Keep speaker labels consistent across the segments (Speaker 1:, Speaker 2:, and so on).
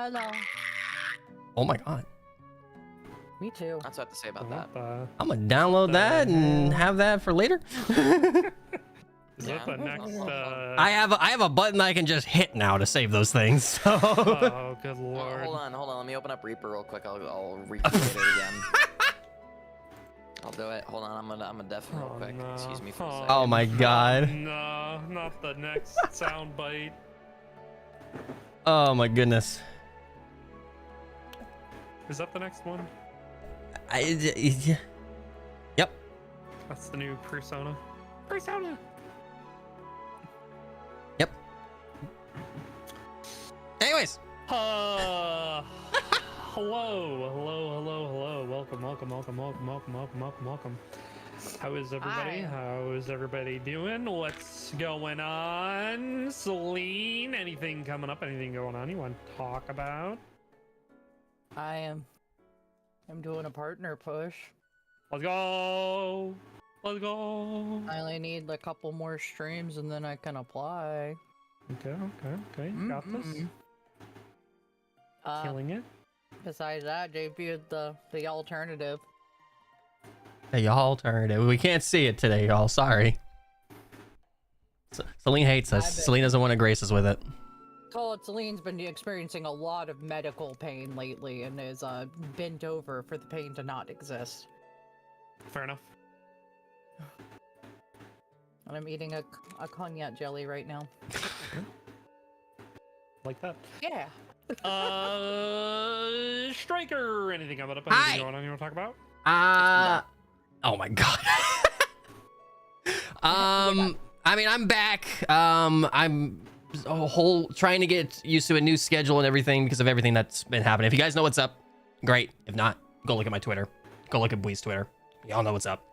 Speaker 1: Hello.
Speaker 2: Oh my god.
Speaker 1: Me too.
Speaker 3: That's what I have to say about that.
Speaker 2: I'm gonna download that and have that for later.
Speaker 4: Is that the next?
Speaker 2: I have a button that I can just hit now to save those things. So.
Speaker 4: Oh, good lord.
Speaker 3: Hold on. Let me open up Reaper real quick. I'll recreate it again. I'll do it. Hold on. I'm gonna definitely real quick.
Speaker 4: No.
Speaker 3: Excuse me for a second.
Speaker 2: Oh my god.
Speaker 4: No, not the next sound bite.
Speaker 2: Oh my goodness.
Speaker 4: Is that the next one?
Speaker 2: Yep.
Speaker 4: That's the new Persona. Persona.
Speaker 2: Yep. Anyways.
Speaker 4: Hello. Welcome. How is everybody?
Speaker 1: Hi.
Speaker 4: How is everybody doing? What's going on? Celine, anything coming up? Anything going on you want to talk about?
Speaker 1: I'm doing a partner push.
Speaker 4: Let's go. Let's go.
Speaker 1: I only need a couple more streams and then I can apply.
Speaker 4: Okay. Got this. Killing it.
Speaker 1: Besides that, JP is the alternative.
Speaker 2: The alternative. We can't see it today, y'all. Sorry. Celine hates us. Celine doesn't want to grace us with it.
Speaker 1: Celine's been experiencing a lot of medical pain lately and is bent over for the pain to not exist.
Speaker 4: Fair enough.
Speaker 1: And I'm eating a cognac jelly right now.
Speaker 4: Like that.
Speaker 1: Yeah.
Speaker 4: Striker. Anything coming up?
Speaker 2: Hi.
Speaker 4: Anything going on you want to talk about?
Speaker 2: Oh my god. I mean, I'm back. I'm trying to get used to a new schedule and everything because of everything that's been happening. If you guys know what's up, great. If not, go look at my Twitter. Go look at Bwee's Twitter. Y'all know what's up.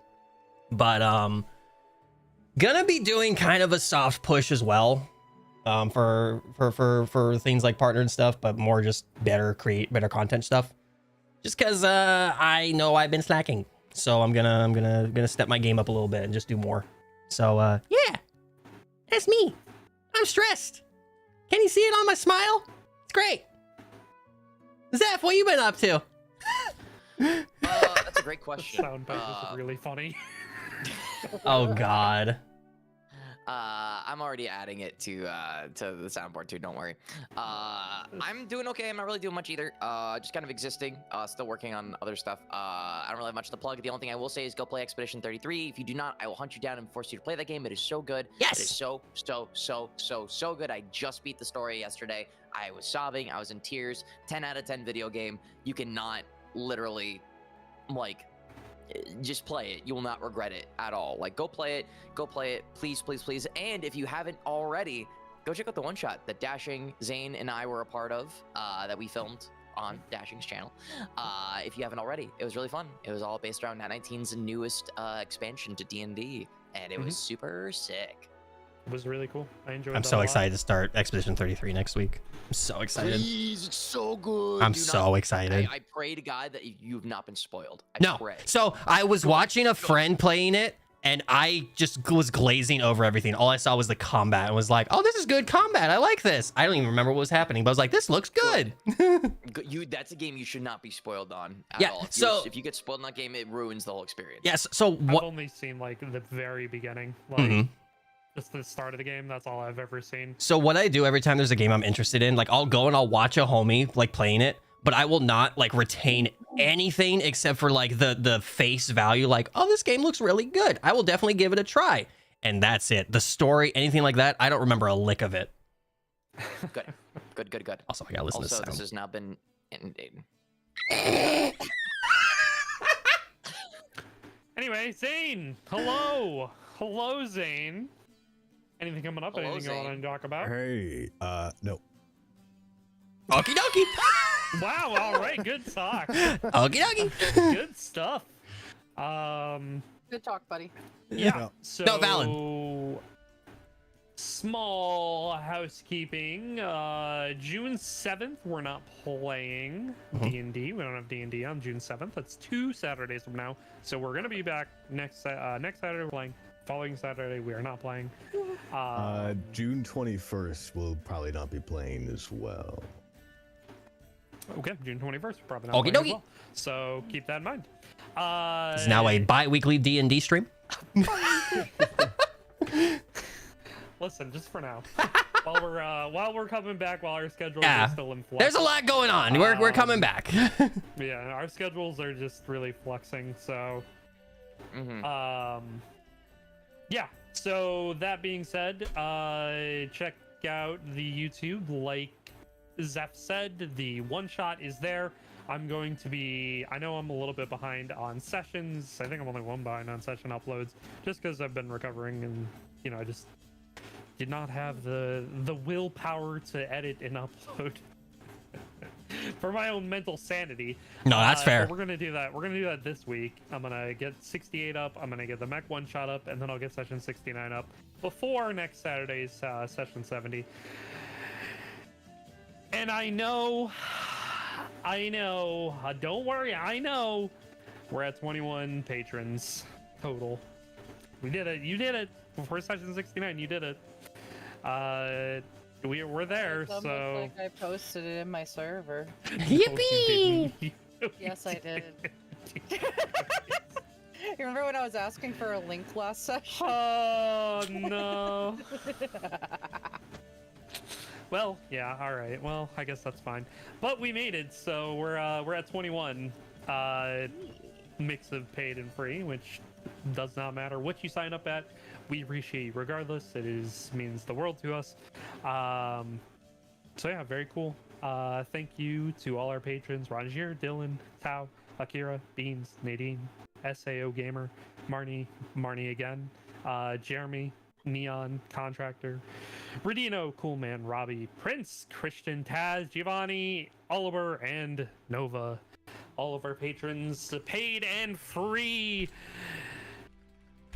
Speaker 2: But gonna be doing kind of a soft push as well. For things like partner and stuff, but more just better content stuff. Just because I know I've been slacking, so I'm gonna step my game up a little bit and just do more. So yeah, that's me. I'm stressed. Can you see it on my smile? It's great. Zeph, what you been up to?
Speaker 3: That's a great question.
Speaker 4: Sound bite was really funny.
Speaker 2: Oh god.
Speaker 3: I'm already adding it to the soundboard too. Don't worry. I'm doing okay. I'm not really doing much either. Just kind of existing. Still working on other stuff. I don't really have much to plug. The only thing I will say is go play Expedition 33. If you do not, I will hunt you down and force you to play that game. It is so good.
Speaker 2: Yes.
Speaker 3: It is so good. I just beat the story yesterday. I was sobbing. I was in tears. 10 out of 10 video game. You cannot literally just play it. You will not regret it at all. Go play it, please. And if you haven't already, go check out the one shot that Dashing, Zane, and I were a part of, that we filmed on Dashing's channel. If you haven't already, it was really fun. It was all based around Nat 19's newest expansion to D&D, and it was super sick.
Speaker 4: It was really cool. I enjoyed it.
Speaker 2: I'm so excited to start Expedition 33 next week. I'm so excited.
Speaker 3: Please, it's so good.
Speaker 2: I'm so excited.
Speaker 3: I pray to God that you've not been spoiled.
Speaker 2: No.
Speaker 3: Pray.
Speaker 2: So I was watching a friend playing it, and I just was glazing over everything. All I saw was the combat and was like, oh, this is good combat. I like this. I don't even remember what was happening, but I was like, this looks good.
Speaker 3: That's a game you should not be spoiled on at
Speaker 2: Yeah,
Speaker 3: all. If you get spoiled in that game, it ruins the whole experience.
Speaker 2: Yes. So
Speaker 4: I've
Speaker 2: what?
Speaker 4: only seen the very beginning. Just the start of the game. That's all I've ever seen.
Speaker 2: So what I do every time there's a game I'm interested in, I'll go and I'll watch a homie playing it, but I will not retain anything except for the face value. Oh, this game looks really good. I will definitely give it a try. And that's it. The story, anything like that, I don't remember a lick of it.
Speaker 3: Good.
Speaker 2: Also, I gotta listen to
Speaker 3: Also,
Speaker 2: sound.
Speaker 3: this has now been inundated.
Speaker 4: Anyway, Zane. Hello, Zane. Anything coming up?
Speaker 3: Hello,
Speaker 4: Anything you want to talk about?
Speaker 5: Hey, no.
Speaker 2: Okie dokie.
Speaker 4: Wow. All right. Good talk.
Speaker 2: Okie dokie.
Speaker 4: Good stuff.
Speaker 1: Good talk, buddy.
Speaker 4: Yeah.
Speaker 5: No.
Speaker 4: So
Speaker 2: No, valid.
Speaker 4: Small housekeeping. June 7th, we're not playing D&D. We don't have D&D on June 7th. That's 2 Saturdays from now. So we're gonna be back next Saturday. We're playing. Following Saturday, we are not playing.
Speaker 5: June 21st, we'll probably not be playing as well.
Speaker 4: Okay, June 21st. Probably not
Speaker 2: Okie
Speaker 4: playing as
Speaker 2: dokie.
Speaker 4: well. So keep that in mind.
Speaker 2: It's now a bi-weekly D&D stream.
Speaker 4: Listen, just for now. while we're coming back, while our schedules
Speaker 2: Yeah.
Speaker 4: are still in flux.
Speaker 2: There's a lot going on. We're coming back.
Speaker 4: Yeah, our schedules are just really fluxing. So, yeah. So that being said, check out the YouTube. Like Zeph said, the one shot is there. I'm going to be. I know I'm a little bit behind on sessions. I think I'm only one behind on session uploads, just because I've been recovering and I just did not have the willpower to edit and upload for my own mental sanity.
Speaker 2: No, that's fair.
Speaker 4: But we're gonna do that. We're gonna do that this week. I'm gonna get 68 up. I'm gonna get the mech one shot up, and then I'll get session 69 up before next Saturday's session 70. And I know. Don't worry. I know. We're at 21 patrons total. We did it. You did it. Before session 69, you did it. We're there,
Speaker 1: It
Speaker 4: so.
Speaker 1: looks like I posted it in my server.
Speaker 2: Yippee!
Speaker 1: Yes, I did. You remember when I was asking for a link last session?
Speaker 4: Oh no. Well, yeah, all right. Well, I guess that's fine. But we made it, so we're at 21. Mix of paid and free, which does not matter what you sign up at. We appreciate you regardless. It means the world to us. So yeah, very cool. Thank you to all our patrons: Ranjir, Dylan, Tao, Akira, Beans, Nadine, SAO Gamer, Marnie again, Jeremy, Neon, Contractor, Radino, Coolman, Robbie, Prince, Christian, Taz, Giovanni, Oliver, and Nova. All of our patrons, paid and free.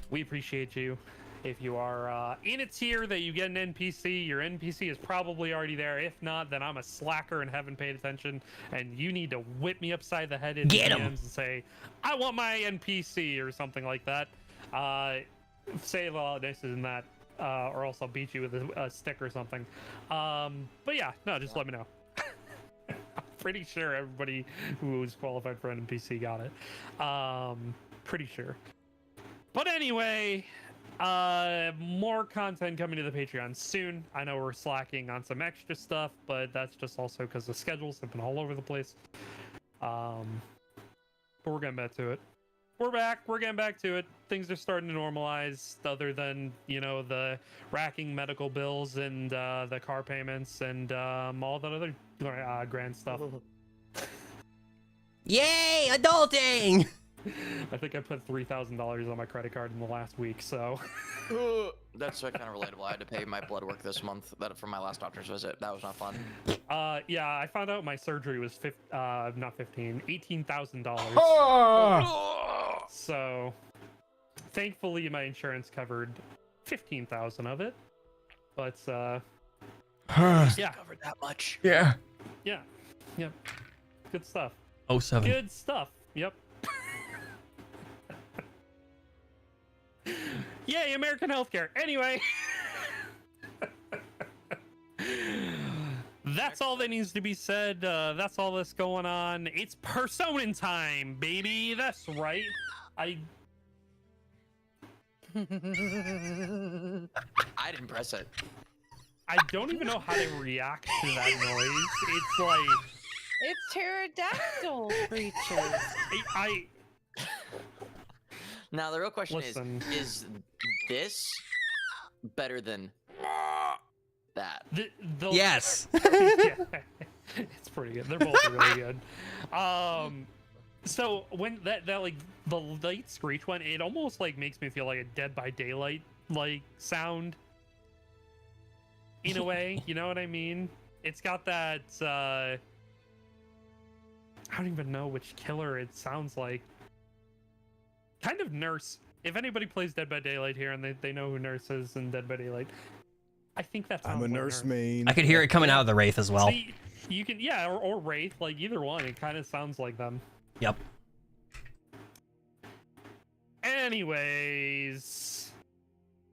Speaker 4: We appreciate you. If you are in a tier that you get an NPC, your NPC is probably already there. If not, then I'm a slacker and haven't paid attention, and you need to whip me upside the head in the DMs and say, I want my NPC or something like that. Say a lot nicer than that, or else I'll beat you with a stick or something. But yeah, no, just let me know. I'm pretty sure everybody who was qualified for an NPC got it. Pretty sure. But anyway, more content coming to the Patreon soon. I know we're slacking on some extra stuff, but that's just also because the schedules have been all over the place. But we're getting back to it. We're back. We're getting back to it. Things are starting to normalize, other than, the racking medical bills and the car payments and all that other grand stuff.
Speaker 2: Yay, adulting!
Speaker 4: I think I put $3,000 on my credit card in the last week, so.
Speaker 3: That's kind of relatable. I had to pay my blood work this month for my last doctor's visit. That was not fun.
Speaker 4: Yeah, I found out my surgery was $18,000. So, thankfully, my insurance covered 15,000 of it. But yeah,
Speaker 3: Covered that much.
Speaker 2: Yeah.
Speaker 4: yeah, yep, good stuff.
Speaker 2: 07.
Speaker 4: Good stuff. Yep. Yay, American healthcare. Anyway. That's all that needs to be said. That's all that's going on. It's Persona time, baby. That's right.
Speaker 3: I didn't press it.
Speaker 4: I don't even know how to react to that noise. It's like
Speaker 1: It's pterodactyl creatures.
Speaker 4: I
Speaker 3: Now the real question
Speaker 4: Listen.
Speaker 3: is this better than that?
Speaker 4: the
Speaker 2: Yes.
Speaker 4: Yeah, it's pretty good. They're both really good. So when that like the light screech one, it almost like makes me feel like a Dead by Daylight like sound. In a way, you know what I mean? It's got that I don't even know which killer it sounds like. Kind of Nurse. If anybody plays Dead by Daylight here and they know who Nurse is in Dead by Daylight, I think that's.
Speaker 5: I'm a nurse main.
Speaker 2: I could hear it coming out of the Wraith as well.
Speaker 4: See, you can, yeah, or Wraith, like either one. It kind of sounds like them.
Speaker 2: Yep.
Speaker 4: Anyways,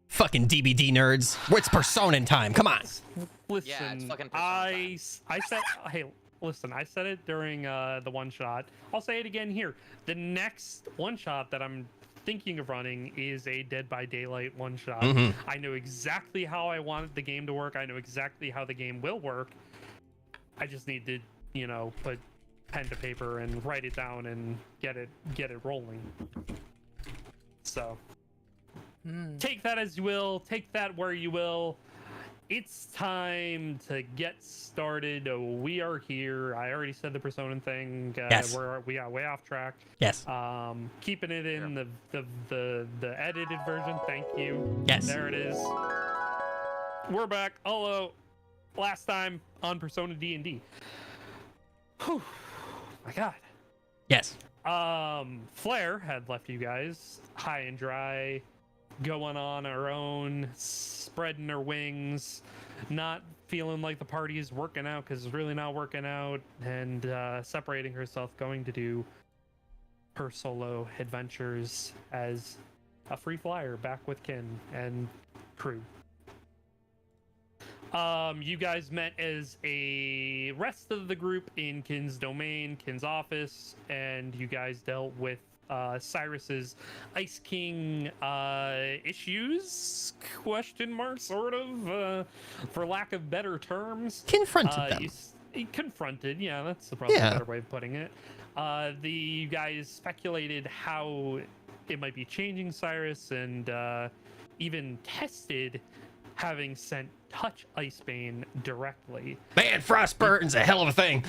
Speaker 2: Fucking DBD nerds. It's Persona time. Come on.
Speaker 4: listen.
Speaker 3: Yeah, it's fucking Persona
Speaker 4: I said, hey, listen, I said it during the one shot. I'll say it again here. The next one shot that I'm thinking of running is a Dead by Daylight one shot. I know exactly how I want the game to work. I know exactly how the game will work. I just need to, you know, put pen to paper and write it down and get it rolling. So take that as you will, take that where you will. It's time to get started. We are here. I already said the Persona thing.
Speaker 2: Yes.
Speaker 4: We got way off track.
Speaker 2: Yes.
Speaker 4: Keeping it in the edited version. Thank you.
Speaker 2: Yes.
Speaker 4: There it is. We're back. Hello. Last time on Persona D&D. Whew. My God.
Speaker 2: Yes.
Speaker 4: Flair had left you guys high and dry, going on her own, spreading her wings, not feeling like the party is working out because it's really not working out, and separating herself, going to do her solo adventures as a free flyer back with Kin and crew. You guys met as a rest of the group in Kin's domain, Kin's office, and you guys dealt with Cyrus's Ice King issues, question mark, sort of, for lack of better terms.
Speaker 2: Confronted them.
Speaker 4: Confronted, yeah, that's probably
Speaker 2: Yeah.
Speaker 4: a better way of putting it. You guys speculated how it might be changing Cyrus, and even tested having sent Touch Icebane directly.
Speaker 2: Man, Frostburton's a hell of a thing.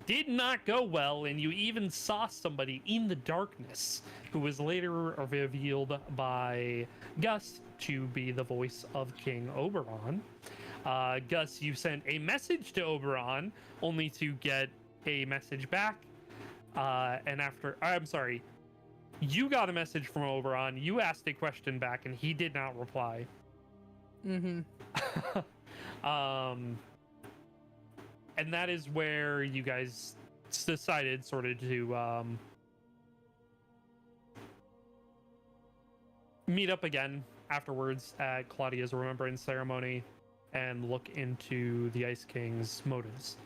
Speaker 4: Did not go well, and you even saw somebody in the darkness who was later revealed by Gus to be the voice of King Oberon. Gus, you sent a message to Oberon only to get a message back. You got a message from Oberon, you asked a question back, and he did not reply.
Speaker 1: Mm-hmm.
Speaker 4: And that is where you guys decided sort of to meet up again afterwards at Claudia's remembrance ceremony and look into the Ice King's motives.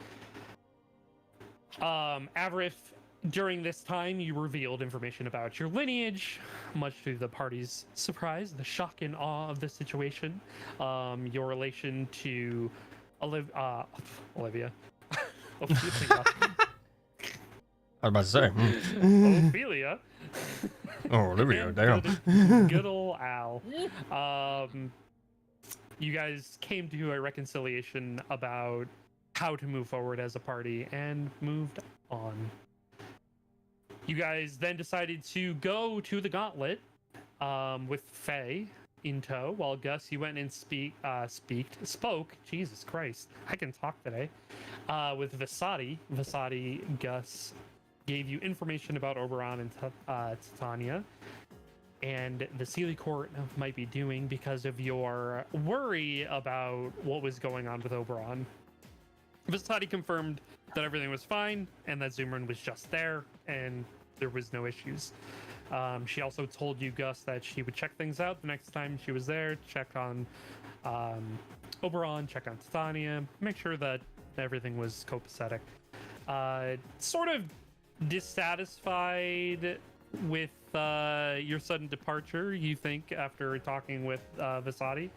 Speaker 4: Avrith, during this time, you revealed information about your lineage, much to the party's surprise, the shock and awe of the situation. Your relation to Olivia. Ophelia.
Speaker 2: I was about to say.
Speaker 4: Ophelia.
Speaker 2: Oh, Olivia,
Speaker 4: And
Speaker 2: damn.
Speaker 4: good old Al. You guys came to a reconciliation about how to move forward as a party and moved on. You guys then decided to go to the Gauntlet with Faye in tow, while Gus, you went and spoke. Jesus Christ, I can talk today. With Vasati. Vasati, Gus gave you information about Oberon and Titania, and the Sealy Court might be doing because of your worry about what was going on with Oberon. Vasati confirmed that everything was fine and that Zumrin was just there and there was no issues. She also told you, Gus, that she would check things out the next time she was there, check on Oberon, check on Titania, make sure that everything was copacetic. Sort of dissatisfied with your sudden departure, you think, after talking with Vasati.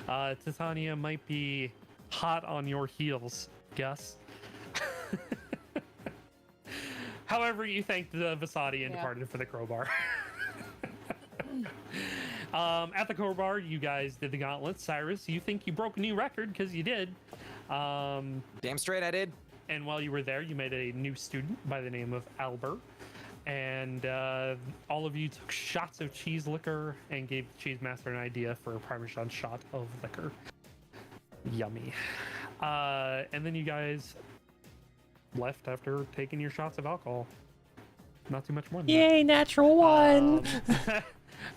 Speaker 4: Titania might be hot on your heels, Gus. However, you thanked the Vasati and departed for the crowbar. At the crowbar, you guys did the gauntlet. Cyrus, you think you broke a new record, because you did.
Speaker 3: Damn straight I did.
Speaker 4: And while you were there, you met a new student by the name of Albert. And all of you took shots of cheese liquor and gave the cheese master an idea for a Parmesan shot of liquor. Yummy. And then you guys left after taking your shots of alcohol. Not too much more than
Speaker 2: Yay, natural one.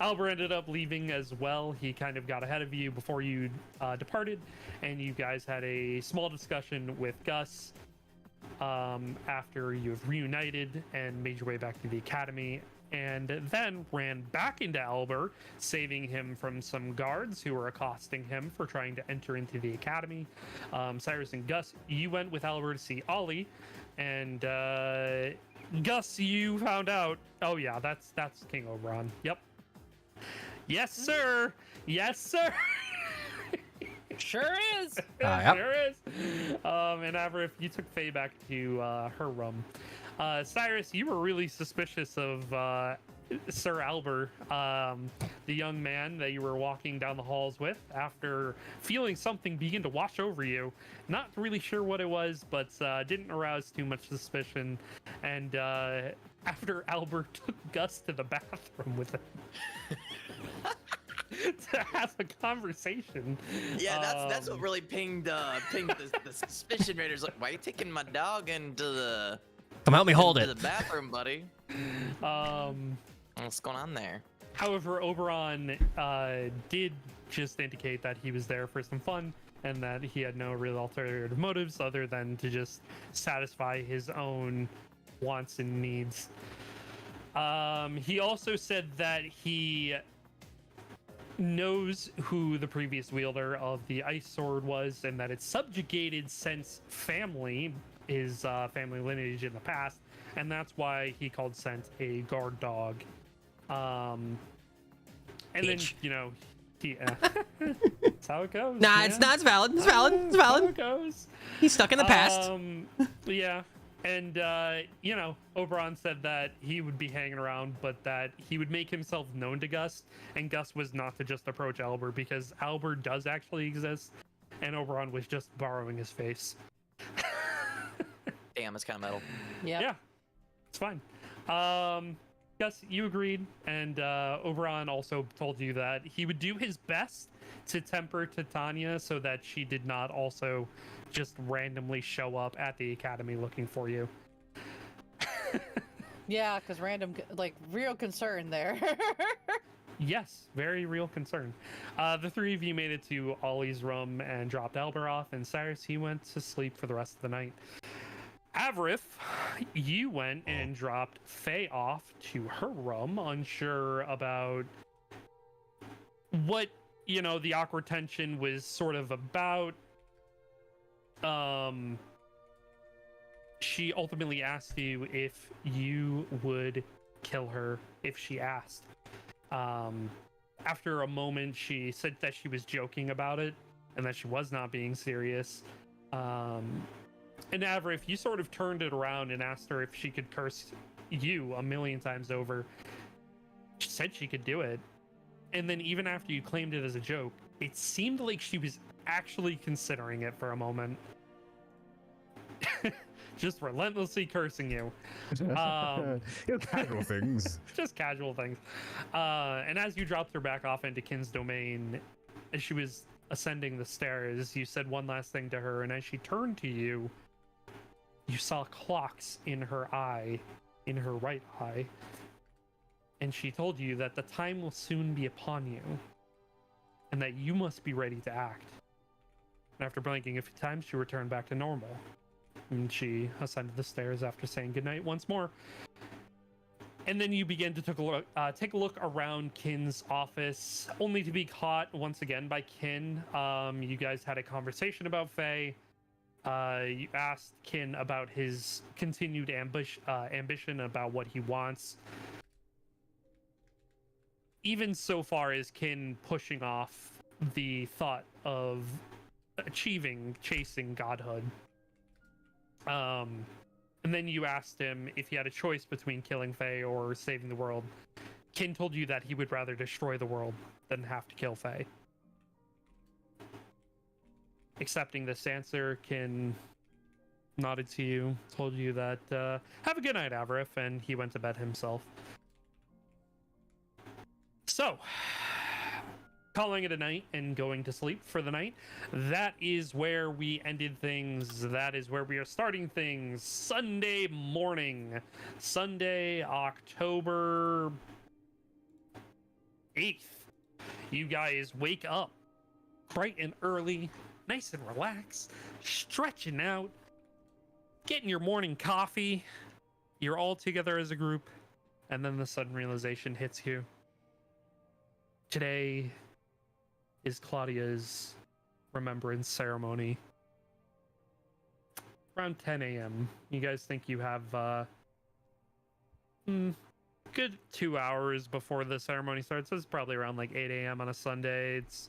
Speaker 4: Albert ended up leaving as well. He kind of got ahead of you before you departed, and you guys had a small discussion with Gus after you have reunited and made your way back to the academy, and then ran back into Albert, saving him from some guards who were accosting him for trying to enter into the academy. Cyrus and Gus, you went with Albert to see Ollie, And Gus, you found out. Oh yeah, that's King Oberon. Yep. Yes, sir. Yes, sir.
Speaker 1: Sure is.
Speaker 2: Yep.
Speaker 4: Sure is. And Averif, you took Faye back to her room. Cyrus, you were really suspicious of Sir Albert, the young man that you were walking down the halls with, after feeling something begin to wash over you. Not really sure what it was, but didn't arouse too much suspicion. And after Albert took Gus to the bathroom with him to have a conversation.
Speaker 3: Yeah, that's what really pinged the suspicion raiders. Like, why are you taking my dog into the
Speaker 2: Come help me hold
Speaker 3: into
Speaker 2: it.
Speaker 3: the bathroom, buddy? What's going on there?
Speaker 4: However, Oberon did just indicate that he was there for some fun and that he had no real alternative motives other than to just satisfy his own wants and needs. He also said that he knows who the previous wielder of the ice sword was and that it's subjugated Scent's family, his family lineage in the past, and that's why he called Scent a guard dog. And then, you know, he, that's how it goes.
Speaker 2: Nah,
Speaker 4: man.
Speaker 2: it's not. It's valid. It's valid. It's
Speaker 4: That's how
Speaker 2: valid.
Speaker 4: it goes.
Speaker 2: He's stuck in the past.
Speaker 4: Yeah. And, you know, Oberon said that he would be hanging around, but that he would make himself known to Gus. And Gus was not to just approach Albert, because Albert does actually exist. And Oberon was just borrowing his face.
Speaker 3: Damn, it's kind of metal.
Speaker 1: Yep.
Speaker 4: Yeah, it's fine. Gus, you agreed. And Oberon also told you that he would do his best to temper Titania so that she did not also just randomly show up at the academy looking for you.
Speaker 1: Yeah, because random, like, real concern there.
Speaker 4: Yes, very real concern. The three of you made it to Ollie's room and dropped Albert off, and Cyrus, he went to sleep for the rest of the night. Averif, you went and dropped Faye off to her room, unsure about what, you know, the awkward tension was sort of about. She ultimately asked you if you would kill her if she asked. After a moment, she said that she was joking about it and that she was not being serious. And Averif, you sort of turned it around and asked her if she could curse you 1,000,000 times over. She said she could do it. And then even after you claimed it as a joke, it seemed like she was actually considering it for a moment. Just relentlessly cursing you.
Speaker 5: Casual things.
Speaker 4: Just casual things. And as you dropped her back off into Kin's domain, as she was ascending the stairs, you said one last thing to her, and as she turned to you, you saw clocks in her eye, in her right eye, and she told you that the time will soon be upon you, and that you must be ready to act. And after blinking a few times, she returned back to normal. And she ascended the stairs after saying goodnight once more. And then you begin to take a look around Kin's office, only to be caught once again by Kin. You guys had a conversation about Faye. You asked Kin about his continued ambition, about what he wants. Even so far as Kin pushing off the thought of chasing godhood. And then you asked him if he had a choice between killing Faye or saving the world. Kin told you that he would rather destroy the world than have to kill Faye. Accepting this answer, Kin nodded to you, told you that, have a good night, Averif, and he went to bed himself. So, calling it a night and going to sleep for the night. That is where we ended things. That is where we are starting things. Sunday morning. Sunday, October 8th. You guys wake up bright and early, nice and relaxed, stretching out, getting your morning coffee. You're all together as a group, and then the sudden realization hits you. Today is Claudia's remembrance ceremony. around 10 a.m. You guys think you have good 2 hours before the ceremony starts. It's probably around like 8 a.m. on a Sunday. It's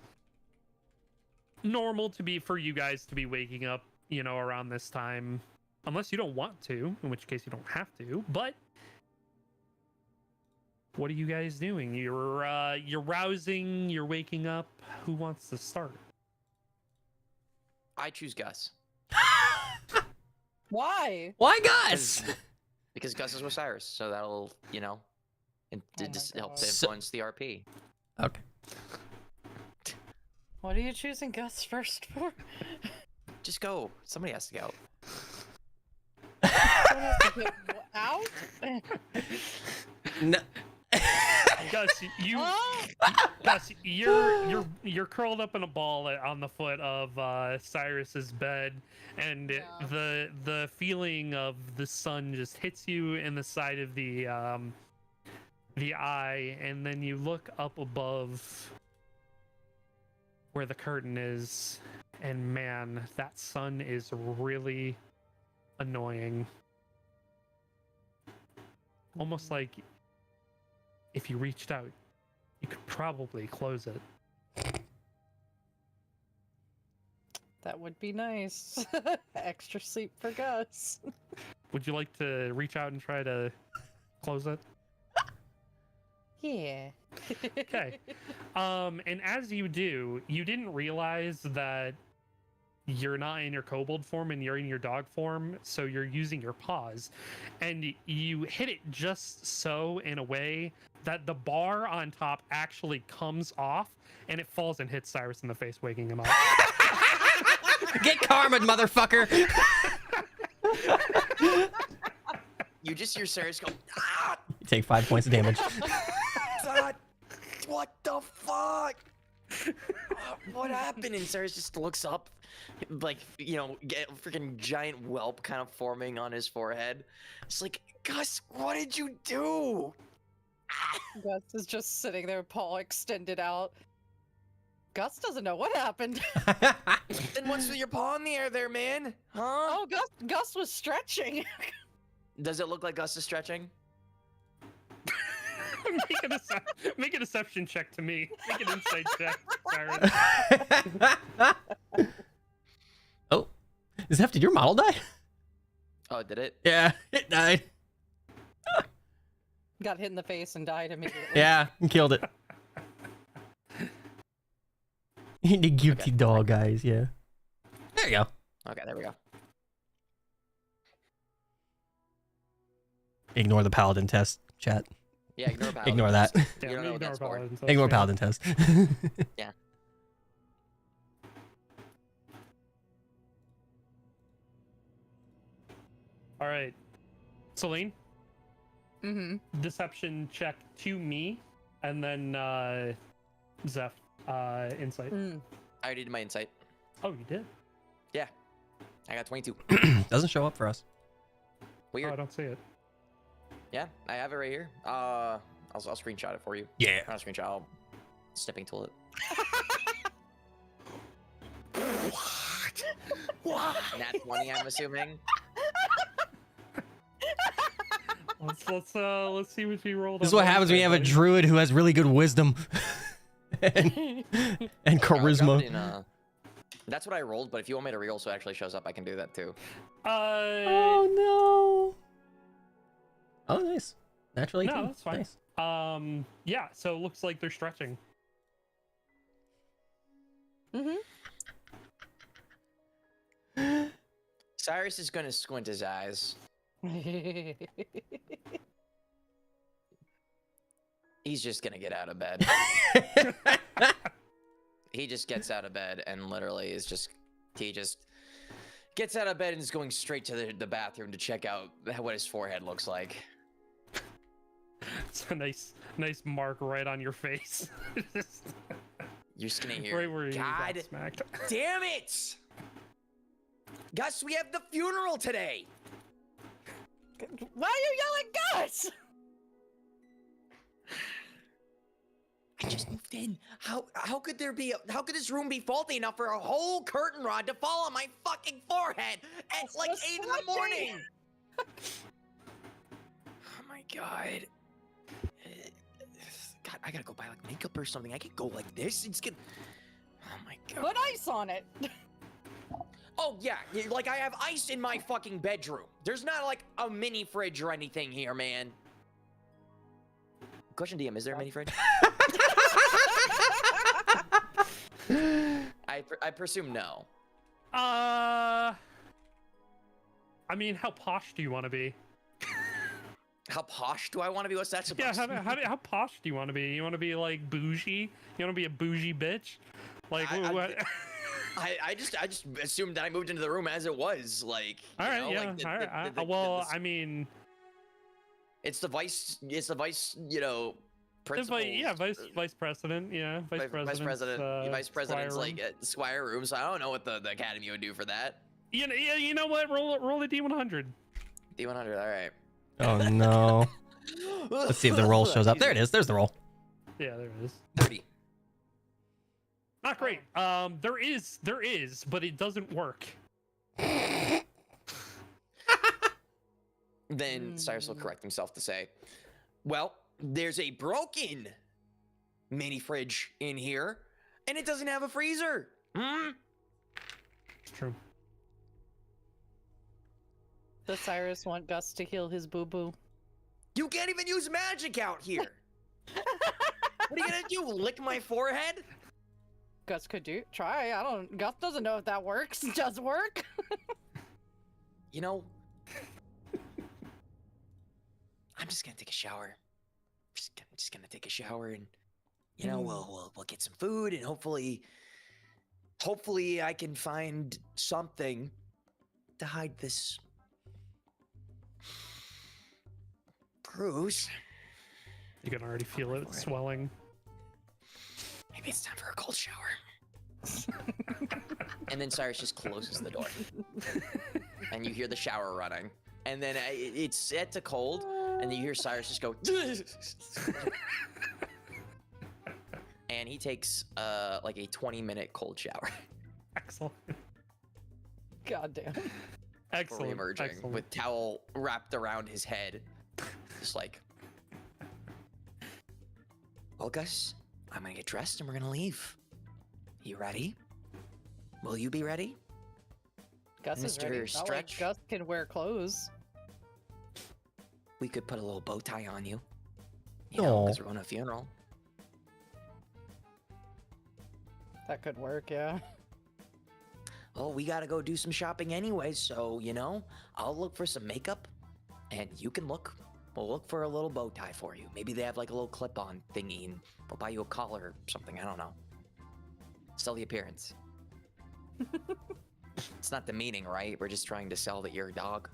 Speaker 4: normal for you guys to be waking up, you know, around this time, unless you don't want to, in which case you don't have to. But what are you guys doing? You're rousing, you're waking up. Who wants to start?
Speaker 3: I choose Gus.
Speaker 1: Why?
Speaker 2: Why Gus?
Speaker 3: Because Gus is with Cyrus, so that'll, you know,
Speaker 1: my
Speaker 3: help
Speaker 1: God.
Speaker 3: to influence the RP.
Speaker 2: Okay.
Speaker 1: What are you choosing Gus first for?
Speaker 3: Just go. Somebody has to go.
Speaker 1: Someone has to get out?
Speaker 2: No.
Speaker 4: Gus,
Speaker 1: Ah!
Speaker 4: Gus, you're curled up in a ball on the foot of Cyrus's bed, and
Speaker 1: Yeah.
Speaker 4: the feeling of the sun just hits you in the side of the eye, and then you look up above where the curtain is, and man, that sun is really annoying. Almost like if you reached out, you could probably close it.
Speaker 1: That would be nice. Extra sleep for Gus.
Speaker 4: Would you like to reach out and try to close it?
Speaker 1: Yeah.
Speaker 4: Okay. And as you do, you didn't realize that you're not in your kobold form and you're in your dog form, so you're using your paws. And you hit it just so in a way that the bar on top actually comes off and it falls and hits Cyrus in the face, waking him up.
Speaker 2: Get karma, motherfucker.
Speaker 3: You just hear Cyrus go, ah!
Speaker 2: You take 5 points of damage.
Speaker 3: God, what the fuck? What happened? And Cyrus just looks up, like, you know, get a freaking giant whelp kind of forming on his forehead. It's like, Gus, what did you do?
Speaker 1: Gus is just sitting there, paw extended out. Gus doesn't know what happened.
Speaker 3: Then what's with your paw in the air there, man? Huh?
Speaker 1: Oh, Gus was stretching.
Speaker 3: Does it look like Gus is stretching?
Speaker 4: Make a deception check to me. Make an insight check, Cyrus.
Speaker 2: Oh, Zeph, did your model die?
Speaker 3: Oh, did it?
Speaker 2: Yeah, it died.
Speaker 1: Got hit in the face and died immediately.
Speaker 2: Yeah, killed it. The guilty dog, guys. Yeah. There you go.
Speaker 3: Okay, there we go.
Speaker 2: Ignore the paladin test, chat.
Speaker 3: Yeah, ignore Paladin.
Speaker 2: Ignore that.
Speaker 4: Yeah,
Speaker 3: You don't know what
Speaker 4: ignore
Speaker 3: that's for.
Speaker 4: Paladin, so
Speaker 2: Ignore
Speaker 4: it's fine.
Speaker 2: paladin test.
Speaker 3: Yeah.
Speaker 4: All right, Celine,
Speaker 1: Mm-hmm.
Speaker 4: deception check to me, and then Zeph, insight.
Speaker 1: Mm.
Speaker 3: I already did my insight.
Speaker 4: Oh, you did?
Speaker 3: Yeah. I got 22.
Speaker 2: Doesn't show up for us.
Speaker 4: Oh,
Speaker 3: Weird.
Speaker 4: I don't see it.
Speaker 3: Yeah, I have it right here. I'll screenshot it for you.
Speaker 2: Yeah.
Speaker 3: Not a screenshot, I'll snipping tool it.
Speaker 1: What?
Speaker 3: Nat 20, I'm assuming.
Speaker 4: Let's see what you rolled.
Speaker 2: This is
Speaker 4: on
Speaker 2: what happens when you have a
Speaker 4: Wednesday,
Speaker 2: druid who has really good wisdom and
Speaker 3: I'll drop
Speaker 2: charisma.
Speaker 3: it in, that's what I rolled, but if you want me to reroll so it actually shows up, I can do that too.
Speaker 4: buddy.
Speaker 2: Oh no! Oh, nice. Naturally,
Speaker 4: No, that's fine.
Speaker 2: Nice.
Speaker 4: Yeah. So it looks like they're stretching.
Speaker 1: Mm-hmm.
Speaker 3: Cyrus is gonna squint his eyes. He's just gonna get out of bed. He just gets out of bed and literally he just gets out of bed and is going straight to the bathroom to check out what his forehead looks like.
Speaker 4: It's a nice mark right on your face.
Speaker 3: You're just gonna hear,
Speaker 4: Right where you got
Speaker 3: God
Speaker 4: smacked.
Speaker 3: damn it! Gus, we have the funeral today!
Speaker 1: Why are you yelling Gus?
Speaker 3: I just moved in. How could this room be faulty enough for a whole curtain rod to fall on my fucking forehead at like 8 in the morning? Oh my god. God, I gotta go buy like makeup or something. I can't go like this. It's gonna. Oh my god.
Speaker 1: Put ice on it.
Speaker 3: Oh yeah, like I have ice in my fucking bedroom. There's not like a mini fridge or anything here, man. Question DM, is there a mini fridge? I presume no.
Speaker 4: I mean, how posh do you want to be?
Speaker 3: How posh do I want to be? What's that supposed
Speaker 4: Yeah,
Speaker 3: to
Speaker 4: how posh do you want to be? You want to be like bougie? You want to be a bougie bitch? Like what?
Speaker 3: I just assumed that I moved into the room as it was. Like,
Speaker 4: all right,
Speaker 3: know,
Speaker 4: yeah,
Speaker 3: like
Speaker 4: all right. Well, I mean,
Speaker 3: it's the vice, you know, principal.
Speaker 4: Vice president, yeah, vice
Speaker 3: president's like squire room. So I don't know what the academy would do for that.
Speaker 4: You know what? Roll the D100.
Speaker 3: D100, all right.
Speaker 2: Oh no. Let's see if the roll shows up. There it is. There's the roll.
Speaker 4: Yeah, there it is.
Speaker 3: 30.
Speaker 4: Not great. There is, but it doesn't work.
Speaker 3: Then Cyrus will correct himself to say, well, there's a broken mini fridge in here, and it doesn't have a freezer.
Speaker 4: It's true.
Speaker 1: Does Cyrus want Gus to heal his boo-boo?
Speaker 3: You can't even use magic out here. What are you gonna do, lick my forehead?
Speaker 1: Gus could try. Gus doesn't know if that works. Does work?
Speaker 3: You know, I'm just gonna take a shower. Just gonna take a shower, and you know, we'll get some food, and hopefully I can find something to hide this bruise.
Speaker 4: You can already feel it swelling.
Speaker 3: Maybe it's time for a cold shower. And then Cyrus just closes the door. And you hear the shower running. And then it's set to cold, and then you hear Cyrus just go. And he takes like a 20-minute cold shower.
Speaker 4: Excellent.
Speaker 1: God damn.
Speaker 4: Excellent.
Speaker 3: Emerging
Speaker 4: Excellent.
Speaker 3: with towel wrapped around his head. Just like, well, Gus, I'm gonna get dressed and we're gonna leave. You ready? Will you be ready?
Speaker 1: Gus is
Speaker 3: Mr.
Speaker 1: ready. It's not like
Speaker 3: Stretch?
Speaker 1: Gus can wear clothes.
Speaker 3: We could put a little bow tie on you. You know, because we're going to a funeral.
Speaker 1: That could work, yeah.
Speaker 3: Well, we gotta go do some shopping anyway, so, you know, I'll look for some makeup, and you can look. We'll look for a little bow tie for you. Maybe they have like a little clip-on thingy, and we'll buy you a collar or something, I don't know. Sell the appearance. It's not the meaning, right? We're just trying to sell that you're a dog.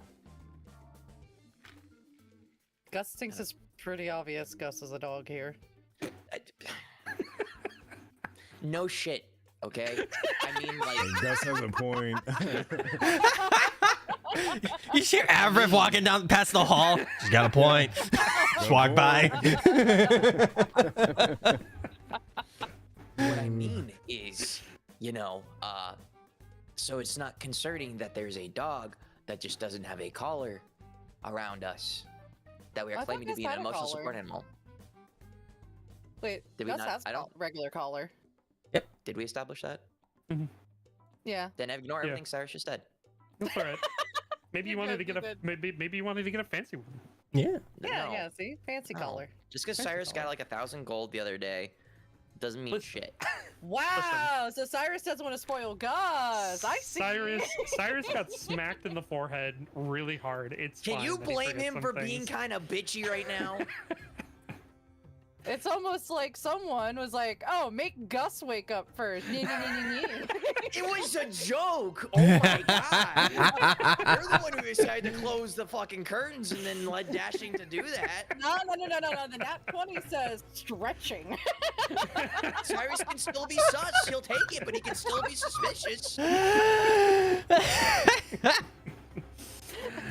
Speaker 1: Gus thinks it's pretty obvious Gus is a dog here.
Speaker 3: No shit, okay? I mean, like...
Speaker 5: Gus has a point.
Speaker 2: You see Avril walking down past the hall. She's got a point. Just walk by.
Speaker 3: What I mean is, you know, so it's not concerning that there's a dog that just doesn't have a collar around us that we
Speaker 1: I
Speaker 3: are
Speaker 1: thought
Speaker 3: claiming to
Speaker 1: Gus
Speaker 3: be an
Speaker 1: had a
Speaker 3: emotional
Speaker 1: collar.
Speaker 3: support animal.
Speaker 1: Wait,
Speaker 3: Did we
Speaker 1: Gus
Speaker 3: not-
Speaker 1: has
Speaker 3: I don't-
Speaker 1: regular collar.
Speaker 3: Did we establish that?
Speaker 1: Yeah.
Speaker 3: Then ignore
Speaker 4: Yeah.
Speaker 3: everything Cyrus just said.
Speaker 4: That's all right. Maybe you
Speaker 1: You're
Speaker 4: wanted to
Speaker 1: good,
Speaker 4: get
Speaker 1: you're
Speaker 4: a maybe you wanted to get a fancy one.
Speaker 2: Yeah.
Speaker 1: Yeah,
Speaker 3: No.
Speaker 1: yeah, see? Fancy
Speaker 3: No.
Speaker 1: collar.
Speaker 3: Just because
Speaker 1: Fancy
Speaker 3: Cyrus got
Speaker 1: collar.
Speaker 3: like 1,000 gold the other day doesn't mean
Speaker 4: Let's-
Speaker 3: shit.
Speaker 1: Wow, so Cyrus doesn't want to spoil Gus. I see.
Speaker 4: Cyrus got smacked in the forehead really hard. It's
Speaker 3: Can
Speaker 4: fine
Speaker 3: you
Speaker 4: that he
Speaker 3: blame
Speaker 4: forgets
Speaker 3: him
Speaker 4: some
Speaker 3: for being
Speaker 4: things.
Speaker 3: kind of bitchy right now?
Speaker 1: It's almost like someone was like, "Oh, make Gus wake up first."
Speaker 3: It was a joke. Oh my god. You're the one who decided to close the fucking curtains and then led Dashing to do that.
Speaker 1: No. The nat 20 says stretching.
Speaker 3: Cyrus can still be sus. He'll take it, but he can still be suspicious.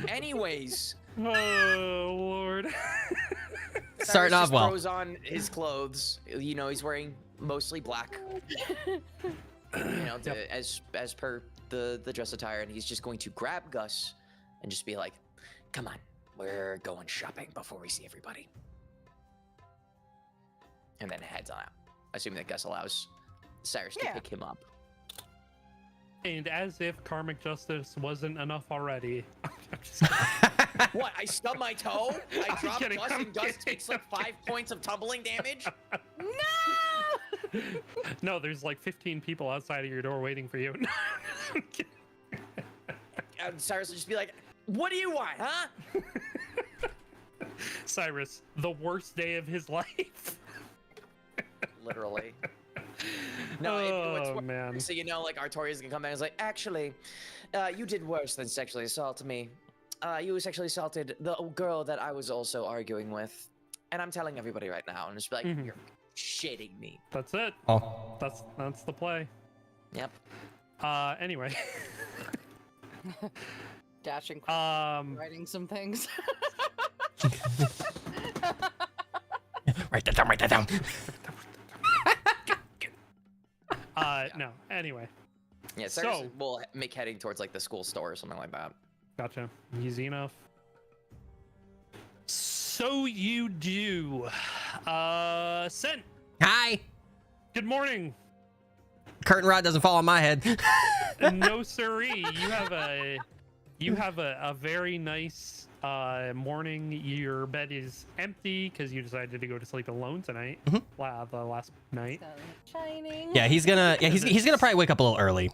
Speaker 3: Anyways,
Speaker 4: Oh Lord.
Speaker 2: starting off
Speaker 3: just
Speaker 2: well.
Speaker 3: throws on his clothes. You know, he's wearing mostly black. You know, as per the dress attire, and he's just going to grab Gus and just be like, "Come on, we're going shopping before we see everybody." And then heads on out, assuming that Gus allows Cyrus to pick him up.
Speaker 4: And as if karmic justice wasn't enough already. I'm just kidding.
Speaker 3: What? I stubbed my toe? I dropped
Speaker 4: kidding,
Speaker 3: Gus,
Speaker 4: I'm
Speaker 3: and Gus
Speaker 4: kidding.
Speaker 3: takes like 5 points of tumbling damage?
Speaker 4: No, there's like 15 people outside of your door waiting for you. I'm kidding.
Speaker 3: And Cyrus will just be like, "What do you want, huh?"
Speaker 4: Cyrus, the worst day of his life.
Speaker 3: Literally. No, what's
Speaker 4: Oh,
Speaker 3: worse,
Speaker 4: man.
Speaker 3: So, you know, like, Artorias can come back and is like, "Actually, you did worse than sexually assault me. You sexually assaulted the girl that I was also arguing with. And I'm telling everybody right now." And just be like,
Speaker 4: Mhm.
Speaker 3: "You're shitting me."
Speaker 4: That's it.
Speaker 2: Oh.
Speaker 4: That's the play.
Speaker 3: Yep.
Speaker 4: Anyway.
Speaker 1: Dashing, writing some things.
Speaker 2: Write that down. Write that down.
Speaker 4: No. Anyway.
Speaker 3: Yeah, Cyrus
Speaker 4: So-
Speaker 3: will make heading towards, like, the school store or something like that.
Speaker 4: Gotcha. Easy enough. So you do. Sent.
Speaker 2: Hi.
Speaker 4: Good morning.
Speaker 2: Curtain rod doesn't fall on my head.
Speaker 4: No siree. You have a very nice morning. Your bed is empty because you decided to go to sleep alone tonight.
Speaker 2: Mhm.
Speaker 4: The last night.
Speaker 1: Shining.
Speaker 2: Yeah, he's gonna probably wake up a little early.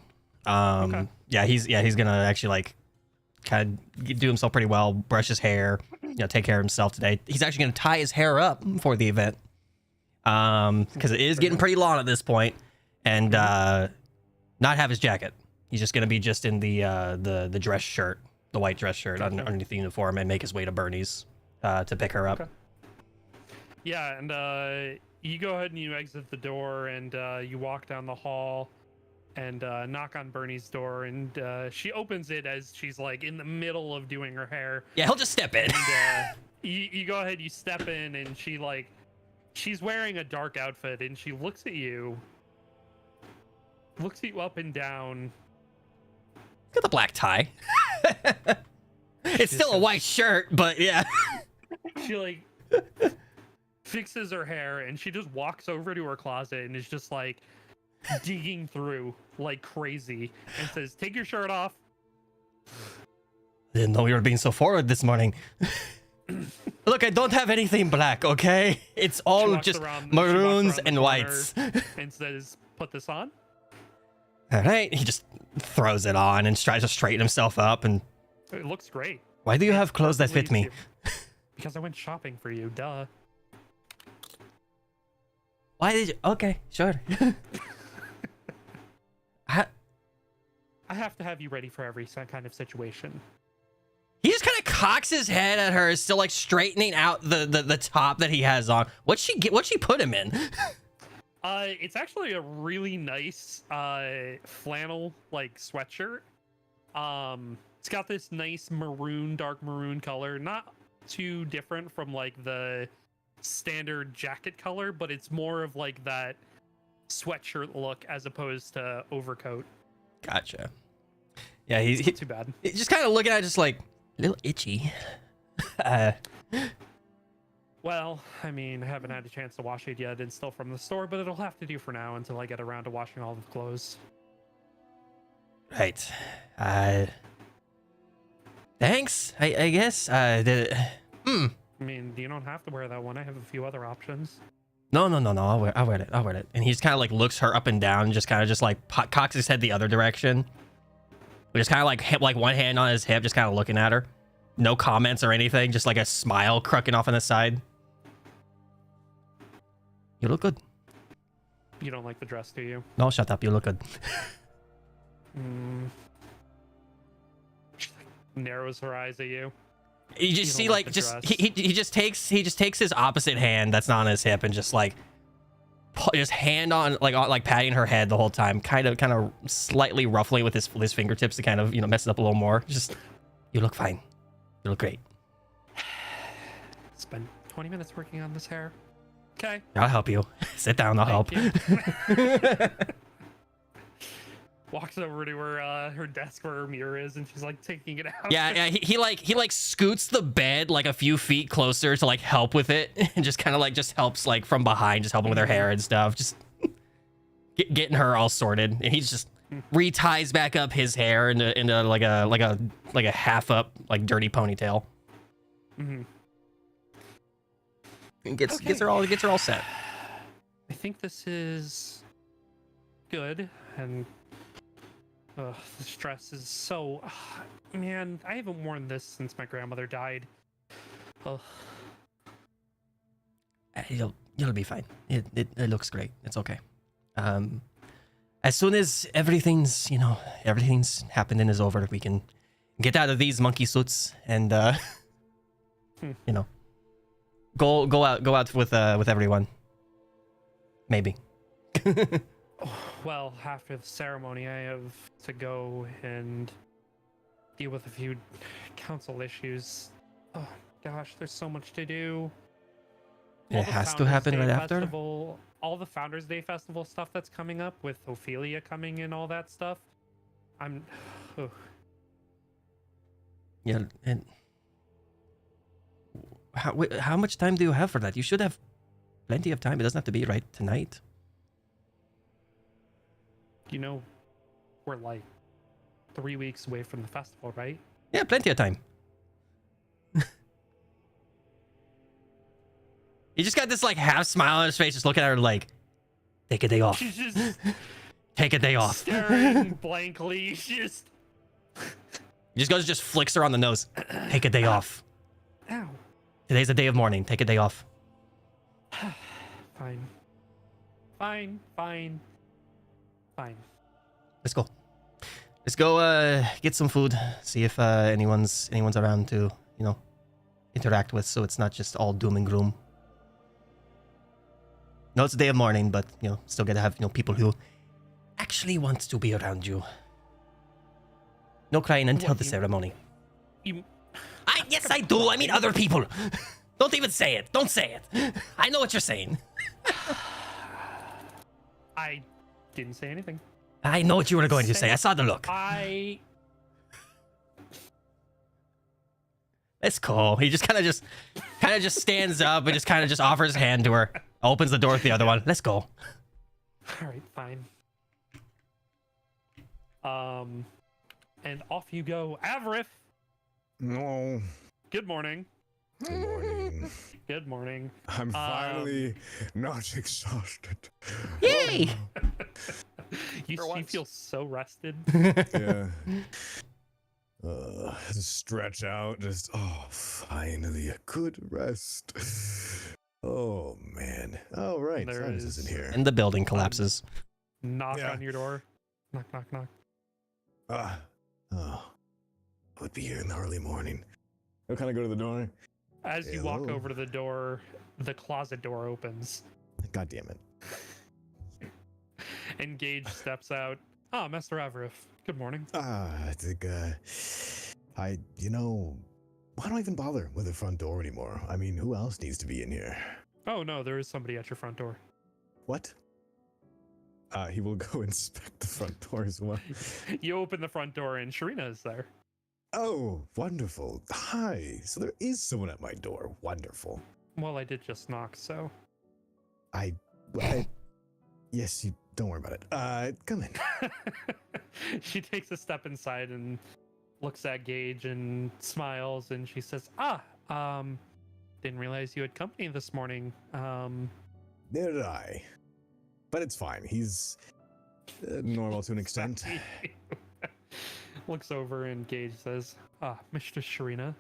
Speaker 4: Okay.
Speaker 2: Yeah, he's gonna actually like kind of do himself pretty well, brush his hair, take care of himself today. He's actually gonna tie his hair up for the event, because it is getting pretty long at this point, and not have his jacket. He's just gonna be just in the dress shirt, the white dress shirt underneath the uniform, and make his way to Bernie's to pick her up.
Speaker 4: Okay. Yeah, and you go ahead and you exit the door, and you walk down the hall and knock on Bernie's door, and she opens it as she's like in the middle of doing her hair.
Speaker 2: Yeah, he'll just step in.
Speaker 4: And you go ahead, you step in, and she's wearing a dark outfit, and she looks at you up and down.
Speaker 2: Got the black tie. It's still a white shirt, but yeah.
Speaker 4: She like fixes her hair, and she just walks over to her closet and is just like digging through like crazy, and says, "Take your shirt off."
Speaker 2: Didn't know you were being so forward this morning. Look, I don't have anything black, okay? It's
Speaker 4: She
Speaker 2: all
Speaker 4: walks
Speaker 2: just
Speaker 4: around- she walks
Speaker 2: maroons
Speaker 4: around the
Speaker 2: and
Speaker 4: corner
Speaker 2: whites.
Speaker 4: and says, "Put this on."
Speaker 2: All right, he just throws it on and tries to straighten himself up. And
Speaker 4: It looks great.
Speaker 2: why do you have clothes that fit me?
Speaker 4: Please do. Because I went shopping for you, duh.
Speaker 2: Why did you? Okay, sure.
Speaker 4: I have to have you ready for every kind of situation.
Speaker 2: He just kind of cocks his head at her, still like straightening out the top that he has on. What'd she put him in?
Speaker 4: It's actually a really nice flannel like sweatshirt. It's got this nice dark maroon color, not too different from like the standard jacket color, but it's more of like that sweatshirt look as opposed to overcoat.
Speaker 2: Gotcha. Yeah,
Speaker 4: It's not too bad.
Speaker 2: he's just kind of looking at it, just like a little itchy.
Speaker 4: Well, I mean, I haven't had a chance to wash it yet. It's still from the store, but it'll have to do for now until I get around to washing all the clothes.
Speaker 2: Right. Thanks. I guess.
Speaker 4: I mean, you don't have to wear that one. I have a few other options.
Speaker 2: No. I'll wear it. And he just kind of like looks her up and down, just kind of just like cocks his head the other direction. Just kind of like one hand on his hip, just kind of looking at her. No comments or anything, just like a smile crooking off on the side. You look good.
Speaker 4: You don't like the dress, do you?
Speaker 2: No, shut up. You look good.
Speaker 4: She like narrows her eyes at you.
Speaker 2: You just
Speaker 4: You
Speaker 2: see
Speaker 4: don't like
Speaker 2: like
Speaker 4: the
Speaker 2: just
Speaker 4: dress.
Speaker 2: he just takes his opposite hand that's not on his hip and just like just hand on like patting her head the whole time, kind of slightly roughly with his fingertips to kind of mess it up a little more. Just, you look fine. You look great.
Speaker 4: Spent 20 minutes working on this hair. Okay.
Speaker 2: I'll help you. Sit down. I'll help.
Speaker 4: Thank Walks over to her desk where her mirror is, and she's like taking it out.
Speaker 2: Yeah. He like scoots the bed like a few feet closer to like help with it, and just kind of like just helps like from behind, just helping with her hair and stuff, just getting her all sorted. And he's just reties back up his hair into like a half up like dirty ponytail.
Speaker 4: Mm-hmm.
Speaker 2: And gets her all set.
Speaker 4: I think this is good, and the stress is so. Man, I haven't worn this since my grandmother died. Ugh.
Speaker 2: You'll be fine. It looks great. It's okay. As soon as everything's happened and is over, we can get out of these monkey suits and go out with everyone. Maybe.
Speaker 4: Well, after the ceremony, I have to go and deal with a few council issues. Oh gosh, there's so much to do.
Speaker 2: It has to happen right after?
Speaker 4: Festival, all the Founders Day Festival stuff that's coming up with Ophelia coming and all that stuff. I'm... Oh.
Speaker 2: Yeah, and... How much time do you have for that? You should have plenty of time. It doesn't have to be right tonight.
Speaker 4: You know, we're like 3 weeks away from the festival, right?
Speaker 2: Yeah, plenty of time. He just got this like half smile on his face, just looking at her like, take a day off.
Speaker 4: She's just
Speaker 2: Take a day off.
Speaker 4: staring blankly. She's
Speaker 2: He just flicks her on the nose. Take a day off.
Speaker 4: Ow.
Speaker 2: Today's a day of mourning. Take a day off.
Speaker 4: Fine. Fine. Fine. Fine.
Speaker 2: Let's go. Let's go get some food. See if anyone's around to, interact with, so it's not just all doom and gloom. No, it's a day of mourning, but still gotta have people who actually want to be around you. No crying until the ceremony. Yes, I do. I mean other people. Don't even say it. Don't say it. I know what you're saying.
Speaker 4: I didn't say anything.
Speaker 2: I know what you were going to say. I saw the look. Let's go. He just kind of just stands up and just kind of just offers his hand to her. Opens the door with the other one. Let's go.
Speaker 4: All right, fine. And off you go, Avrith.
Speaker 5: No.
Speaker 4: Good morning.
Speaker 5: Good morning.
Speaker 4: Good morning.
Speaker 5: I'm finally not exhausted.
Speaker 2: Yay!
Speaker 4: You feel so rested.
Speaker 5: Yeah. Stretch out. Finally a good rest. Oh man. Oh right.
Speaker 4: There
Speaker 5: Silas
Speaker 4: is-
Speaker 5: isn't here.
Speaker 2: And the building collapses.
Speaker 4: Knock
Speaker 5: Yeah.
Speaker 4: on your door. Knock, knock, knock.
Speaker 5: I would be here in the early morning. I'll kind of go to the door.
Speaker 4: As you walk
Speaker 5: Hello.
Speaker 4: over to the door, the closet door opens.
Speaker 5: God damn it.
Speaker 4: And Gage steps out. Ah, Master Avrith. Good morning.
Speaker 5: I think, why don't I even bother with the front door anymore? I mean, who else needs to be in here?
Speaker 4: Oh no, there is somebody at your front door.
Speaker 5: What? He will go inspect the front door as well.
Speaker 4: You open the front door and Sharina is there.
Speaker 5: Oh, wonderful. Hi. So there is someone at my door. Wonderful.
Speaker 4: Well, I did just knock, so.
Speaker 5: Yes, you don't worry about it. Come in.
Speaker 4: She takes a step inside and looks at Gage and smiles, and she says, didn't realize you had company this morning.
Speaker 5: Neither did I. But it's fine. He's normal to an extent.
Speaker 4: Looks over and Gage says, Mr. Sharina.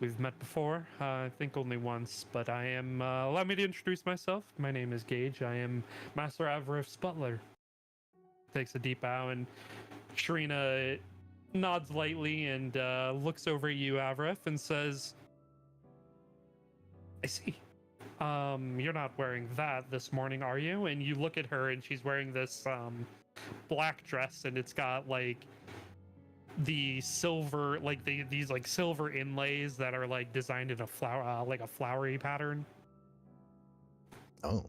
Speaker 4: We've met before, I think only once, but I am, allow me to introduce myself. My name is Gage. I am Master Avrith's butler. Takes a deep bow, and Sharina nods lightly and looks over at you, Avrith, and says, I see. You're not wearing that this morning, are you? And you look at her and she's wearing this black dress, and it's got like the silver, like these like silver inlays that are like designed in a flower, like a flowery pattern.
Speaker 5: Oh.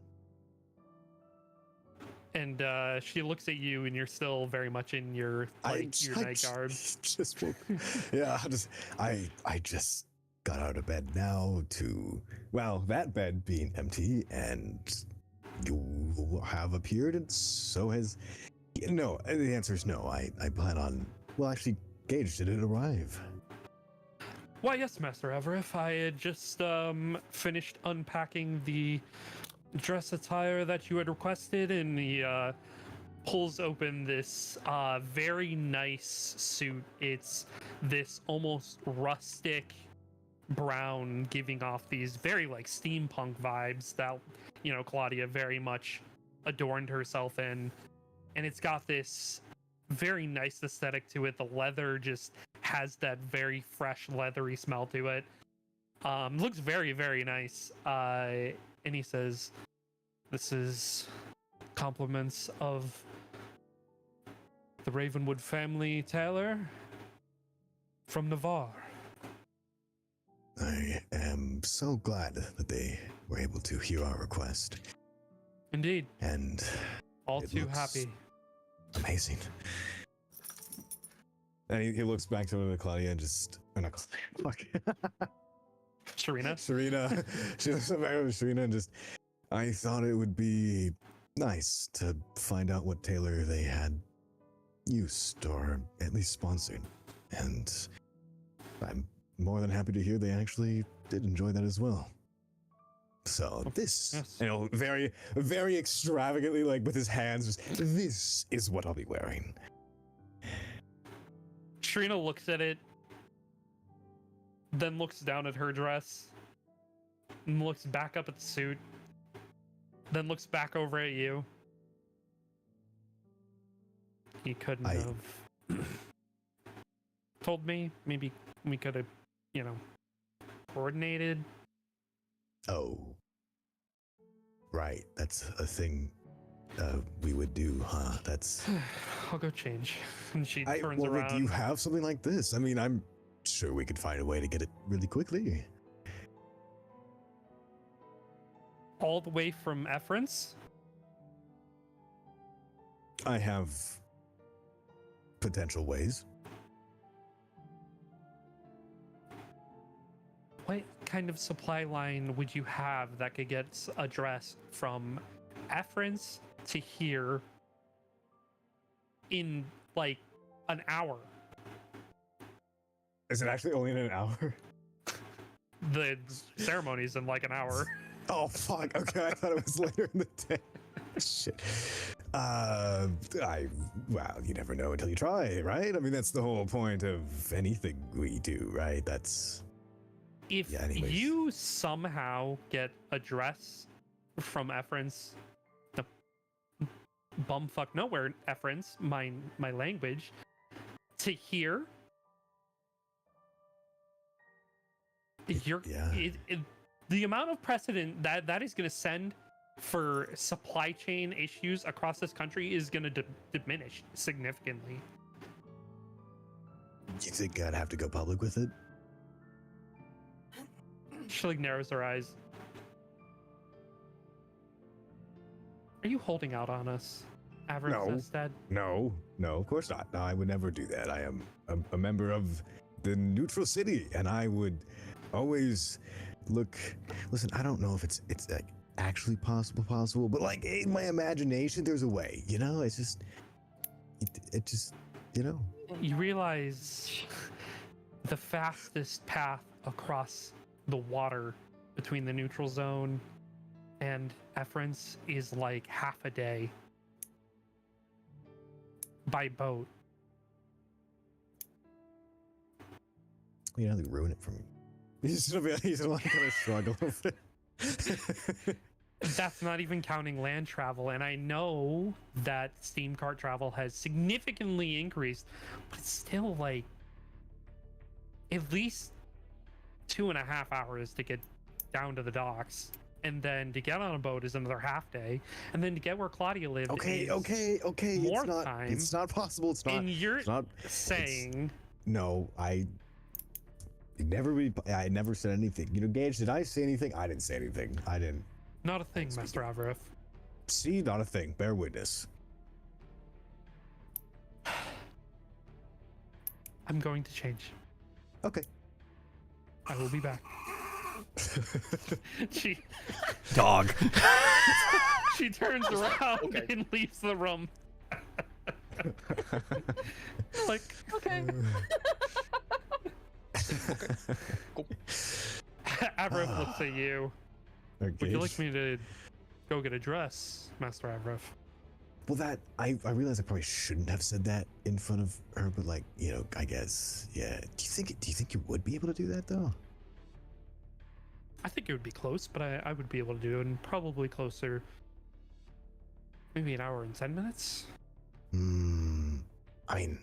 Speaker 4: And she looks at you, and you're still very much in your your night garb.
Speaker 5: Just woke. Yeah, I just got out of bed now to, well, that bed being empty, and you have appeared, and so has. No, the answer is no. I plan on. Well, actually, Gage, did it arrive?
Speaker 4: Why, yes, Master Everett. I had just finished unpacking the dress attire that you had requested, and he pulls open this very nice suit. It's this almost rustic brown, giving off these very like steampunk vibes that, you know, Claudia very much adorned herself in. And it's got this very nice aesthetic to it. The leather just has that very fresh leathery smell to it. Looks very, very nice. And he says, "This is compliments of the Ravenwood family, Taylor, from Navarre."
Speaker 5: I am so glad that they were able to hear our request.
Speaker 4: Indeed.
Speaker 5: And
Speaker 4: all
Speaker 5: it
Speaker 4: too
Speaker 5: looks
Speaker 4: happy.
Speaker 5: Amazing. And he looks back to Claudia and just, oh, not Claudia, fuck.
Speaker 4: Serena?
Speaker 5: Serena. She looks back at Serena and just, I thought it would be nice to find out what tailor they had used or at least sponsored. And I'm more than happy to hear they actually did enjoy that as well. So this,
Speaker 4: yes.
Speaker 5: you know, very, very extravagantly, like with his hands, just, this is what I'll be wearing.
Speaker 4: Serena looks at it, then looks down at her dress, and looks back up at the suit, then looks back over at you. He couldn't have told me. Maybe we could have, you know, coordinated.
Speaker 5: Oh. Right, that's a thing we would do, huh? That's...
Speaker 4: I'll go change. And she turns
Speaker 5: well,
Speaker 4: around.
Speaker 5: do you have something like this? I mean, I'm sure we could find a way to get it really quickly.
Speaker 4: All the way from Efference?
Speaker 5: I have potential ways.
Speaker 4: What kind of supply line would you have that could get a dress from Efference to here in like an hour?
Speaker 5: Is it actually only in an hour?
Speaker 4: The ceremony's in like an hour.
Speaker 5: Oh, fuck. Okay, I thought it was later in the day. Shit. Well, you never know until you try, right? I mean, that's the whole point of anything we do, right? That's...
Speaker 4: If you somehow get a dress from Efference, the bumfuck nowhere Efference, my language, to here, the amount of precedent that is going to send for supply chain issues across this country is going to diminish significantly.
Speaker 5: You think I'd have to go public with it?
Speaker 4: She like narrows her eyes. Are you holding out on us, Avernstead?
Speaker 5: No, of course not. No, I would never do that. I am a member of the neutral city, and I would always look. Listen, I don't know if it's like actually possible, but like in my imagination, there's a way. You know, it's just, it just, you know.
Speaker 4: You realize the fastest path across the water between the neutral zone and Efference is like half a day by boat.
Speaker 5: You know, they ruin it for me. He's gonna kind of struggle with it.
Speaker 4: That's not even counting land travel, and I know that steam cart travel has significantly increased, but it's still like at least 2.5 hours to get down to the docks and then to get on a boat is another half day, and then to get where Claudia lived
Speaker 5: Okay,
Speaker 4: is
Speaker 5: okay.
Speaker 4: more
Speaker 5: It's not.
Speaker 4: time.
Speaker 5: It's not possible. It's not.
Speaker 4: And you're
Speaker 5: It's not.
Speaker 4: saying
Speaker 5: No, I never said anything. You know, Gage, did I say anything? I didn't say anything. I didn't.
Speaker 4: not a thing, Master Avrif.
Speaker 5: See, not a thing. Bear witness.
Speaker 4: I'm going to change.
Speaker 5: Okay.
Speaker 4: I will be back. she
Speaker 2: Dog.
Speaker 4: she turns around and leaves the room. Like,
Speaker 1: Okay.
Speaker 4: Avrif looks at you. Would you like me to go get a dress, Master Avrif?
Speaker 5: Well, that I realize I probably shouldn't have said that in front of her, but like, you know, I guess, yeah. Do you think you would be able to do that though?
Speaker 4: I think it would be close, but I would be able to do it, and probably closer. Maybe an hour and 10 minutes.
Speaker 5: I mean,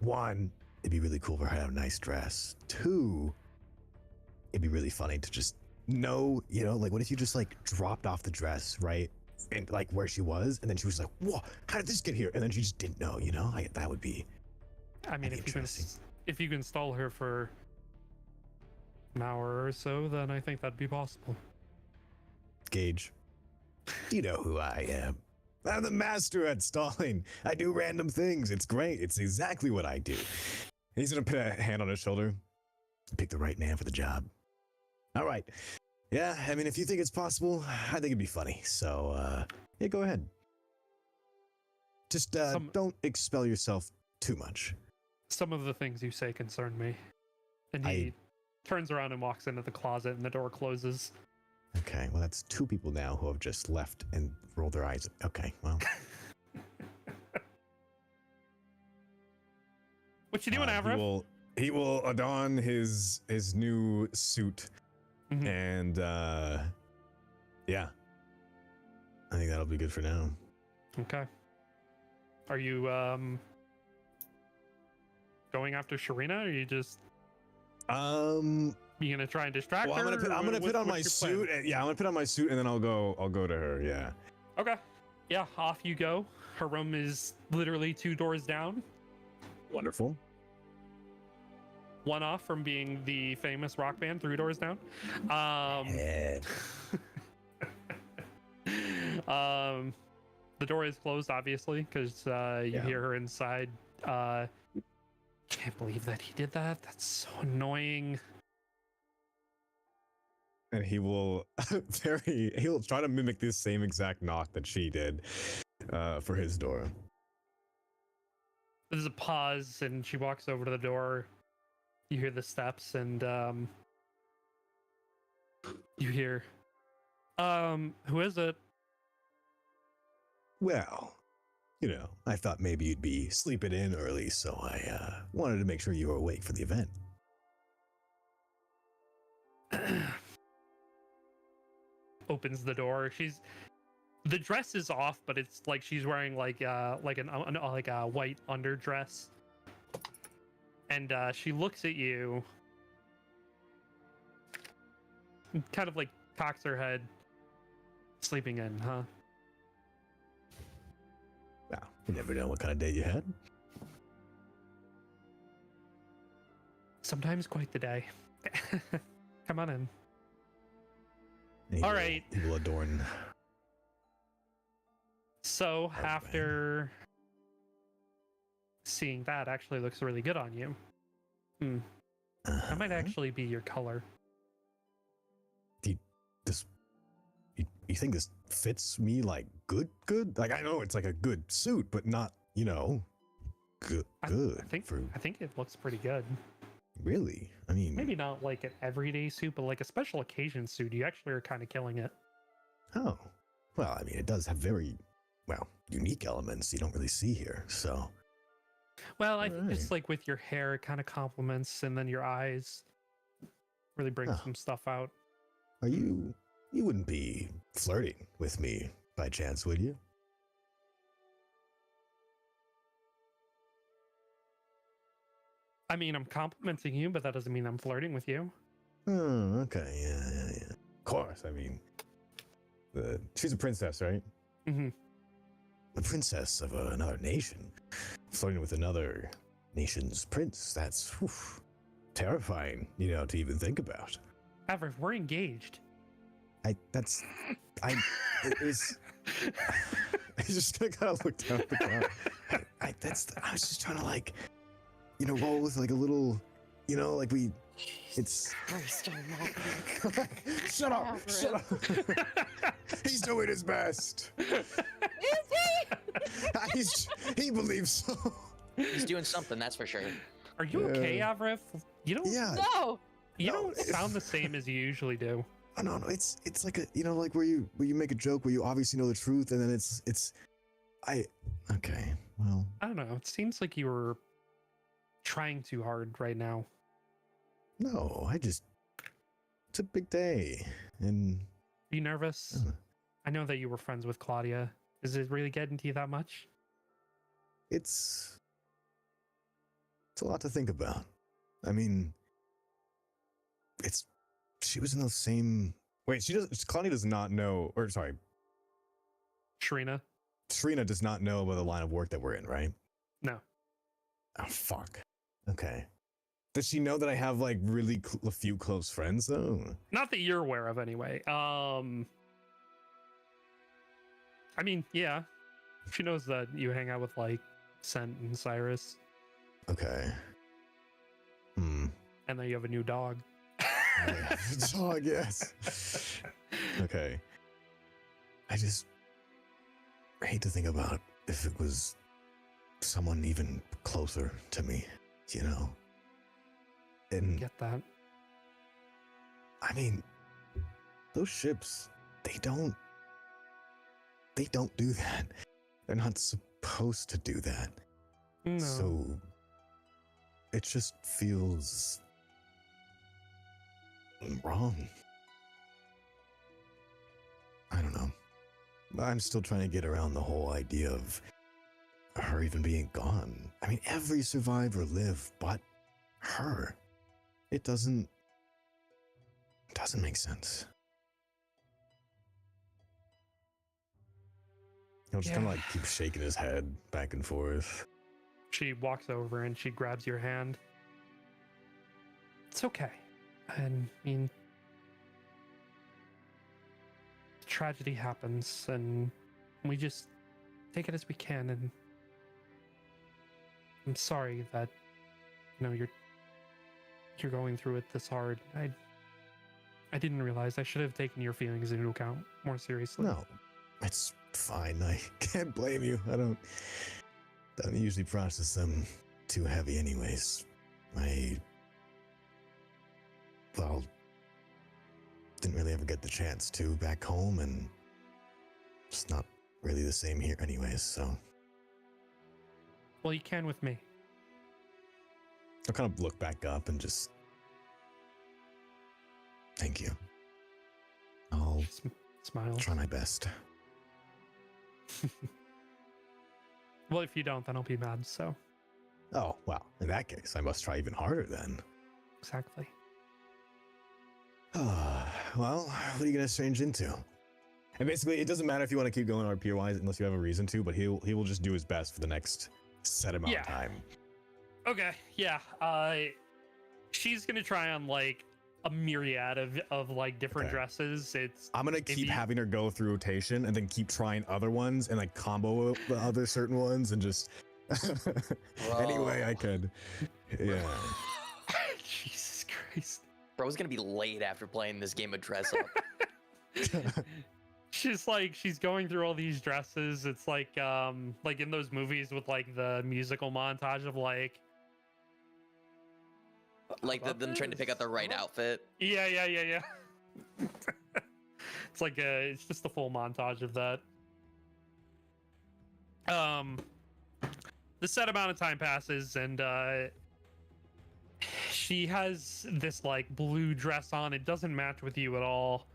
Speaker 5: one, it'd be really cool for her to have a nice dress. Two, it'd be really funny to just know, you know, like what if you just like dropped off the dress, right? And like where she was, and then she was like, "Whoa, how did this get here?" And then she just didn't know, you know? That would be.
Speaker 4: I mean,
Speaker 5: That'd be
Speaker 4: if you can stall her for an hour or so, then I think that'd be possible.
Speaker 5: Gage, you know who I am. I'm the master at stalling. I do random things. It's great. It's exactly what I do. He's gonna put a hand on his shoulder. Pick the right man for the job. All right. Yeah, I mean, if you think it's possible, I think it'd be funny. So, yeah, go ahead. Just don't expel yourself too much.
Speaker 4: Some of the things you say concern me. And he turns around and walks into the closet, and the door closes.
Speaker 5: Okay, well, that's two people now who have just left and rolled their eyes. Okay, well.
Speaker 4: What you doing, Avril?
Speaker 5: He will adorn his new suit.
Speaker 4: Mhm.
Speaker 5: And yeah, I think that'll be good for now.
Speaker 4: Okay. Are you going after Sharina, or are you just you gonna try and distract
Speaker 5: well,
Speaker 4: her?
Speaker 5: I'm gonna put on my
Speaker 4: what's your
Speaker 5: suit.
Speaker 4: plan?
Speaker 5: Yeah, I'm gonna put on my suit and then I'll go to her. Yeah.
Speaker 4: Okay. Yeah, off you go. Her room is literally 2 doors down.
Speaker 5: Wonderful.
Speaker 4: One off from being the famous rock band 3 doors down.
Speaker 5: Yeah.
Speaker 4: The door is closed, obviously, because you hear her inside. Can't believe that he did that. That's so annoying.
Speaker 5: And he will he'll try to mimic this same exact knock that she did for his door.
Speaker 4: There's a pause, and she walks over to the door. You hear the steps, and you hear, who is it?
Speaker 5: Well, you know, I thought maybe you'd be sleeping in early, so I wanted to make sure you were awake for the event.
Speaker 4: Opens the door. The dress is off, but it's like she's wearing like a white underdress. And she looks at you, and kind of like cocks her head. Sleeping in, huh?
Speaker 5: Well, you never know what kind of day you had.
Speaker 4: Sometimes quite the day. Come on in.
Speaker 5: And
Speaker 4: All right.
Speaker 5: He will adorn.
Speaker 4: So
Speaker 5: Our
Speaker 4: after seeing that, actually looks really good on you. That might actually be your color.
Speaker 5: You think this fits me like good? Like I know it's like a good suit, but not, you know, good.
Speaker 4: I think it looks pretty good.
Speaker 5: Really? I mean,
Speaker 4: Maybe not like an everyday suit, but like a special occasion suit. You actually are kind of killing it.
Speaker 5: Oh, well, I mean, it does have very, unique elements you don't really see here. So,
Speaker 4: Well, I think
Speaker 5: Alright.
Speaker 4: just like with your hair, it kind of complements, and then your eyes really bring
Speaker 5: Huh.
Speaker 4: some stuff out.
Speaker 5: you wouldn't be flirting with me by chance, would you?
Speaker 4: I mean, I'm complimenting you, but that doesn't mean I'm flirting with you.
Speaker 5: Oh, okay, yeah. Of course, I mean, She's a princess, right?
Speaker 4: Mm-hmm.
Speaker 5: The princess of another nation, flirting with another nation's prince. That's terrifying, to even think about.
Speaker 4: Avrith, we're engaged.
Speaker 5: It was. I just gotta look down at the ground. I was just trying to roll with like a little, like we. It's.
Speaker 1: Christ
Speaker 5: Shut up! Shut up! He's doing his best.
Speaker 1: Is
Speaker 5: he believes so.
Speaker 3: He's doing something, that's for sure.
Speaker 4: Are you okay, Avrith? You don't.
Speaker 5: Yeah.
Speaker 1: No.
Speaker 4: You don't sound the same as you usually do.
Speaker 5: Oh, no. It's like a like where you make a joke where you obviously know the truth, and then okay. Well,
Speaker 4: I don't know. It seems like you were trying too hard right now.
Speaker 5: no. It's a big day, and
Speaker 4: Are you nervous? I know that you were friends with Claudia. Is it really getting to you that much?
Speaker 5: it's a lot to think about. I mean, she was in the same. Wait, Claudia does not know, or sorry,
Speaker 4: Sharina?
Speaker 5: Serena does not know about the line of work that we're in, right?
Speaker 4: No.
Speaker 5: Oh, fuck. Okay. Does she know that I have really a few close friends though?
Speaker 4: Not that you're aware of, anyway. I mean, yeah. She knows that you hang out with Scent and Cyrus,
Speaker 5: Okay.
Speaker 4: and that you have a new dog.
Speaker 5: Dog, yes. Okay. I just hate to think about if it was someone even closer to me, And
Speaker 4: Get that?
Speaker 5: I mean, those ships, they don't do that. They're not supposed to do that.
Speaker 4: No.
Speaker 5: So it just feels wrong. I don't know. I'm still trying to get around the whole idea of her even being gone. I mean, every survivor lived but her. It doesn't make sense. He'll just kind of keep shaking his head back and forth.
Speaker 4: She walks over and she grabs your hand. It's okay. I mean, tragedy happens, and we just take it as we can. And I'm sorry that you're going through it this hard. I didn't realize. I should have taken your feelings into account more seriously.
Speaker 5: No, it's fine. I can't blame you. I don't usually process them too heavy anyways. Didn't really ever get the chance to back home, and it's not really the same here anyways, so.
Speaker 4: Well, you can with me.
Speaker 5: I'll kind of look back up and just. Thank you. I'll
Speaker 4: Smile.
Speaker 5: try my best.
Speaker 4: Well, if you don't, then I'll be mad, so.
Speaker 5: Oh, well, in that case, I must try even harder then.
Speaker 4: Exactly.
Speaker 5: Well, what are you gonna change into? And basically, it doesn't matter if you want to keep going RP-wise unless you have a reason to, but he will just do his best for the next set amount of time.
Speaker 4: Okay, yeah. She's gonna try on a myriad of different dresses.
Speaker 5: I'm gonna keep having her go through rotation and then keep trying other ones and combo the other certain ones and just any way I could. Yeah.
Speaker 4: Jesus Christ.
Speaker 3: Bro's gonna be late after playing this game of dress up.
Speaker 4: She's going through all these dresses. It's like in those movies with the musical montage of
Speaker 3: them trying to pick out the right outfit.
Speaker 4: Yeah. It's it's just a full montage of that. The set amount of time passes, and she has this blue dress on. It doesn't match with you at all,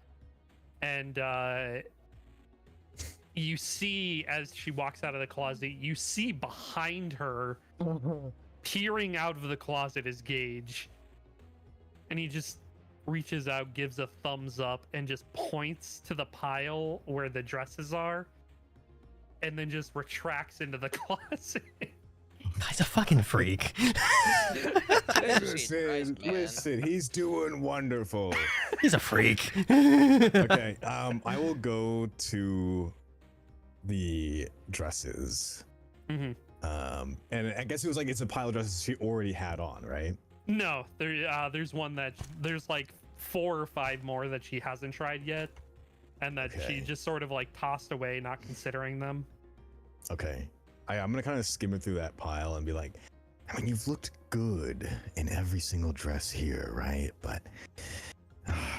Speaker 4: and you see as she walks out of the closet, you see behind her, peering out of the closet, is Gage, and he just reaches out, gives a thumbs up, and just points to the pile where the dresses are, and then just retracts into the closet.
Speaker 2: Guy's a fucking freak.
Speaker 5: Listen, he's doing wonderful.
Speaker 2: He's a freak.
Speaker 5: Okay, I will go to the dresses.
Speaker 4: Mm-hmm.
Speaker 5: And I guess it was like it's a pile of dresses she already had on, right?
Speaker 4: No, there's one that there's like 4 or 5 more that she hasn't tried yet, and that she
Speaker 5: Okay.
Speaker 4: just sort of like tossed away, not considering them.
Speaker 5: Okay. I'm gonna kind of skim it through that pile and be like, I mean, you've looked good in every single dress here, right? But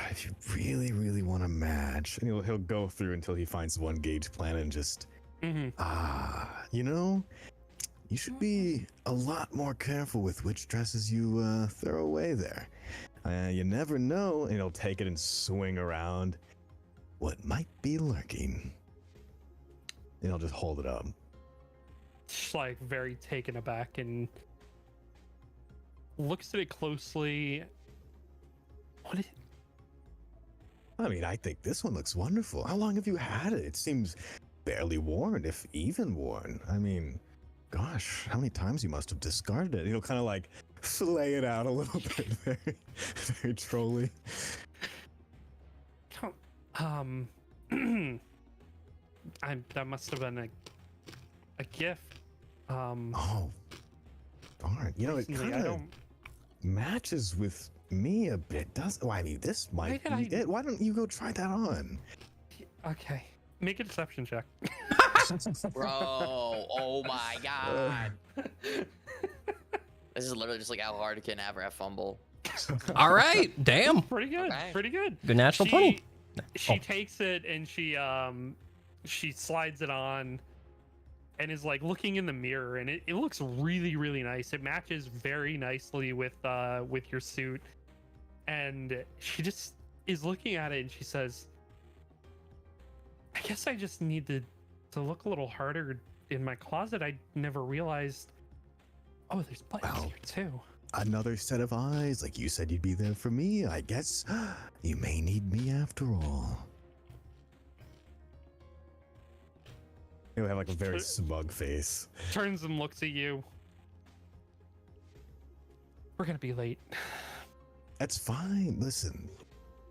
Speaker 5: if you really, really want to match, and he'll go through until he finds one gauge plan and just, you know, you should be a lot more careful with which dresses you throw away there. You never know, and he'll take it and swing around what might be lurking. And he'll just hold it up.
Speaker 4: She's like very taken aback and looks at it closely. What is
Speaker 5: I mean, I think this one looks wonderful. How long have you had it? It seems barely worn, if even worn. I mean, gosh, how many times you must have discarded it? He'll kind of like flay it out a little bit, very, very trolly.
Speaker 4: that must have been a gift.
Speaker 5: Oh, darn. You know, it
Speaker 4: Recently,
Speaker 5: kind of matches with me a bit, doesn't? Well, I mean, this might
Speaker 4: Why did
Speaker 5: be it. Why don't you go try that on?
Speaker 4: Okay, make a deception check.
Speaker 3: Bro, oh my god. This is literally just like how hard can ever have fumble.
Speaker 2: All right, damn.
Speaker 4: Pretty good.
Speaker 3: Okay.
Speaker 4: Pretty good.
Speaker 2: Good natural 20.
Speaker 4: She
Speaker 2: Oh.
Speaker 4: takes it and she slides it on and is like looking in the mirror, and it looks really, really nice. It matches very nicely with your suit. And she just is looking at it and she says, I guess I just need to look a little harder in my closet. I never realized. Oh, there's buttons
Speaker 5: Well,
Speaker 4: here too.
Speaker 5: Another set of eyes, like you said you'd be there for me. I guess you may need me after all. He'll have like a very smug face.
Speaker 4: Turns and looks at you. We're gonna be late.
Speaker 5: That's fine. Listen,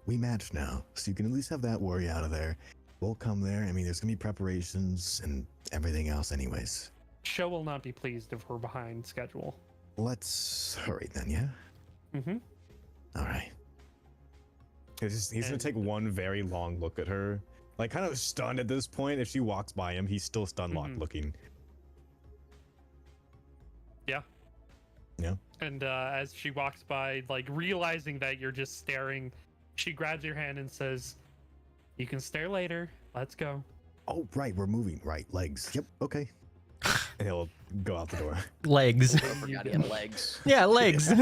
Speaker 5: we match now, so you can at least have that worry out of there. We'll come there. I mean, there's gonna be preparations and everything else anyways.
Speaker 4: Show will not be pleased if we're behind schedule.
Speaker 5: Let's hurry then, yeah?
Speaker 4: Mm-hmm.
Speaker 5: All right. He's gonna take one very long look at her, like kind of stunned at this point. If she walks by him, he's still stun locked looking.
Speaker 4: Yeah.
Speaker 5: Yeah.
Speaker 4: And as she walks by, like realizing that you're just staring, she grabs your hand and says, "You can stare later. Let's go."
Speaker 5: Oh, right, we're moving. Right, legs. Yep, okay. And he'll go out the door.
Speaker 2: Legs.
Speaker 3: I forgot he had legs.
Speaker 2: Yeah, legs.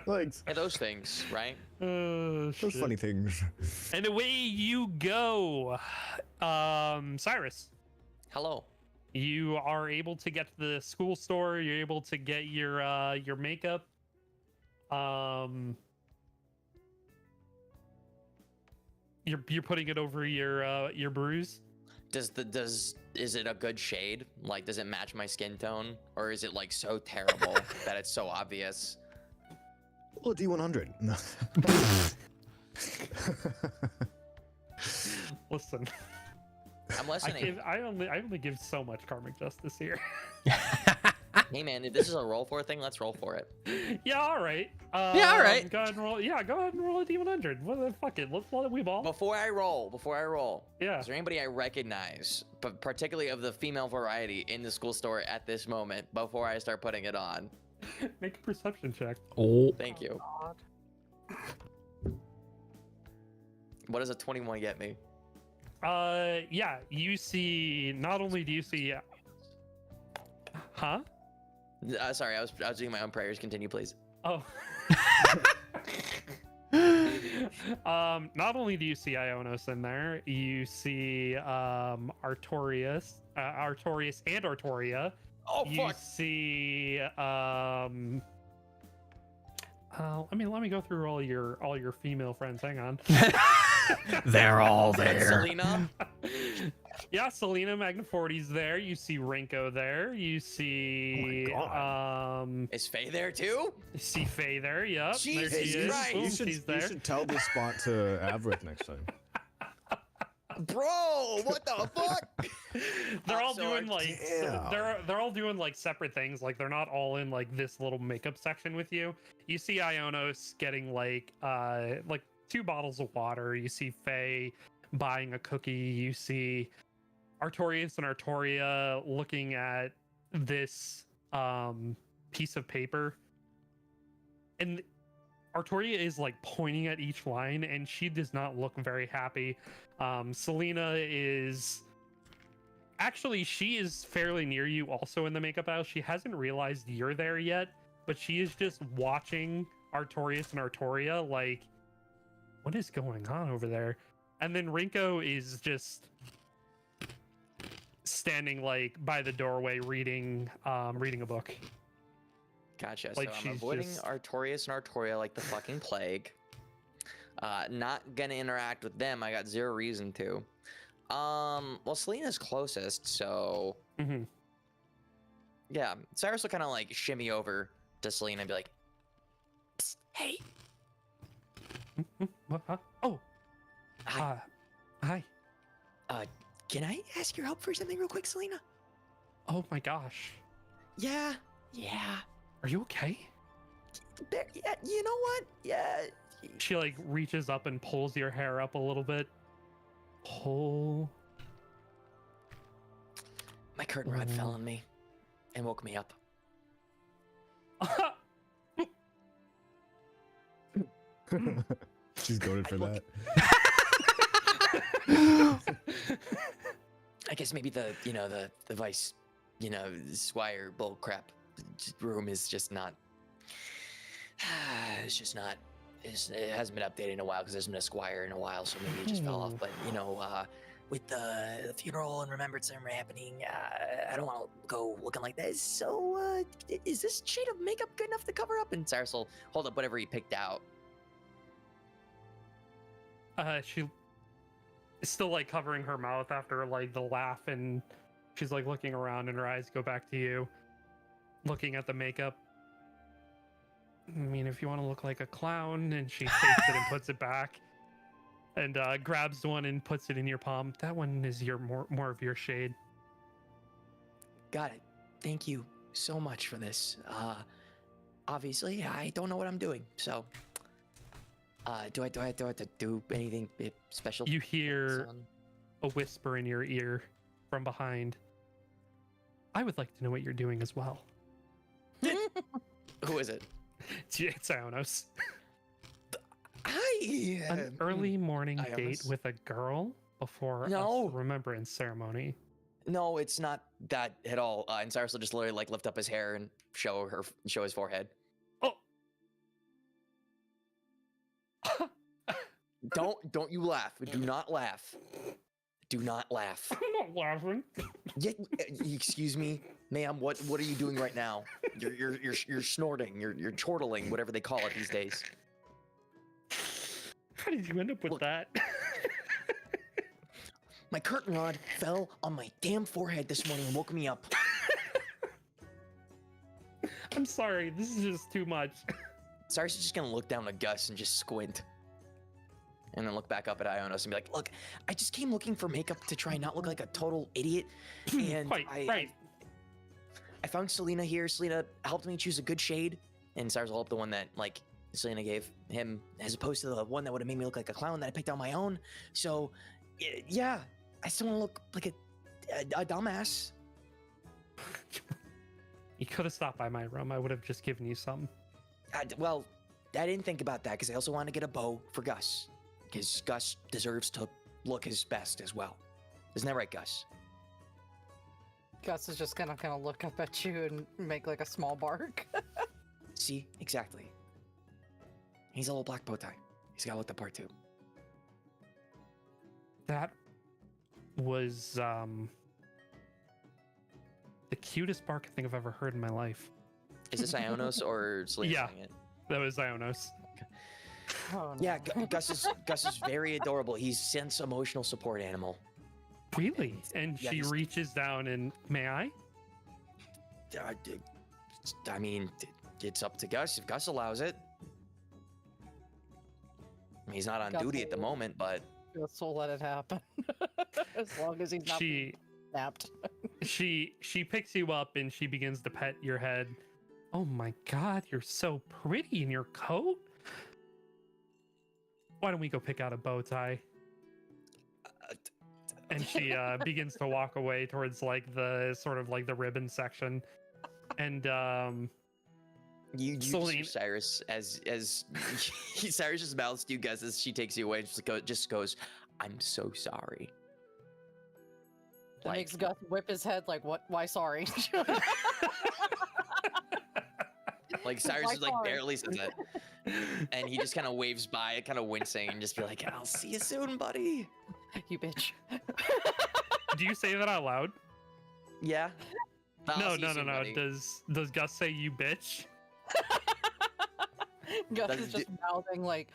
Speaker 5: Legs.
Speaker 3: Hey, those things, right?
Speaker 5: Those funny things.
Speaker 4: And away you go. Cyrus,
Speaker 3: Hello.
Speaker 4: you are able to get to the school store. You're able to get your makeup. You're putting it over your bruise.
Speaker 3: Is it a good shade? Like, does it match my skin tone, or is it like so terrible that it's so obvious?
Speaker 5: Oh, D100. No.
Speaker 4: Listen,
Speaker 3: I'm listening.
Speaker 4: I only give so much karmic justice here.
Speaker 3: Hey man, if this is a roll for thing, let's roll for it.
Speaker 4: Yeah, all right.
Speaker 2: Yeah, all right.
Speaker 4: Go ahead and roll. Yeah, go ahead and roll a D100. What the fuck it? Let's let it we ball.
Speaker 3: Before I roll,
Speaker 4: Yeah.
Speaker 3: is there anybody I recognize, but particularly of the female variety in the school store at this moment before I start putting it on?
Speaker 4: Make a perception check.
Speaker 2: Oh,
Speaker 3: Thank you.
Speaker 1: God.
Speaker 3: What does a 21 get me?
Speaker 4: Yeah. You see. Not only do you see. Huh?
Speaker 3: Sorry, I was doing my own prayers. Continue, please.
Speaker 4: Oh. Not only do you see Ionos in there, you see Artorias and Artoria.
Speaker 3: Oh
Speaker 4: You
Speaker 3: fuck!
Speaker 4: see I mean, let me go through all your female friends. Hang on.
Speaker 2: They're all
Speaker 3: And
Speaker 2: there.
Speaker 3: Selena.
Speaker 4: Yeah, Selena Magnaforti's there. You see Rinko there. You see
Speaker 3: Is Faye there too?
Speaker 4: you see Faye there. Yep.
Speaker 3: Jesus
Speaker 4: there she is.
Speaker 3: Christ.
Speaker 4: Boom,
Speaker 5: You should,
Speaker 4: she's there.
Speaker 5: you should tell this spot to Avrith next time.
Speaker 3: Bro, what the fuck?
Speaker 4: They're all
Speaker 3: So
Speaker 4: doing like
Speaker 5: damn.
Speaker 4: they're all doing like separate things. Like they're not all in like this little makeup section with you. You see Ionos getting like 2 bottles of water. You see Faye buying a cookie. You see Artorias and Artoria looking at this piece of paper. And Artoria is like pointing at each line and she does not look very happy. Selena is actually, she is fairly near you also in the makeup aisle. She hasn't realized you're there yet, but she is just watching Artorias and Artoria like, what is going on over there? And then Rinko is just standing like by the doorway reading a book.
Speaker 3: Gotcha.
Speaker 4: Like,
Speaker 3: So I'm
Speaker 4: she's
Speaker 3: avoiding
Speaker 4: just-
Speaker 3: Artorias and Artoria like the fucking plague. Not gonna interact with them. I got zero reason to. Well, Selena's closest, so
Speaker 4: Mm-hmm.
Speaker 3: yeah. Cyrus will kind of like shimmy over to Selena and be like, "Psst, "Hey,
Speaker 4: What? Huh? Oh,
Speaker 3: hi.
Speaker 4: hi.
Speaker 3: Can I ask your help for something real quick, Selena?"
Speaker 4: Oh my gosh.
Speaker 3: Yeah.
Speaker 4: Are you okay?
Speaker 3: Yeah. You know what? Yeah.
Speaker 4: She like reaches up and pulls your hair up a little bit. Pull.
Speaker 3: My curtain rod fell on me and woke me up.
Speaker 5: She's goaded for
Speaker 3: look-
Speaker 5: that.
Speaker 3: I guess maybe the vice, squire bull crap room is just not. It's just not. It hasn't been updated in a while because there's been a squire in a while, so maybe it just fell off. But with the funeral and remembrance ceremony happening, I don't want to go looking like that. So, is this shade of makeup good enough to cover up? And Cyrus will hold up whatever he picked out.
Speaker 4: She is still like covering her mouth after like the laugh, and she's like looking around, and her eyes go back to you, looking at the makeup. I mean, if you want to look like a clown, and she takes it and puts it back, and grabs one and puts it in your palm. That one is your more of your shade.
Speaker 3: Got it. Thank you so much for this. Obviously, I don't know what I'm doing, so. Do I have to do anything special?
Speaker 4: You hear
Speaker 3: son?
Speaker 4: a whisper in your ear from behind. I would like to know what you're doing as well.
Speaker 3: Who is it?
Speaker 4: It's Ionos.
Speaker 3: Hi.
Speaker 4: An early morning
Speaker 3: Ionos?
Speaker 4: date with a girl before
Speaker 3: No.
Speaker 4: a remembrance ceremony.
Speaker 3: No, it's not that at all. And Cyrus will just literally like lift up his hair and show his forehead.
Speaker 4: Oh.
Speaker 3: Don't you laugh. Do not laugh. Do not laugh.
Speaker 4: I'm not laughing.
Speaker 3: Yeah, excuse me, ma'am. What are you doing right now? You're snorting. You're chortling, whatever they call it these days.
Speaker 4: How did you end up with
Speaker 3: Look.
Speaker 4: that?
Speaker 3: My curtain rod fell on my damn forehead this morning and woke me up.
Speaker 4: I'm sorry. This is just too much.
Speaker 3: Cyrus is just gonna look down at Gus and just squint. And then look back up at Ionos and be like, "Look, I just came looking for makeup to try and not look like a total idiot. And
Speaker 4: Quite right.
Speaker 3: I found Selena here. Selena helped me choose a good shade. And Cyrus will hold up the one that, like, Selena gave him, as opposed to the one that would have made me look like a clown that I picked out on my own. So, yeah, I still want to look like a dumbass.
Speaker 4: You could have stopped by my room. I would have just given you some.
Speaker 3: Well, I didn't think about that because I also want to get a bow for Gus. Because Gus deserves to look his best as well. Isn't that right, Gus?
Speaker 1: Gus is just gonna kind of look up at you and make like a small bark.
Speaker 3: See? Exactly. He's a little black bow tie. He's got to look the part too.
Speaker 4: That was the cutest bark I think I've ever heard in my life.
Speaker 3: Is this Ionos or Selena
Speaker 4: Yeah.
Speaker 3: saying it?
Speaker 4: That was Ionos.
Speaker 1: Oh, no.
Speaker 3: Yeah, Gus is very adorable. He's Sen's emotional support animal.
Speaker 4: Really? And
Speaker 3: Yeah,
Speaker 4: she
Speaker 3: he's-
Speaker 4: reaches down and, may I?
Speaker 3: I mean, it's up to Gus if Gus allows it. I mean, he's not on
Speaker 1: Gus
Speaker 3: duty at the
Speaker 1: will-
Speaker 3: moment, but
Speaker 1: Just will let it happen. As long as he's not being snapped.
Speaker 4: She picks you up and she begins to pet your head. Oh my god, you're so pretty in your coat. Why don't we go pick out a bow tie? And she begins to walk away towards like the sort of like the ribbon section. And
Speaker 3: you
Speaker 4: Celine-
Speaker 3: Cyrus as Cyrus just mouths to you guys as she takes you away and just goes, I'm so sorry.
Speaker 1: That makes Gus whip his head like, what? Why sorry?
Speaker 3: Like Cyrus
Speaker 1: Why
Speaker 3: is like
Speaker 1: sorry?
Speaker 3: barely says it. And he just kind of waves by, kind of wincing, and just be like, I'll see you soon, buddy.
Speaker 1: You bitch.
Speaker 4: do you say that out loud?
Speaker 3: Yeah. I'll
Speaker 4: No,
Speaker 3: see you soon, buddy.
Speaker 4: Does Gus say you bitch?
Speaker 1: Gus
Speaker 3: Does
Speaker 1: is just mouthing like,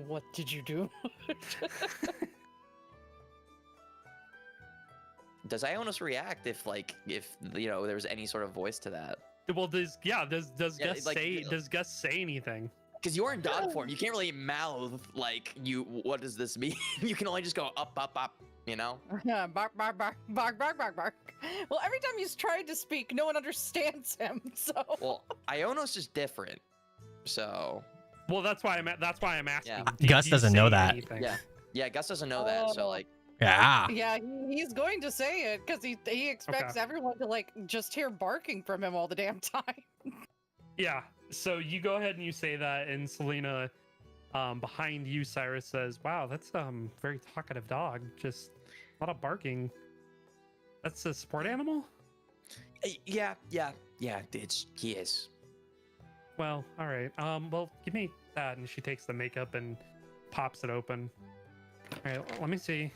Speaker 1: what did you do?
Speaker 3: Does Ionos react if you know there was any sort of voice to that?
Speaker 4: Well, does
Speaker 3: Yeah,
Speaker 4: Gus
Speaker 3: like-
Speaker 4: say does Gus say anything?
Speaker 3: Because you're in dog form, you can't really mouth like you. What does this mean? You can only just go up, up, up. You know.
Speaker 1: Yeah, bark, bark, bark, bark, bark, bark, bark. Well, every time he's tried to speak, no one understands him. So
Speaker 3: Well, Ionos is different. So
Speaker 4: Well, that's why I'm asking.
Speaker 3: Yeah.
Speaker 4: Did
Speaker 2: Gus
Speaker 4: you
Speaker 2: doesn't
Speaker 4: say
Speaker 2: know that.
Speaker 4: anything?
Speaker 3: yeah, Gus doesn't know that. So
Speaker 1: Oh.
Speaker 3: like,
Speaker 2: Yeah.
Speaker 1: yeah, he's going to say it because he expects everyone to like just hear barking from him all the damn time.
Speaker 4: Yeah. So you go ahead and you say that, and Selena, behind you, Cyrus says, "Wow, that's very talkative dog. Just a lot of barking. That's a sport animal."
Speaker 3: yeah. He is.
Speaker 4: Well, all right. Well, give me that, and she takes the makeup and pops it open. All right, let me see.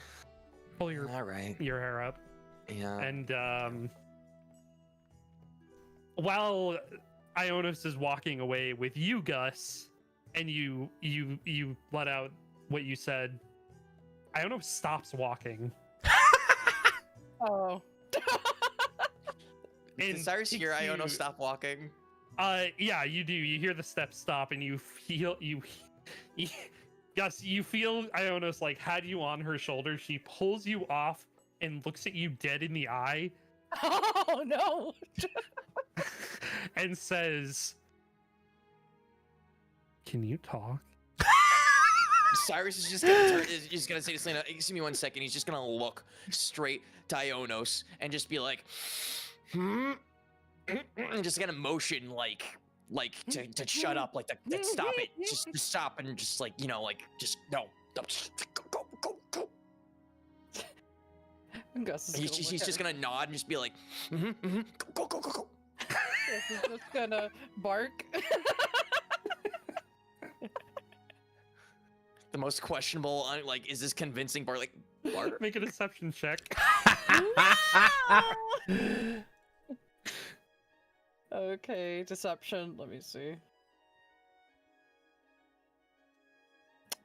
Speaker 4: Pull your
Speaker 3: All right.
Speaker 4: hair up.
Speaker 3: Yeah.
Speaker 4: And while Ionos is walking away with you, Gus, and you let out what you said, Ionos stops walking.
Speaker 1: Oh.
Speaker 3: Did
Speaker 4: and
Speaker 3: Cyrus hear
Speaker 4: takes
Speaker 3: Ionos
Speaker 4: you-
Speaker 3: stop walking?
Speaker 4: Yeah, you do. You hear the steps stop, and you feel Gus, you feel Ionos like had you on her shoulder. She pulls you off and looks at you dead in the eye
Speaker 1: Oh no.
Speaker 4: and says, "Can you talk?"
Speaker 3: Cyrus is just gonna is just gonna say to Selena, "Excuse me one second." He's just gonna look straight to Ionos and just be like, and just gonna motion like to shut up, like to stop it, just to stop, and just like just no, just go.
Speaker 1: Gus is
Speaker 3: He's
Speaker 1: gonna
Speaker 3: just,
Speaker 1: look
Speaker 3: he's
Speaker 1: at
Speaker 3: just
Speaker 1: her.
Speaker 3: gonna nod and just be like, go.
Speaker 1: Gus is just gonna bark.
Speaker 3: The most questionable, like, is this convincing part? Like, bark?
Speaker 4: Make a deception check.
Speaker 1: Okay, deception. Let me see.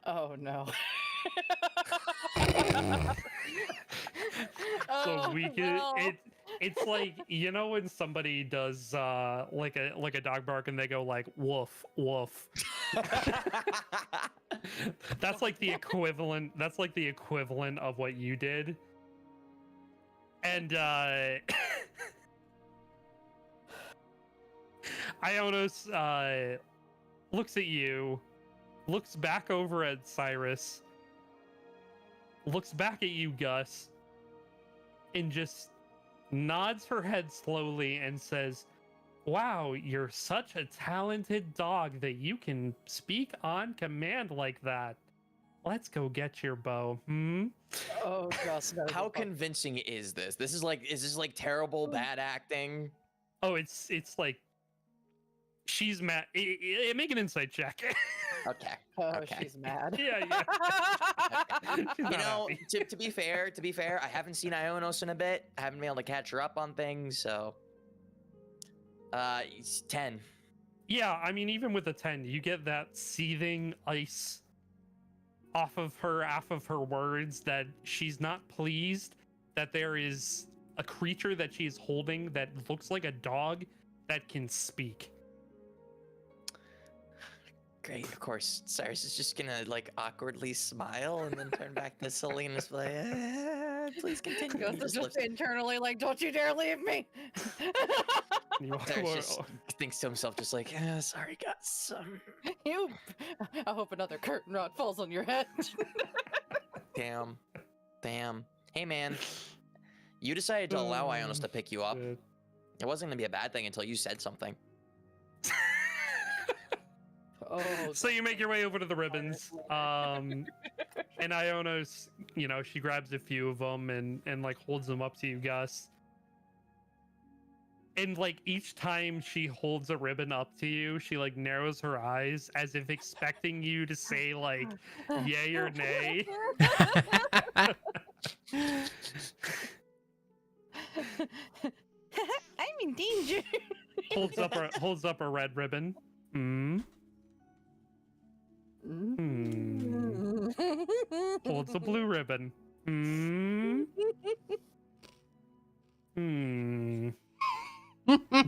Speaker 1: Oh no.
Speaker 4: So
Speaker 1: Oh,
Speaker 4: we can
Speaker 1: no.
Speaker 4: it's like, you know, when somebody does like a dog bark and they go like woof woof. That's like the equivalent of what you did. And Ionos looks at you, looks back over at Cyrus, looks back at you, Gus, and just nods her head slowly and says, "Wow, you're such a talented dog that you can speak on command like that. Let's go get your bow."
Speaker 1: Oh, Gus. that was
Speaker 3: How
Speaker 1: a fun-
Speaker 3: convincing is this? Is this like terrible bad acting?
Speaker 4: Oh, it's like she's mad. Make an insight check.
Speaker 3: Okay.
Speaker 1: Oh,
Speaker 3: Okay.
Speaker 1: she's mad.
Speaker 4: Yeah. She's
Speaker 3: You
Speaker 4: not
Speaker 3: know,
Speaker 4: happy.
Speaker 3: to be fair, I haven't seen Ionos in a bit. I haven't been able to catch her up on things, so it's 10.
Speaker 4: Yeah, I mean, even with a 10, you get that seething ice off of her words that she's not pleased that there is a creature that she's holding that looks like a dog that can speak.
Speaker 3: Great, of course. Cyrus is just gonna like awkwardly smile and then turn back to Selena's like, please continue.
Speaker 1: Gus
Speaker 3: He
Speaker 1: is
Speaker 3: just
Speaker 1: just
Speaker 3: lifts-
Speaker 1: internally like, don't you dare leave me.
Speaker 3: Cyrus just thinks to himself, just like, sorry, Gus.
Speaker 1: You. I hope another curtain rod falls on your head.
Speaker 3: Damn. Hey, man. You decided to allow Ionis to pick you up.
Speaker 4: Shit.
Speaker 3: It wasn't gonna be a bad thing until you said something.
Speaker 1: Oh,
Speaker 4: So you make your way over to the ribbons, and Ionos, you know, she grabs a few of them and like holds them up to you, Gus. And like each time she holds a ribbon up to you, she like narrows her eyes as if expecting you to say like yay or nay.
Speaker 1: I'm in danger.
Speaker 4: holds up a red ribbon. Holds a blue ribbon.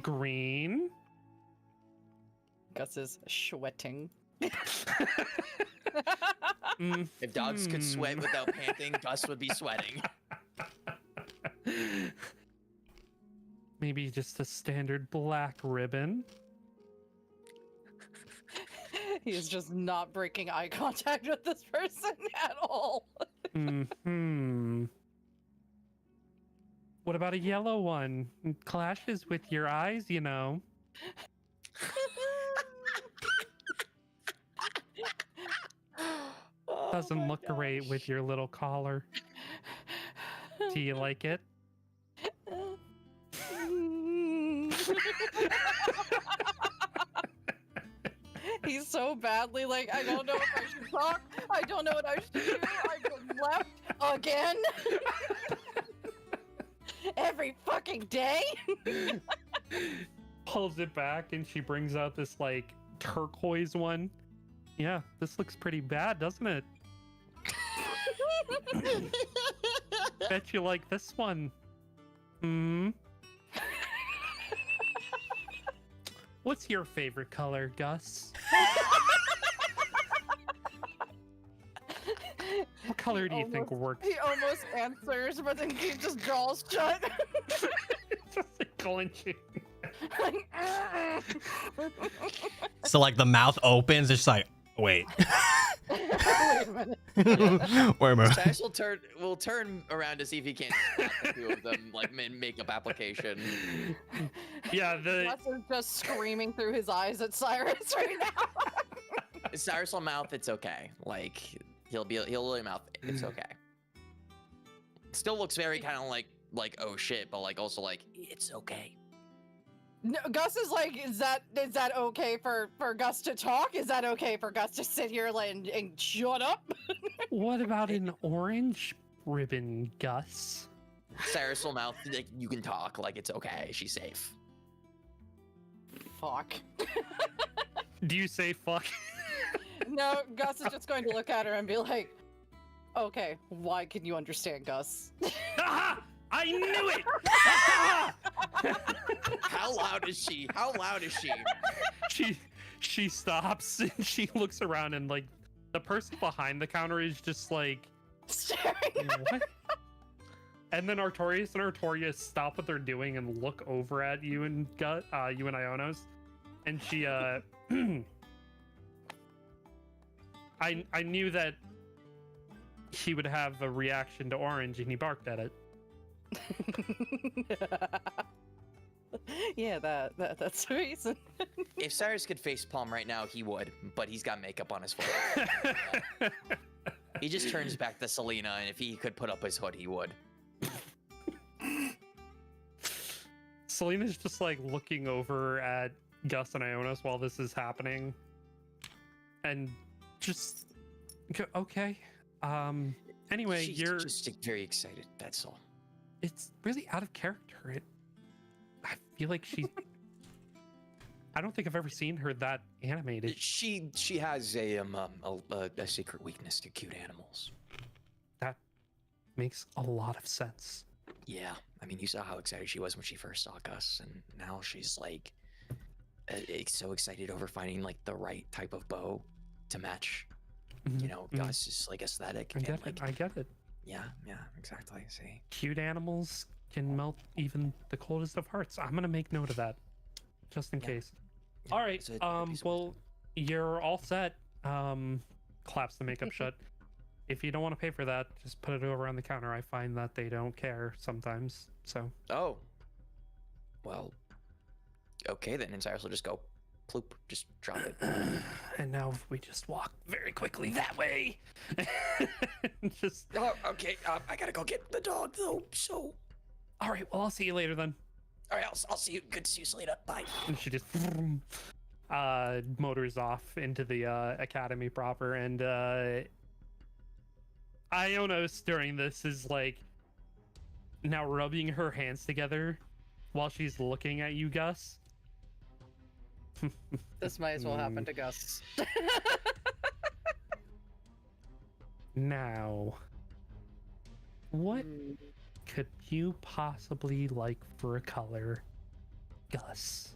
Speaker 4: Green.
Speaker 1: Gus is sweating.
Speaker 3: If dogs could sweat without panting, Gus would be sweating.
Speaker 4: Maybe just a standard black ribbon.
Speaker 1: He is just not breaking eye contact with this person at all.
Speaker 4: What about a yellow one? It clashes with your eyes, you know. Doesn't look great with your little collar. Do you like it?
Speaker 1: He's so badly like, I don't know if I should talk. I don't know what I should do. I've been left again. Every fucking day.
Speaker 4: Pulls it back and she brings out this like turquoise one. Yeah, this looks pretty bad, doesn't it? Bet you like this one. What's your favorite color, Gus? What color do you think works?
Speaker 1: He almost answers, but then he just jaws shut.
Speaker 4: Just like clenching.
Speaker 1: Like,
Speaker 2: So like the mouth opens, it's just like, wait.
Speaker 1: wait a minute.
Speaker 2: Wait a minute.
Speaker 3: Cyrus will turn around to see if he can't spot the two of them, like makeup application.
Speaker 4: Yeah,
Speaker 1: Gus is just screaming through his eyes at Cyrus right now.
Speaker 3: Cyrus will mouth, it's okay. Like he'll really mouth, it's okay. Still looks very kind of like oh shit, but like also like it's okay.
Speaker 1: No, Gus is like, is that okay for Gus to talk? Is that okay for Gus to sit here and shut up?
Speaker 4: What about an orange ribbon, Gus?
Speaker 3: Cyrus will mouth, like you can talk, like it's okay, she's safe.
Speaker 1: Fuck.
Speaker 4: Do you say fuck?
Speaker 1: No, Gus is just going to look at her and be like, okay, why can you understand, Gus?
Speaker 4: Aha! I knew it!
Speaker 3: How loud is she? How loud is she?
Speaker 4: She stops and she looks around and like the person behind the counter is just like
Speaker 1: Staring.
Speaker 4: what? And then Artorias and Artoria stop what they're doing and look over at you and you and Ionos. And she I knew that he would have a reaction to orange and he barked at it.
Speaker 1: Yeah, that's the reason.
Speaker 3: If Cyrus could facepalm right now, he would, but he's got makeup on his forehead. He just turns back to Selena, and if he could put up his hood, he would.
Speaker 4: Selena's just like looking over at Gus and Ionis while this is happening. And just okay. Anyway,
Speaker 3: She's
Speaker 4: you're
Speaker 3: just very excited, that's all.
Speaker 4: it's really out of character. I feel like she I don't think I've ever seen her that animated.
Speaker 3: She has a secret weakness to cute animals.
Speaker 4: That makes a lot of sense.
Speaker 3: Yeah, I mean, you saw how excited she was when she first saw Gus, and now she's like so excited over finding like the right type of bow to match, you know, Gus's like aesthetic.
Speaker 4: I get
Speaker 3: and, like,
Speaker 4: it. I get it.
Speaker 3: Yeah, exactly. See,
Speaker 4: Cute animals can melt even the coldest of hearts. I'm gonna make note of that, just in case.
Speaker 3: Yeah,
Speaker 4: All right.
Speaker 3: it's a piece of wisdom.
Speaker 4: Well, you're all set. Claps the makeup shut. If you don't want to pay for that, just put it over on the counter. I find that they don't care sometimes. So.
Speaker 3: Oh. Well. Okay then, and Cyrus will just go, ploop, just drop it.
Speaker 4: And now we just walk very quickly that way. Just.
Speaker 3: Oh, okay. I gotta go get the dog though. So.
Speaker 4: All right. Well, I'll see you later then.
Speaker 3: All right, I'll see you. Good to see you, Selena. Bye.
Speaker 4: And she just motors off into the academy proper, and Ionos during this is like now rubbing her hands together while she's looking at you, Gus.
Speaker 1: This might as well happen to Gus.
Speaker 4: Now, what could you possibly like for a color, Gus?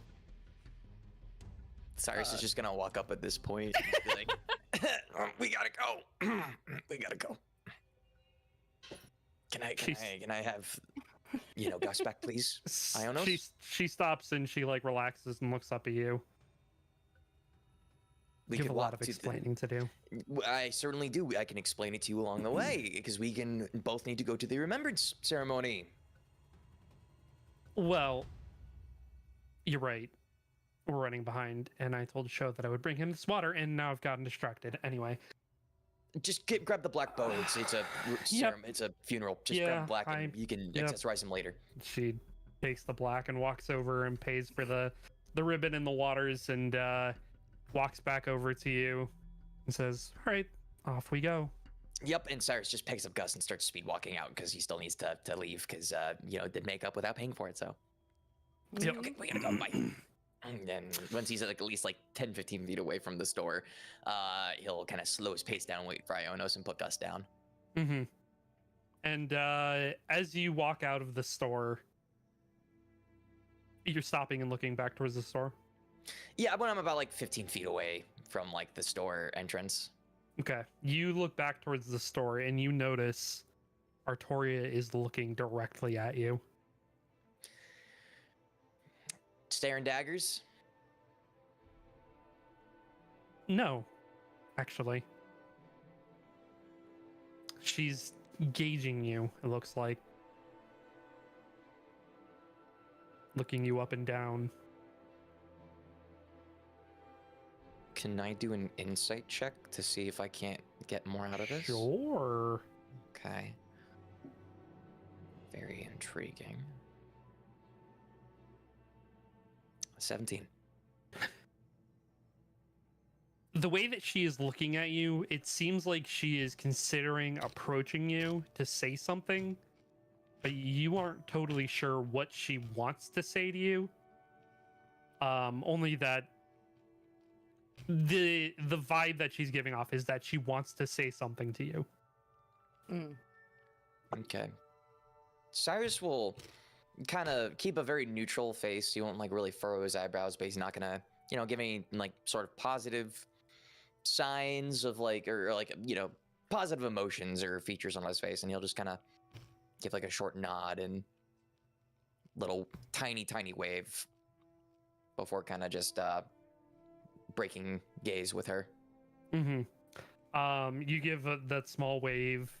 Speaker 3: Cyrus is just gonna walk up at this point and just be like, "We gotta go. We gotta go. Can I have, you know, Gus back, please? Ionos?"
Speaker 4: She stops and she like relaxes and looks up at you.
Speaker 3: We
Speaker 4: You have
Speaker 3: can
Speaker 4: a lot
Speaker 3: walk
Speaker 4: of
Speaker 3: to the-
Speaker 4: explaining to do.
Speaker 3: I certainly do. I can explain it to you along the way because we can both need to go to the remembrance ceremony.
Speaker 4: Well, you're right. We're running behind, and I told Sho that I would bring him this water, and now I've gotten distracted. Anyway,
Speaker 3: Just grab the black bow. It's a it's a funeral. Just grab the black, and you can accessorize him later.
Speaker 4: she takes the black and walks over and pays for the ribbon and the waters, and walks back over to you and says, "All right, off we go."
Speaker 3: Yep, and Cyrus just picks up Gus and starts speed walking out because he still needs to leave because you know, did makeup without paying for it. So
Speaker 4: Yep.
Speaker 3: okay, we gotta go. Bye. And then once he's at least 10-15 feet away from the store, he'll kind of slow his pace down, wait for Ionos, and put Gus down.
Speaker 4: Mm-hmm. And as you walk out of the store, you're stopping and looking back towards the store.
Speaker 3: Yeah, when I'm about 15 feet away from the store entrance.
Speaker 4: Okay. You look back towards the store and you notice Artoria is looking directly at you.
Speaker 3: Staring daggers?
Speaker 4: No, actually. She's gauging you, it looks like. Looking you up and down.
Speaker 3: Can I do an insight check to see if I can't get more out of this?
Speaker 4: Sure.
Speaker 3: Okay. Very intriguing. 17.
Speaker 4: The way that she is looking at you, it seems like she is considering approaching you to say something, but you aren't totally sure what she wants to say to you. Only that the vibe that she's giving off is that she wants to say something to you.
Speaker 3: Okay. Cyrus will kind of keep a very neutral face. He won't really furrow his eyebrows, but he's not gonna, give any sort of positive signs of positive emotions or features on his face, and he'll just kind of give a short nod and little tiny wave before kind of just breaking gaze with her.
Speaker 4: You give that small wave,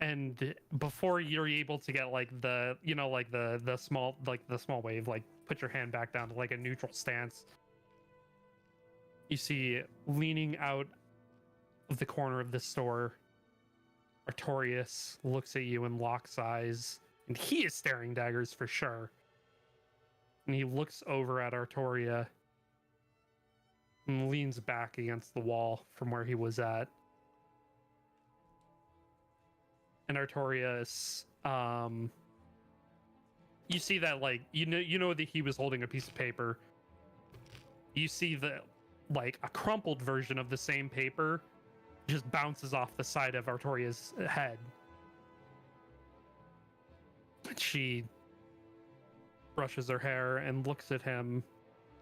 Speaker 4: and before you're able to get the small wave, put your hand back down to a neutral stance, you see leaning out of the corner of the store, Artorius looks at you and locks eyes, and he is staring daggers for sure. And he looks over at Artoria and leans back against the wall from where he was at. And Artorius, you see that you know that he was holding a piece of paper, you see like a crumpled version of the same paper just bounces off the side of Artoria's head. She brushes her hair and looks at him,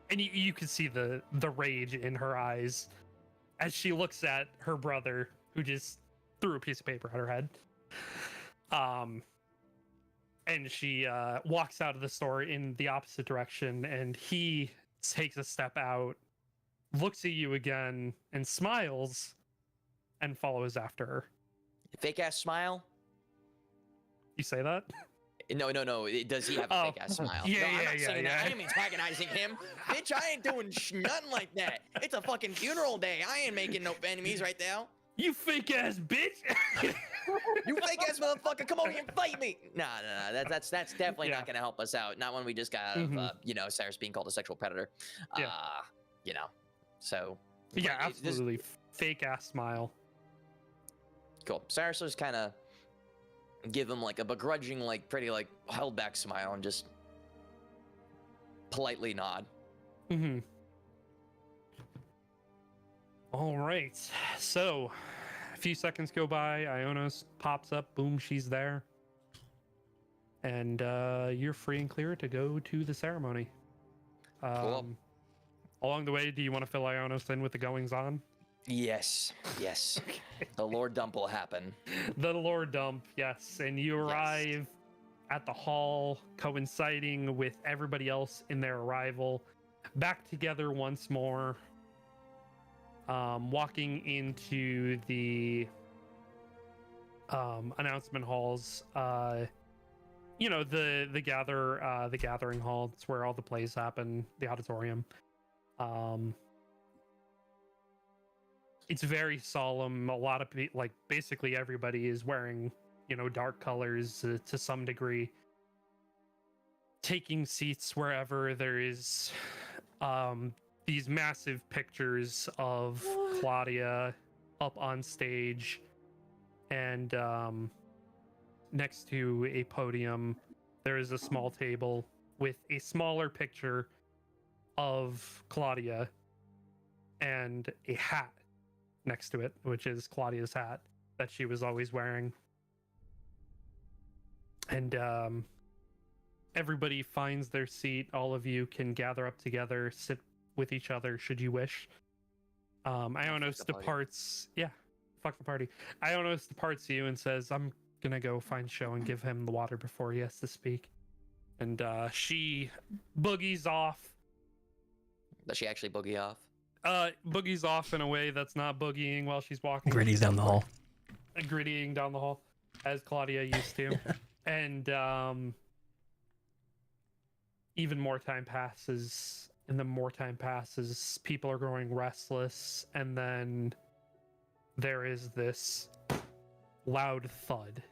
Speaker 4: and you can see the rage in her eyes as she looks at her brother, who just threw a piece of paper at her head. And she walks out of the store in the opposite direction, and he takes a step out, looks at you again, and smiles, and follows after her.
Speaker 3: Fake ass smile?
Speaker 4: You say that?
Speaker 3: No. Does he have a fake ass smile?
Speaker 4: Yeah,
Speaker 3: no, I'm
Speaker 4: yeah,
Speaker 3: not
Speaker 4: yeah,
Speaker 3: saying
Speaker 4: yeah.
Speaker 3: that. I am antagonizing him. Bitch, I ain't doing nothing like that. It's a fucking funeral day. I ain't making no enemies right now.
Speaker 4: You fake ass bitch!
Speaker 3: You fake ass motherfucker, come over here and fight me! Nah. That's definitely not gonna help us out. Not when we just got out of Cyrus being called a sexual predator. So.
Speaker 4: Yeah,
Speaker 3: like,
Speaker 4: absolutely. Fake ass smile.
Speaker 3: Cool. Cyrus was kind of give him like a begrudging, like pretty like held back smile and just politely nod.
Speaker 4: Mm-hmm. All right. So, a few seconds go by. Ionos pops up. Boom, she's there. And you're free and clear to go to the ceremony.
Speaker 3: Cool.
Speaker 4: Along the way, do you want to fill Ionos in with the goings on?
Speaker 3: Yes.
Speaker 4: Okay.
Speaker 3: The Lord Dump will happen.
Speaker 4: The Lord Dump, yes. And you arrive at the hall, coinciding with everybody else in their arrival, back together once more. Walking into the announcement halls, the gathering hall. It's where all the plays happen. The auditorium. It's very solemn. A lot of people, like basically everybody, is wearing dark colors to some degree. Taking seats wherever there is these massive pictures of Claudia up on stage, and next to a podium there is a small table with a smaller picture of Claudia and a hat next to it, which is Claudia's hat that she was always wearing. And everybody finds their seat. All of you can gather up together, sit with each other should you wish. Ionos departs. Yeah, fuck the party. Ionos departs you and says, I'm gonna go find Sho and give him the water before he has to speak. And she boogies off.
Speaker 3: Does she actually boogie off?
Speaker 4: Boogies off in a way that's not boogieing while she's walking.
Speaker 2: Gritty's down the hall.
Speaker 4: Grittying down the hall, as Claudia used to. And even more time passes. And the more time passes, people are growing restless. And then there is this loud thud.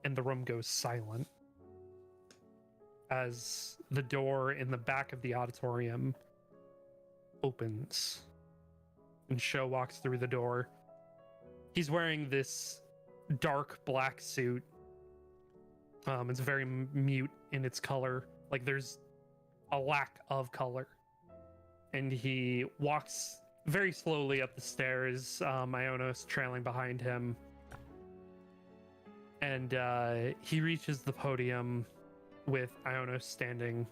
Speaker 4: And the room goes silent as the door in the back of the auditorium opens. And Sho walks through the door. He's wearing this dark black suit. It's very mute in its color. Like there's a lack of color. And he walks very slowly up the stairs, Ionos trailing behind him. And he reaches the podium with Ionos standing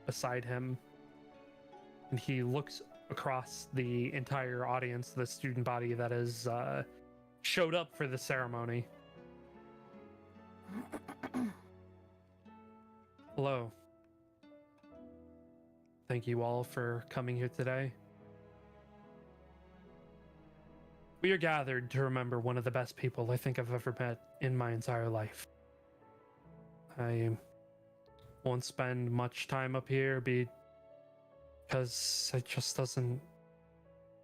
Speaker 4: beside him. And he looks across the entire audience, the student body that has showed up for the ceremony. Hello. Thank you all for coming here today. We are gathered to remember one of the best people I think I've ever met in my entire life. I won't spend much time up here because it just doesn't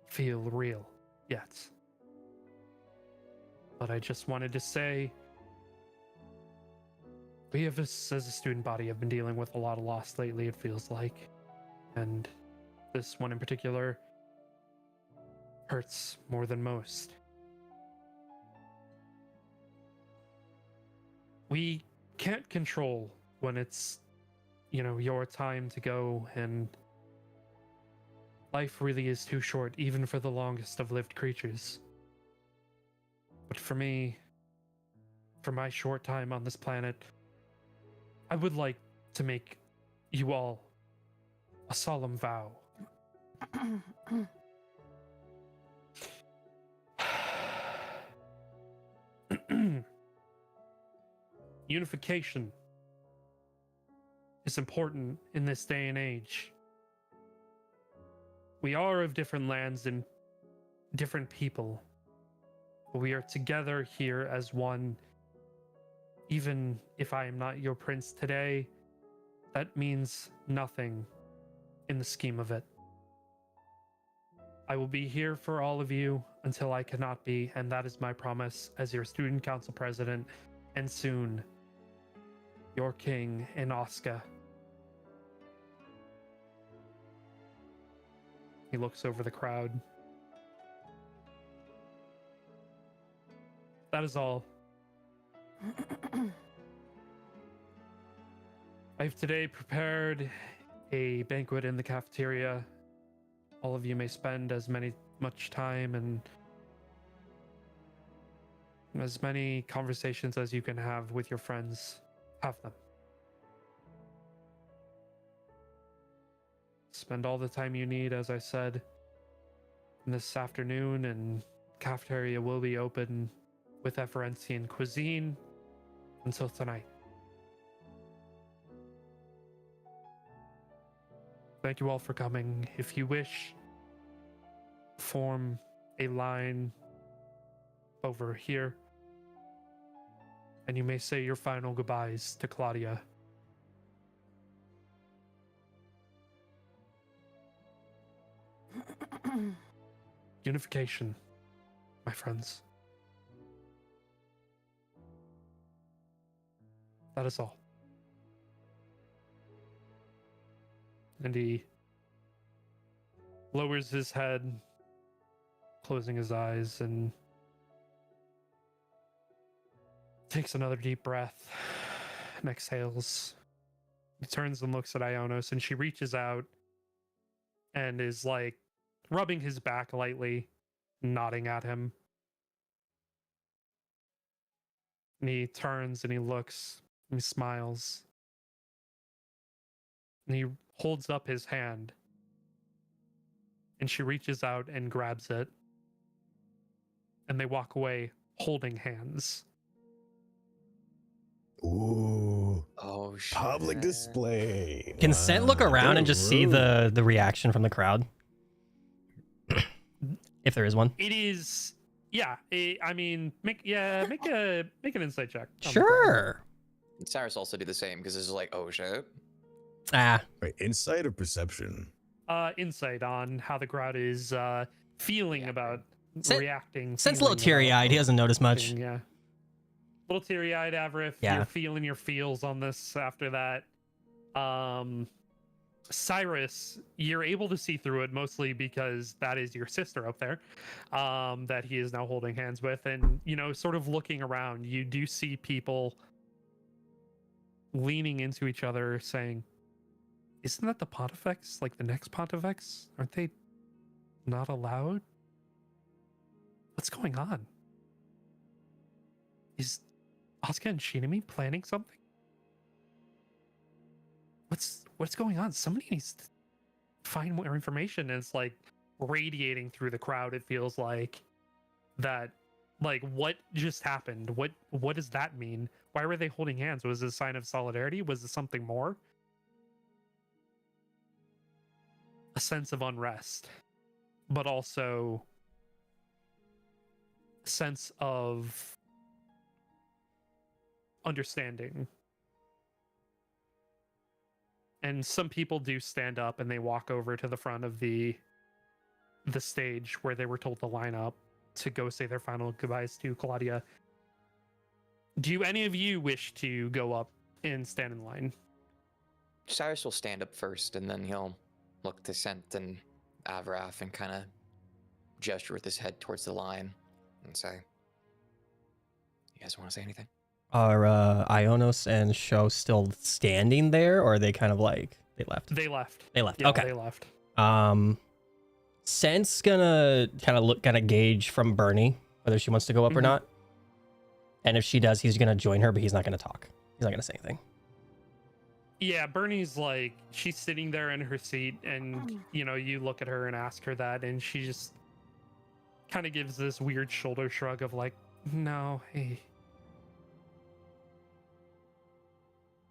Speaker 4: feel real yet. But I just wanted to say, we have, as a student body, have been dealing with a lot of loss lately, it feels like. And this one in particular hurts more than most. We can't control when it's, your time to go, and life really is too short, even for the longest of lived creatures. But for me, for my short time on this planet, I would like to make you all a solemn vow. Unification is important in this day and age. We are of different lands and different people, but we are together here as one. Even if I am not your prince today, that means nothing in the scheme of it. I will be here for all of you until I cannot be, and that is my promise as your student council president, and soon, your king in Oscar. He looks over the crowd. That is all. I've today prepared a banquet in the cafeteria. All of you may spend much time and as many conversations as you can have with your friends. Have them. Spend all the time you need, as I said, this afternoon, and cafeteria will be open with Efferentian cuisine until tonight. Thank you all for coming. If you wish, form a line over here, and you may say your final goodbyes to Claudia. Unification, my friends. That is all. And he lowers his head, closing his eyes, and takes another deep breath and exhales. He turns and looks at Ionos, and she reaches out and is like rubbing his back lightly, nodding at him. And he turns and he looks and he smiles. And he holds up his hand. And she reaches out and grabs it. And they walk away holding hands.
Speaker 5: Ooh.
Speaker 3: Oh, shit.
Speaker 5: Public display.
Speaker 2: Can Scent look around and just see the reaction from the crowd? If there is one.
Speaker 4: It is, yeah. I mean, make an insight check.
Speaker 2: Sure.
Speaker 3: Cyrus also do the same because it's like, oh shit.
Speaker 2: Ah.
Speaker 5: Wait, insight or perception?
Speaker 4: Insight on how the crowd is feeling about reacting.
Speaker 2: Scent's a little teary-eyed. He doesn't notice much.
Speaker 4: Yeah. Little teary-eyed, Avrith.
Speaker 2: Yeah.
Speaker 4: You're feeling your feels on this after that. Cyrus, you're able to see through it mostly because that is your sister up there, that he is now holding hands with. And, sort of looking around, you do see people leaning into each other saying, isn't that the Pontifex? Like the next Pontifex? Aren't they not allowed? What's going on? Is Asuka and Shinami planning something? What's going on? Somebody needs to find more information. And it's like radiating through the crowd. It feels like that. Like, what just happened? What does that mean? Why were they holding hands? Was it a sign of solidarity? Was it something more? A sense of unrest, but also a sense of understanding. And some people do stand up and they walk over to the front of the stage where they were told to line up to go say their final goodbyes to Claudia. Do any of you wish to go up and stand in line?
Speaker 3: Cyrus will stand up first, and then he'll look to Scent and Avrath and kind of gesture with his head towards the line and say, you guys want to say anything?
Speaker 2: Are Ionos and Sho still standing there, or are they kind of like they left?
Speaker 4: They left.
Speaker 2: They left.
Speaker 4: Yeah,
Speaker 2: Okay.
Speaker 4: they left.
Speaker 2: Sense gonna kind of gauge from Bernie whether she wants to go up or not. And if she does, he's gonna join her, but he's not gonna talk. He's not gonna say anything.
Speaker 4: Yeah, Bernie's like, she's sitting there in her seat, and you know, you look at her and ask her that, and she just kind of gives this weird shoulder shrug of like, no, hey,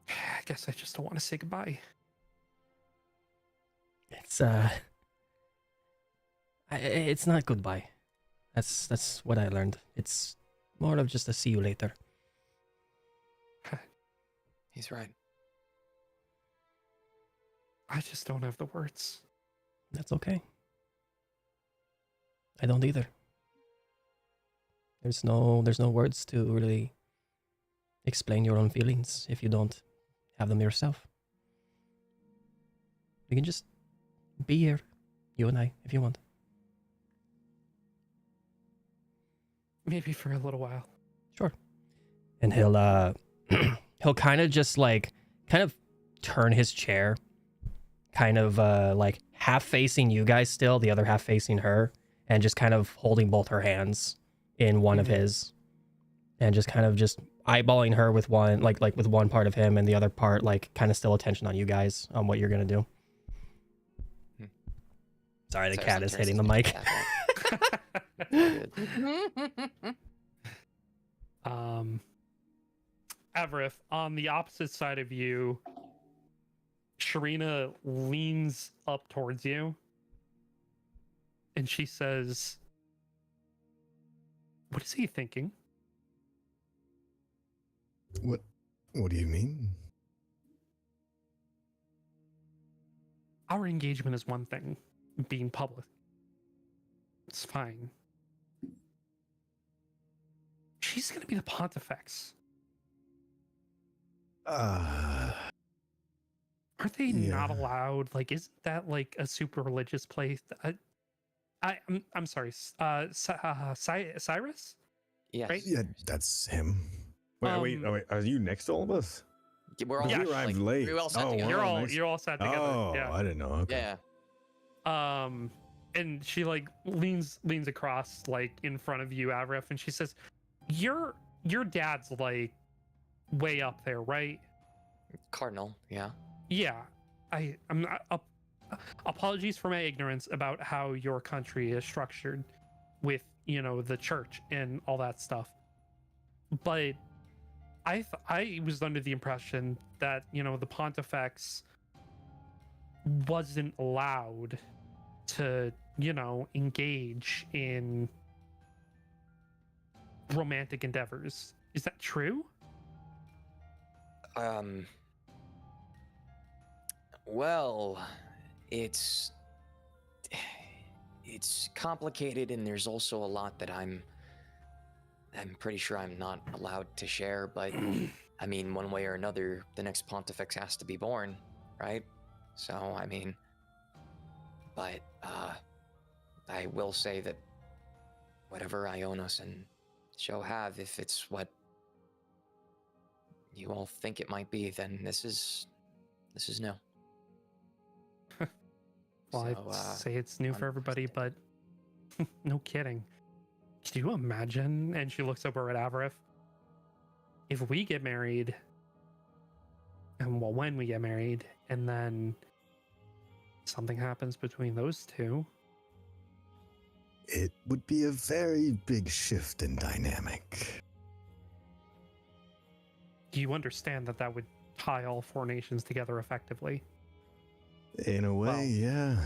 Speaker 4: I guess I just don't want to say goodbye.
Speaker 2: It's not goodbye. That's what I learned. It's more of just a see you later.
Speaker 3: He's right.
Speaker 4: I just don't have the words.
Speaker 2: That's okay. I don't either. There's no words to really explain your own feelings if you don't have them yourself. We can just be here, you and I, if you want.
Speaker 4: Maybe for a little while.
Speaker 2: Sure. And he'll he'll kind of just like turn his chair, kind of like half facing you guys still, the other half facing her, and just kind of holding both her hands in one of his, and just kind of just eyeballing her with one like with one part of him and the other part like kind of still attention on you guys on what you're gonna do. Sorry, the cat is hitting the mic.
Speaker 4: Avrith, on the opposite side of you, Sharina leans up towards you and she says, "What is he thinking?"
Speaker 5: What do you mean?
Speaker 4: Our engagement is one thing, being public, it's fine. She's gonna be the Pontifex.
Speaker 5: Uh,
Speaker 4: Aren't they
Speaker 5: Yeah.
Speaker 4: not allowed? Like, isn't that like a super religious place? I'm sorry. Cyrus?
Speaker 3: Yes.
Speaker 4: Right?
Speaker 5: yeah, that's him. Wait, are you next to all of us?
Speaker 3: We're all
Speaker 4: Yeah,
Speaker 5: we arrived
Speaker 3: like,
Speaker 5: late.
Speaker 3: We all sat
Speaker 5: Oh,
Speaker 3: together.
Speaker 5: we're all next-
Speaker 4: You're all sat together.
Speaker 5: Oh,
Speaker 4: Yeah.
Speaker 5: I didn't know. Okay.
Speaker 3: Yeah.
Speaker 4: And she like leans across like in front of you, Avrif, and she says, Your dad's like way up there, right?"
Speaker 3: Cardinal. Yeah.
Speaker 4: Yeah. I'm not, apologies for my ignorance about how your country is structured with, you know, the church and all that stuff. But I was under the impression that, you know, the Pontifex wasn't allowed to, you know, engage in romantic endeavors. Is that true?
Speaker 3: Well, it's complicated, and there's also a lot that I'm pretty sure I'm not allowed to share. But I mean, one way or another, the next Pontifex has to be born, right? So I mean, but I will say that whatever Ionos and Sho have, if it's what you all think it might be, then this is new.
Speaker 4: Well,
Speaker 3: So,
Speaker 4: I'd say it's new for everybody, but no kidding. Can you imagine? And she looks over at Avarith. If we get married, and well, when we get married, and then something happens between those two.
Speaker 5: It would be a very big shift in dynamic.
Speaker 4: Do you understand that that would tie all four nations together effectively?
Speaker 5: In a way,
Speaker 4: Well,
Speaker 5: yeah.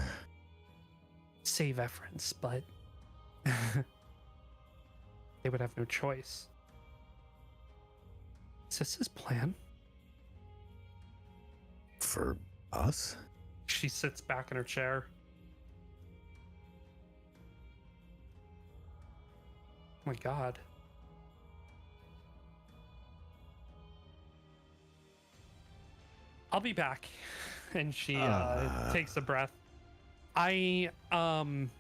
Speaker 4: Save efforts, but they would have no choice. Is this his plan?
Speaker 5: For us?
Speaker 4: She sits back in her chair. Oh my God. I'll be back. And she takes a breath. I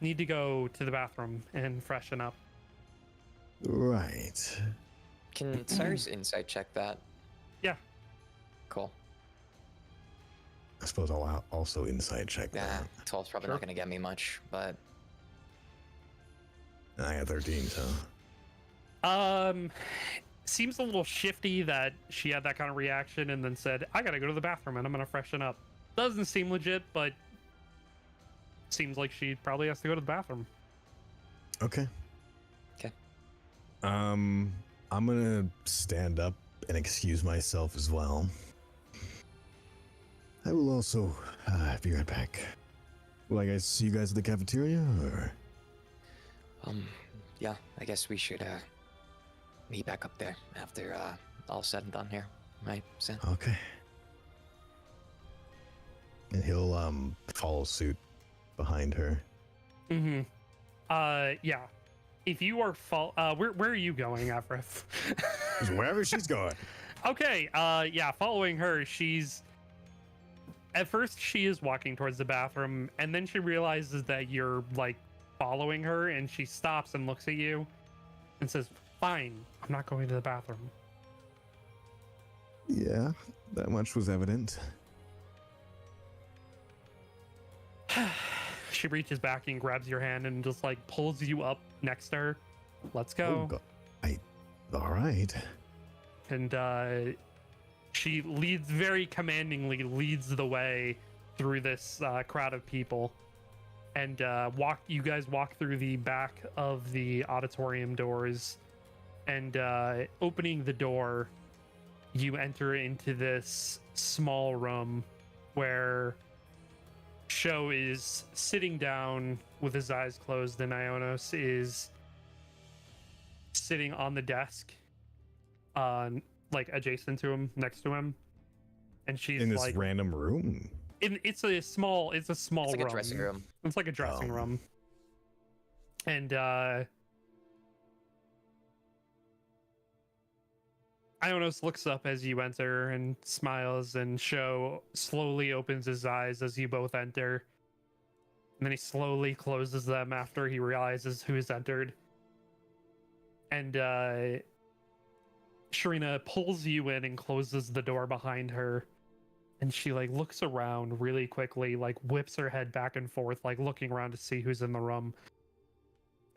Speaker 4: need to go to the bathroom and freshen up.
Speaker 5: Right.
Speaker 3: Can Cyrus insight check that?
Speaker 4: Yeah.
Speaker 3: Cool.
Speaker 5: I suppose I'll also inside check
Speaker 3: Yeah,
Speaker 5: that.
Speaker 3: 12's probably
Speaker 4: Sure.
Speaker 3: not going to get me much, but
Speaker 5: I got 13, so.
Speaker 4: Seems a little shifty that she had that kind of reaction and then said, I gotta go to the bathroom and I'm gonna freshen up. Doesn't seem legit, but seems like she probably has to go to the bathroom.
Speaker 5: Okay.
Speaker 3: Okay.
Speaker 5: I'm gonna stand up and excuse myself as well. I will also be right back. Will I guys see you guys at the cafeteria, or?
Speaker 3: yeah, I guess we should meet back up there after all said and done here, right, Sin?
Speaker 5: Okay. And he'll follow suit behind her.
Speaker 4: Mm-hmm. Yeah. If you are where are you going, Avrith?
Speaker 5: Just wherever she's going.
Speaker 4: Okay, yeah, following her, at first she is walking towards the bathroom, and then she realizes that you're like following her, and she stops and looks at you and says, fine, I'm not going to the bathroom.
Speaker 5: Yeah, that much was evident.
Speaker 4: She reaches back and grabs your hand and just like pulls you up next to her. Let's go.
Speaker 5: All right.
Speaker 4: And she very commandingly leads the way through this crowd of people. And you guys walk through the back of the auditorium doors, and opening the door, you enter into this small room where Sho is sitting down with his eyes closed, and Ionos is sitting on the desk, like adjacent to him, next to him, and she's
Speaker 5: In this
Speaker 4: like
Speaker 5: random room.
Speaker 4: it's a small
Speaker 3: It's
Speaker 4: room.
Speaker 3: like a dressing room.
Speaker 4: It's like a dressing room. And Ionos looks up as you enter and smiles, and Sho slowly opens his eyes as you both enter. And then he slowly closes them after he realizes who's entered. And Sharina pulls you in and closes the door behind her. And she like looks around really quickly, like whips her head back and forth, like looking around to see who's in the room.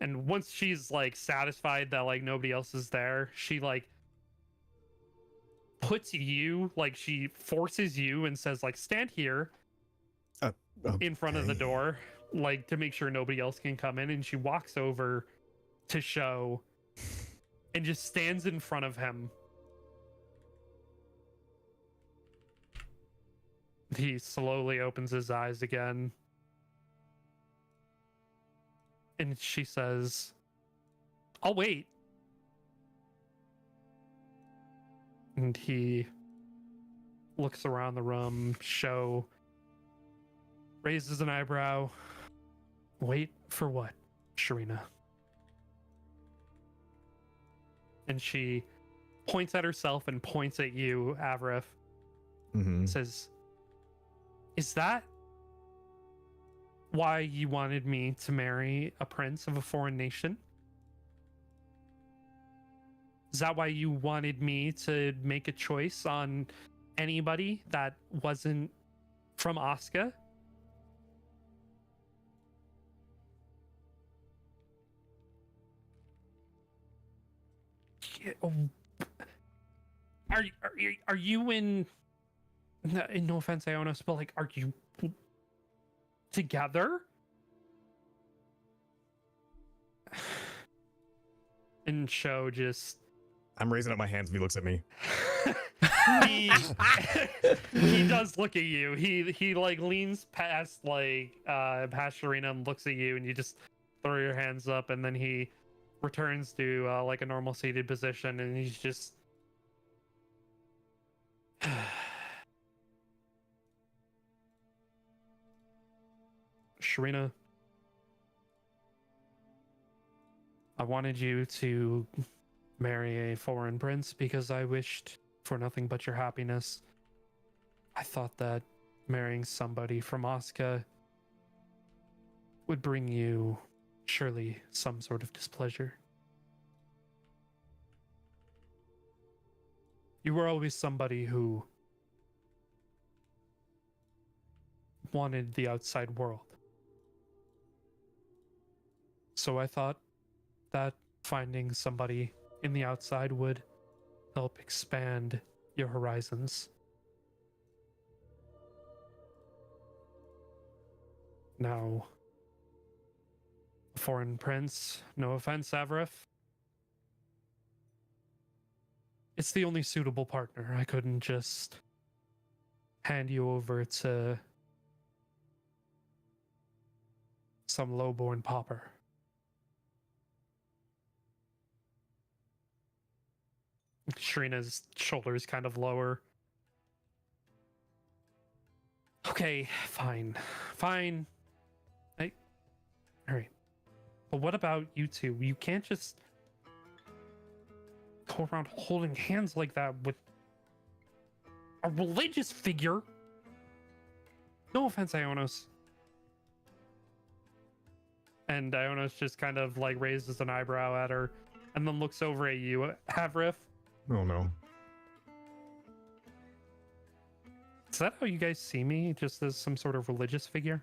Speaker 4: And once she's like satisfied that like nobody else is there, she like puts you, like she forces you and says like stand here in front of the
Speaker 5: Okay.
Speaker 4: door, like to make sure nobody else can come in. And she walks over to Sho and just stands in front of him. He slowly opens his eyes again. And she says, I'll wait. And he looks around the room. Sho raises an eyebrow. Wait for what, Sharina? And she points at herself and points at you, Avrith.
Speaker 5: Mm-hmm.
Speaker 4: Says, is that why you wanted me to marry a prince of a foreign nation? Is that why you wanted me to make a choice on anybody that wasn't from Asuka? Are you in no offense, Ionos, but like, are you together? And Sho just
Speaker 5: I'm raising up my hands if he looks at me.
Speaker 4: he does look at you. He like leans past past Sharina and looks at you, and you just throw your hands up, and then he returns to like a normal seated position, and he's just Sharina, I wanted you to marry a foreign prince because I wished for nothing but your happiness. I thought that marrying somebody from Asuka would bring you surely some sort of displeasure. You were always somebody who wanted the outside world. So I thought that finding somebody in the outside would help expand your horizons. Now, a foreign prince, no offense, Avrith. It's the only suitable partner. I couldn't just hand you over to some lowborn pauper. Shrina's shoulders kind of lower. Okay, fine. Fine. Alright. But what about you two? You can't just go around holding hands like that with a religious figure. No offense, Ionos. And Ionos just kind of like raises an eyebrow at her and then looks over at you, Havrith.
Speaker 5: Oh no.
Speaker 4: Is that how you guys see me? Just as some sort of religious figure?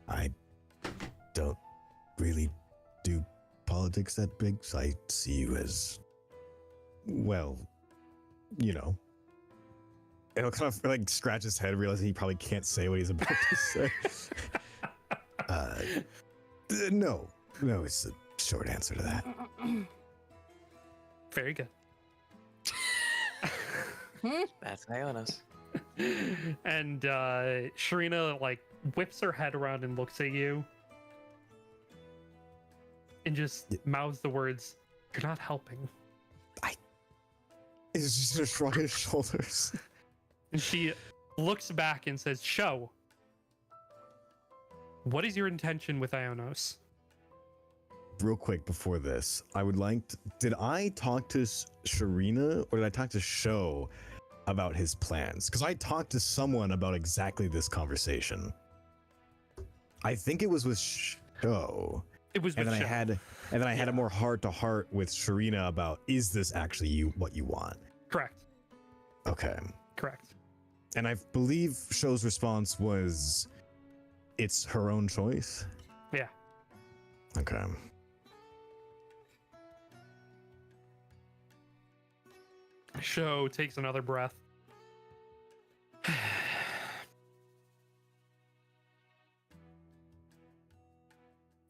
Speaker 5: I don't really do politics that big, so I see you as, well, you know. It'll kind of like scratch his head, realizing he probably can't say what he's about to say. No, it's a short answer to that.
Speaker 4: Very good.
Speaker 3: That's Ionos.
Speaker 4: And Sharina like whips her head around and looks at you and just mouths the words, "You're not helping."
Speaker 5: He's just gonna shrug his shoulders.
Speaker 4: And she looks back and says, "Show, what is your intention with Ionos?"
Speaker 5: Real quick before this, I would like to, did I talk to Sharina or did I talk to Sho about his plans? Because I talked to someone about exactly this conversation. I think it was with Sho.
Speaker 4: It was
Speaker 5: And
Speaker 4: with
Speaker 5: then
Speaker 4: Sho.
Speaker 5: I had a more heart to heart with Sharina about, is this actually what you want?
Speaker 4: Correct.
Speaker 5: Okay.
Speaker 4: Correct.
Speaker 5: And I believe Sho's response was, it's her own choice.
Speaker 4: Yeah.
Speaker 5: Okay.
Speaker 4: Sho takes another breath.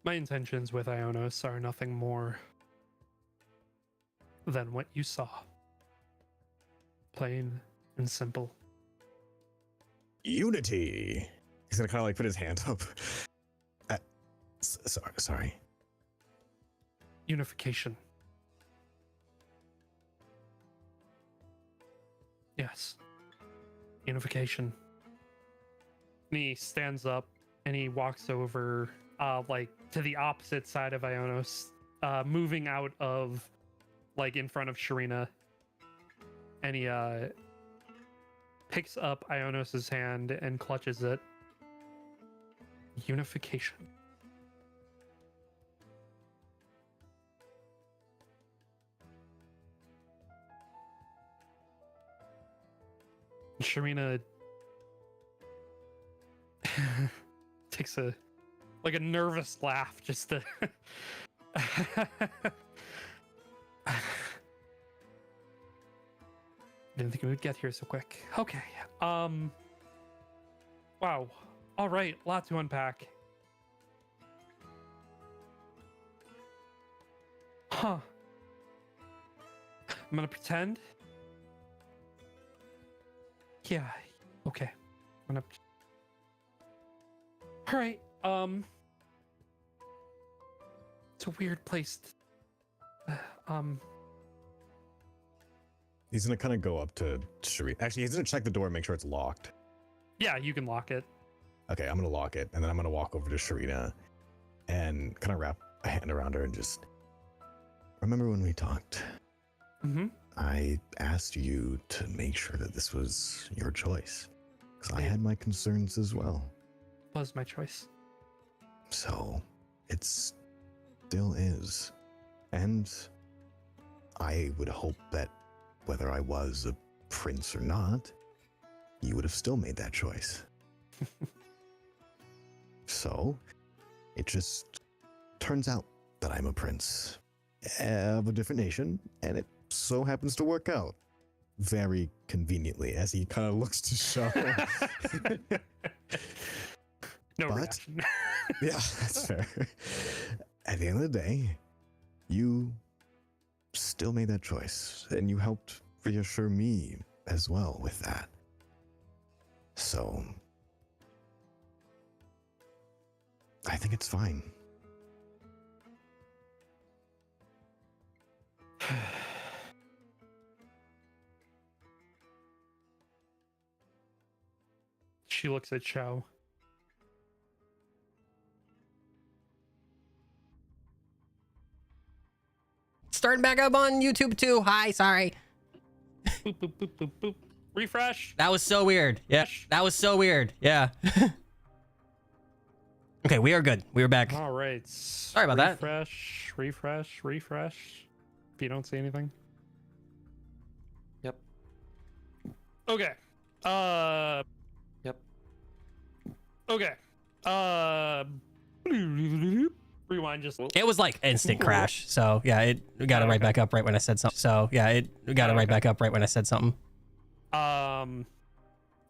Speaker 4: My intentions with Ionos are nothing more than what you saw. Plain and simple.
Speaker 5: Unity. He's gonna kind of like put his hand up. Sorry.
Speaker 4: Unification. Yes. Unification. And he stands up and he walks over like to the opposite side of Ionos, moving out of like in front of Sharina. And he picks up Ionos's hand and clutches it. Unification. Sharina takes a nervous laugh just to didn't think we would get here so quick. Okay. Wow. All right, a lot to unpack. Huh. I'm gonna pretend. Yeah, okay. I'm gonna... All right, it's a weird place.
Speaker 5: He's gonna kind of go up to Sharina. Actually, he's gonna check the door and make sure it's locked.
Speaker 4: Yeah, you can lock it.
Speaker 5: Okay, I'm gonna lock it, and then I'm gonna walk over to Sharina and kind of wrap a hand around her and just remember when we talked.
Speaker 4: Mm-hmm.
Speaker 5: I asked you to make sure that this was your choice, because I had my concerns as well.
Speaker 4: Was my choice.
Speaker 5: So it still is, and I would hope that whether I was a prince or not, you would have still made that choice. So, it just turns out that I'm a prince of a different nation, and it so happens to work out very conveniently as he kind of looks to show.
Speaker 4: No
Speaker 5: But-
Speaker 4: reaction.
Speaker 5: Yeah, that's fair. At the end of the day, you still made that choice, and you helped reassure me as well with that. So, I think it's fine.
Speaker 4: She looks at Cho.
Speaker 2: Starting back up on YouTube too. Hi, sorry.
Speaker 4: Boop, boop, boop, boop, boop. Refresh.
Speaker 2: That was so weird. Yeah, that was so weird. Yeah. Okay, we are good. We are back.
Speaker 4: All right.
Speaker 2: Sorry about that.
Speaker 4: Refresh. If you don't see anything.
Speaker 3: Yep.
Speaker 4: Okay.
Speaker 3: Yep.
Speaker 4: Okay. Rewind just.
Speaker 2: It was like instant crash. So yeah, it got it right back up right when I said something. So yeah, it got it right back up right when I said something.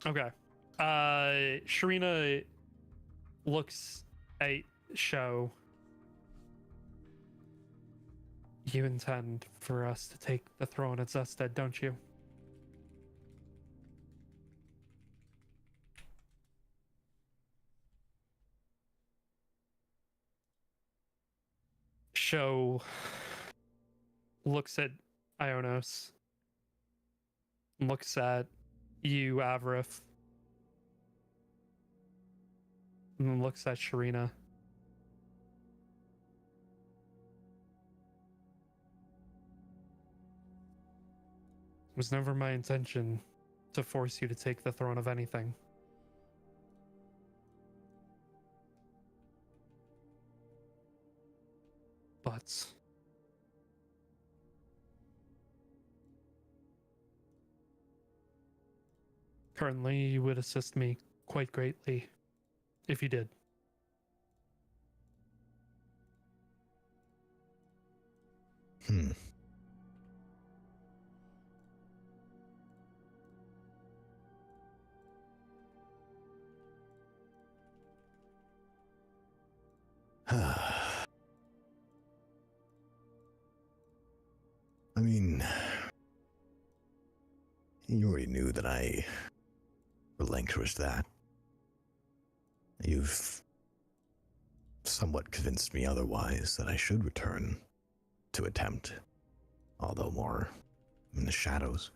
Speaker 4: Okay. Sharina looks at Sho. You intend for us to take the throne at Zested, don't you? Sho looks at Ionos, looks at you, Avrith, and then looks at Sharina. It was never my intention to force you to take the throne of anything. But currently, you would assist me quite greatly if you did.
Speaker 5: Hmm. I mean, you already knew that I relinquished that. You've somewhat convinced me otherwise that I should return to attempt, although more in the shadows.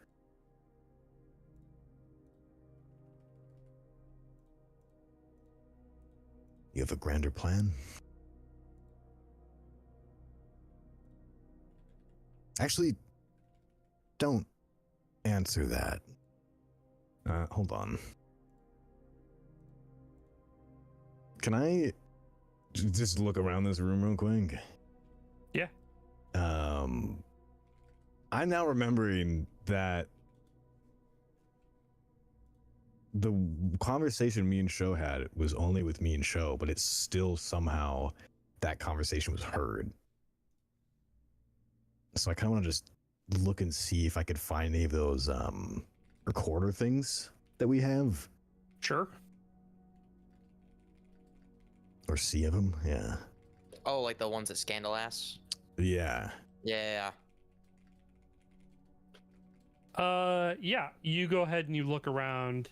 Speaker 5: You have a grander plan? Actually, don't answer that. Hold on. Can I just look around this room real quick?
Speaker 4: Yeah.
Speaker 5: I'm now remembering that the conversation me and Sho had was only with me and Sho, but it's still somehow that conversation was heard. So I kind of want to just look and see if I could find any of those recorder things that we have.
Speaker 4: Sure.
Speaker 5: Or see of them, yeah.
Speaker 3: Oh, like the ones at Scandalass?
Speaker 5: Yeah.
Speaker 3: Yeah.
Speaker 4: Yeah, you go ahead and you look around.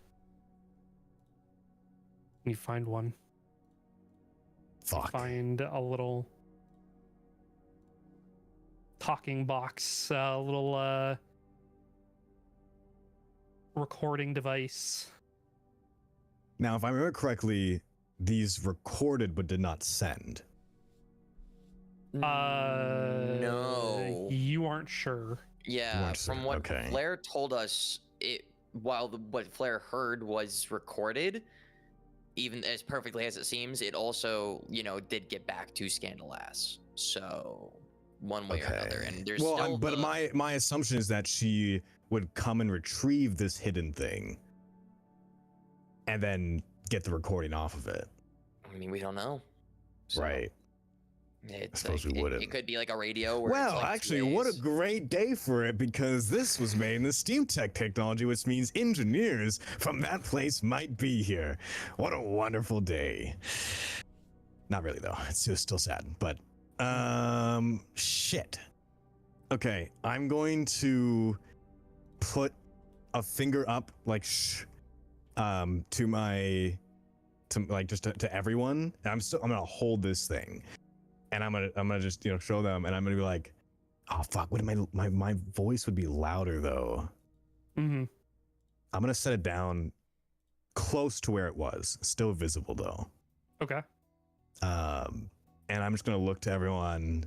Speaker 4: And you find one.
Speaker 5: Fuck.
Speaker 4: Find a little talking box, a little recording device.
Speaker 5: Now, if I remember correctly, these recorded but did not send.
Speaker 3: No.
Speaker 4: You aren't sure.
Speaker 3: Yeah,
Speaker 5: weren't
Speaker 3: from
Speaker 5: sure,
Speaker 3: what
Speaker 5: okay.
Speaker 3: Flair told us, what Flair heard was recorded, even as perfectly as it seems, it also, did get back to Scandalass. So one way or another, and there's still
Speaker 5: but my assumption is that she would come and retrieve this hidden thing and then get the recording off of it.
Speaker 3: I mean, we don't know. So,
Speaker 5: Right.
Speaker 3: It's
Speaker 5: suppose
Speaker 3: like,
Speaker 5: we wouldn't.
Speaker 3: It could be like a radio. Where
Speaker 5: Well,
Speaker 3: it's like
Speaker 5: actually,
Speaker 3: 2
Speaker 5: what a
Speaker 3: days.
Speaker 5: great day for it, because this was made in the Steam Tech technology, which means engineers from that place might be here. What a wonderful day. Not really, though. It's just still sad, but shit. Okay, I'm going to put a finger up, like, to my, to everyone. And I'm gonna hold this thing. And I'm gonna just, you know, show them, and I'm gonna be like, oh fuck, what am my voice would be louder though.
Speaker 4: Mm-hmm.
Speaker 5: I'm gonna set it down close to where it was, still visible though.
Speaker 4: Okay.
Speaker 5: And I'm just gonna look to everyone,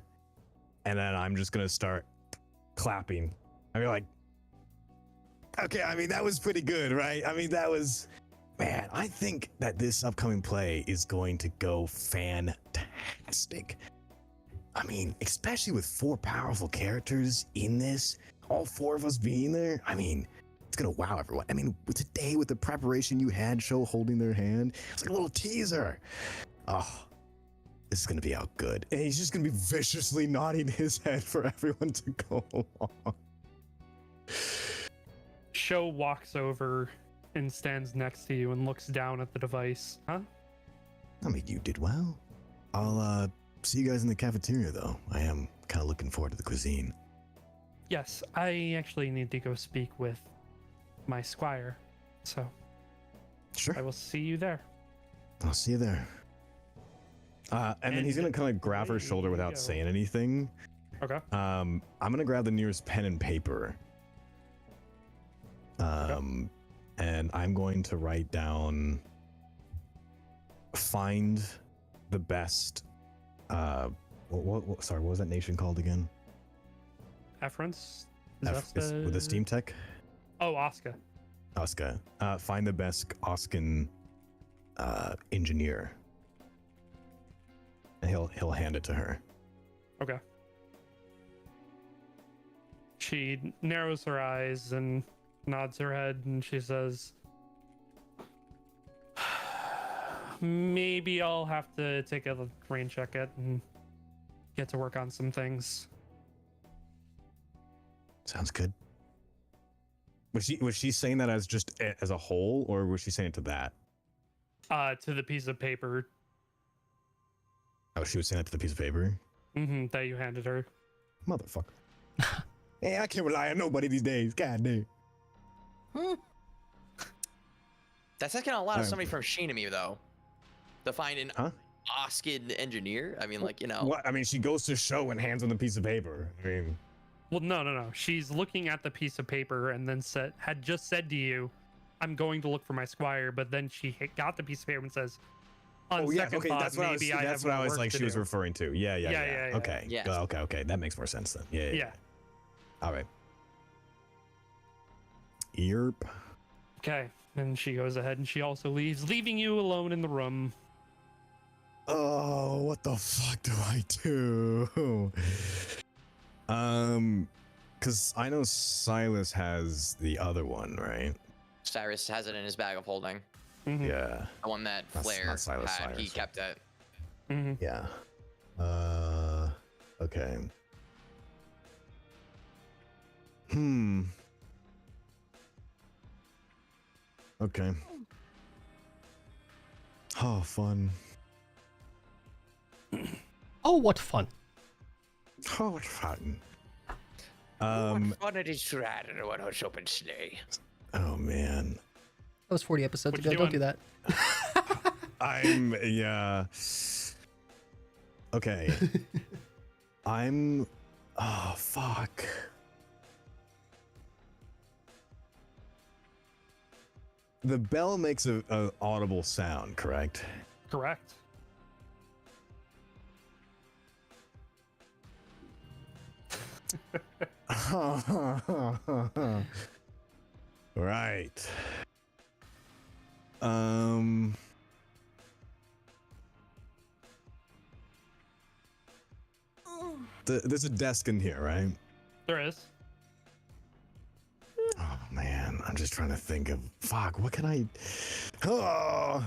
Speaker 5: and then I'm just gonna start clapping. I'll be like, okay, I mean, that was pretty good, right? I mean, that was, man, I think that this upcoming play is going to go fantastic. I mean, especially with 4 powerful characters in this, all 4 of us being there, I mean, it's gonna wow everyone. I mean, today with the preparation you had, show holding their hand, it's like a little teaser. Oh, this is gonna be out good. And he's just gonna be viciously nodding his head for everyone to go along.
Speaker 4: Sho walks over and stands next to you and looks down at the device. Huh?
Speaker 5: I mean, you did well. I'll see you guys in the cafeteria, though. I am kind of looking forward to the cuisine.
Speaker 4: Yes, I actually need to go speak with my squire. So
Speaker 5: Sure.
Speaker 4: I will see you there.
Speaker 5: I'll see you there. And then he's gonna kind of grab her
Speaker 4: away
Speaker 5: shoulder
Speaker 4: we
Speaker 5: without
Speaker 4: go.
Speaker 5: saying anything.
Speaker 4: Okay.
Speaker 5: I'm gonna grab the nearest pen and paper. And I'm going to write down, find the best, sorry, what was that nation called again?
Speaker 4: Efference?
Speaker 5: With the Steam Tech?
Speaker 4: Oh, Oscar.
Speaker 5: Oscar. Find the best Oscan engineer. And he'll hand it to her.
Speaker 4: Okay. She narrows her eyes and nods her head, and she says, maybe I'll have to take a rain check it and get to work on some things.
Speaker 5: Sounds good. Was she saying that as just as a whole, or was she saying it to that?
Speaker 4: To the piece of paper
Speaker 5: Oh, she was saying that to the piece of paper?
Speaker 4: that you handed her.
Speaker 5: Motherfucker. Hey, I can't rely on nobody these days. God damn.
Speaker 3: That's asking a lot of somebody from Shinami, though. To find an
Speaker 5: Huh?
Speaker 3: Oskin engineer. I mean, like, you know.
Speaker 5: What? I mean, she goes to show and hands on the piece of paper. I mean,
Speaker 4: Well, no. She's looking at the piece of paper and then had just said to you, I'm going to look for my squire, but then she got the piece of paper and says, on second thought,
Speaker 5: that's what I was.
Speaker 4: maybe I
Speaker 5: That's
Speaker 4: have
Speaker 5: what I
Speaker 4: more
Speaker 5: was
Speaker 4: work
Speaker 5: like.
Speaker 4: to
Speaker 5: She was
Speaker 4: do."
Speaker 5: referring to. Yeah.
Speaker 4: Yeah.
Speaker 5: Okay.
Speaker 3: Yes.
Speaker 5: Okay. That makes more sense then. Yeah.
Speaker 4: Yeah.
Speaker 5: All right. Yerp.
Speaker 4: Okay. And she goes ahead and she also leaves, leaving you alone in the room.
Speaker 5: Oh, what the fuck do I do? Because I know Silas has the other one, right?
Speaker 3: Cyrus has it in his bag of holding.
Speaker 4: Mhm.
Speaker 5: Yeah.
Speaker 3: The one that
Speaker 5: That's
Speaker 3: Flair
Speaker 5: not Silas,
Speaker 3: had. He
Speaker 5: Cyrus.
Speaker 3: kept it.
Speaker 4: Mhm.
Speaker 5: Yeah. Okay. Okay. Oh, fun.
Speaker 2: Oh, what fun.
Speaker 5: Oh, what fun.
Speaker 3: What fun it is to ride in a one-horse open sleigh.
Speaker 5: Oh, man.
Speaker 2: That was 40 episodes
Speaker 4: What
Speaker 2: ago.
Speaker 4: you
Speaker 2: Don't
Speaker 4: doing?
Speaker 2: do that.
Speaker 5: Yeah. Okay. Oh, fuck. The bell makes a audible sound, correct?
Speaker 4: Correct.
Speaker 5: Right. There's a desk in here, right?
Speaker 4: There is.
Speaker 5: I'm just trying to think of fuck. What can I? Oh.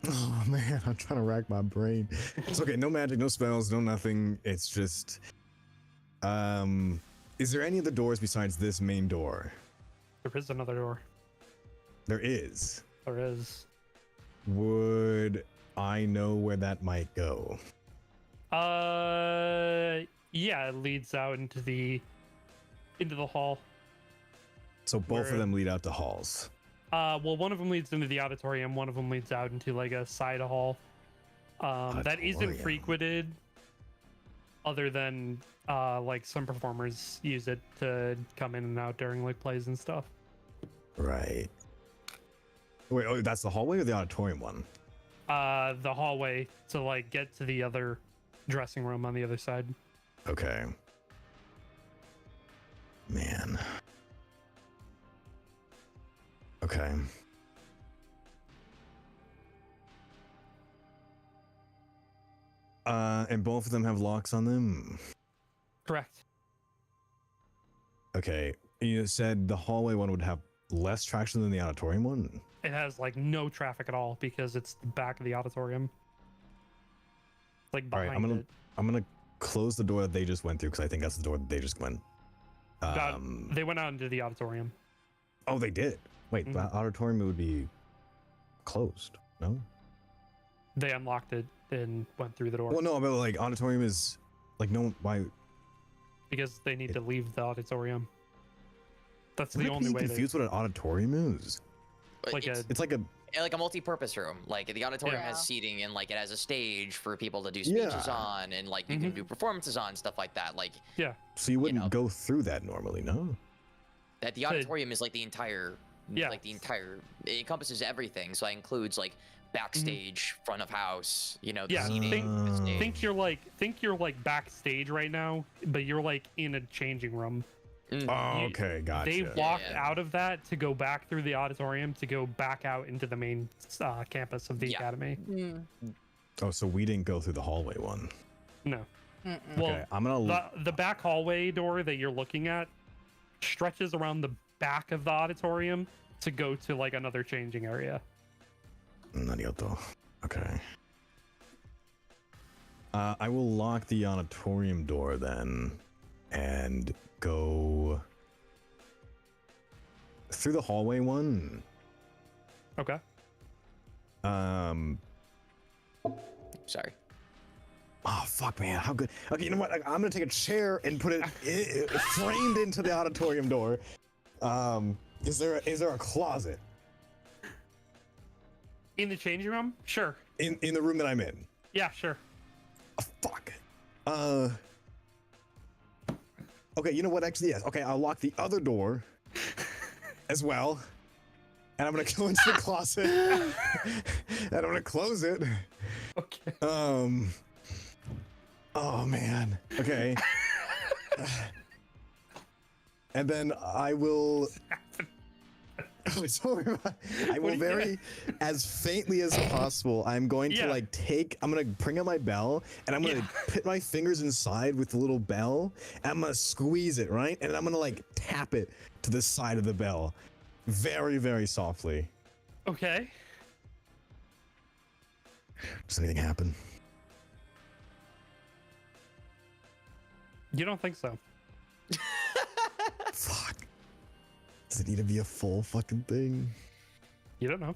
Speaker 5: Oh man, I'm trying to rack my brain. It's okay. No magic, no spells, no nothing. It's just. Is there any other doors besides this main door?
Speaker 4: There is another door.
Speaker 5: There is.
Speaker 4: There is.
Speaker 5: Would I know where that might go?
Speaker 4: Yeah, it leads out into the hall.
Speaker 5: So both of them lead out to halls.
Speaker 4: Well, one of them leads into the auditorium. One of them leads out into like a side hall. That isn't
Speaker 5: Auditorium.
Speaker 4: frequented, other than like some performers use it to come in and out during like plays and stuff.
Speaker 5: Right. Wait, oh, that's the hallway or the auditorium one?
Speaker 4: The hallway to like get to the other dressing room on the other side.
Speaker 5: Okay. Man. Okay. And both of them have locks on them.
Speaker 4: Correct.
Speaker 5: Okay. You said the hallway one would have less traction than the auditorium one?
Speaker 4: It has like no traffic at all because it's the back of the auditorium. Like
Speaker 5: All
Speaker 4: behind
Speaker 5: right,
Speaker 4: it.
Speaker 5: I'm gonna close the door that they just went through because I think that's the door that they just went.
Speaker 4: They went out into the auditorium.
Speaker 5: Oh, they did. Wait,
Speaker 4: Mhm.
Speaker 5: the auditorium would be closed. No.
Speaker 4: They unlocked it and went through the door
Speaker 5: Well, no, but like auditorium is like no. Why?
Speaker 4: because they need to leave the auditorium. That's
Speaker 5: I'm
Speaker 4: the only way.
Speaker 5: confused what an auditorium is.
Speaker 4: Like
Speaker 3: it's,
Speaker 4: a
Speaker 5: It's like a
Speaker 3: like a multi-purpose room. Like the auditorium
Speaker 1: Yeah.
Speaker 3: has seating and like it has a stage for people to do speeches
Speaker 5: Yeah.
Speaker 3: on, and like you can do performances on, stuff like that. Like
Speaker 5: so you wouldn't
Speaker 3: know.
Speaker 5: go through that normally, no?
Speaker 3: that. The auditorium is like the entire,
Speaker 4: Yeah.
Speaker 3: like the entire. It encompasses everything. So that includes like backstage, front of house. You know, the
Speaker 4: Yeah,
Speaker 3: seating. the stage.
Speaker 4: think you're like backstage right now, but you're like in a changing room.
Speaker 3: Mhm.
Speaker 5: Oh,
Speaker 4: You-
Speaker 5: okay, gotcha.
Speaker 4: They walked
Speaker 3: Yeah.
Speaker 4: out of that to go back through the auditorium to go back out into the main campus of the
Speaker 3: Yeah.
Speaker 4: academy.
Speaker 5: Oh, so we didn't go through the hallway one.
Speaker 4: No.
Speaker 1: Mm-mm.
Speaker 4: Well,
Speaker 5: Okay, I'm gonna.
Speaker 4: the back hallway door that you're looking at stretches around the back of the auditorium to go to like another changing area.
Speaker 5: Narioto. Okay. I will lock the auditorium door then, and go through the hallway one.
Speaker 4: Okay.
Speaker 3: Sorry.
Speaker 5: Oh fuck, man! How good? Okay, you know what? I'm gonna take a chair and put it framed into the auditorium door. Is there a closet
Speaker 4: In the changing room? Sure.
Speaker 5: in the room that I'm in?
Speaker 4: Yeah, sure.
Speaker 5: Oh, fuck. Okay, you know what? Actually, yes. Okay, I'll lock the other door as well, and I'm gonna go into the closet, and I'm gonna close it.
Speaker 4: Okay.
Speaker 5: Oh man. Okay. And then I will. I will very, as faintly as possible. I'm going to
Speaker 4: Yeah.
Speaker 5: I'm gonna bring out my bell, and I'm gonna put my fingers inside with the little bell, and I'm gonna squeeze it, right? And I'm gonna like tap it to the side of the bell, very, very softly.
Speaker 4: Okay.
Speaker 5: Does anything happen?
Speaker 4: You don't think so?
Speaker 5: Fuck. Does it need to be a full fucking thing?
Speaker 4: You don't know.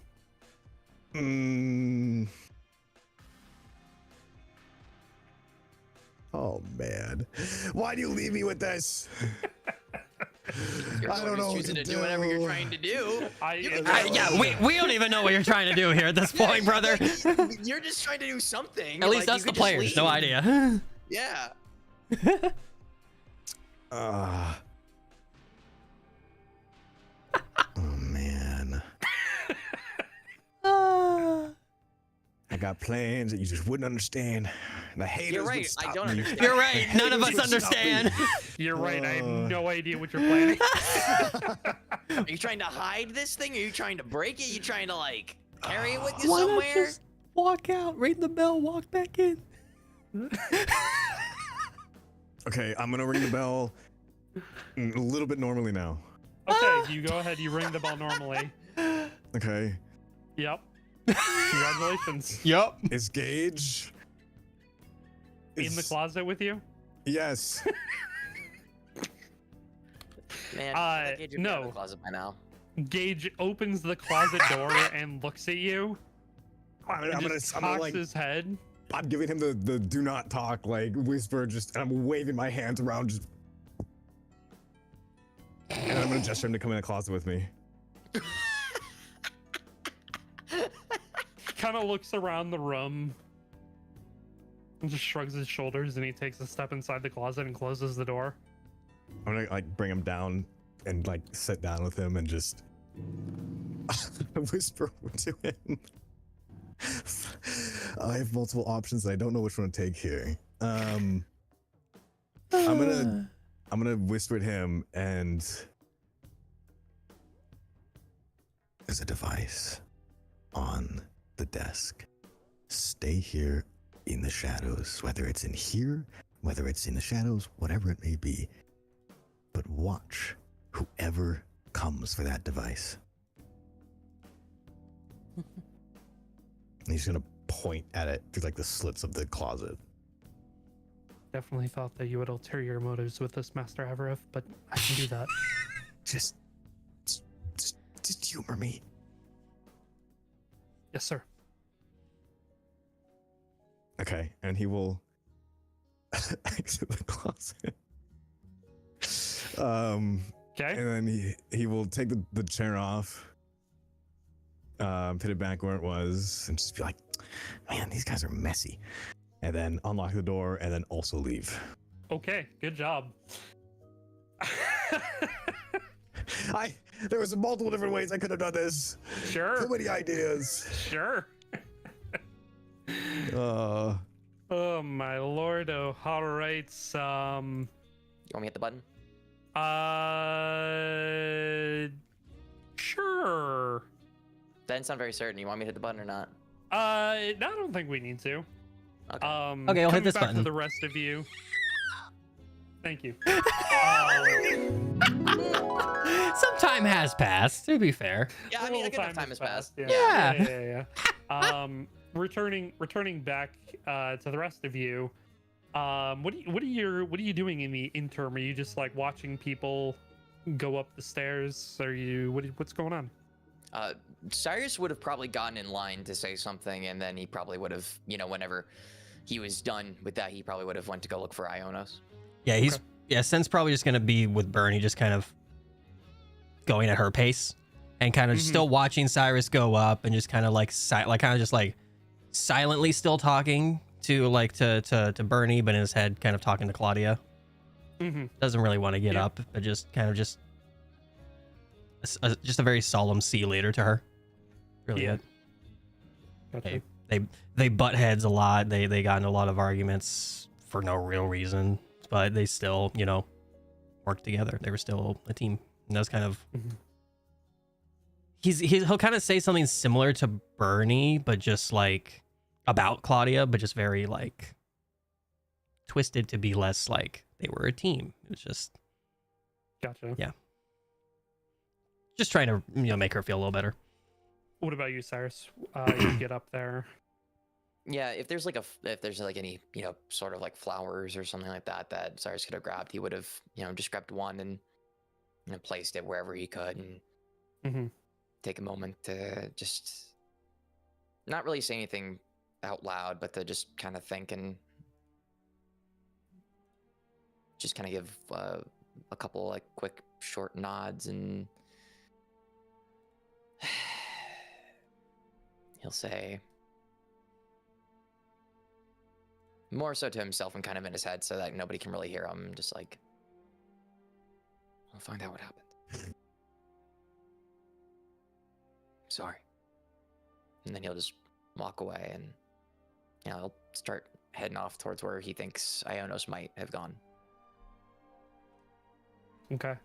Speaker 5: Oh man, why do you leave me with this?
Speaker 3: You're
Speaker 5: I
Speaker 3: the
Speaker 5: don't
Speaker 3: one
Speaker 5: know
Speaker 3: who's
Speaker 5: what
Speaker 3: choosing
Speaker 5: to
Speaker 3: to do whatever you're
Speaker 5: do.
Speaker 3: trying to do.
Speaker 2: Yeah, we don't even know what you're trying to do here at this point, brother.
Speaker 3: You're just trying to do something.
Speaker 2: At least
Speaker 3: like,
Speaker 2: us,
Speaker 3: you
Speaker 2: the
Speaker 3: could just
Speaker 2: players, no
Speaker 3: leave.
Speaker 2: idea.
Speaker 3: Yeah.
Speaker 5: Oh man. I got plans that you just wouldn't understand. The haters
Speaker 3: You're
Speaker 5: would
Speaker 3: right.
Speaker 5: stop
Speaker 3: I don't
Speaker 5: me.
Speaker 3: understand.
Speaker 2: You're right. None of us
Speaker 5: Stop me.
Speaker 2: understand.
Speaker 4: You're right. I have no idea what you're planning.
Speaker 3: Are you trying to hide this thing? Are you trying to break it? Are you trying to like carry it with you
Speaker 2: Why not
Speaker 3: somewhere?
Speaker 2: just walk out, ring the bell, walk back in?
Speaker 5: Okay, I'm gonna ring the bell a little bit normally now.
Speaker 4: Okay, you go ahead. You ring the bell normally.
Speaker 5: Okay.
Speaker 4: Yep. Congratulations.
Speaker 2: Yup.
Speaker 5: Is Gage
Speaker 4: In the closet with you?
Speaker 5: Yes.
Speaker 3: Man, Gage would be out of
Speaker 4: no.
Speaker 3: the closet by now.
Speaker 4: Gage opens the closet door and looks at you.
Speaker 5: I'm
Speaker 4: And
Speaker 5: gonna
Speaker 4: just
Speaker 5: I'm gonna
Speaker 4: cocks
Speaker 5: like
Speaker 4: his head.
Speaker 5: I'm giving him the do not talk like whisper, just and I'm waving my hands around, just and I'm gonna gesture him to come in the closet with me.
Speaker 4: Kind of looks around the room and just shrugs his shoulders, and he takes a step inside the closet and closes the door.
Speaker 5: I'm gonna like bring him down and like sit down with him and just whisper to him. I have multiple options. And I don't know which one to take here. I'm gonna whisper at him, and there's a device on the desk. Stay here in the shadows, whether it's in here, whether it's in the shadows, whatever it may be. But watch whoever comes for that device. And he's gonna point at it through like the slits of the closet.
Speaker 4: Definitely thought that you would ulterior motives with this, Master Avarith, but I can do that.
Speaker 5: Just humor me.
Speaker 4: Yes, sir.
Speaker 5: Okay, and he will exit the closet.
Speaker 4: Okay.
Speaker 5: And then he will take the chair off, put it back where it was, and just be like, man, these guys are messy. And then unlock the door and then also leave.
Speaker 4: Okay, good job.
Speaker 5: There was multiple different ways I could have done this.
Speaker 4: Sure.
Speaker 5: So many ideas.
Speaker 4: Sure.
Speaker 5: Uh,
Speaker 4: Oh my lord. Oh, all right.
Speaker 3: You want me to hit the button?
Speaker 4: Sure.
Speaker 3: That didn't sound very certain. You want me to hit the button or not?
Speaker 4: No, I don't think we need to.
Speaker 3: Okay.
Speaker 2: Okay, I'll hit
Speaker 4: coming
Speaker 2: this
Speaker 4: back
Speaker 2: button.
Speaker 4: To the rest of you. Thank you.
Speaker 2: Some time has passed, to be fair.
Speaker 3: Yeah, I mean, a good enough time has passed.
Speaker 2: Yeah.
Speaker 4: Returning back to the rest of you. What are you doing in the interim? Are you just like watching people go up the stairs? Are you what's going on?
Speaker 3: Cyrus would have probably gotten in line to say something, and then he probably would have, whenever he was done with that, he probably would have went to go look for Ionos.
Speaker 2: Yeah, Sen's probably just gonna be with Bernie, just kind of going at her pace, and kind of still watching Cyrus go up, and just kind of like silently still talking to Bernie, but in his head kind of talking to Claudia. Doesn't really want to get up, but just a very solemn see you later to her. Really good.
Speaker 4: Gotcha.
Speaker 2: They butt heads a lot. They got in a lot of arguments for no real reason, but they still, worked together. They were still a team. And that's kind of he'll kind of say something similar to Bernie, but just like about Claudia, but just very like twisted to be less like they were a team. It was just
Speaker 4: Gotcha.
Speaker 2: Yeah. Just trying to make her feel a little better.
Speaker 4: What about you, Cyrus? You get up there.
Speaker 3: Yeah, if there's any sort of like flowers or something like that Cyrus could have grabbed, he would have just grabbed one and placed it wherever he could, and take a moment to just not really say anything out loud, but to just kind of think and just kind of give a couple like quick short nods, and he'll say more so to himself and kind of in his head so that nobody can really hear him, just like, I'll find out what happened. Sorry. And then he'll just walk away, and he'll start heading off towards where he thinks Ionos might have gone.
Speaker 4: Okay.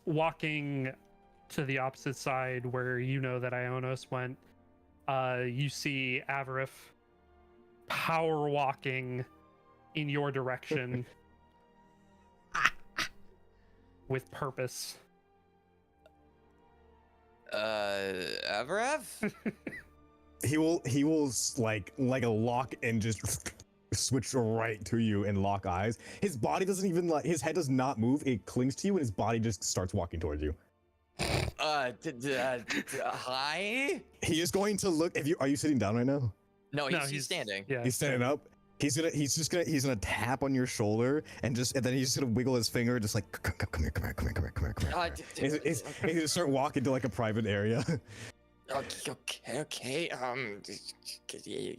Speaker 4: Walking to the opposite side where that Ionos went, you see Avarith power walking in your direction with purpose.
Speaker 3: Avrav?
Speaker 5: He will like a lock and just switch right to you and lock eyes. His body doesn't even like his head does not move. It clings to you and his body just starts walking towards you.
Speaker 3: Hi?
Speaker 5: He is going to look. Are you sitting down right now?
Speaker 3: No, he's standing.
Speaker 4: Yeah,
Speaker 5: He's standing up. He's gonna tap on your shoulder and then he's just gonna wiggle his finger, just like come here. He's gonna start walking to like a private area.
Speaker 3: Okay.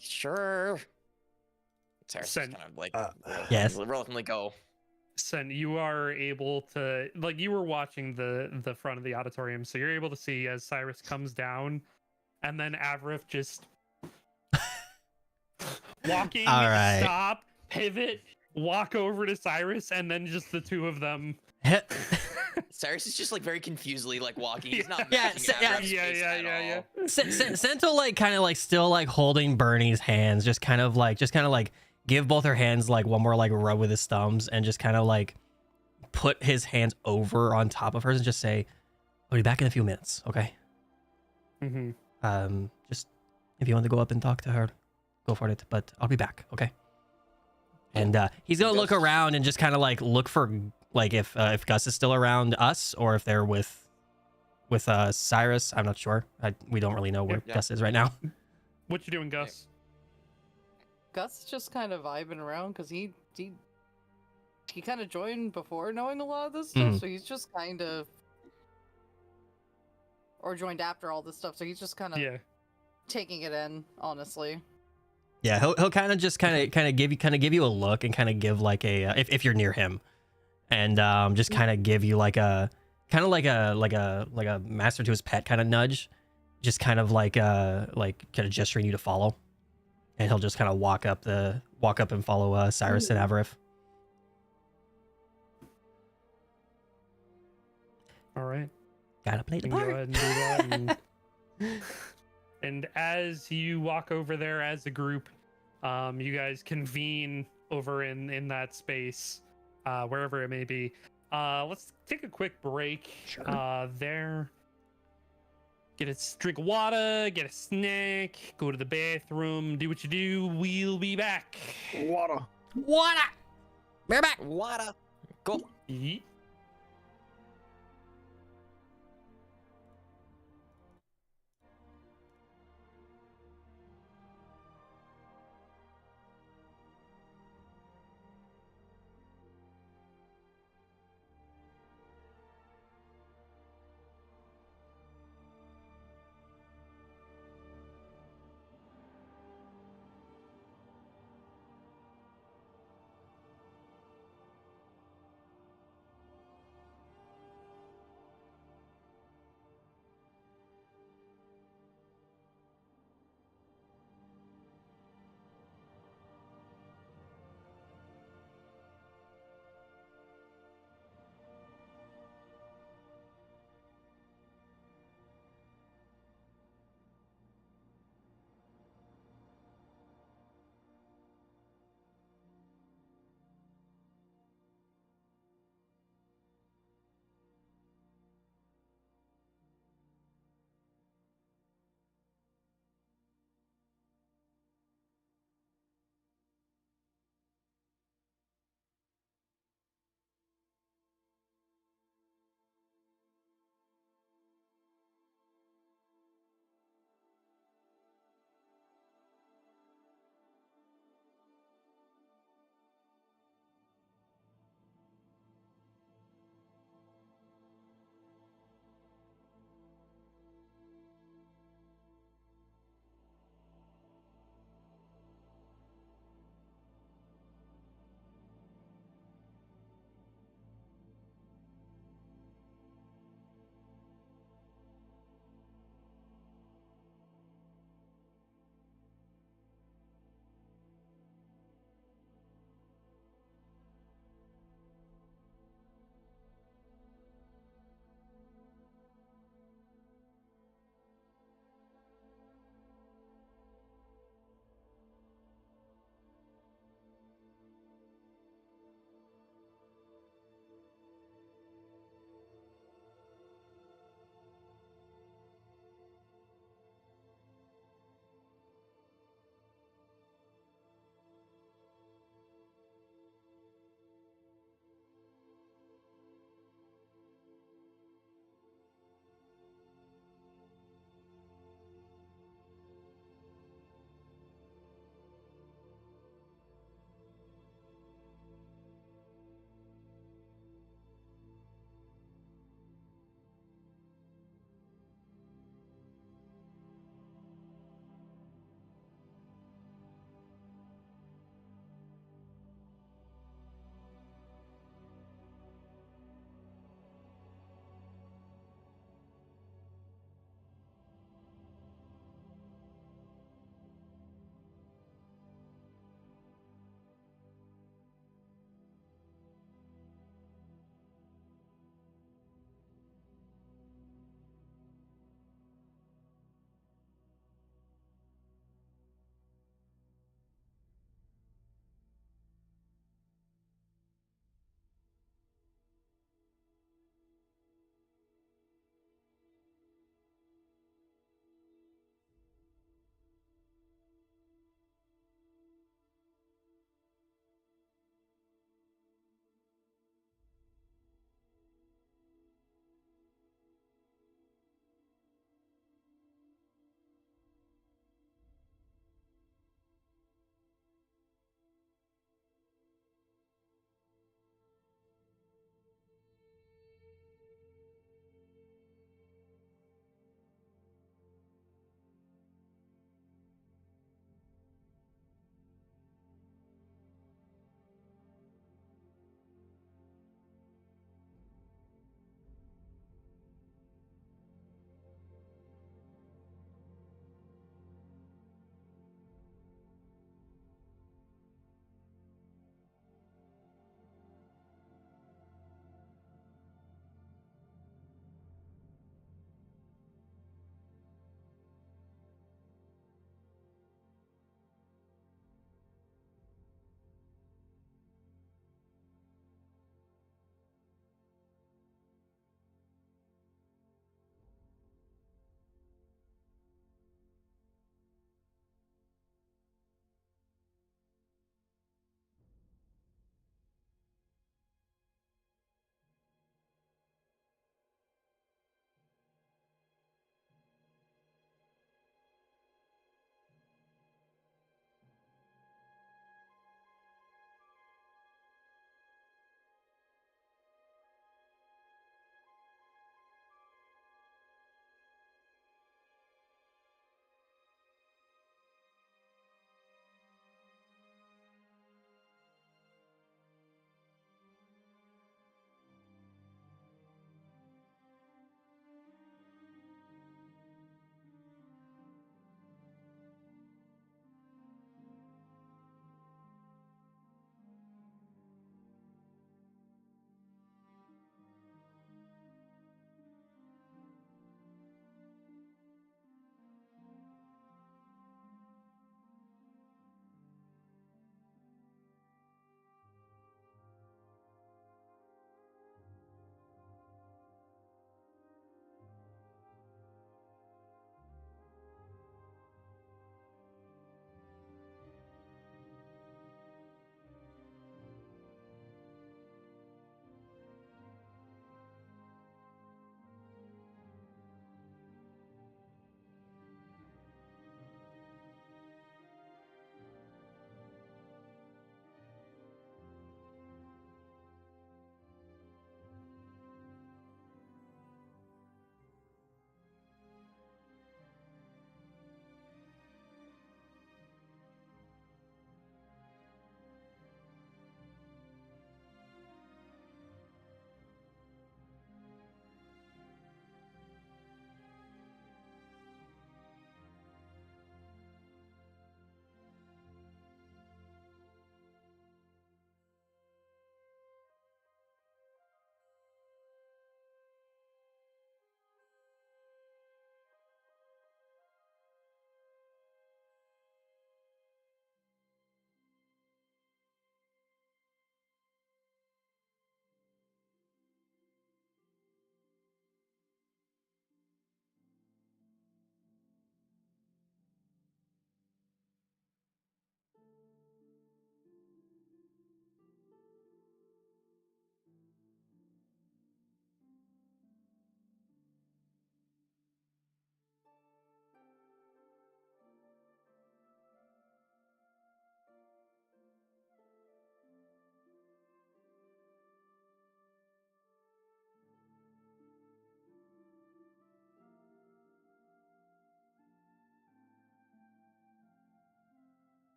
Speaker 3: Sure. Sarah's
Speaker 4: Sen-
Speaker 3: kind of like
Speaker 2: Yes.
Speaker 3: reluctantly go.
Speaker 4: Sen, you are able to, like, you were watching the front of the auditorium, so you're able to see as Cyrus comes down, and then Avrith just walking,
Speaker 2: All right.
Speaker 4: stop, pivot, walk over to Cyrus, and then just the two of them.
Speaker 3: Cyrus is just like very confusedly like walking. He's not
Speaker 2: Yeah,
Speaker 3: matching Avrav's pace at all.
Speaker 2: Sento like kind of like still like holding Bernie's hands, just kind of like give both her hands like one more like rub with his thumbs, and just kind of like put his hands over on top of hers and just say, "I'll be back in a few minutes, okay?"
Speaker 4: Mm-hmm.
Speaker 2: Just if you want to go up and talk to her, go for it. But I'll be back, okay? And he's gonna look around and just kind of like look for like if Gus is still around us or if they're with Cyrus. I'm not sure. We don't really know where
Speaker 3: Yeah.
Speaker 2: Gus is right now.
Speaker 4: What you doing, Gus?
Speaker 1: Gus is just kind of vibing around because he kind of joined before knowing a lot of this stuff, so he's just kind of, or joined after all this stuff, so he's just kind of taking it in, honestly.
Speaker 2: Yeah, he'll kind of just kind of give you a look and kind of give like a if you're near him, and just kind of give you like a kind of like a master to his pet kind of nudge, just kind of like kind of gesturing you to follow, and he'll just kind of walk up and follow Cyrus and Avrith.
Speaker 4: All right.
Speaker 2: Gotta play the
Speaker 4: You can
Speaker 2: part.
Speaker 4: go ahead and do that. And as you walk over there as a group, you guys convene over in that space, wherever it may be. Let's take a quick break.
Speaker 2: Sure.
Speaker 4: There. Get a drink of water, get a snack, go to the bathroom, do what you do. We'll be back.
Speaker 5: Water.
Speaker 2: We're back.
Speaker 3: Water. Go.
Speaker 4: Yeet.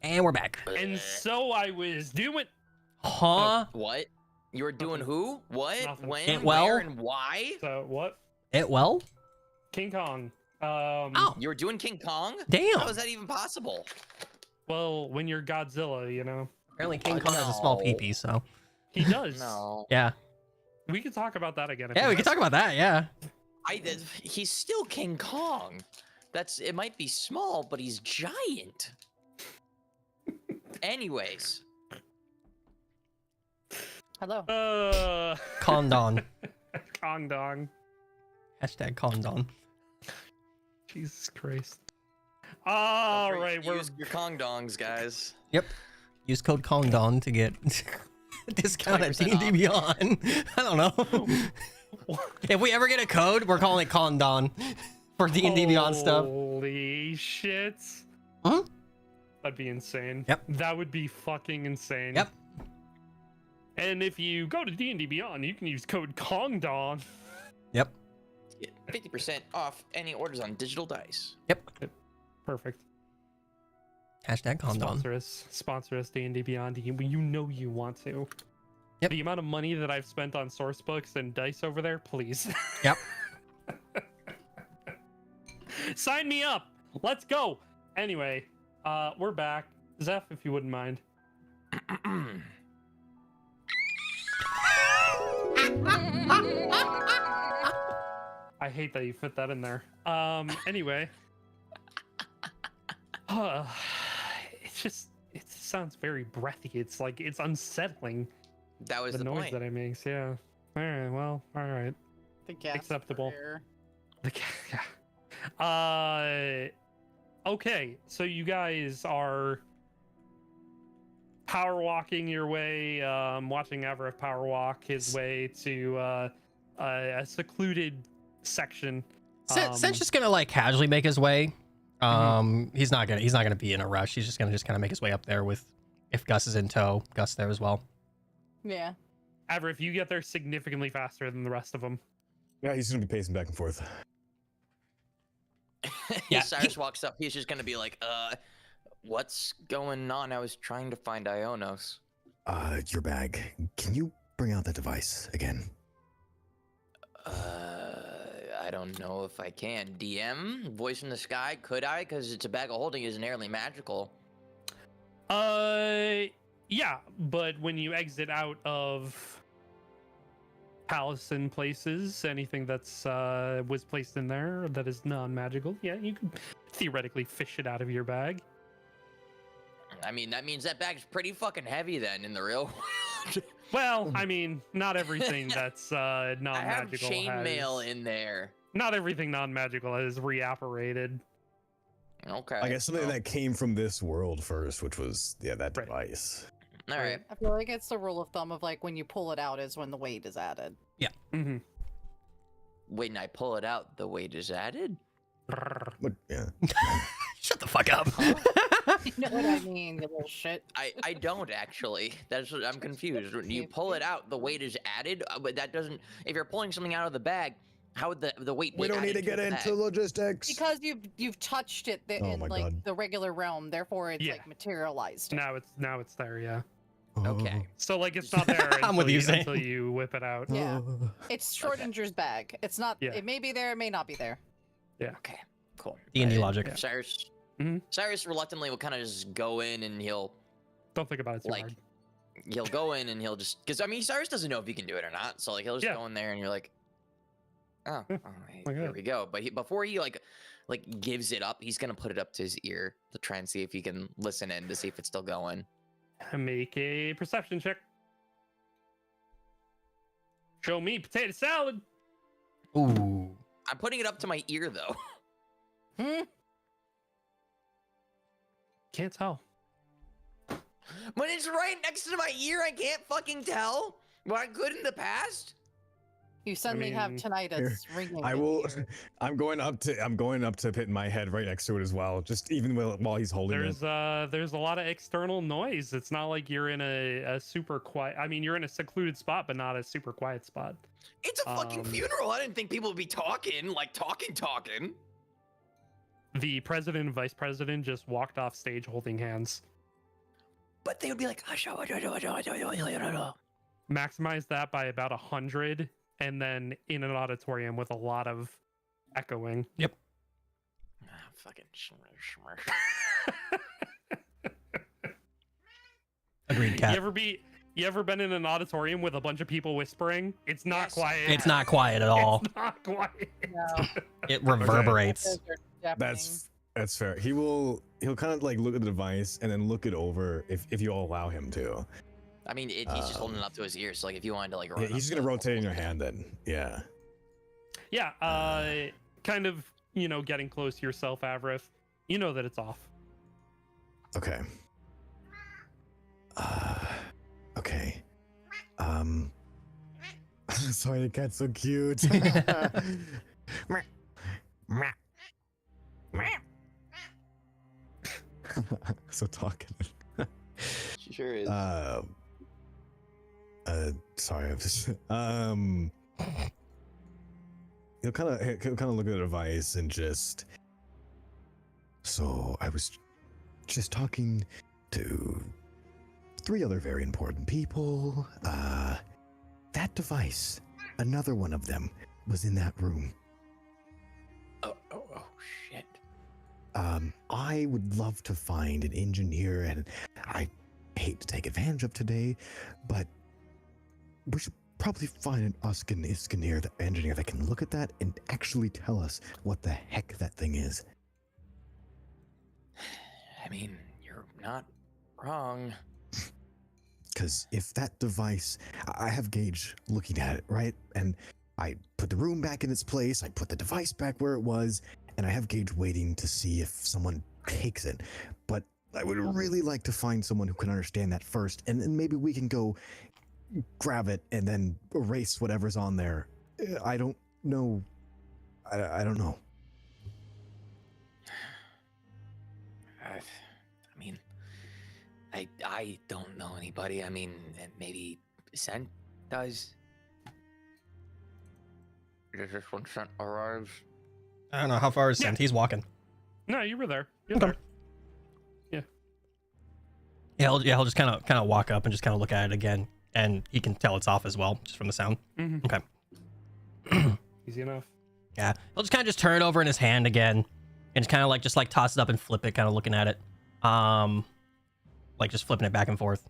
Speaker 2: And we're back.
Speaker 4: And so I was doing.
Speaker 2: Huh?
Speaker 3: What? You were doing who? What?
Speaker 4: Nothing.
Speaker 3: When?
Speaker 2: It well?
Speaker 3: Where? And why?
Speaker 4: So what?
Speaker 2: It well?
Speaker 4: King Kong.
Speaker 2: Oh,
Speaker 3: You were doing King Kong?
Speaker 2: damn.
Speaker 3: How is that even possible?
Speaker 4: Well, when you're Godzilla, you know.
Speaker 2: Apparently King Kong has a small
Speaker 3: no.
Speaker 2: peepee, so.
Speaker 4: He does.
Speaker 3: No.
Speaker 2: Yeah.
Speaker 4: We could talk about that again. If
Speaker 2: Yeah,
Speaker 4: you
Speaker 2: we can
Speaker 4: want.
Speaker 2: talk about that, yeah.
Speaker 3: He's still King Kong. It might be small, but he's giant. Anyways.
Speaker 1: Hello.
Speaker 2: Condon.
Speaker 4: Kong Dong.
Speaker 2: Hashtag Condon.
Speaker 4: Jesus Christ. All
Speaker 3: Don't
Speaker 4: right,
Speaker 3: forget to
Speaker 4: we're
Speaker 3: use your Kong dongs, guys.
Speaker 2: Yep. Use code Condon to get a discount at
Speaker 3: 20%
Speaker 2: D&D Beyond. I don't know. If we ever get a code, we're calling it Condon for D&D Beyond stuff.
Speaker 4: Holy shit.
Speaker 2: Huh?
Speaker 4: That'd be insane.
Speaker 2: Yep.
Speaker 4: That would be fucking insane.
Speaker 2: Yep.
Speaker 4: And if you go to D&D Beyond, you can use code KongDon.
Speaker 2: Yep.
Speaker 3: Get 50% off any orders on digital dice.
Speaker 2: Yep.
Speaker 4: Perfect.
Speaker 2: Hashtag Condon.
Speaker 4: Sponsor us, D&D Beyond. You know you want to.
Speaker 2: Yep.
Speaker 4: The amount of money that I've spent on source books and dice over there, please.
Speaker 2: Yep.
Speaker 4: Sign me up. Let's go. Anyway, we're back. Zeph, if you wouldn't mind. I hate that you fit that in there. Anyway. It sounds very breathy. It's like, it's unsettling.
Speaker 3: That was
Speaker 4: The
Speaker 3: the
Speaker 4: noise
Speaker 3: point.
Speaker 4: that it makes, yeah. All right, well, all right.
Speaker 1: The gas
Speaker 4: Acceptable.
Speaker 1: sprayer.
Speaker 4: Okay, so you guys are power walking your way, watching Everett power walk his way to a secluded section.
Speaker 2: Sen's just gonna like casually make his way. He's not gonna be in a rush. He's just gonna kind of make his way up there with, if Gus is in tow, Gus there as well.
Speaker 1: Yeah.
Speaker 4: Everett, you get there significantly faster than the rest of them.
Speaker 5: Yeah, he's gonna be pacing back and forth.
Speaker 2: Yeah,
Speaker 3: Cyrus walks up. He's just gonna be like, what's going on? I was trying to find Ionos.
Speaker 5: Your bag. Can you bring out that device again?
Speaker 3: I don't know if I can. DM? Voice in the sky? Could I? Because it's a bag of holding is inherently magical.
Speaker 4: Yeah, but when you exit out of palace and places, anything that's was placed in there that is non-magical, yeah, you can theoretically fish it out of your bag.
Speaker 3: I mean, that means that bag's pretty fucking heavy then in the real world.
Speaker 4: Well, I mean, not everything that's
Speaker 3: I have
Speaker 4: non-magical
Speaker 3: chainmail in there.
Speaker 4: Not everything non-magical is reapparated.
Speaker 3: Okay.
Speaker 5: I guess something
Speaker 3: well,
Speaker 5: that came from this world first, which was that
Speaker 4: Right.
Speaker 5: device.
Speaker 3: All right.
Speaker 1: I feel like it's the rule of thumb of like when you pull it out is when the weight is added.
Speaker 4: Mm-hmm.
Speaker 3: When I pull it out, the weight is added.
Speaker 5: But yeah.
Speaker 2: Shut the fuck up.
Speaker 1: You know what I mean, you little shit.
Speaker 3: I don't actually. That's what I'm confused. When you pull it out, the weight is added, but that doesn't. If you're pulling something out of the bag, how would the weight be
Speaker 5: We don't need
Speaker 3: added
Speaker 5: to get
Speaker 3: the
Speaker 5: into
Speaker 3: bag?
Speaker 5: logistics.
Speaker 1: Because you've touched it
Speaker 5: Oh
Speaker 1: in
Speaker 5: my
Speaker 1: like
Speaker 5: God.
Speaker 1: the regular realm, therefore it's
Speaker 4: Yeah.
Speaker 1: like materialized.
Speaker 4: Now it's there, yeah.
Speaker 3: Okay.
Speaker 4: So like it's not there
Speaker 2: I'm with you, Zane.
Speaker 4: until you whip it out.
Speaker 1: Yeah. It's Schrodinger's bag. It's not.
Speaker 4: Yeah.
Speaker 1: It may be there. It may not be there.
Speaker 3: Okay. Cool.
Speaker 2: D&D
Speaker 3: Uh,
Speaker 2: logic.
Speaker 3: Cyrus.
Speaker 4: Mhm.
Speaker 3: Cyrus reluctantly will kind of just go in and he'll
Speaker 4: Don't think about it too
Speaker 3: like
Speaker 4: hard.
Speaker 3: he'll go in and he'll just because I mean Cyrus doesn't know if he can do it or not, so like he'll just
Speaker 4: Yeah.
Speaker 3: go in there and you're like, oh,
Speaker 4: Yeah,
Speaker 3: all right,
Speaker 4: like
Speaker 3: here
Speaker 4: that.
Speaker 3: we go. But before he like gives it up, he's gonna put it up to his ear to try and see if he can listen in to see if it's still going.
Speaker 4: Make a perception check. Show me potato salad.
Speaker 2: Ooh.
Speaker 3: I'm putting it up to my ear though.
Speaker 1: Hmm?
Speaker 4: Can't tell.
Speaker 3: When it's right next to my ear, I can't fucking tell. What I could in the past.
Speaker 1: You suddenly have
Speaker 4: mean,
Speaker 1: tinnitus ringing.
Speaker 5: I
Speaker 1: in
Speaker 5: will.
Speaker 1: your ear.
Speaker 5: I'm going up to hitting my head right next to it as well. Just even while he's holding
Speaker 4: There's a lot of external noise. It's not like you're in a super quiet. I mean, you're in a secluded spot, but not a super quiet spot.
Speaker 3: It's a fucking
Speaker 4: Um,
Speaker 3: funeral. I didn't think people would be talking, like talking.
Speaker 4: The president and vice president just walked off stage holding hands.
Speaker 3: but they would be like,
Speaker 4: Maximize that by about 100, and then in an auditorium with a lot of echoing.
Speaker 2: Yep.
Speaker 3: Fucking
Speaker 2: Agreed, Cat.
Speaker 4: You ever been in an auditorium with a bunch of people whispering? It's not
Speaker 3: Yes.
Speaker 4: quiet.
Speaker 2: It's not quiet at all.
Speaker 4: It's not quiet.
Speaker 1: No.
Speaker 2: It reverberates.
Speaker 1: Those are deafening.
Speaker 5: That's fair. He'll kind of like look at the device and then look it over if you all allow him to.
Speaker 3: I mean, he's just holding it up to his ears. So like, if you wanted to like, run
Speaker 5: Yeah,
Speaker 3: up
Speaker 5: he's just
Speaker 3: to
Speaker 5: gonna
Speaker 3: the-
Speaker 5: rotate in your hand then. Yeah.
Speaker 4: Yeah, kind of, getting close to yourself, Avrith. You know that it's off.
Speaker 5: Okay. Okay. Sorry, the cat's so cute. So talkative.
Speaker 3: She sure is.
Speaker 5: Sorry, I'm just he'll kind of look at the device and just. So I was just talking to 3 other very important people. That device, another one of them, was in that room.
Speaker 3: Oh shit.
Speaker 5: I would love to find an engineer, and I hate to take advantage of today, but we should probably find an engineer that can look at that and actually tell us what the heck that thing is.
Speaker 3: I mean, you're not wrong.
Speaker 5: Because if that device, I have Gage looking at it, right? And I put the room back in its place, I put the device back where it was, and I have Gage waiting to see if someone takes it. But I would really like to find someone who can understand that first, and then maybe we can go grab it and then erase whatever's on there. I don't know. I don't know.
Speaker 3: I mean, I don't know anybody. I mean, maybe Sent does. Just when Sent arrives.
Speaker 2: I don't know how far is
Speaker 4: Yeah.
Speaker 2: Sent. He's walking.
Speaker 4: No, you were there. You're
Speaker 2: Okay.
Speaker 4: there.
Speaker 2: Yeah, he'll just kind of walk up and just kind of look at it again, and he can tell it's off as well, just from the sound.
Speaker 4: Mhm.
Speaker 2: Okay.
Speaker 4: Easy enough.
Speaker 2: Yeah, he'll just kind of just turn it over in his hand again, and just kind of like toss it up and flip it, kind of looking at it, like just flipping it back and forth.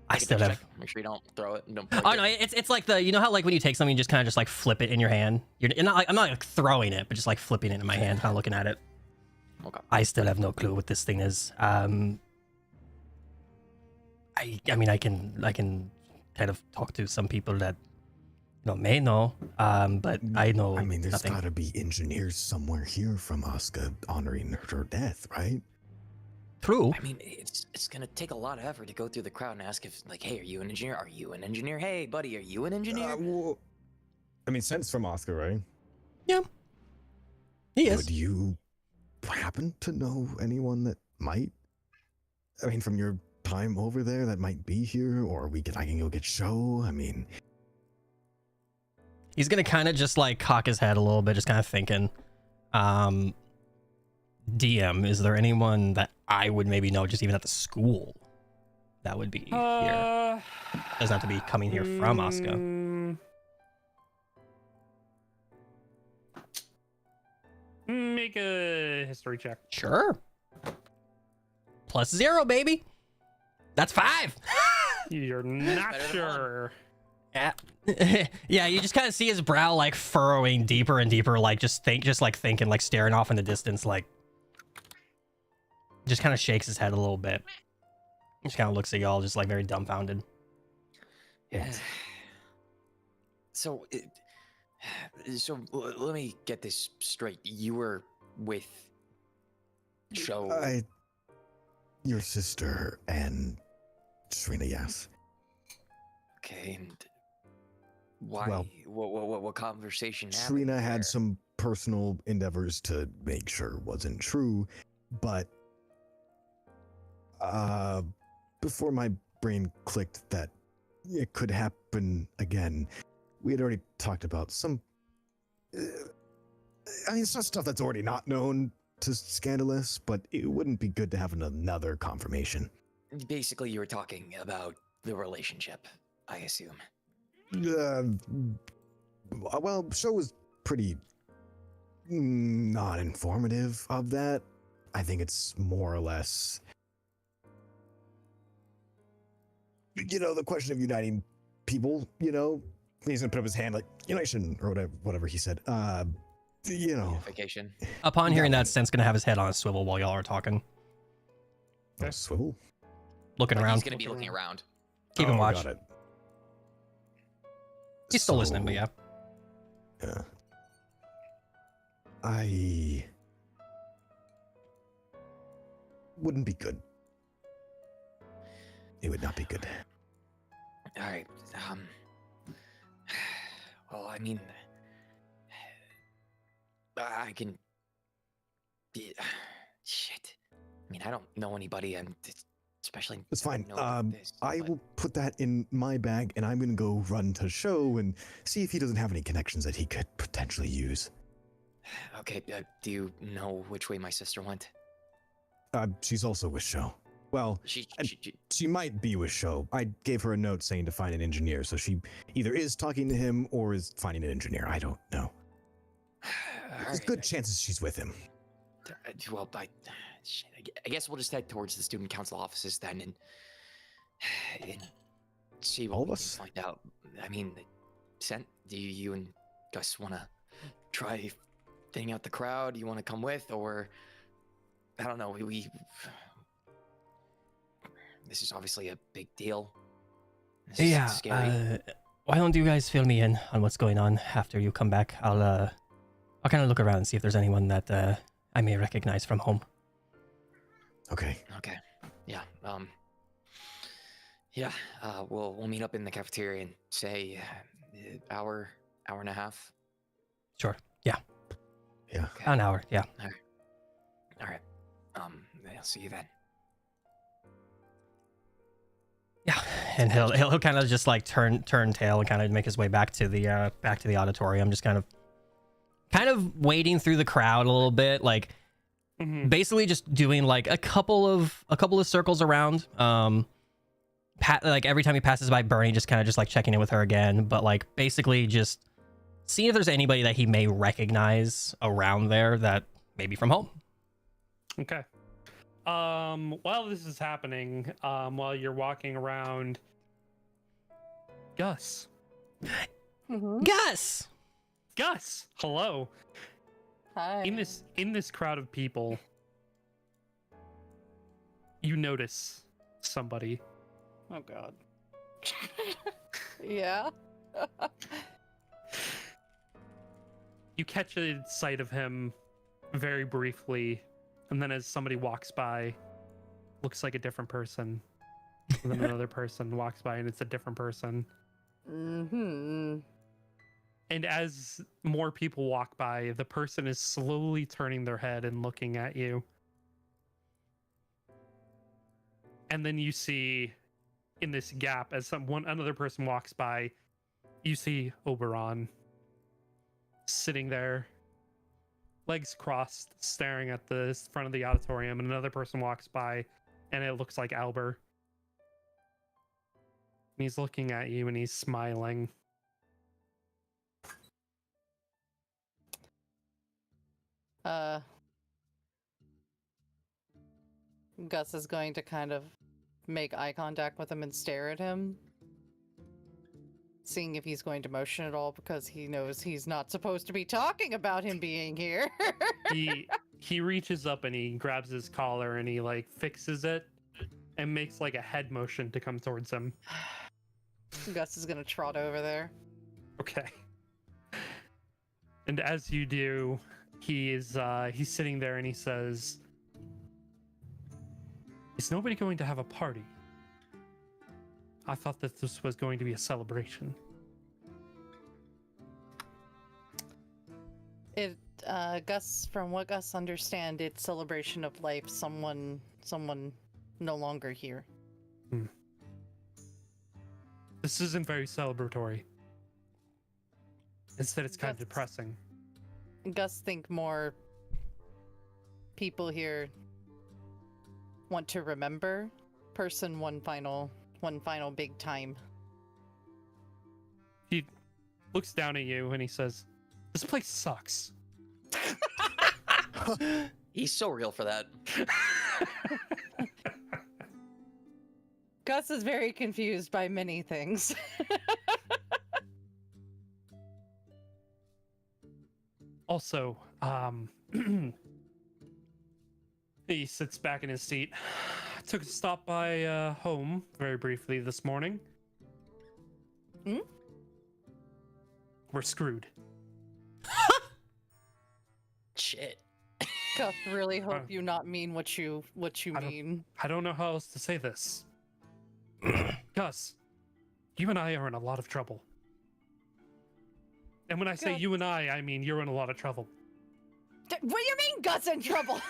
Speaker 2: I
Speaker 3: Take a
Speaker 2: still
Speaker 3: picture,
Speaker 2: have.
Speaker 3: check. Make sure you don't throw it and don't break
Speaker 2: Oh
Speaker 3: it.
Speaker 2: no, it's like the how like when you take something, you just kind of just like flip it in your hand. You're not like I'm not like throwing it, but just like flipping it in my hand, kind of looking at it.
Speaker 3: Okay.
Speaker 2: I still have no clue what this thing is. I mean I can kind of talk to some people that may know, but I know
Speaker 5: I mean, there's
Speaker 2: nothing.
Speaker 5: got to be engineers somewhere here from Asuka honoring her death, right?
Speaker 2: True.
Speaker 3: I mean, it's gonna take a lot of effort to go through the crowd and ask if, like, hey, are you an engineer? Are you an engineer? Hey, buddy, are you an engineer?
Speaker 5: Well, I mean, Sent's from Oscar, right?
Speaker 2: He is.
Speaker 5: Would you happen to know anyone that might? I mean, from your time over there, that might be here, or I can go get Show. I mean,
Speaker 2: He's gonna kind of just like cock his head a little bit, just kind of thinking. DM, is there anyone that I would maybe know, just even at the school, that would be here? Doesn't have to be coming here from Asuka.
Speaker 4: Make a history check.
Speaker 2: Sure. +0, baby. That's 5.
Speaker 4: You're not
Speaker 3: better than
Speaker 4: sure.
Speaker 2: Yeah. Yeah, you just kind of see his brow like furrowing deeper and deeper, like just thinking, like staring off in the distance, like just kind of shakes his head a little bit. Just kind of looks at y'all, just like very dumbfounded.
Speaker 3: Yeah. So, let me get this straight. You were with Show.
Speaker 5: your sister and Serena, yes.
Speaker 3: Okay, and why?
Speaker 5: Well,
Speaker 3: what conversation happened?
Speaker 5: Serena
Speaker 3: there?
Speaker 5: had some personal endeavors to make sure it wasn't true, but before my brain clicked that it could happen again, we had already talked about some. I mean, it's not stuff that's already not known to Scandalous, but it wouldn't be good to have another confirmation.
Speaker 3: Basically, you were talking about the relationship, I assume.
Speaker 5: Well, show was pretty non-informative of that. I think it's more or less, the question of uniting people. He's gonna put up his hand like unison or whatever he said.
Speaker 3: Unification.
Speaker 2: Upon hearing
Speaker 5: That
Speaker 2: that,
Speaker 5: one.
Speaker 2: Sent's gonna have his head on a swivel while y'all are talking,
Speaker 5: Oh, swivel.
Speaker 2: looking
Speaker 3: Like,
Speaker 2: around,
Speaker 3: he's gonna be looking around.
Speaker 2: keeping watch.
Speaker 5: Got it.
Speaker 2: He's still listening, but yeah.
Speaker 5: Yeah. I wouldn't be good. It would not be good.
Speaker 3: All right. Well, I mean, I can. Shit. I mean, I don't know anybody, and especially.
Speaker 5: It's fine.
Speaker 3: know about this,
Speaker 5: I
Speaker 3: but-
Speaker 5: will put that in my bag, and I'm gonna go run to show and see if he doesn't have any connections that he could potentially use.
Speaker 3: Okay. Do you know which way my sister went?
Speaker 5: She's also with show. Well,
Speaker 3: She
Speaker 5: she might be with show. I gave her a note saying to find an engineer, so she either is talking to him or is finding an engineer. I don't know. There's good chances she's with him.
Speaker 3: Well, shit, I guess we'll just head towards the student council offices then, and see what
Speaker 5: All of
Speaker 3: we
Speaker 5: us?
Speaker 3: can find out. I mean, Sent, do you and Gus want to try thinning out the crowd? You want to come with, or I don't know. This is obviously a big deal. This is
Speaker 2: Yeah.
Speaker 3: scary.
Speaker 2: Why don't you guys fill me in on what's going on after you come back? I'll kind of look around and see if there's anyone that I may recognize from home.
Speaker 5: Okay.
Speaker 3: Okay. Yeah. Yeah. We'll meet up in the cafeteria and say hour and a half.
Speaker 2: Sure. Yeah.
Speaker 5: Yeah.
Speaker 3: Okay.
Speaker 2: An hour. Yeah.
Speaker 3: All right. I'll see you then.
Speaker 2: Yeah. And he'll kind of just like turn tail and kind of make his way back to the auditorium, just kind of wading through the crowd a little bit, like basically just doing like a couple of circles around. Like every time he passes by Bernie, just kind of just like checking in with her again, but like basically just seeing if there's anybody that he may recognize around there that may be from home.
Speaker 4: Okay. While this is happening, while you're walking around, Gus,
Speaker 2: Gus.
Speaker 4: hello.
Speaker 1: Hi.
Speaker 4: In this crowd of people, you notice somebody.
Speaker 1: Oh God. Yeah.
Speaker 4: You catch a sight of him very briefly, and then as somebody walks by, looks like a different person. And then another person walks by and it's a different person.
Speaker 1: Mm-hmm.
Speaker 4: And as more people walk by, the person is slowly turning their head and looking at you. And then you see in this gap, as another person walks by, you see Oberon sitting there, legs crossed, staring at the front of the auditorium, and another person walks by, and it looks like Albert. And he's looking at you and he's smiling.
Speaker 1: Gus is going to kind of make eye contact with him and stare at him, seeing if he's going to motion at all, because he knows he's not supposed to be talking about him being here.
Speaker 4: He reaches up and he grabs his collar and he like fixes it and makes like a head motion to come towards him.
Speaker 1: Gus is gonna trot over there.
Speaker 4: Okay. And as you do, he's sitting there and he says, "Is nobody going to have a party? I thought that this was going to be a celebration."
Speaker 1: Gus, from what Gus understand, it's celebration of life. Someone no longer here.
Speaker 4: This isn't very celebratory. Instead, it's kind of
Speaker 1: Gus-
Speaker 4: depressing.
Speaker 1: Gus think more people here want to remember, person one final big time.
Speaker 4: He looks down at you and he says, "This place sucks."
Speaker 3: He's so real for that.
Speaker 1: Gus is very confused by many things.
Speaker 4: Also, he sits back in his seat. Took a stop by home very briefly this morning.
Speaker 1: Hmm?
Speaker 4: We're screwed.
Speaker 3: Shit.
Speaker 1: Gus, really hope you not mean what you mean.
Speaker 4: I don't know how else to say this. Gus, you and I are in a lot of trouble. And when I say
Speaker 1: Gus.
Speaker 4: you and I mean you're in a lot of trouble.
Speaker 1: What do you mean Gus in trouble?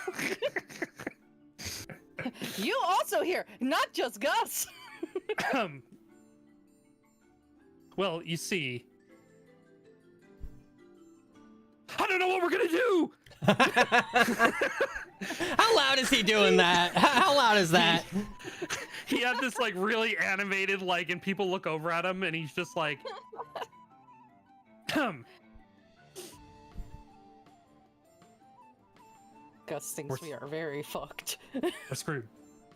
Speaker 1: You also here, not just Gus.
Speaker 4: Well, you see, I don't know what we're gonna do.
Speaker 2: How loud is he doing that? How loud is that?
Speaker 4: He had this like really animated like, and people look over at him, and he's just like,
Speaker 1: Gus thinks we are very fucked.
Speaker 4: We're screwed.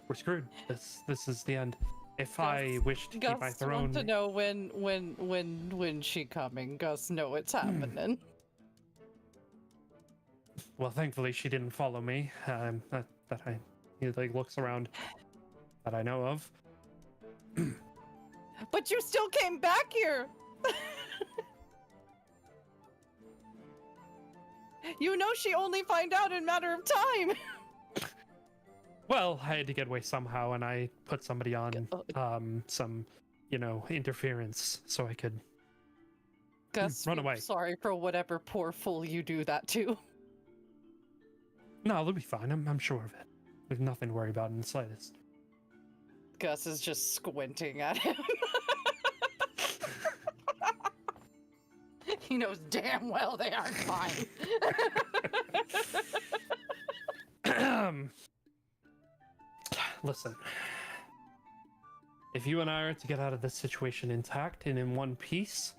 Speaker 4: We're screwed. This is the end. If I wish to keep my
Speaker 1: Gus
Speaker 4: throne,
Speaker 1: want to know when she coming. Gus know it's happening.
Speaker 4: well, thankfully she didn't follow me. He like looks around that I know of.
Speaker 1: But you still came back here. You know she only find out in a matter of time.
Speaker 4: Well, I had to get away somehow, and I put somebody on some, interference so I could
Speaker 1: Gus,
Speaker 4: run
Speaker 1: I'm
Speaker 4: away.
Speaker 1: sorry for whatever poor fool you do that to.
Speaker 4: No, they'll be fine. I'm sure of it. There's nothing to worry about in the slightest.
Speaker 1: Gus is just squinting at him. He knows damn well they aren't fine.
Speaker 4: Listen, if you and I are to get out of this situation intact and in one piece,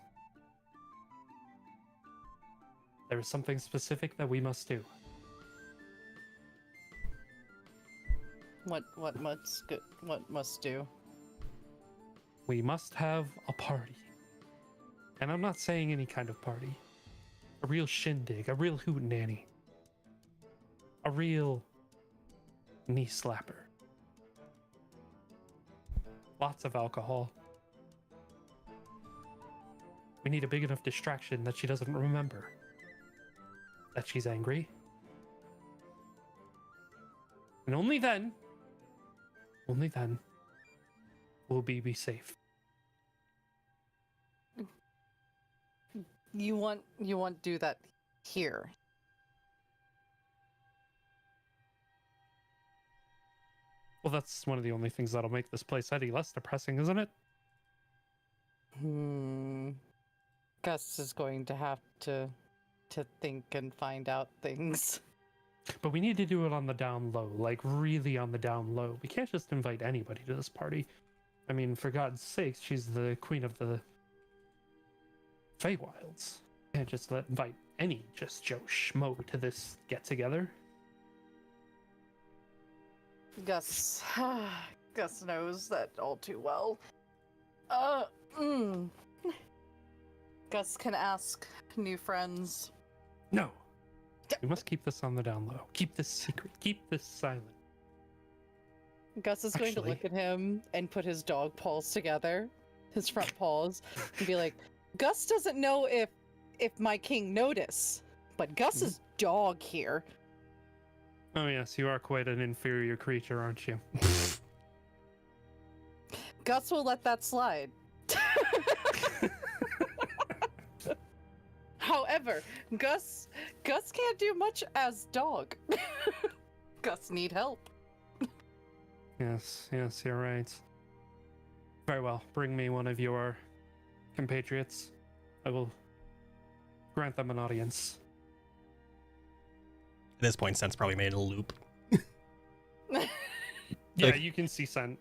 Speaker 4: there is something specific that we must do.
Speaker 1: What must do?
Speaker 4: We must have a party. And I'm not saying any kind of party. A real shindig, a real hootenanny. A real knee slapper. Lots of alcohol. We need a big enough distraction that she doesn't remember that she's angry. And only then will we be safe.
Speaker 1: You want to do that here?
Speaker 4: Well, that's one of the only things that'll make this place any less depressing, isn't it?
Speaker 1: Gus is going to have to think and find out things.
Speaker 4: But we need to do it on the down low, like really on the down low. We can't just invite anybody to this party. I mean, for God's sakes, she's the queen of the Feywilds. Can't just invite any just Joe Schmo to this get-together.
Speaker 1: Gus knows that all too well. Gus can ask new friends.
Speaker 4: No. We must keep this on the down low. Keep this secret. Keep this silent.
Speaker 1: Gus is going to look at him and put his dog paws together, his front paws, and be like, Gus doesn't know if my king notice, but Gus's dog here.
Speaker 4: Oh yes, you are quite an inferior creature, aren't you?
Speaker 1: Gus will let that slide. However, Gus can't do much as dog. Gus need help.
Speaker 4: Yes, you're right. Very well, bring me one of your compatriots. I will grant them an audience.
Speaker 2: At this point, Sense probably made a loop.
Speaker 4: Yeah, you can see Sen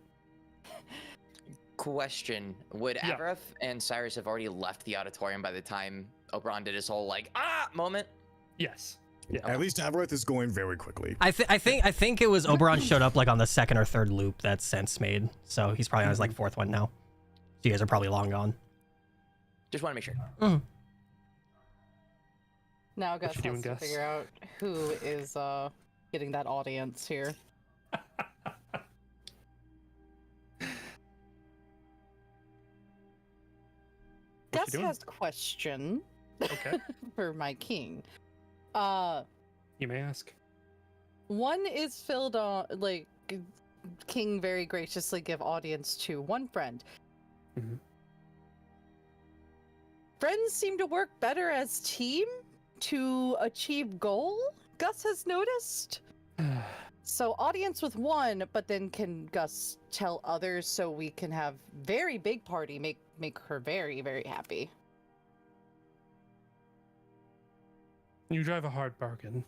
Speaker 3: Question: would
Speaker 4: Yeah.
Speaker 3: Avareth and Cyrus have already left the auditorium by the time Oberon did his whole like moment?
Speaker 4: Yes. Yeah.
Speaker 5: At least Avareth is going very quickly.
Speaker 2: I think it was Oberon showed up like on the second or third loop that Sense made, so he's probably on his like fourth one now. So you guys are probably long gone.
Speaker 3: Just want to make sure.
Speaker 1: Now Gus
Speaker 4: you doing,
Speaker 1: has to
Speaker 4: Gus?
Speaker 1: figure out who is getting that audience here.
Speaker 4: What
Speaker 1: Gus
Speaker 4: you doing?
Speaker 1: has a question
Speaker 4: Okay.
Speaker 1: for my king.
Speaker 4: You may ask.
Speaker 1: One is filled on like King very graciously give audience to one friend.
Speaker 4: Mhm.
Speaker 1: Friends seem to work better as team to achieve goal. Gus has noticed. So audience with one, but then can Gus tell others so we can have very big party, make her very, very happy.
Speaker 4: You drive a hard bargain.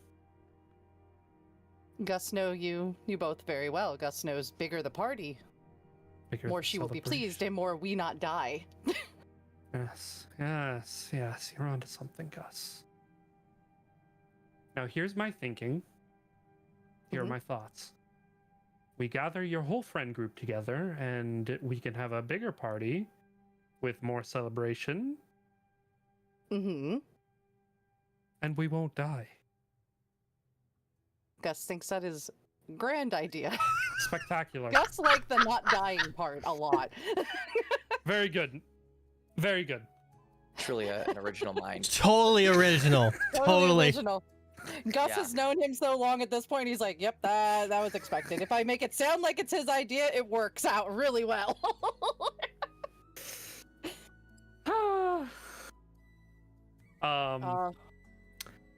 Speaker 1: Gus know you both very well. Gus knows bigger the party,
Speaker 4: Bigger
Speaker 1: more
Speaker 4: the
Speaker 1: she will be
Speaker 4: celebration.
Speaker 1: pleased and more we not die.
Speaker 4: Yes, yes, yes. You're onto something, Gus. Now, here's my thinking. Here are
Speaker 1: Mhm.
Speaker 4: my thoughts. We gather your whole friend group together, and we can have a bigger party with more celebration,
Speaker 1: Mm-hmm.
Speaker 4: and we won't die.
Speaker 1: Gus thinks that is grand idea.
Speaker 4: Spectacular.
Speaker 1: Gus like the not dying part a lot.
Speaker 4: Very good. Very good.
Speaker 3: Truly an original mind.
Speaker 2: Totally original. Totally.
Speaker 1: Original. Gus
Speaker 3: Yeah.
Speaker 1: has known him so long at this point, he's like, yep, that was expected. If I make it sound like it's his idea, it works out really well.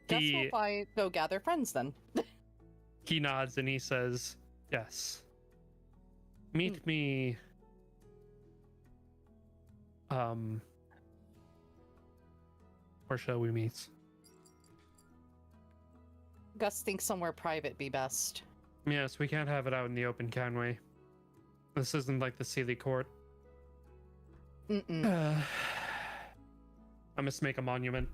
Speaker 1: Gus
Speaker 4: He-
Speaker 1: will go gather friends then.
Speaker 4: He nods and he says, "Yes. Meet me. Where shall we meet?"
Speaker 1: Gus thinks somewhere private be best.
Speaker 4: Yes, we can't have it out in the open, can we? This isn't like the Sealy Court.
Speaker 1: Mm-mm.
Speaker 4: I must make a monument.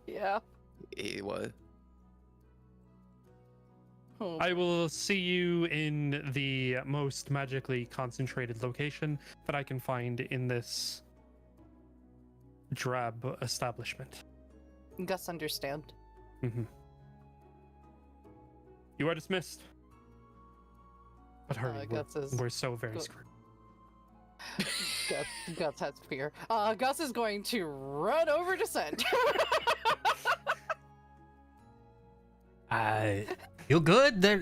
Speaker 1: Yeah.
Speaker 3: What?
Speaker 1: Oh,
Speaker 4: I will see you in the most magically concentrated location that I can find in this drab establishment.
Speaker 1: Gus understand.
Speaker 4: Mm-hmm. You are dismissed. But hurry,
Speaker 1: Gus is
Speaker 4: we're so very
Speaker 1: go-
Speaker 4: screwed.
Speaker 1: Gus has fear. Gus is going to run over to Send.
Speaker 2: You good? There,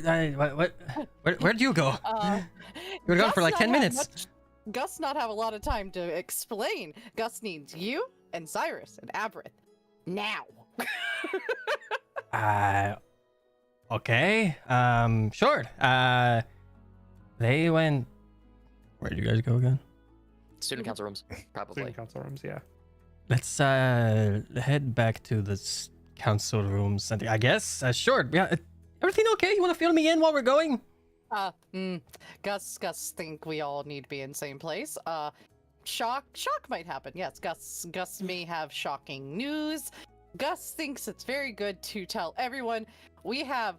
Speaker 2: where'd you go? You were gone for like 10 minutes.
Speaker 1: Gus not have a lot of time to explain. Gus needs you and Cyrus and Aberith now.
Speaker 2: Okay. Sure. They went. Where'd you guys go again?
Speaker 3: Student council rooms, probably.
Speaker 4: Student council rooms, yeah.
Speaker 2: Let's head back to the council rooms. I guess. Sure. Yeah. Everything okay? You want to fill me in while we're going?
Speaker 1: Gus think we all need to be in the same place. Shock might happen. Yes, Gus may have shocking news. Gus thinks it's very good to tell everyone we have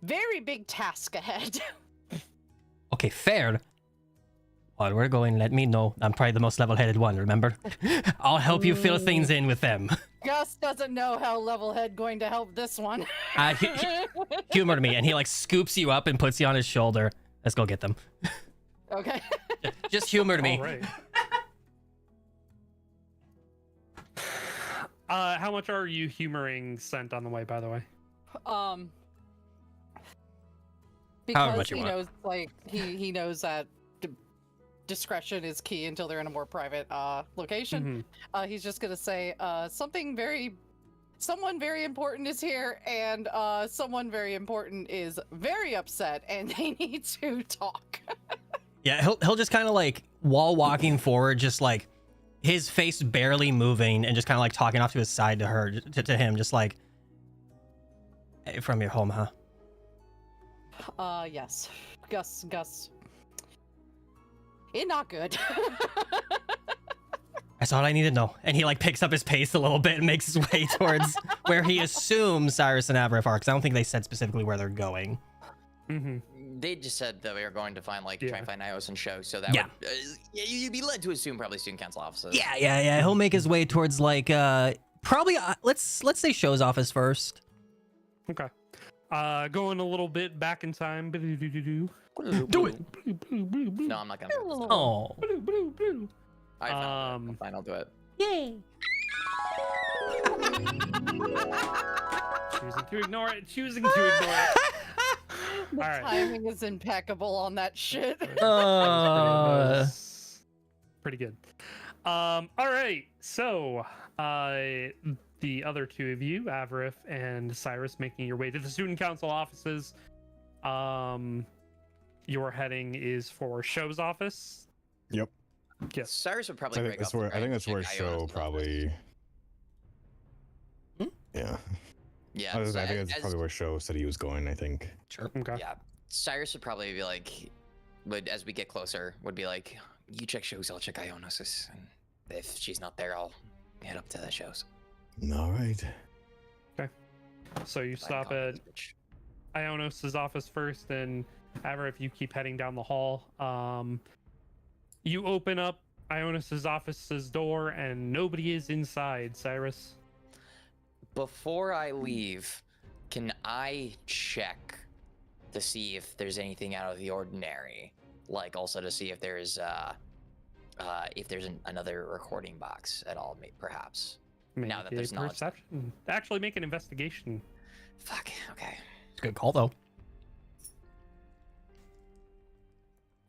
Speaker 1: very big task ahead.
Speaker 2: Okay, fair. While we're going, let me know. I'm probably the most level-headed one, remember? I'll help you fill things in with them.
Speaker 1: Gus doesn't know how Levelhead going to help this one.
Speaker 2: Humor me, and he like scoops you up and puts you on his shoulder. Let's go get them.
Speaker 1: Okay.
Speaker 2: Just humor me.
Speaker 4: All right. How much are you humoring Scent on the way, by the way?
Speaker 2: However
Speaker 1: Because
Speaker 2: much you
Speaker 1: he
Speaker 2: want.
Speaker 1: knows, like he knows that discretion is key until they're in a more private location.
Speaker 4: Mhm.
Speaker 1: He's just gonna say someone very important is here, and someone very important is very upset, and they need to talk.
Speaker 2: Yeah, he'll just kind of like while walking forward, just like his face barely moving, and just kind of like talking off to his side to her, to him, just like, hey, from your home, huh?
Speaker 1: Yes. Gus Not good.
Speaker 2: That's all I need to know. And he like picks up his pace a little bit and makes his way towards where he assumes Cyrus and Avarif are, because I don't think they said specifically where they're going.
Speaker 3: They just said that we were going to find try and find Ios and show, so that
Speaker 2: Yeah.
Speaker 3: would, you'd be led to assume probably student council offices.
Speaker 2: Yeah. He'll make his way towards like probably let's say show's office first.
Speaker 4: Okay. Going a little bit back in time.
Speaker 2: Do it.
Speaker 3: No, I'm not gonna do it.
Speaker 2: Oh.
Speaker 3: I found it. Fine, I'll do it.
Speaker 2: Yay.
Speaker 4: Choosing to ignore it. Choosing to ignore it.
Speaker 1: The
Speaker 4: All right.
Speaker 1: timing is impeccable on that shit.
Speaker 4: Pretty good. All right. So, the other two of you, Avarif and Cyrus, making your way to the student council offices. Your heading is for Show's office.
Speaker 5: Yep.
Speaker 4: Yes.
Speaker 3: Cyrus would probably
Speaker 5: I think
Speaker 3: break
Speaker 5: that's
Speaker 3: off the
Speaker 5: where
Speaker 3: grind and
Speaker 5: Show
Speaker 3: check Iona's
Speaker 5: probably.
Speaker 2: Hmm?
Speaker 5: Yeah.
Speaker 3: Yeah.
Speaker 5: I
Speaker 3: so
Speaker 5: think that's probably where Show said he was going. I think.
Speaker 2: Sure.
Speaker 4: Okay.
Speaker 3: Yeah. Cyrus would probably be like, as we get closer, would be like, you check Shows, I'll check Iona's, and if she's not there, I'll head up to the Shows.
Speaker 5: All right.
Speaker 4: So you stop at Ionos' office first, and Avarif, you keep heading down the hall. You open up Ionis' office's door, and nobody is inside, Cyrus.
Speaker 3: Before I leave, can I check to see if there's anything out of the ordinary? Like also to see if there's another recording box at all, perhaps. Now that
Speaker 4: Make a
Speaker 3: there's knowledge.
Speaker 4: perception. Actually, make an investigation.
Speaker 3: Fuck. Okay.
Speaker 2: It's a good call though.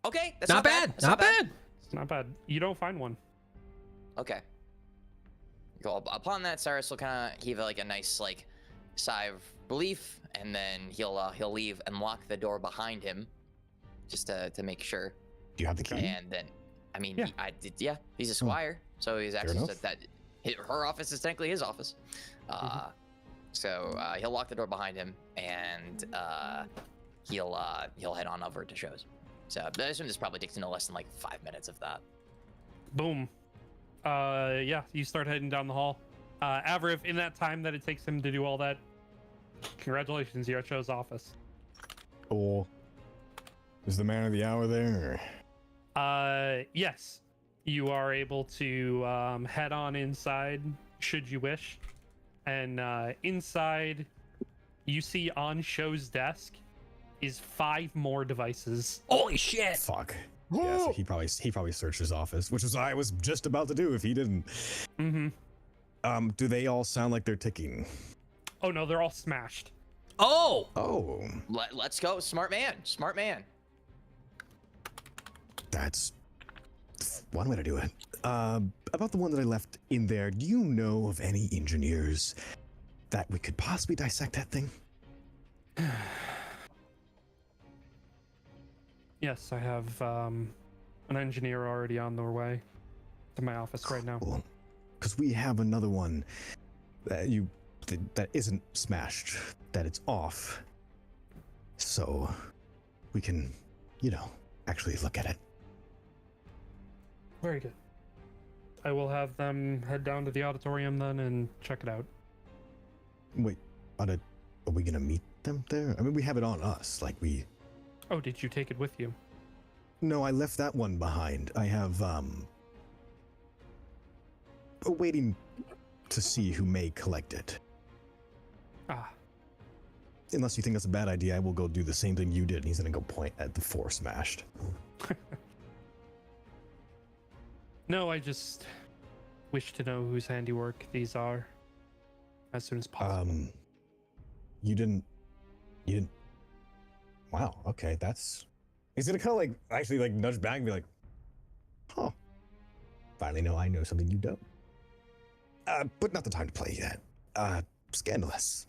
Speaker 3: Okay. That's
Speaker 2: Not bad.
Speaker 3: That's
Speaker 2: Not bad.
Speaker 4: It's not bad. You don't find one.
Speaker 3: Okay. Cool. Upon that, Cyrus will kind of heave like a nice sigh of relief, and then he'll leave and lock the door behind him, just to make sure.
Speaker 5: Do you have the key?
Speaker 3: And then, I mean,
Speaker 4: Yeah.
Speaker 3: he's a squire, so he's access
Speaker 5: enough.
Speaker 3: to that. Her office is technically his office. So he'll lock the door behind him, and he'll head on over to Shows. So I assume this probably takes no less than 5 minutes of that.
Speaker 4: Boom. Yeah, you start heading down the hall. Avarif, in that time that it takes him to do all that, congratulations, you're at Show's office.
Speaker 5: Cool. Is the man of the hour there?
Speaker 4: Yes. You are able to head on inside, should you wish. And inside, you see on Show's desk is 5 more devices.
Speaker 2: Holy shit.
Speaker 5: Fuck. Yeah, so he probably searched his office, which was I was just about to do if he didn't.
Speaker 4: Mm-hmm.
Speaker 5: Do they all sound like they're ticking?
Speaker 4: Oh no, they're all smashed.
Speaker 2: Oh.
Speaker 5: Oh,
Speaker 3: Let's go, smart man.
Speaker 5: that's one way to do it. About the one that I left in there, do you know of any engineers that we could possibly dissect that thing?
Speaker 4: Yes, I have an engineer already on their way to my office right now.
Speaker 5: Cool. Because we have another one that isn't smashed, that it's off. So we can, actually look at it.
Speaker 4: Very good. I will have them head down to the auditorium then and check it out.
Speaker 5: Wait, are we gonna meet them there? I mean, we have it on us,
Speaker 4: Oh, did you take it with you?
Speaker 5: No, I left that one behind. I have, waiting to see who may collect it.
Speaker 4: Ah,
Speaker 5: Unless you think that's a bad idea, I will go do the same thing you did. And he's gonna go point at the 4 smashed.
Speaker 4: no, I just wish to know whose handiwork these are as soon as possible.
Speaker 5: You didn't. Wow. Okay, that's. He's gonna kind of actually nudge back and be like, "Huh. Finally, I know something you don't." But not the time to play yet. Scandalous.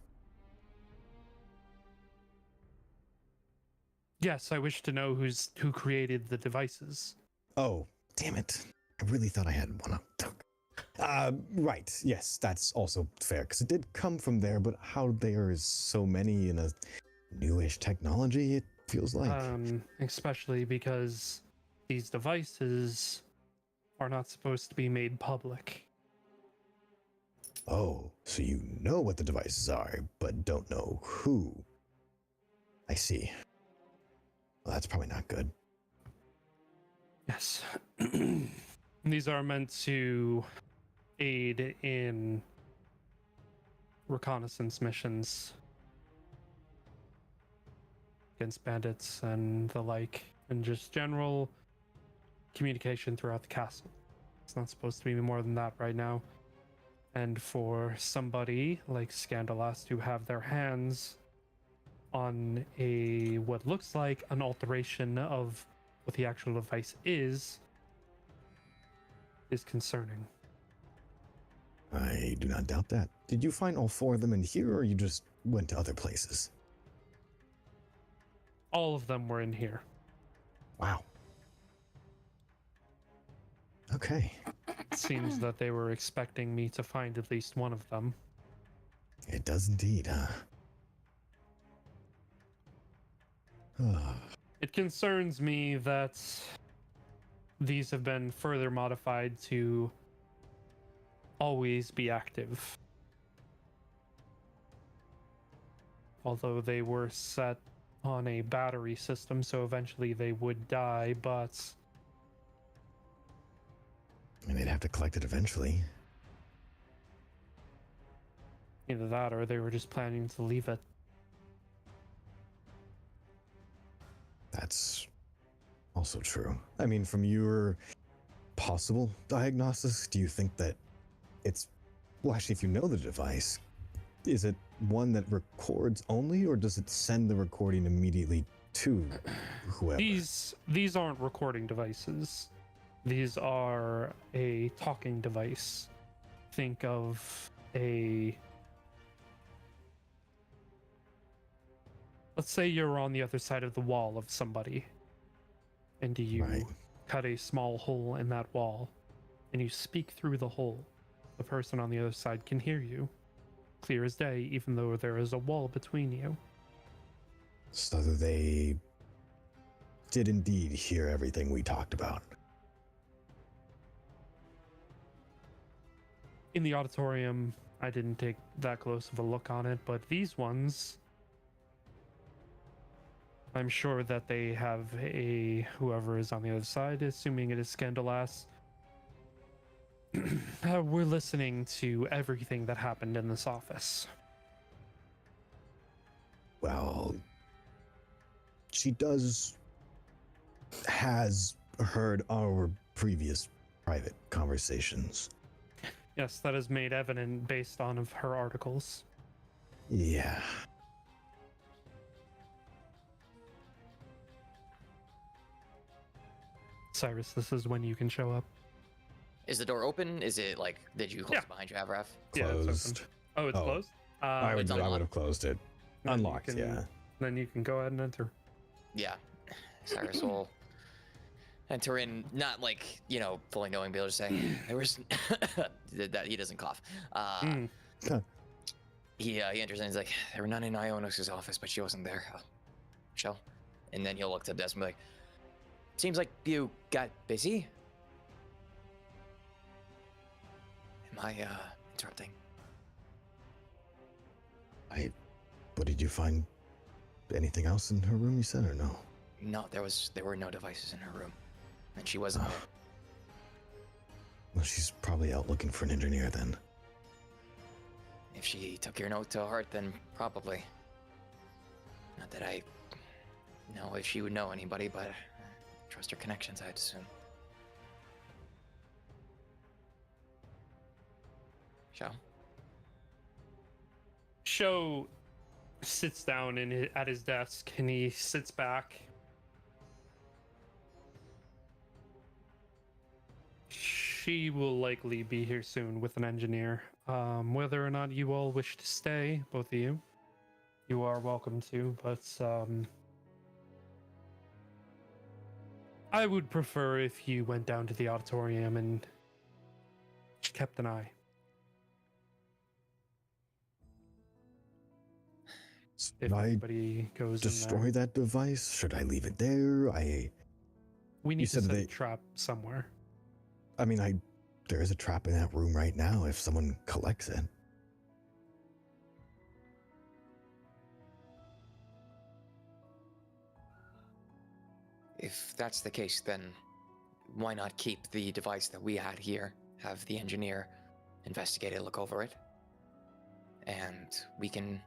Speaker 4: Yes, I wish to know who created the devices.
Speaker 5: Oh, damn it! I really thought I had one up. Right. Yes, that's also fair because it did come from there. But how there is so many in a newish technology, it feels like.
Speaker 4: Especially because these devices are not supposed to be made public.
Speaker 5: Oh, so you know what the devices are, but don't know who. I see. Well, that's probably not good.
Speaker 4: Yes. These are meant to aid in reconnaissance missions against bandits and the like, and just general communication throughout the castle. It's not supposed to be more than that right now. And for somebody like Scandalous to have their hands on a what looks like an alteration of what the actual device is concerning.
Speaker 5: I do not doubt that. Did you find all 4 of them in here, or you just went to other places?
Speaker 4: All of them were in here.
Speaker 5: Wow. Okay.
Speaker 4: It seems that they were expecting me to find at least one of them.
Speaker 5: It does indeed, huh?
Speaker 4: It concerns me that these have been further modified to always be active. Although they were set on a battery system, so eventually they would die, but
Speaker 5: I mean, they'd have to collect it eventually.
Speaker 4: either that or they were just planning to leave it.
Speaker 5: That's also true. I mean, from your possible diagnosis, do you think that it's... Well, actually, if you know the device, is it one that records only, or does it send the recording immediately to whoever?
Speaker 4: These aren't recording devices. These are a talking device. Think of a... Let's say you're on the other side of the wall of somebody, and you
Speaker 5: Right.
Speaker 4: cut a small hole in that wall, and you speak through the hole. The person on the other side can hear you, clear as day, even though there is a wall between you.
Speaker 5: So they did indeed hear everything we talked about.
Speaker 4: In the auditorium, I didn't take that close of a look on it, but these ones, I'm sure that they have whoever is on the other side, assuming it is Scandalous. We're listening to everything that happened in this office.
Speaker 5: Well, she has heard our previous private conversations.
Speaker 4: Yes, that is made evident based on of her articles.
Speaker 5: Yeah.
Speaker 4: Cyrus, this is when you can show up.
Speaker 3: Is the door open? Is it like, did you close
Speaker 4: Yeah.
Speaker 3: it behind you, Avraf?
Speaker 4: Yeah, it's
Speaker 5: Closed.
Speaker 4: open. Oh, it's
Speaker 5: Oh.
Speaker 4: closed?
Speaker 5: I would
Speaker 3: it's
Speaker 5: I would
Speaker 3: unlocked.
Speaker 5: have closed it.
Speaker 4: then you
Speaker 5: Unlocked,
Speaker 4: can-
Speaker 5: yeah.
Speaker 4: Then you can go ahead and enter.
Speaker 3: Yeah. Cyrus will enter in, not like, fully knowing, be able to say, there was, that he doesn't cough. He enters in, he's like, there were none in Ionis's office, but she wasn't there. Show. And then he'll look to the desk and be like, seems like you got busy. Am I interrupting?
Speaker 5: What did you find? Anything else in her room, you said, or no?
Speaker 3: No, there were no devices in her room. And she wasn't there.
Speaker 5: Well, she's probably out looking for an engineer then.
Speaker 3: If she took your note to heart, then probably. Not that I know if she would know anybody, but trust her connections, I'd assume. Show.
Speaker 4: Sho sits down at his desk and he sits back. She will likely be here soon with an engineer. Whether or not you all wish to stay, both of you are welcome to, but I would prefer if you went down to the auditorium and kept an eye. If
Speaker 5: Should I
Speaker 4: anybody goes in
Speaker 5: destroy
Speaker 4: there.
Speaker 5: that device? Should I leave it there?
Speaker 4: We
Speaker 5: You
Speaker 4: need to
Speaker 5: said
Speaker 4: set a
Speaker 5: they-
Speaker 4: trap somewhere.
Speaker 5: I mean, there is a trap in that room right now if someone collects it.
Speaker 3: If that's the case, then why not keep the device that we had here, have the engineer investigate it, look over it, and we can,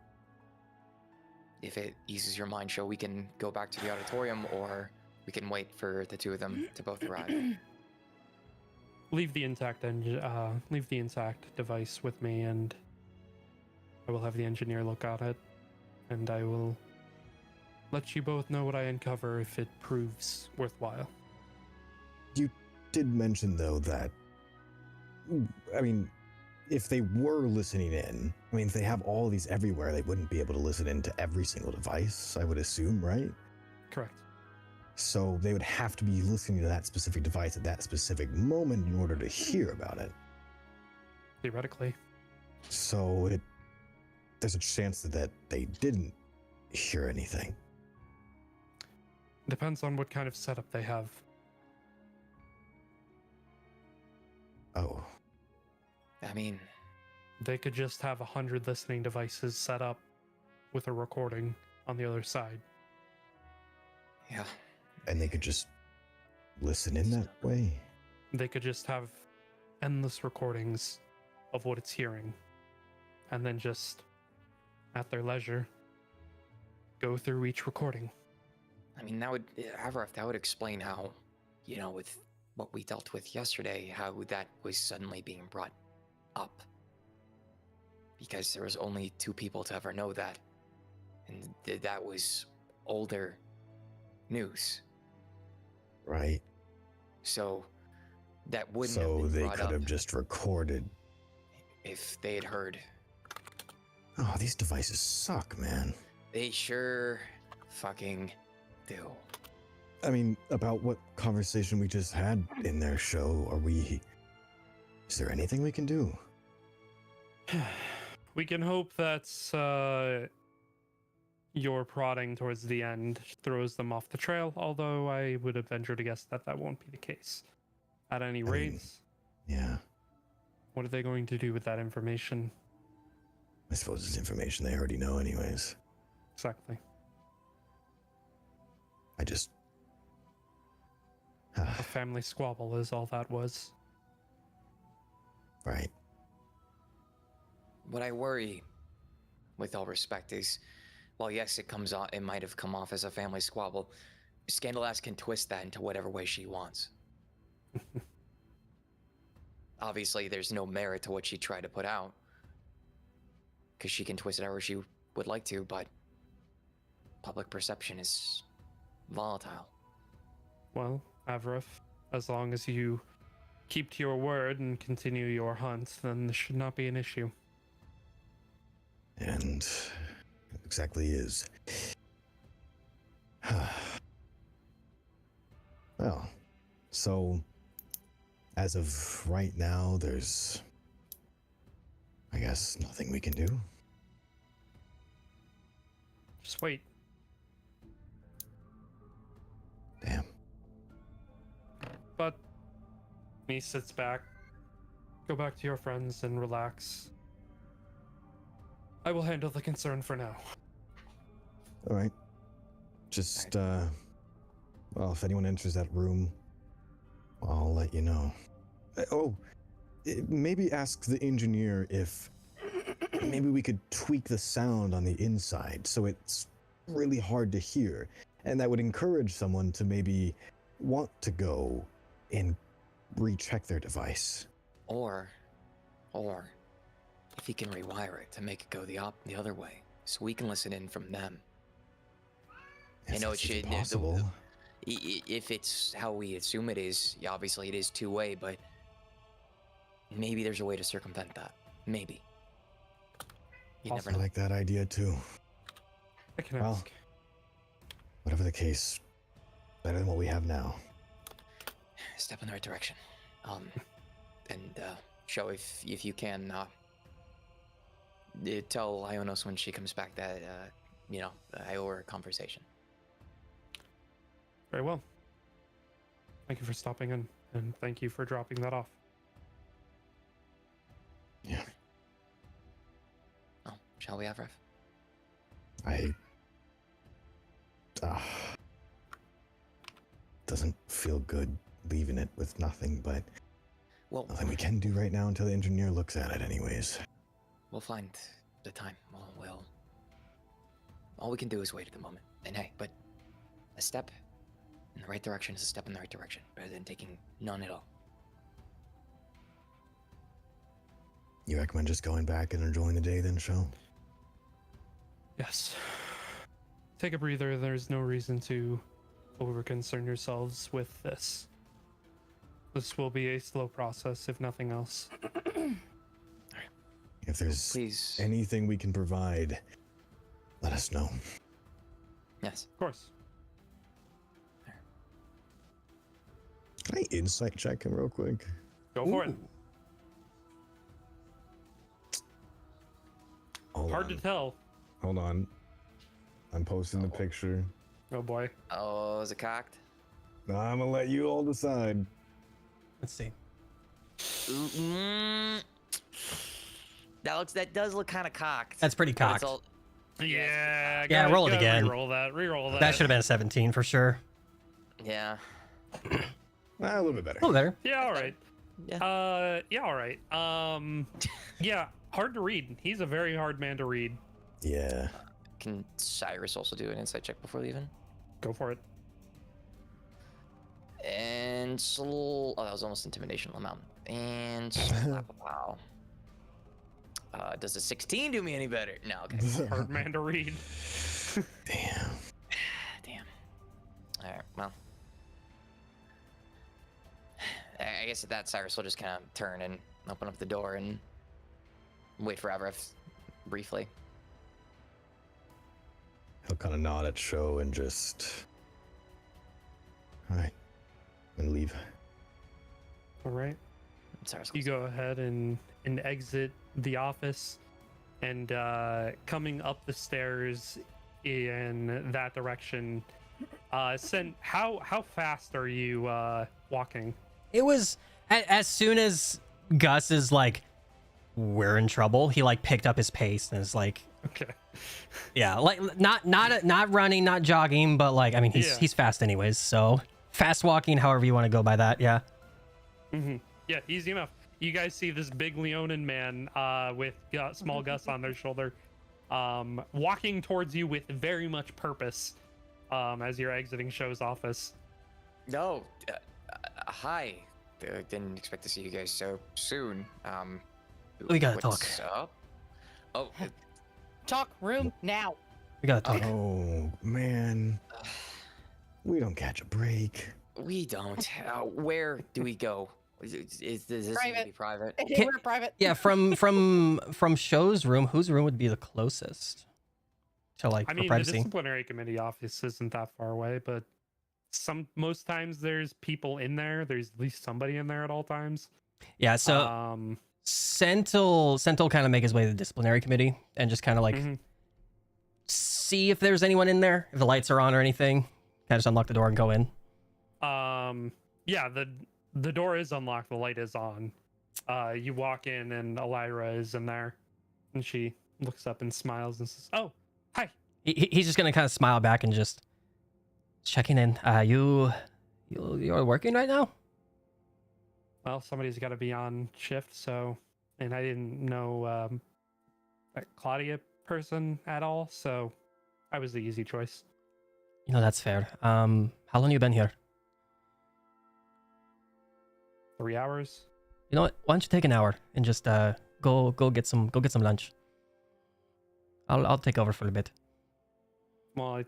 Speaker 3: if it eases your mind, we can go back to the auditorium, or we can wait for the two of them to both arrive.
Speaker 4: Leave the intact device with me, and I will have the engineer look at it, and I will let you both know what I uncover if it proves worthwhile.
Speaker 5: You did mention, though, that, I mean, if they were listening in, I mean, if they have all these everywhere, they wouldn't be able to listen in to every single device, I would assume, right?
Speaker 4: Correct.
Speaker 5: So they would have to be listening to that specific device at that specific moment in order to hear about it.
Speaker 4: Theoretically.
Speaker 5: So there's a chance that they didn't hear anything.
Speaker 4: Depends on what kind of setup they have.
Speaker 5: Oh,
Speaker 3: I mean,
Speaker 4: They could just have 100 listening devices set up with a recording on the other side.
Speaker 3: yeah.
Speaker 5: and they could just listen in that way?
Speaker 4: They could just have endless recordings of what it's hearing, and then just, at their leisure, go through each recording.
Speaker 3: I mean, that would, Avaref, that would explain how, with what we dealt with yesterday, how that was suddenly being brought up. Because there was only 2 people to ever know that. And that was older news.
Speaker 5: Right.
Speaker 3: So that wouldn't have
Speaker 5: So
Speaker 3: been
Speaker 5: they
Speaker 3: brought
Speaker 5: could
Speaker 3: up
Speaker 5: have just recorded.
Speaker 3: if they had heard.
Speaker 5: Oh, these devices suck, man.
Speaker 3: They sure fucking do.
Speaker 5: I mean, about what conversation we just had in their show, is there anything we can do?
Speaker 4: We can hope that your prodding towards the end throws them off the trail, although I would have ventured to guess that won't be the case. At any rate,
Speaker 5: mean, Yeah,
Speaker 4: what are they going to do with that information?
Speaker 5: I suppose it's information they already know anyways.
Speaker 4: Exactly.
Speaker 5: I just...
Speaker 4: A family squabble is all that was.
Speaker 5: Right.
Speaker 3: What I worry, with all respect, is, well, yes, it might have come off as a family squabble. Scandalass can twist that into whatever way she wants. Obviously, there's no merit to what she tried to put out, because she can twist it however she would like to, but public perception is volatile.
Speaker 4: Well, Avaref, as long as you keep to your word and continue your hunt, then this should not be an issue.
Speaker 5: And it exactly is. Well, so as of right now, there's, I guess, nothing we can do.
Speaker 4: Just wait.
Speaker 5: Damn.
Speaker 4: But he sits back. Go back to your friends and relax. I will handle the concern for now.
Speaker 5: All right. Just, well, if anyone enters that room, I'll let you know. Maybe ask the engineer if maybe we could tweak the sound on the inside so it's really hard to hear. And that would encourage someone to maybe want to go and recheck their device.
Speaker 3: Or if he can rewire it to make it go the other way, so we can listen in from them. I know it should
Speaker 5: possible.
Speaker 3: If it's how we assume it is, yeah, obviously it is two-way, but maybe there's a way to circumvent that. Maybe. You never
Speaker 5: I
Speaker 3: know.
Speaker 5: like that idea too.
Speaker 4: I can
Speaker 5: Well,
Speaker 4: ask.
Speaker 5: Whatever the case, better than what we have now.
Speaker 3: Step in the right direction. And show if you can tell Ionos when she comes back that I owe her a conversation.
Speaker 4: Very well. Thank you for stopping in, and thank you for dropping that off.
Speaker 5: Yeah.
Speaker 3: Oh, shall we have Rev?
Speaker 5: Doesn't feel good leaving it with nothing, but
Speaker 3: Well,
Speaker 5: nothing we can do right now until the engineer looks at it anyways.
Speaker 3: we'll find the time. We'll all we can do is wait at the moment. And hey, but a step in the right direction is a step in the right direction, better than taking none at all.
Speaker 5: You recommend just going back and enjoying the day then, Shell?
Speaker 4: Yes. Take a breather. There's no reason to over-concern yourselves with this. This will be a slow process, if nothing else.
Speaker 5: If there's
Speaker 3: Please.
Speaker 5: anything we can provide, let us know.
Speaker 3: Yes.
Speaker 4: Of course.
Speaker 5: Can I insight check him real quick?
Speaker 4: Go for it.
Speaker 2: Ooh.
Speaker 5: Hold
Speaker 4: Hard
Speaker 5: on.
Speaker 4: to tell.
Speaker 5: Hold on. I'm posting the picture.
Speaker 4: Oh boy.
Speaker 3: Oh, is it cocked?
Speaker 5: I'm gonna let you all decide.
Speaker 2: Let's see.
Speaker 3: That does look kind of cocked.
Speaker 2: That's pretty
Speaker 3: but it's
Speaker 2: cocked.
Speaker 3: all-
Speaker 4: Yeah.
Speaker 2: Yeah, roll it again.
Speaker 4: Reroll that. Reroll that.
Speaker 2: That should have been a 17 for sure.
Speaker 3: Yeah.
Speaker 5: A little bit better.
Speaker 2: A little better.
Speaker 4: Yeah. All right.
Speaker 3: Yeah.
Speaker 4: Yeah. All right. Yeah. Hard to read. He's a very hard man to read.
Speaker 5: Yeah.
Speaker 3: Can Cyrus also do an insight check before leaving?
Speaker 4: Go for it.
Speaker 3: And oh, that was almost intimidation amount. And wow. Does a 16 do me any better? No. Okay.
Speaker 4: Hard man to read.
Speaker 5: Damn.
Speaker 3: Damn. All right. Well. I guess at that, Cyrus will just kind of turn and open up the door and wait for Avref briefly.
Speaker 5: He'll kind of nod at Sho and just. Alright. And leave.
Speaker 4: All right.
Speaker 3: Cyrus
Speaker 4: You
Speaker 3: goes,
Speaker 4: go ahead and exit the office, and coming up the stairs in that direction. How fast are you walking?
Speaker 2: It was as soon as Gus is like, we're in trouble. He like picked up his pace and is like,
Speaker 4: Okay.
Speaker 2: yeah, like not running, not jogging, but like I mean
Speaker 4: Yeah.
Speaker 2: he's fast anyways. So fast walking, however you want to go by that. Yeah.
Speaker 4: Mm-hmm. Yeah, easy enough. You guys see this big Leonin man with small Gus on their shoulder, walking towards you with very much purpose as you're exiting Sho's office.
Speaker 3: no. Hi. Didn't expect to see you guys so soon.
Speaker 2: We gotta
Speaker 3: what's
Speaker 2: talk.
Speaker 3: Up? Oh,
Speaker 1: Talk room now.
Speaker 2: We gotta talk.
Speaker 5: Oh, man. We don't catch a break.
Speaker 3: we don't. Where do we go? Is this gonna
Speaker 1: Private.
Speaker 3: be private?
Speaker 1: We're private.
Speaker 2: Yeah, from Show's room, whose room would be the closest to like
Speaker 4: I
Speaker 2: for
Speaker 4: mean, the
Speaker 2: privacy?
Speaker 4: disciplinary committee office isn't that far away, but most times there's people in there. There's at least somebody in there at all times.
Speaker 2: Yeah, so Sentil kind of make his way to the disciplinary committee and just kind of like
Speaker 4: Mhm.
Speaker 2: see if there's anyone in there, if the lights are on or anything. Kind of just unlock the door and go in.
Speaker 4: Yeah, the door is unlocked, the light is on. You walk in and Elira is in there, and she looks up and smiles and says, "Oh, hi."
Speaker 2: He's just gonna kind of smile back and just checking in. You're working right now?
Speaker 4: Well, somebody's got to be on shift, so, and I didn't know that Claudia person at all, so I was the easy choice.
Speaker 2: You know that's fair. How long you been here?
Speaker 4: 3 hours.
Speaker 2: You know what? Why don't you take an hour and just go get some lunch. I'll take over for a bit.
Speaker 4: Well, I'm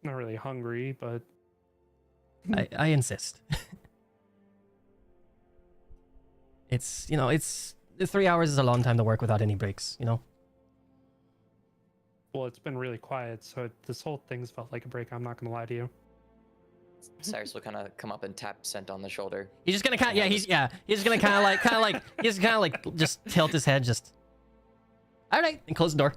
Speaker 4: not really hungry, but
Speaker 2: I insist. It's 3 hours is a long time to work without any breaks, you know?
Speaker 4: well, it's been really quiet, so this whole thing's felt like a break. I'm not gonna lie to you.
Speaker 3: Cyrus will kind of come up and tap Scent on the shoulder.
Speaker 2: He's just gonna he's just gonna kind of like just tilt his head, just all right, and close the door.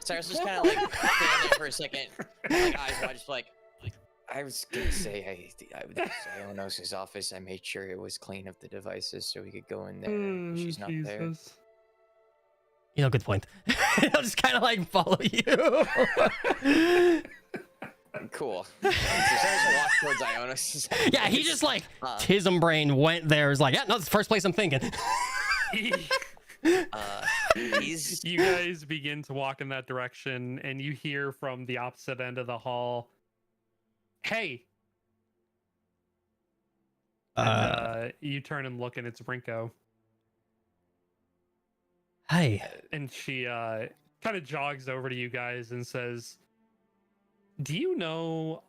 Speaker 3: Cyrus just kind of like stand there for a second, like eyes wide, just like, I was gonna say Ionos' office. I made sure it was clean of the devices so we could go in there. She's not there.
Speaker 4: Jesus.
Speaker 2: You know, good point. I'll just kind of like follow you.
Speaker 3: Cool. So Cyrus will walk towards Ionos.
Speaker 2: Yeah, he just like Tism brain went there. Was like, yeah, no, it's the first place I'm thinking.
Speaker 4: You guys begin to walk in that direction, and you hear from the opposite end of the hall, "Hey!" And, you turn and look, and it's Rinko.
Speaker 2: Hey.
Speaker 4: And she kind of jogs over to you guys and says, "Do you know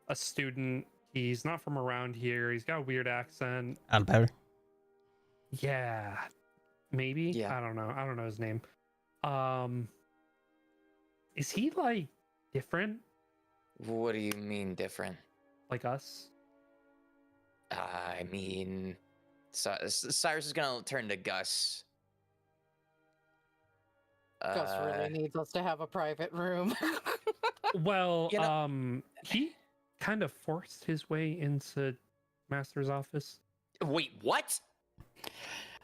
Speaker 4: a student? He's not from around here. He's got a weird accent.
Speaker 2: Out of powder.
Speaker 4: Yeah, maybe.
Speaker 3: Yeah.
Speaker 4: I don't know. I don't know his name. Is he like different,
Speaker 3: What do you mean different?
Speaker 4: like us?"
Speaker 3: I mean, Cyrus is gonna turn to Gus.
Speaker 1: Gus really needs us to have a private room.
Speaker 4: Well,
Speaker 3: You
Speaker 4: he kind of forced his way into Master's office.
Speaker 3: Wait, what?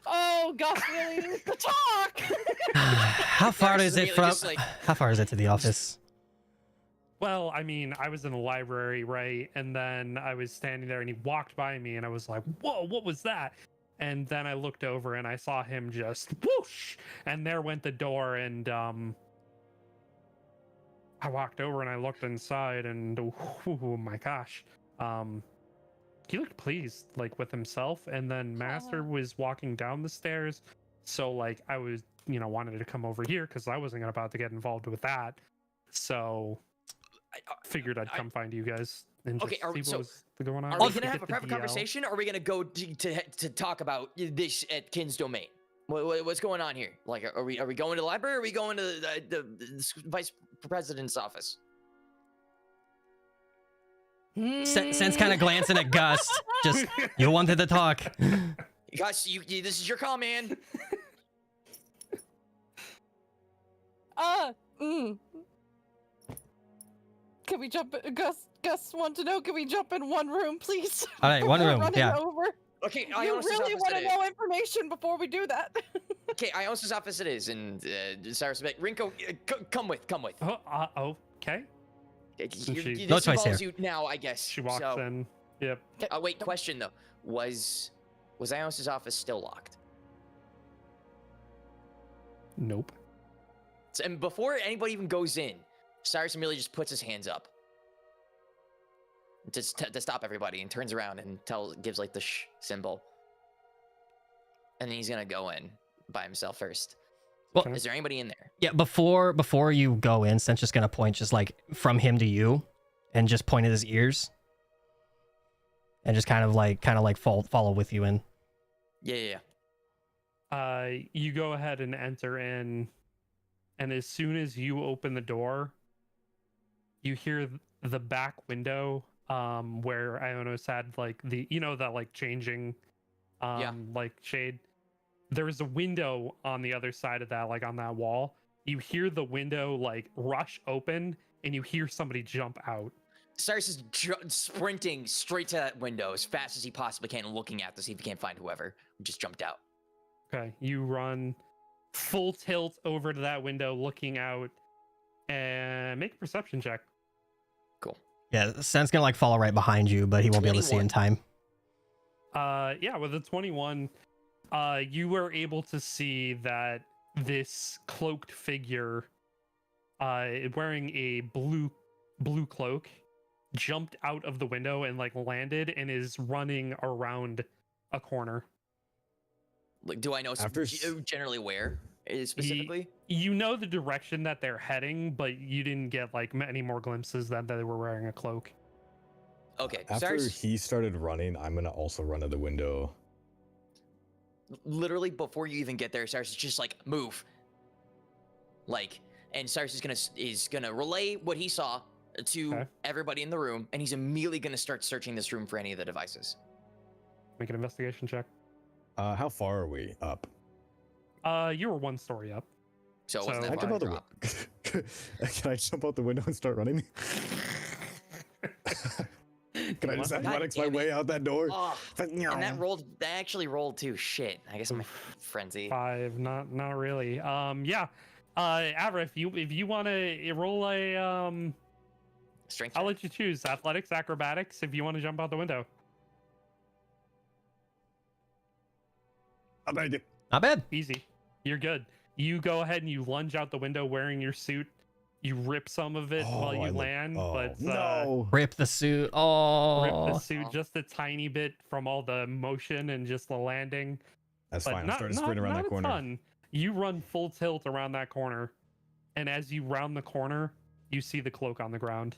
Speaker 1: Oh, Gus really needs to talk.
Speaker 2: How far
Speaker 3: Cyrus
Speaker 2: is it
Speaker 3: immediately
Speaker 2: from?
Speaker 3: just, like-
Speaker 2: How far is it to the office?
Speaker 4: Well, I mean, I was in the library, right? And then I was standing there and he walked by me and I was like, whoa, what was that? And then I looked over and I saw him just whoosh, and there went the door. And I walked over and I looked inside and oh my gosh. He looked pleased, like with himself. And then Master was walking down the stairs. So like I was, wanted to come over here because I wasn't about to get involved with that. So I figured I'd come find you guys and just see what was going on.
Speaker 3: Are we
Speaker 4: to
Speaker 3: gonna have
Speaker 4: get
Speaker 3: a
Speaker 4: the
Speaker 3: private
Speaker 4: DL.
Speaker 3: conversation, or are we gonna go to talk about this at Kin's domain? What's going on here? Like, are we going to the library? Or are we going to the vice president's office?
Speaker 2: Sense kind of glancing at Gus. Just, you wanted to talk.
Speaker 3: Gus, this is your call, man.
Speaker 1: Can we jump? Gus want to know. Can we jump in one room, please?
Speaker 2: All right, one
Speaker 1: Before
Speaker 2: room.
Speaker 1: running
Speaker 2: Yeah.
Speaker 1: Over?
Speaker 3: Okay,
Speaker 1: You
Speaker 3: Ionis'
Speaker 1: really
Speaker 3: office
Speaker 1: want
Speaker 3: it
Speaker 1: to
Speaker 3: is.
Speaker 1: know information before we do that?
Speaker 3: Okay, Ionis' office it is, and Cyrus will be like, Rinko, come with.
Speaker 4: Okay.
Speaker 3: This
Speaker 2: No choice
Speaker 3: involves
Speaker 2: here.
Speaker 3: you now, I guess.
Speaker 4: She walks
Speaker 3: So-
Speaker 4: in. Yep.
Speaker 3: Wait, question though. Was Ionis' office still locked?
Speaker 4: Nope.
Speaker 3: And before anybody even goes in, Cyrus immediately just puts his hands up to stop everybody, and turns around and gives like the shh symbol. And then he's gonna go in by himself first.
Speaker 2: Well,
Speaker 4: Okay.
Speaker 3: Is there anybody in there?
Speaker 2: yeah. Before you go in, Sense just gonna point just like from him to you, and just point at his ears, and just kind of like follow with you in.
Speaker 3: Yeah.
Speaker 4: You go ahead and enter in, and as soon as you open the door, you hear the back window where Ionos had like that like changing like shade. There is a window on the other side of that, like on that wall. You hear the window like rush open, and you hear somebody jump out.
Speaker 3: Cyrus is sprinting straight to that window as fast as he possibly can, looking out to see if he can't find whoever just jumped out.
Speaker 4: Okay, you run full tilt over to that window, looking out, and make a perception check.
Speaker 3: Cool.
Speaker 2: Yeah, Sense gonna like follow right behind you, but he won't be able to see in
Speaker 3: 21.
Speaker 2: time.
Speaker 4: Yeah, with a 21, you were able to see that this cloaked figure, wearing a blue cloak, jumped out of the window and like landed and is running around a corner.
Speaker 3: Like, do I know generally where specifically?
Speaker 4: You know the direction that they're heading, but you didn't get like any more glimpses that they were wearing a cloak.
Speaker 3: Okay,
Speaker 5: After
Speaker 3: Cyrus,
Speaker 5: he started running, I'm gonna also run to the window.
Speaker 3: literally before you even get there, Cyrus is just like, move. And Cyrus is gonna relay what he saw to everybody in the room, and he's immediately gonna start searching this room for any of the devices.
Speaker 4: Make an investigation check.
Speaker 5: How far are we up?
Speaker 4: You were one story up.
Speaker 3: So it
Speaker 4: So-
Speaker 3: wasn't
Speaker 5: Can I
Speaker 3: that
Speaker 5: jump
Speaker 3: far
Speaker 5: out
Speaker 3: to
Speaker 5: the
Speaker 3: drop.
Speaker 5: Can I jump out the window and start running? Can I just
Speaker 4: want
Speaker 3: that?
Speaker 5: athletics my
Speaker 3: God damn
Speaker 5: way
Speaker 3: it.
Speaker 5: out that door?
Speaker 3: Oh, and that actually rolled too. Shit. I guess I'm a frenzy.
Speaker 4: 5, not really. Yeah. Avra, if you want to roll a
Speaker 3: Strength.
Speaker 4: I'll
Speaker 3: check?
Speaker 4: let you choose athletics, acrobatics. If you want to jump out the window.
Speaker 5: I'll make it.
Speaker 2: Not bad.
Speaker 4: Easy. You're good. You go ahead and you lunge out the window wearing your suit. You rip some of it while you land, but
Speaker 5: no.
Speaker 2: Rip the suit.
Speaker 4: rip the
Speaker 2: Oh,
Speaker 4: suit just a tiny bit from all the motion and just the landing.
Speaker 5: That's
Speaker 4: But
Speaker 5: fine. I'm
Speaker 4: not,
Speaker 5: starting to
Speaker 4: not,
Speaker 5: sprint around
Speaker 4: not
Speaker 5: that
Speaker 4: a
Speaker 5: corner.
Speaker 4: ton. You run full tilt around that corner, and as you round the corner, you see the cloak on the ground.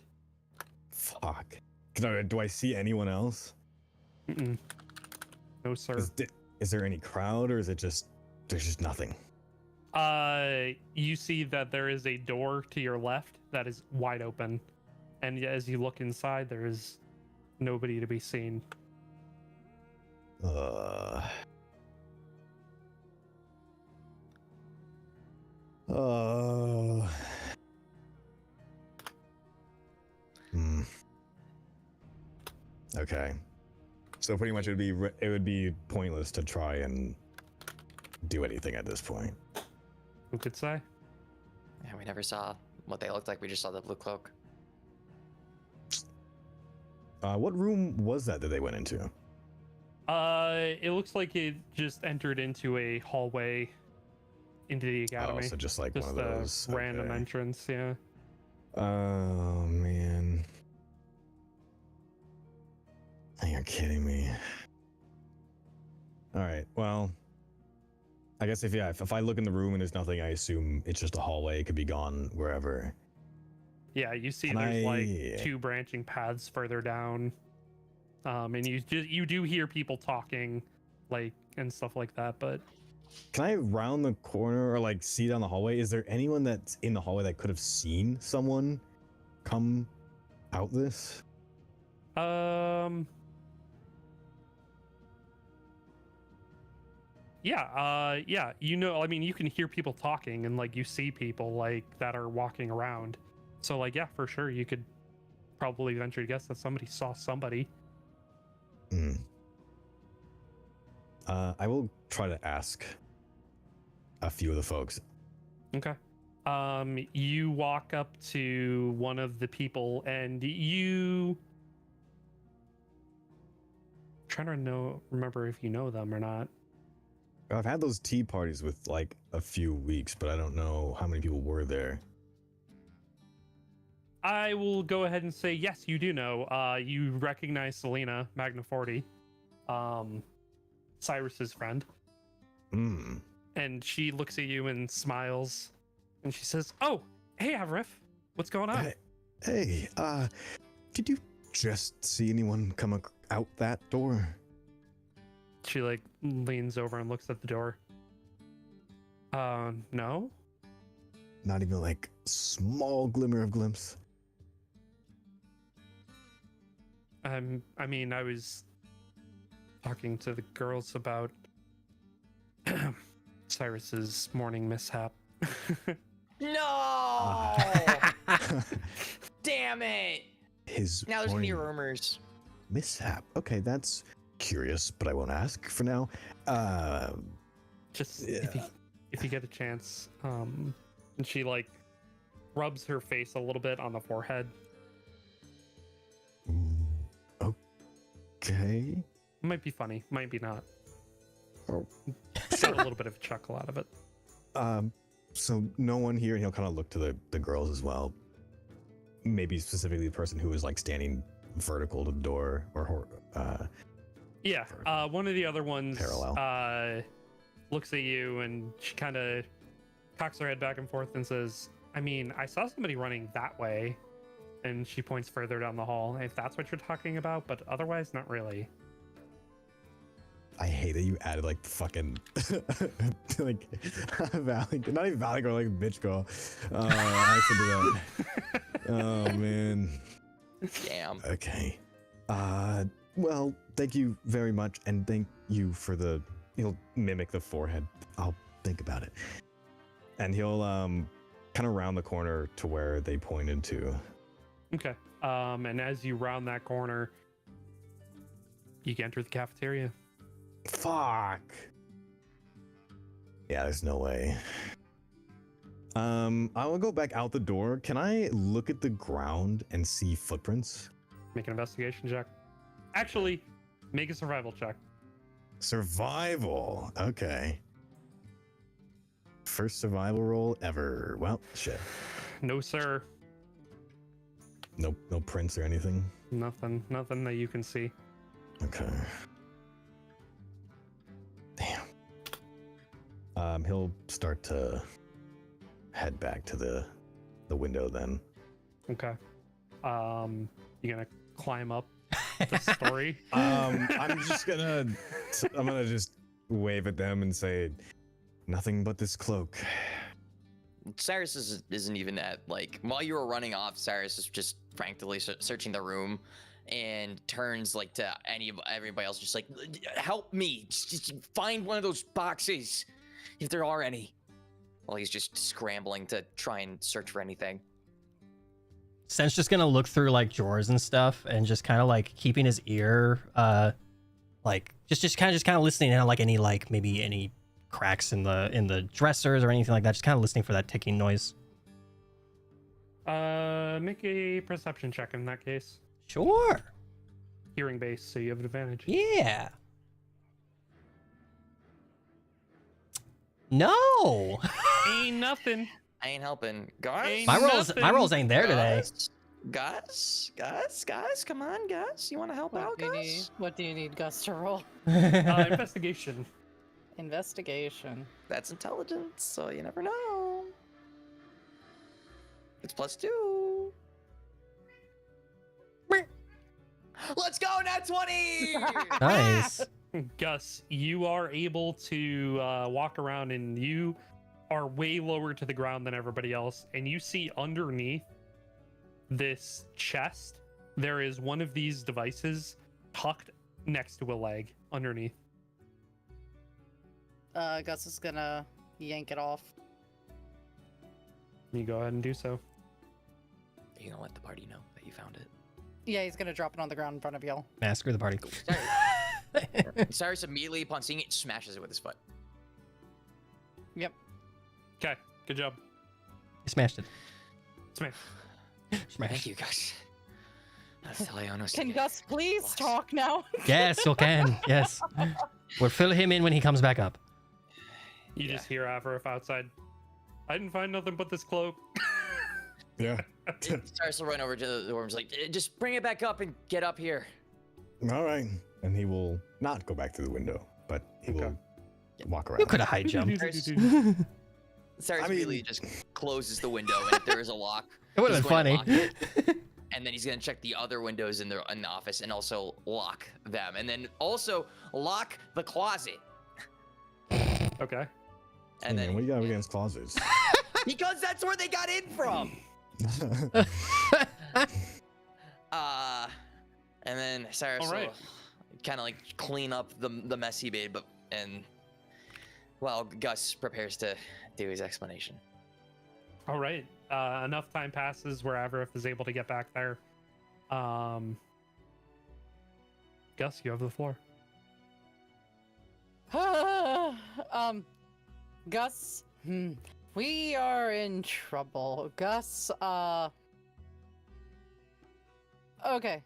Speaker 5: Fuck. Do I see anyone else?
Speaker 4: Mm-mm. No, sir.
Speaker 5: Is there any crowd, or is it just there's just nothing?
Speaker 4: You see that there is a door to your left that is wide open, and as you look inside, there is nobody to be seen.
Speaker 5: Uh. Hmm. Okay. So pretty much it would be pointless to try and do anything at this point.
Speaker 4: Who could say?
Speaker 3: Yeah, we never saw what they looked like. We just saw the blue cloak.
Speaker 5: What room was that they went into?
Speaker 4: It looks like it just entered into a hallway into the academy.
Speaker 5: Oh, so just like
Speaker 4: Just
Speaker 5: one of those
Speaker 4: a random
Speaker 5: okay.
Speaker 4: entrance, yeah.
Speaker 5: Oh man. You're kidding me. All right. Well, I guess if I look in the room and there's nothing, I assume it's just a hallway. It could be gone wherever.
Speaker 4: Yeah, you see
Speaker 5: Can
Speaker 4: there's
Speaker 5: I-
Speaker 4: like 2 branching paths further down. And you do hear people talking, like, and stuff like that, but
Speaker 5: Can I round the corner or like see down the hallway? Is there anyone that's in the hallway that could have seen someone come out this?
Speaker 4: Yeah, you know, I mean, you can hear people talking and like you see people like that are walking around. So like, yeah, for sure, you could probably venture to guess that somebody saw somebody.
Speaker 5: Hmm. I will try to ask a few of the folks.
Speaker 4: Okay. You walk up to one of the people and you trying to remember if you know them or not.
Speaker 5: I've had those tea parties with like a few weeks, but I don't know how many people were there.
Speaker 4: I will go ahead and say yes, you do know. You recognize Selena Magna 40, Cyrus's friend,
Speaker 5: Hmm.
Speaker 4: and she looks at you and smiles, and she says, "Oh, hey, Avrif, what's going on?"
Speaker 5: Hey, did you just see anyone come out that door?
Speaker 4: She like leans over and looks at the door. No.
Speaker 5: Not even like small glimmer of glimpse.
Speaker 4: I mean, I was talking to the girls about Cyrus's morning mishap.
Speaker 3: No! Damn it!
Speaker 5: His
Speaker 3: Now there's gonna be
Speaker 5: morning
Speaker 3: rumors.
Speaker 5: mishap. Okay, that's curious, but I won't ask for now.
Speaker 4: Just
Speaker 5: Yeah.
Speaker 4: if you get a chance, and she like rubs her face a little bit on the forehead.
Speaker 5: Okay.
Speaker 4: Might be funny, might be not.
Speaker 5: Oh.
Speaker 4: Got a little bit of a chuckle out of it.
Speaker 5: So no one here, and he'll kind of look to the girls as well. Maybe specifically the person who was like standing vertical to the door, or
Speaker 4: Yeah, one of the other ones
Speaker 5: Parallel.
Speaker 4: Looks at you and she kind of cocks her head back and forth and says, I mean, I saw somebody running that way. And she points further down the hall, if that's what you're talking about, but otherwise, not really.
Speaker 5: I hate that you added like the fucking like Valley, not even Valley Girl, like bitch girl. I actually do that. Oh man.
Speaker 3: Damn.
Speaker 5: Okay. Well, thank you very much, and thank you for the. He'll mimic the forehead. I'll think about it. and he'll kind of round the corner to where they pointed to.
Speaker 4: Okay. And as you round that corner, you can enter the cafeteria.
Speaker 5: Fuck. Yeah, there's no way. I will go back out the door. Can I look at the ground and see footprints?
Speaker 4: Make an investigation check. Actually, make a survival check.
Speaker 5: Survival. Okay. First survival roll ever. Well, shit.
Speaker 4: No, sir.
Speaker 5: No prints or anything.
Speaker 4: Nothing that you can see.
Speaker 5: Okay. Damn. He'll start to head back to the window then.
Speaker 4: Okay. You gonna climb up the story?
Speaker 5: I'm gonna just wave at them and say, nothing but this cloak.
Speaker 3: Cyrus isn't even at, like, while you were running off, Cyrus is just frantically searching the room and turns like to everybody else, just like, help me, just find one of those boxes if there are any. Well, he's just scrambling to try and search for anything.
Speaker 2: Sen's just gonna look through like drawers and stuff and just kind of like keeping his ear like just kind of listening and like any like maybe any cracks in the dressers or anything like that, just kind of listening for that ticking noise.
Speaker 4: Make a perception check in that case.
Speaker 2: Sure.
Speaker 4: Hearing base, so you have an advantage.
Speaker 2: Yeah. No.
Speaker 4: Ain't nothing.
Speaker 3: I ain't helping. Guys?
Speaker 2: My rolls ain't there today.
Speaker 3: Guys, come on, guys. You want to help out, guys?
Speaker 1: What do you need Gus to roll?
Speaker 4: Investigation.
Speaker 1: Investigation.
Speaker 3: That's intelligence, so you never know. It's +2. Let's go, nat 20!
Speaker 2: Nice.
Speaker 4: Gus, you are able to walk around, and you are way lower to the ground than everybody else, and you see underneath this chest there is one of these devices tucked next to a leg underneath.
Speaker 1: Gus is gonna yank it off.
Speaker 4: You go ahead and do so.
Speaker 3: You gonna let the party know that you found it?
Speaker 1: Yeah, he's gonna drop it on the ground in front of y'all.
Speaker 2: Massacre the party.
Speaker 3: Cyrus immediately, upon seeing it, smashes it with his foot.
Speaker 1: Yep.
Speaker 4: Okay, good job.
Speaker 2: You smashed it.
Speaker 4: Smash.
Speaker 2: Smash.
Speaker 3: Thank you, guys. That's the Leonos.
Speaker 1: Can Gus please talk now?
Speaker 2: Yes, you can. Yes. We'll fill him in when he comes back up.
Speaker 4: You just hear Avarif outside. I didn't find nothing but this cloak.
Speaker 5: Yeah.
Speaker 3: Cyrus will run over to the door and is like, just bring it back up and get up here.
Speaker 5: All right. And he will not go back through the window, but he will walk around.
Speaker 2: You could have high jumped.
Speaker 3: Cyrus
Speaker 5: I mean-
Speaker 3: really just closes the window, and if there is a lock,
Speaker 2: It would
Speaker 3: he's
Speaker 2: have been
Speaker 3: going
Speaker 2: funny.
Speaker 3: to lock it, and then he's going to check the other windows in the office and also lock them, and then also lock the closet.
Speaker 4: Okay.
Speaker 5: And then what do you got against closets?
Speaker 3: Because that's where they got in from. And then Cyrus
Speaker 4: All right.
Speaker 3: will kind of like clean up the mess he made, while Gus prepares to do his explanation.
Speaker 4: All right. Enough time passes where Avarif is able to get back there. Gus, you have the floor.
Speaker 1: Gus, we are in trouble. Gus, okay.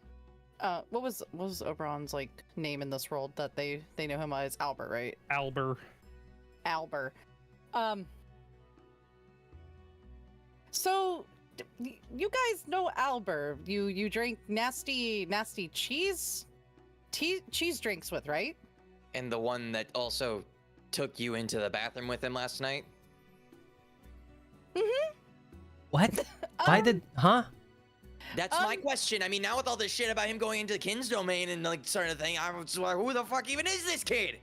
Speaker 1: What was Oberon's like name in this world that they know him as? Albert, right?
Speaker 4: Albert.
Speaker 1: Albert. So you guys know Albert. You drink nasty cheese drinks with, right?
Speaker 3: And the one that also took you into the bathroom with him last night?
Speaker 2: What? Why did? Huh?
Speaker 3: That's my question. I mean, now with all this shit about him going into the Kin's domain and like sort of thing, I was like, who the fuck even is this kid?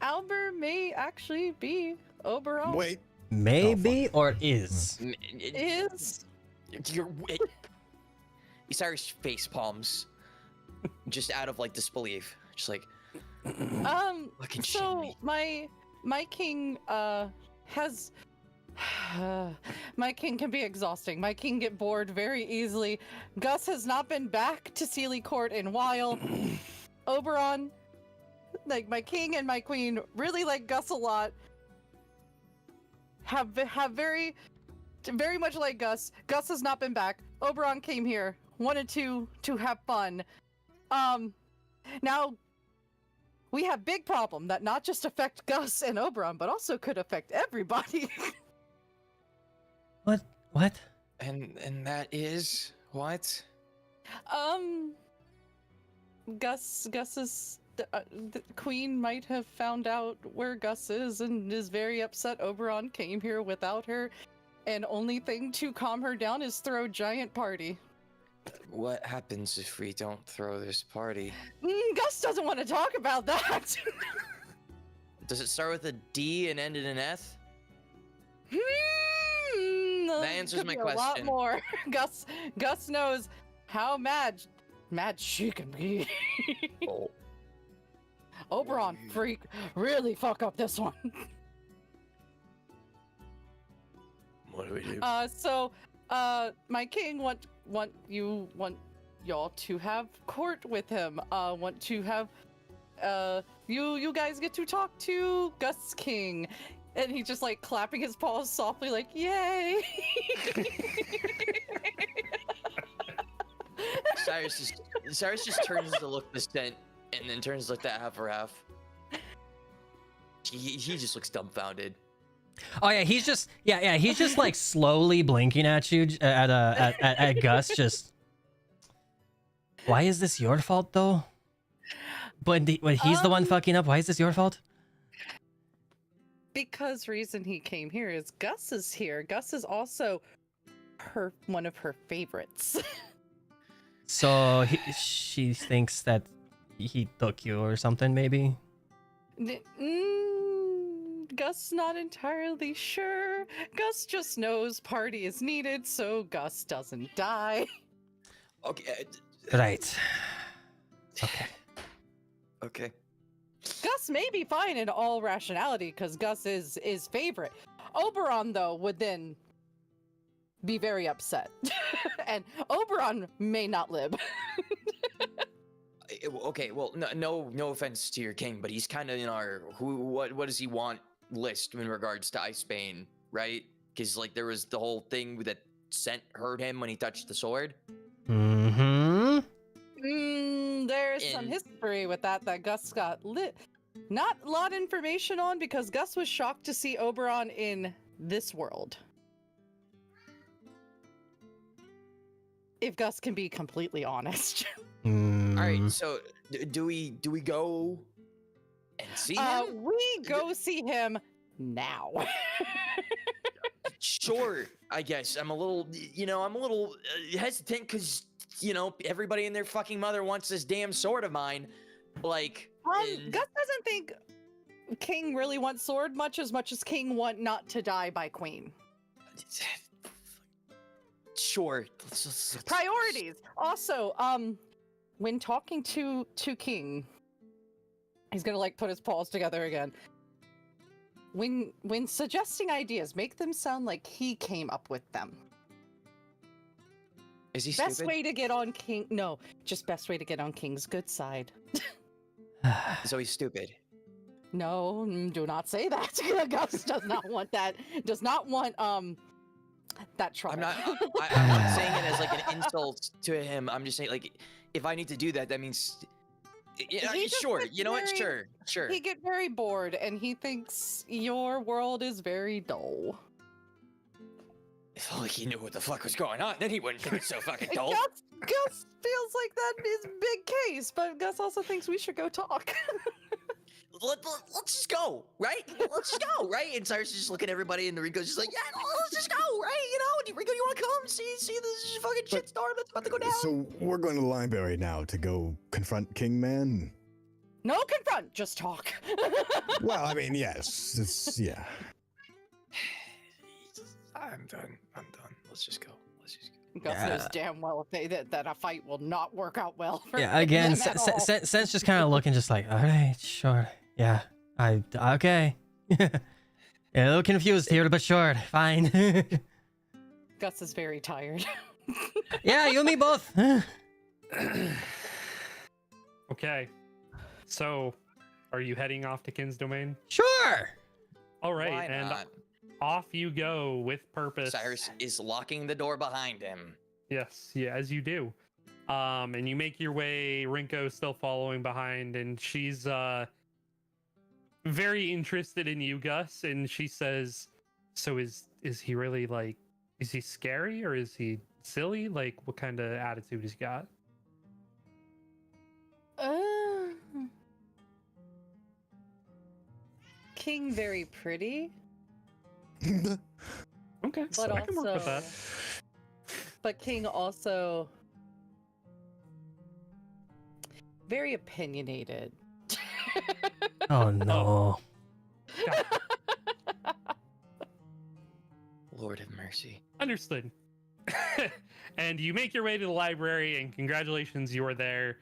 Speaker 1: Albert may actually be Oberon.
Speaker 5: Wait.
Speaker 2: Maybe or is.
Speaker 1: Is
Speaker 3: Cyrus face palms, just out of like disbelief, just like, Fucking
Speaker 1: So
Speaker 3: shimmy.
Speaker 1: my king has my king can be exhausting. My king get bored very easily. Gus has not been back to Sealy Court in a while. Oberon, like my king and my queen, really like Gus a lot. Have very much like Gus. Gus has not been back. Oberon came here, wanted to have fun. Now we have big problem that not just affect Gus and Oberon, but also could affect everybody.
Speaker 2: What?
Speaker 6: And that is what?
Speaker 1: Gus's the queen might have found out where Gus is and is very upset Oberon came here without her, and only thing to calm her down is throw a giant party.
Speaker 6: What happens if we don't throw this party?
Speaker 1: Gus doesn't want to talk about that.
Speaker 3: Does it start with a D and end in an S?
Speaker 1: That
Speaker 3: answers my
Speaker 1: A lot
Speaker 3: question.
Speaker 1: more. Gus knows how mad she can be.
Speaker 3: Oh.
Speaker 1: Oberon, freak, really fuck up this one.
Speaker 6: What do we do?
Speaker 1: So, my king want y'all to have court with him. Want to have, you guys get to talk to Gus King, and he just like clapping his paws softly, like yay.
Speaker 3: Cyrus just turns to look distant and then turns to look at half for half. He just looks dumbfounded.
Speaker 2: Oh yeah, he's just he's just like slowly blinking at you at Gus. Just why is this your fault though? But he's the one fucking up. Why is this your fault?
Speaker 1: Because reason he came here is Gus is here. Gus is also one of her favorites.
Speaker 2: So she thinks that he took you or something, maybe.
Speaker 1: Gus not entirely sure. Gus just knows party is needed so Gus doesn't die.
Speaker 3: Okay.
Speaker 2: Right. Okay.
Speaker 3: Okay.
Speaker 1: Gus may be fine in all rationality because Gus is favorite. Oberon though would then be very upset, and Oberon may not live.
Speaker 3: Okay. Well, no offense to your king, but he's kind of in our what does he want list in regards to Icebane, right? Because like there was the whole thing that hurt him when he touched the sword.
Speaker 2: Mm-hmm.
Speaker 1: There's some history with that Gus got not a lot of information on because Gus was shocked to see Oberon in this world. If Gus can be completely honest.
Speaker 3: All right. So do we go and see him?
Speaker 1: We go see him now.
Speaker 3: Sure. I guess I'm a little hesitant because everybody and their fucking mother wants this damn sword of mine. Like,
Speaker 1: Gus doesn't think King really wants sword much as King want not to die by Queen.
Speaker 3: Sure.
Speaker 1: Priorities. Also, when talking to King, he's gonna like put his paws together again. When suggesting ideas, make them sound like he came up with them.
Speaker 3: Is he
Speaker 1: Best
Speaker 3: stupid?
Speaker 1: way to get on King? No, just best way to get on King's good side.
Speaker 3: So he's stupid.
Speaker 1: No, do not say that. Gus does not want that. Does not want that trouble.
Speaker 3: I'm not saying it as like an insult to him. I'm just saying like if I need to do that, that means sure. You know what? Sure.
Speaker 1: He get very bored and he thinks your world is very dull.
Speaker 3: If only he knew what the fuck was going on, then he wouldn't think it's so fucking dull.
Speaker 1: Gus feels like that is big case, but Gus also thinks we should go talk.
Speaker 3: Let's just go, right? Let's just go, right? And Cyrus is just looking at everybody, and Rico's just like, yeah, let's just go, right? Rico, you want to come see this fucking shitstorm that's about to go down?
Speaker 5: So we're going to the library now to go confront King Man?
Speaker 1: No confront, just talk.
Speaker 5: Well, I mean, yes. Yeah.
Speaker 6: I'm done. Let's just go.
Speaker 1: Gus knows damn well that a fight will not work out well. For
Speaker 2: Yeah, again,
Speaker 1: them at all.
Speaker 2: Sense just kind of looking, just like, all right, sure, yeah, okay. Yeah, a little confused here, but sure, fine.
Speaker 1: Gus is very tired.
Speaker 2: Yeah, you and me both.
Speaker 4: Okay. So, are you heading off to Kin's domain?
Speaker 2: Sure.
Speaker 4: All right,
Speaker 3: Why
Speaker 4: and
Speaker 3: not?
Speaker 4: off you go with purpose.
Speaker 3: Cyrus is locking the door behind him.
Speaker 4: Yes, yeah, as you do. And you make your way, Rinko's still following behind, and she's very interested in you, Gus, and she says, so is he really like, is he scary or is he silly? Like, what kind of attitude has he got?
Speaker 1: King very pretty,
Speaker 4: Okay,
Speaker 1: but
Speaker 4: I can work with
Speaker 1: also,
Speaker 4: that.
Speaker 1: but King also very opinionated.
Speaker 2: Oh no.
Speaker 4: God,
Speaker 3: Lord have mercy.
Speaker 4: understood. And you make your way to the library, and congratulations, you are there.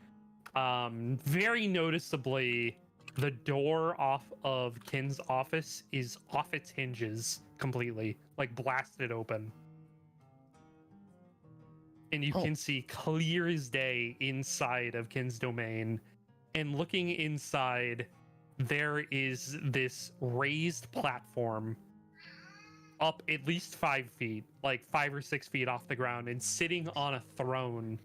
Speaker 4: Very noticeably, the door off of Kin's office is off its hinges completely, like blasted open. And you can see clear as day inside of Kin's domain. And looking inside, there is this raised platform up at least 5 feet, like 5 or 6 feet off the ground, and sitting on a throne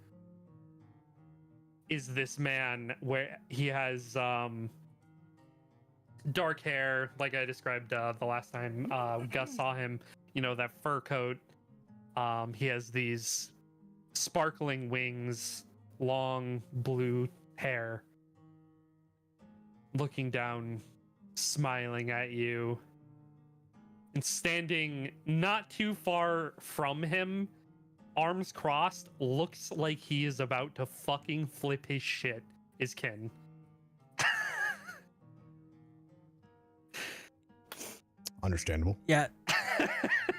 Speaker 4: is this man where he has dark hair, like I described the last time Gus saw him, you know, that fur coat. He has these sparkling wings, long blue hair, looking down, smiling at you. And standing not too far from him, arms crossed, looks like he is about to fucking flip his shit, is Ken.
Speaker 5: Understandable.
Speaker 2: Yeah.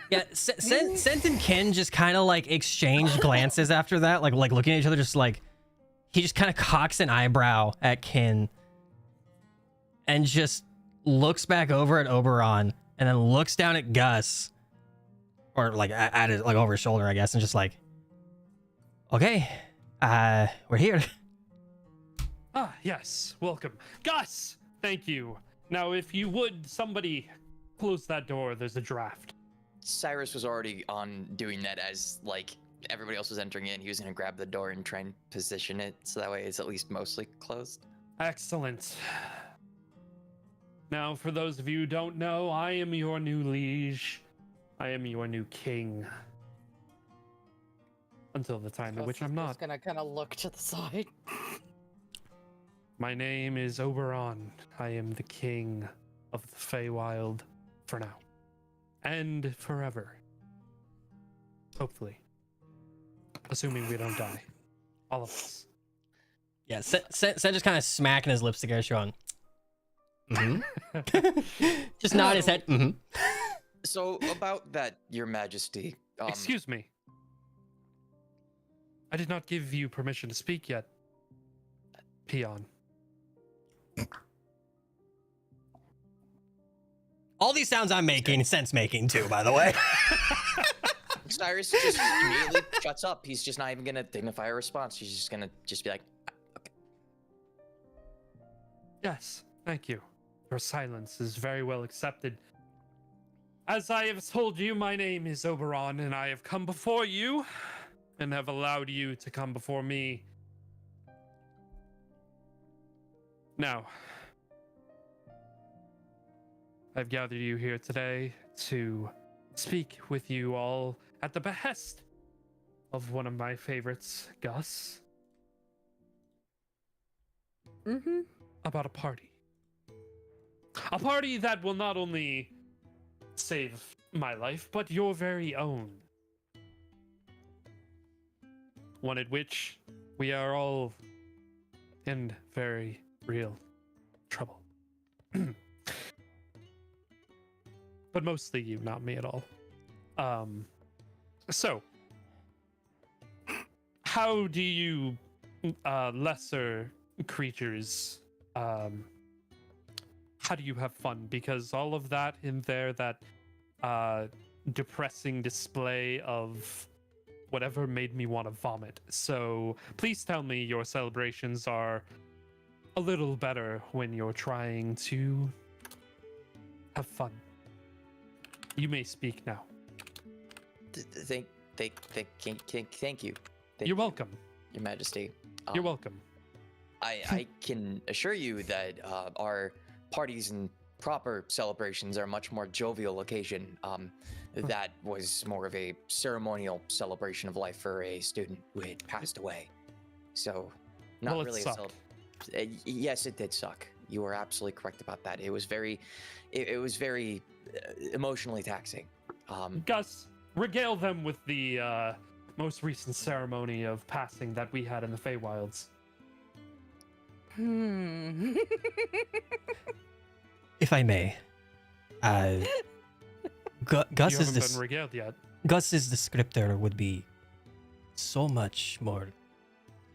Speaker 2: Yeah, Sent and Ken just kind of like exchange glances after that, like looking at each other, just like he just kind of cocks an eyebrow at Ken and just looks back over at Oberon and then looks down at Gus, or like at it, like over his shoulder, I guess, and just like, okay, we're here.
Speaker 4: Ah, yes, welcome. Gus, thank you. Now, if you would, somebody close that door, there's a draft.
Speaker 3: Cyrus was already on doing that as like everybody else was entering in. He was gonna grab the door and try and position it so that way it's at least mostly closed.
Speaker 4: Excellent. Now, for those of you who don't know, I am your new liege. I am your new king. Until the time at which I'm not.
Speaker 1: Just gonna kind of look to the side.
Speaker 4: My name is Oberon. I am the king of the Feywild for now. And forever. Hopefully. Assuming we don't die. All of us.
Speaker 2: Yeah, Sent just kind of smacking his lips together, showing. Just nod his head. Mm-hmm.
Speaker 3: So about that, Your Majesty.
Speaker 4: Excuse me. I did not give you permission to speak yet. Peon.
Speaker 2: All these sounds I'm making, Sent's making too, by the way.
Speaker 3: Cyrus just immediately shuts up. He's just not even gonna dignify a response. He's just gonna be like, okay.
Speaker 4: Yes, thank you. Your silence is very well accepted. As I have told you, my name is Oberon, and I have come before you, and have allowed you to come before me. Now, I've gathered you here today to speak with you all at the behest of one of my favorites, Gus.
Speaker 1: Mm-hmm.
Speaker 4: About a party. A party that will not only save my life, but your very own. One at which we are all in very real trouble. But mostly you, not me at all. So, how do you lesser creatures how do you have fun? Because all of that in there, that depressing display of whatever made me want to vomit. So please tell me your celebrations are a little better when you're trying to have fun. You may speak now.
Speaker 3: Thank you.
Speaker 4: You're welcome.
Speaker 3: Your Majesty.
Speaker 4: You're welcome.
Speaker 3: I can assure you that our parties and proper celebrations are much more jovial occasion. That was more of a ceremonial celebration of life for a student who had passed away. So, not
Speaker 4: Well, it
Speaker 3: really
Speaker 4: sucked.
Speaker 3: yes, it did suck. You were absolutely correct about that. It was very, emotionally taxing.
Speaker 4: Gus, regale them with the most recent ceremony of passing that we had in the Feywilds.
Speaker 2: If I may,
Speaker 4: You haven't been regaled yet.
Speaker 2: Gus's descriptor would be so much more,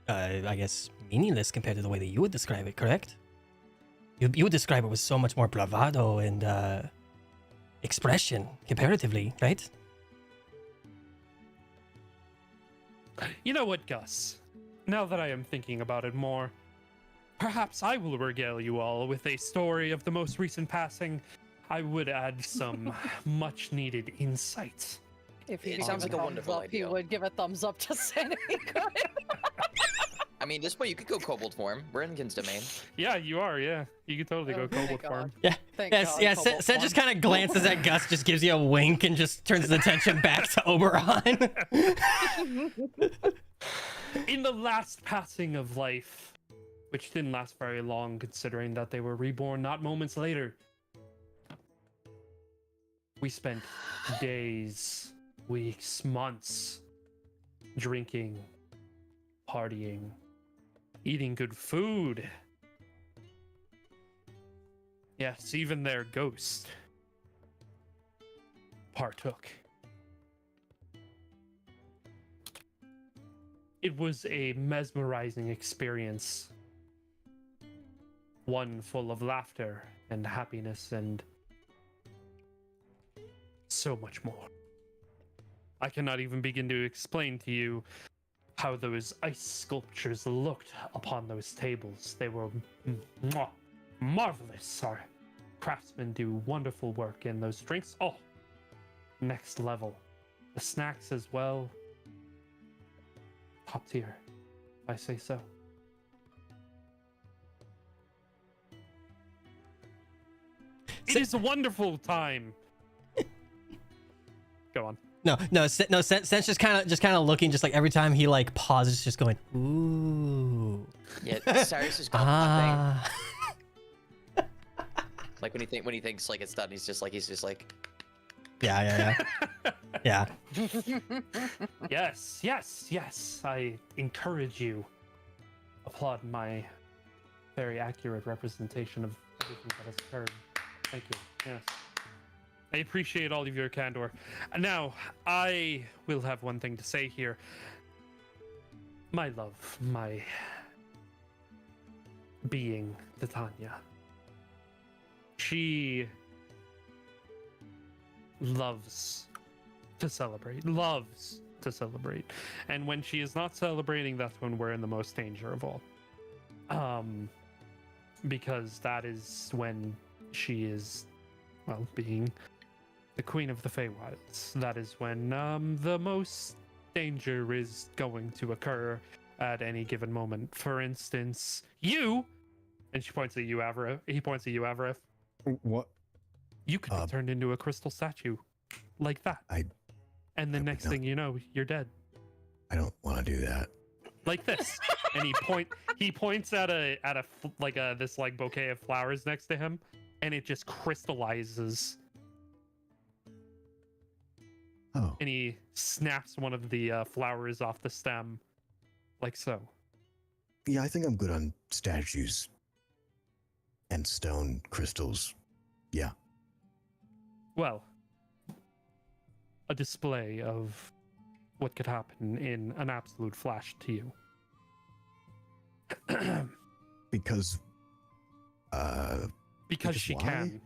Speaker 2: I guess, meaningless compared to the way that you would describe it, correct? You would describe it with so much more bravado and expression comparatively, right?
Speaker 4: You know what, Gus? Now that I am thinking about it more, perhaps I will regale you all with a story of the most recent passing. I would add some much-needed insight.
Speaker 1: If he
Speaker 3: It
Speaker 1: could
Speaker 3: sounds
Speaker 1: give
Speaker 3: like a
Speaker 1: thumbs
Speaker 3: wonderful
Speaker 1: up, He
Speaker 3: idea.
Speaker 1: would give a thumbs up to Sanity.
Speaker 3: I mean, this way you could go kobold form. We're in Kin's domain.
Speaker 4: Yeah, you are, yeah. You could totally
Speaker 1: Oh,
Speaker 4: go
Speaker 1: thank
Speaker 4: kobold
Speaker 1: God.
Speaker 4: form.
Speaker 2: Yeah.
Speaker 1: Thank
Speaker 2: Yes,
Speaker 1: God,
Speaker 2: yeah.
Speaker 1: Cobalt
Speaker 2: Sen just
Speaker 1: form.
Speaker 2: kind of glances at Gus, just gives you a wink, and just turns his attention back to Oberon.
Speaker 4: In the last passing of life, which didn't last very long considering that they were reborn not moments later, we spent days, weeks, months drinking, partying, eating good food. Yes, even their ghost partook. It was a mesmerizing experience. One full of laughter and happiness and so much more. I cannot even begin to explain to you how those ice sculptures looked upon those tables. They were marvelous. Our craftsmen do wonderful work, and those drinks, oh, next level. The snacks as well, top tier, if I say so. It is a wonderful time. Go on.
Speaker 2: Sen's just kind of looking, just like every time he like pauses, just going, ooh,
Speaker 3: Yeah, Cyrus is going
Speaker 2: ah.
Speaker 3: like when he thinks like it's done, he's just like
Speaker 2: Yeah.
Speaker 4: Yes. I encourage you. Applaud my very accurate representation of everything that has occurred. Thank you. Yes. I appreciate all of your candor. Now, I will have one thing to say here. My love, my being, Titania. She loves to celebrate. And when she is not celebrating, that's when we're in the most danger of all. Because that is when she is, well, being the Queen of the Feywilds. That is when the most danger is going to occur at any given moment. For instance, you, and she points at you, Avareth. He points at you, Avareth.
Speaker 5: What?
Speaker 4: You could be turned into a crystal statue, like that. And the next thing you know, you're dead.
Speaker 5: I don't want to do that.
Speaker 4: Like this. And he points at this like bouquet of flowers next to him, and it just crystallizes.
Speaker 5: Oh.
Speaker 4: And he snaps one of the flowers off the stem, like so.
Speaker 5: Yeah, I think I'm good on statues and stone crystals. Yeah.
Speaker 4: Well, a display of what could happen in an absolute flash to you.
Speaker 5: Because
Speaker 4: Because she
Speaker 5: why?
Speaker 4: can.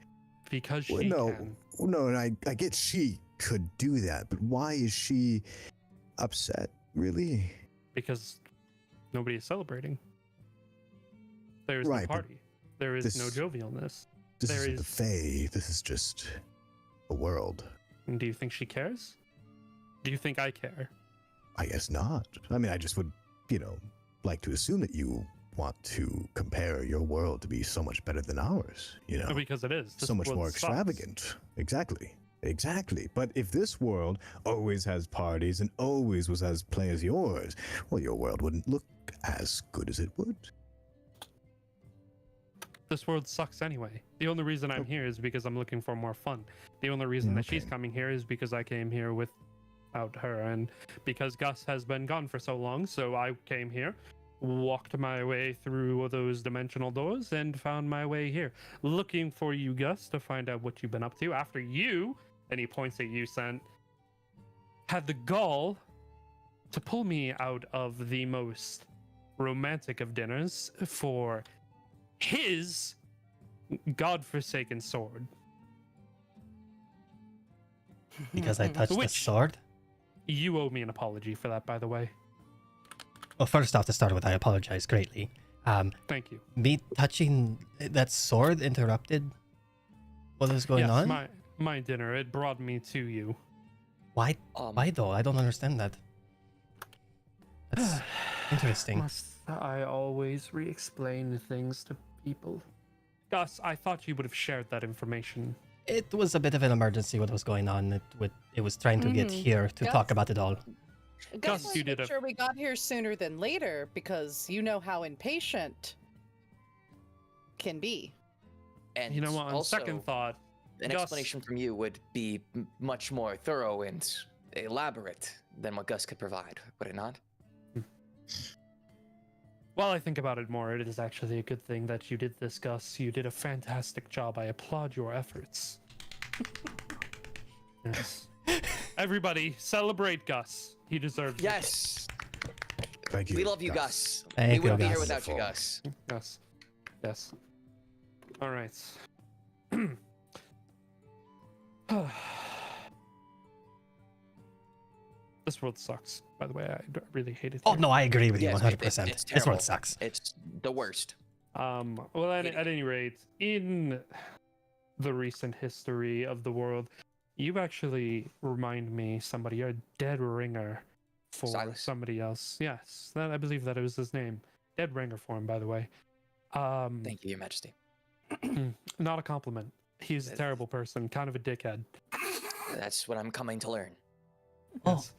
Speaker 4: Because
Speaker 5: Well,
Speaker 4: she
Speaker 5: no,
Speaker 4: can.
Speaker 5: no, and I get she could do that, but why is she upset? Really?
Speaker 4: Because nobody is celebrating. There is
Speaker 5: Right,
Speaker 4: no
Speaker 5: but
Speaker 4: party. There is no
Speaker 5: this-
Speaker 4: jovialness.
Speaker 5: This
Speaker 4: There
Speaker 5: isn't the
Speaker 4: is-
Speaker 5: Fae. This is just a world.
Speaker 4: And do you think she cares? Do you think I care?
Speaker 5: I guess not. I mean, I just would, like to assume that you want to compare your world to be so much better than ours.
Speaker 4: Because it is. This
Speaker 5: So much
Speaker 4: world
Speaker 5: more
Speaker 4: sucks.
Speaker 5: extravagant. Exactly. But if this world always has parties and always was as play as yours, well, your world wouldn't look as good as it would.
Speaker 4: This world sucks anyway. The only reason I'm here is because I'm looking for more fun. The only reason that she's
Speaker 5: Okay.
Speaker 4: coming here is because I came here without her, and because Gus has been gone for so long, so I came here, walked my way through those dimensional doors, and found my way here. Looking for you, Gus, to find out what you've been up to after you, and he points at you, Sent, had the gall to pull me out of the most romantic of dinners for his godforsaken sword.
Speaker 2: Because I touched the
Speaker 4: Which-
Speaker 2: sword.
Speaker 4: You owe me an apology for that, by the way.
Speaker 2: Well, first off, to start with, I apologize greatly.
Speaker 4: Thank you.
Speaker 2: Me touching that sword interrupted what was going
Speaker 4: yes,
Speaker 2: on.
Speaker 4: my dinner. It brought me to you.
Speaker 2: Why? Why though? I don't understand that. That's interesting.
Speaker 4: Must I always re-explain things to people? Gus, I thought you would have shared that information.
Speaker 2: It was a bit of an emergency. What was going on? It was trying to get
Speaker 1: Mhm.
Speaker 2: here to talk
Speaker 1: Gus?
Speaker 2: about it all.
Speaker 4: Gus,
Speaker 1: Gus,
Speaker 4: you
Speaker 1: you
Speaker 4: did
Speaker 1: make
Speaker 4: a-
Speaker 1: sure we got here sooner than later because you know how impatient can be.
Speaker 3: And
Speaker 4: You know what? On
Speaker 3: also,
Speaker 4: second thought,
Speaker 3: an
Speaker 4: Gus-
Speaker 3: explanation from you would be much more thorough and elaborate than what Gus could provide, would it not?
Speaker 4: while I think about it more, it is actually a good thing that you did this, Gus. You did a fantastic job. I applaud your efforts. Yes. Everybody, celebrate Gus. He deserves it.
Speaker 3: Yes,
Speaker 5: Thank you.
Speaker 3: we love you, Gus.
Speaker 2: Thank
Speaker 3: We
Speaker 2: you,
Speaker 3: wouldn't be here
Speaker 2: Gus.
Speaker 3: without you, Gus.
Speaker 4: Yes. Yes. All right. This world sucks, by the way. I really hate it.
Speaker 2: Oh
Speaker 4: here.
Speaker 2: no, I agree with you
Speaker 3: Yes,
Speaker 2: 100%.
Speaker 3: it's
Speaker 2: This
Speaker 3: terrible.
Speaker 2: one sucks.
Speaker 3: It's the worst.
Speaker 4: Well, at any rate, in the recent history of the world, you actually remind me somebody. You're a dead ringer for
Speaker 3: Silas?
Speaker 4: somebody else. Yes, that I believe that it was his name. Dead ringer for him, by the way.
Speaker 3: Thank you, Your Majesty.
Speaker 4: Not a compliment. He's a terrible person, kind of a dickhead.
Speaker 3: That's what I'm coming to learn.
Speaker 2: Oh.
Speaker 4: Yes.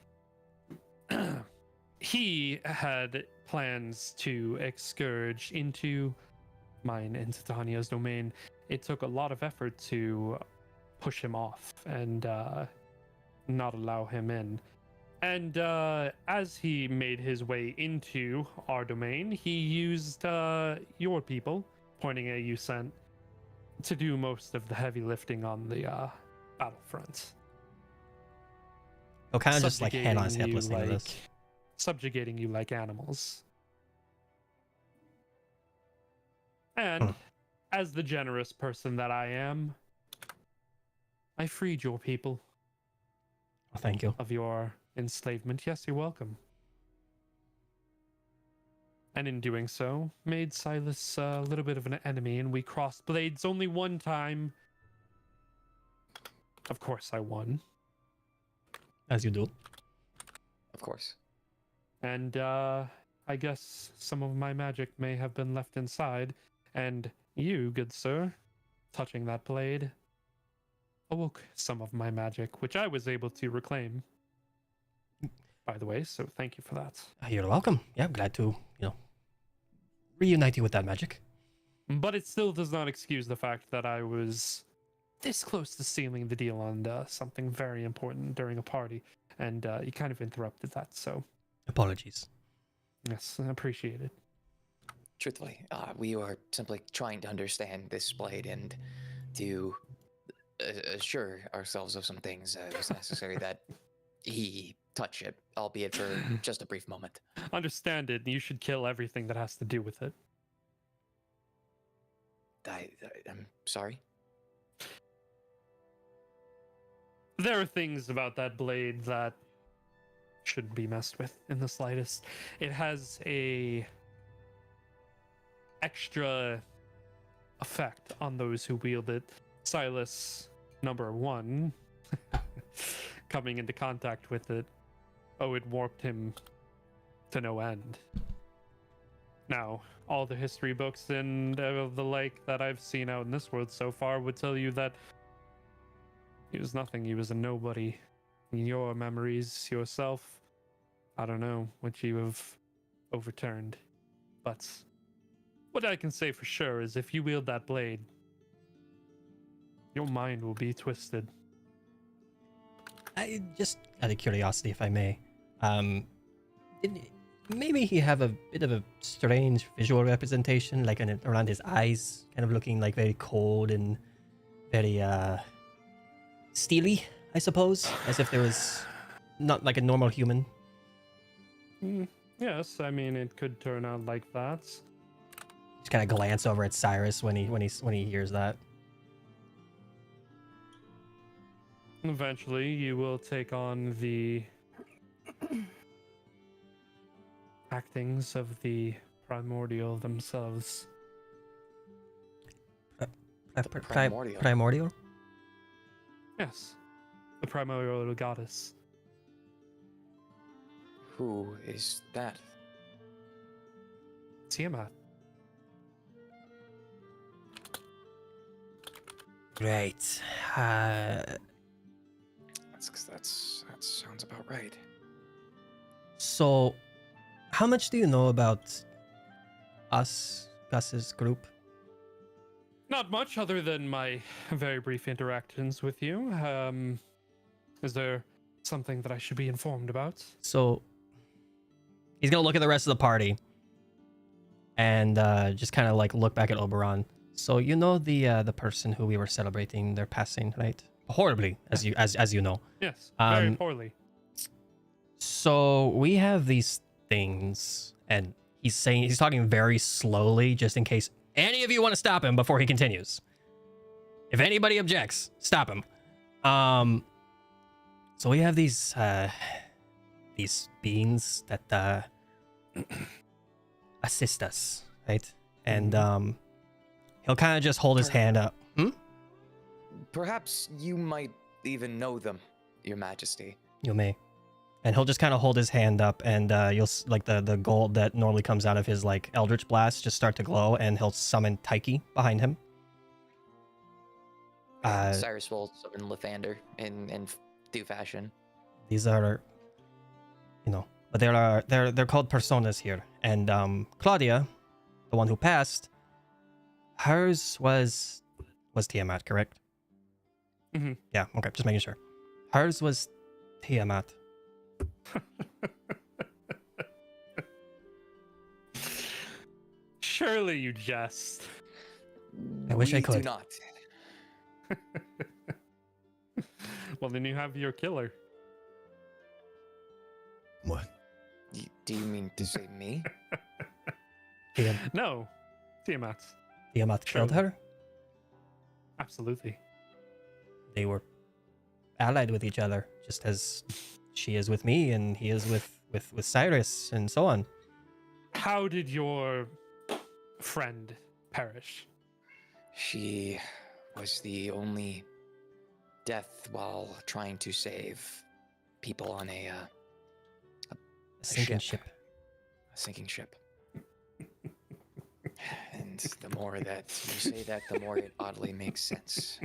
Speaker 4: He had plans to excurge into mine and Titania's domain. It took a lot of effort to push him off and not allow him in. And as he made his way into our domain, he used your people, pointing at you, Sent, to do most of the heavy lifting on the battlefront.
Speaker 2: So kind of just like hand on his hip
Speaker 4: Subjugating you
Speaker 2: listening to this.
Speaker 4: subjugating you like animals. And as the generous person that I am, I freed your people
Speaker 2: Oh, thank you.
Speaker 4: of your enslavement. Yes, you're welcome. And in doing so, made Silas a little bit of an enemy, and we crossed blades only one time. Of course, I won.
Speaker 2: As you do.
Speaker 3: Of course.
Speaker 4: And I guess some of my magic may have been left inside, and you, good sir, touching that blade, awoke some of my magic, which I was able to reclaim. By the way, so thank you for that.
Speaker 2: You're welcome. Yeah, glad to, reunite you with that magic.
Speaker 4: But it still does not excuse the fact that I was this close to sealing the deal on something very important during a party, and you kind of interrupted that, so
Speaker 2: Apologies.
Speaker 4: yes, I appreciate it.
Speaker 3: Truthfully, we are simply trying to understand this blade and to assure ourselves of some things. It was necessary that he touch it, albeit for just a brief moment.
Speaker 4: Understand it. You should kill everything that has to do with it.
Speaker 3: I'm sorry.
Speaker 4: There are things about that blade that shouldn't be messed with in the slightest. It has a extra effect on those who wield it. Silas, number one, coming into contact with it, it warped him to no end. Now, all the history books and of the like that I've seen out in this world so far would tell you that he was nothing. He was a nobody. In your memories, yourself, I don't know what you have overturned. But what I can say for sure is if you wield that blade, your mind will be twisted.
Speaker 2: I just out of curiosity, if I may, maybe he have a bit of a strange visual representation, like around his eyes, kind of looking like very cold and very steely, I suppose, as if there was not like a normal human.
Speaker 4: Yes, I mean it could turn out like that.
Speaker 2: Just kind of glance over at Cyrus when he hears that.
Speaker 4: Eventually, you will take on the actings of the primordial themselves.
Speaker 3: Primordial.
Speaker 2: Primordial?
Speaker 4: Yes, the primordial goddess.
Speaker 6: Who is that?
Speaker 4: Tiamat.
Speaker 2: Great.
Speaker 6: That sounds about right.
Speaker 2: So, how much do you know about Gus's group?
Speaker 4: Not much other than my very brief interactions with you. Is there something that I should be informed about?
Speaker 2: So, he's gonna look at the rest of the party and just kind of like look back at Oberon. So you know the person who we were celebrating their passing, right? Horribly, as you know.
Speaker 4: Yes, very
Speaker 2: Um,
Speaker 4: poorly.
Speaker 2: So we have these things, and he's talking very slowly, just in case any of you want to stop him before he continues. If anybody objects, stop him. So we have these beings that assist us, right? And he'll kind of just hold his hand up.
Speaker 6: Perhaps you might even know them, Your Majesty.
Speaker 2: You may. And he'll just kind of hold his hand up, and you'll like the gold that normally comes out of his like Eldritch Blast just start to glow, and he'll summon Taiki behind him.
Speaker 3: Cyrus will summon Lathander in due fashion.
Speaker 2: These are, but they're called personas here, and Claudia, the one who passed, hers was Tiamat, correct?
Speaker 4: Mm-hmm.
Speaker 2: Yeah. Okay. Just making sure. Hers was Tiamat.
Speaker 4: Surely you jest.
Speaker 2: I wish I
Speaker 6: We
Speaker 2: could.
Speaker 6: do not.
Speaker 4: Well, then you have your killer.
Speaker 5: What?
Speaker 6: Do you mean to say me?
Speaker 4: No, Tiamat.
Speaker 2: Tiamat killed
Speaker 4: Surely.
Speaker 2: her.
Speaker 4: Absolutely.
Speaker 2: They were allied with each other, just as she is with me and he is with Cyrus and so on.
Speaker 4: How did your friend perish?
Speaker 6: She was the only death while trying to save people on a
Speaker 2: Sinking
Speaker 6: ship.
Speaker 2: ship.
Speaker 6: a sinking ship. And the more that you say that, the more it oddly makes sense.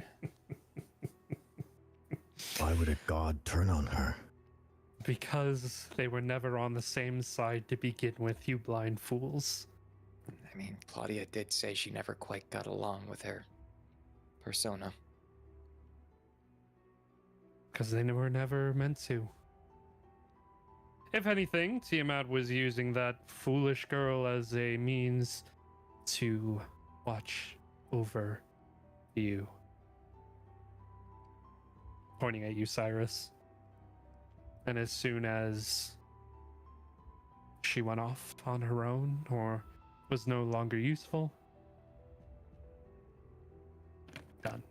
Speaker 5: Why would a god turn on her?
Speaker 4: Because they were never on the same side to begin with, you blind fools.
Speaker 6: I mean, Claudia did say she never quite got along with her persona.
Speaker 4: Because they were never meant to. If anything, Tiamat was using that foolish girl as a means to watch over you. Pointing at you, Cyrus. And as soon as she went off on her own or was no longer useful, done.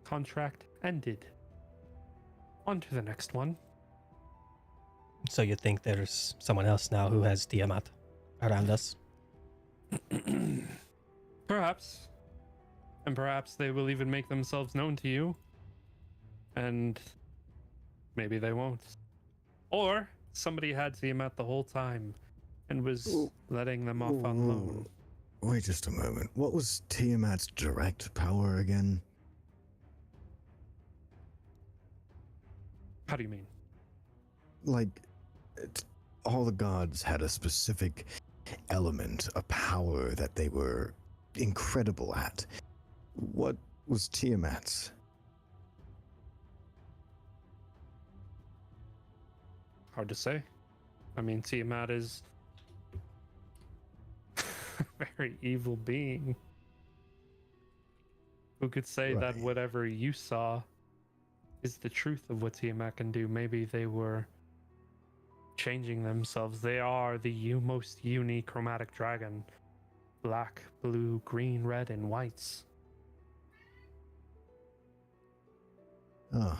Speaker 4: Contract ended. On to the next one.
Speaker 2: So you think there's someone else now who has Tiamat around us?
Speaker 4: Perhaps. And perhaps they will even make themselves known to you. And maybe they won't. Or somebody had Tiamat the whole time and was letting them off on loan.
Speaker 5: Wait just a moment. What was Tiamat's direct power again?
Speaker 4: How do you mean?
Speaker 5: Like, all the gods had a specific element, a power that they were incredible at. What was Tiamat's?
Speaker 4: Hard to say. I mean, Tiamat is a very evil being. Who could say that
Speaker 5: Right.
Speaker 4: whatever you saw is the truth of what Tiamat can do? Maybe they were changing themselves. They are the most unique chromatic dragon. Black, blue, green, red, and whites.
Speaker 5: Oh,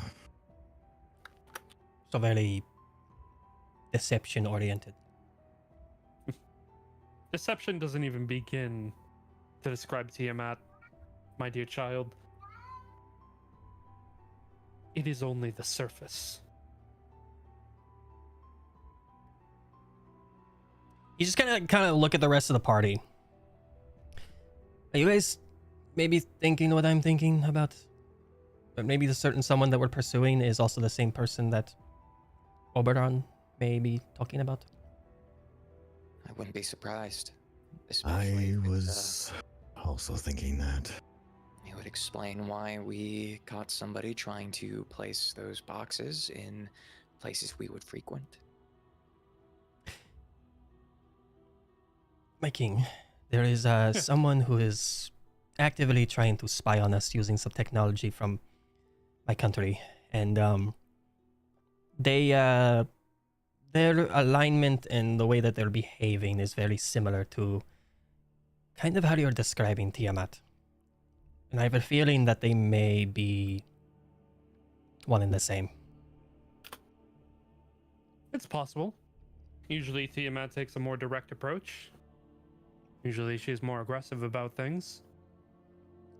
Speaker 2: So very deception oriented.
Speaker 4: Deception doesn't even begin to describe Tiamat, my dear child. It is only the surface.
Speaker 2: You just kind of look at the rest of the party. Are you guys maybe thinking what I'm thinking about? But maybe the certain someone that we're pursuing is also the same person that Oberon may be talking about.
Speaker 6: I wouldn't be surprised. Especially
Speaker 5: I
Speaker 6: if
Speaker 5: was also thinking that.
Speaker 6: it would explain why we caught somebody trying to place those boxes in places we would frequent.
Speaker 2: My king, there is someone who is actively trying to spy on us using some technology from my country, and their alignment and the way that they're behaving is very similar to kind of how you're describing Tiamat. And I have a feeling that they may be one and the same.
Speaker 4: It's possible. Usually Tiamat takes a more direct approach. Usually she's more aggressive about things.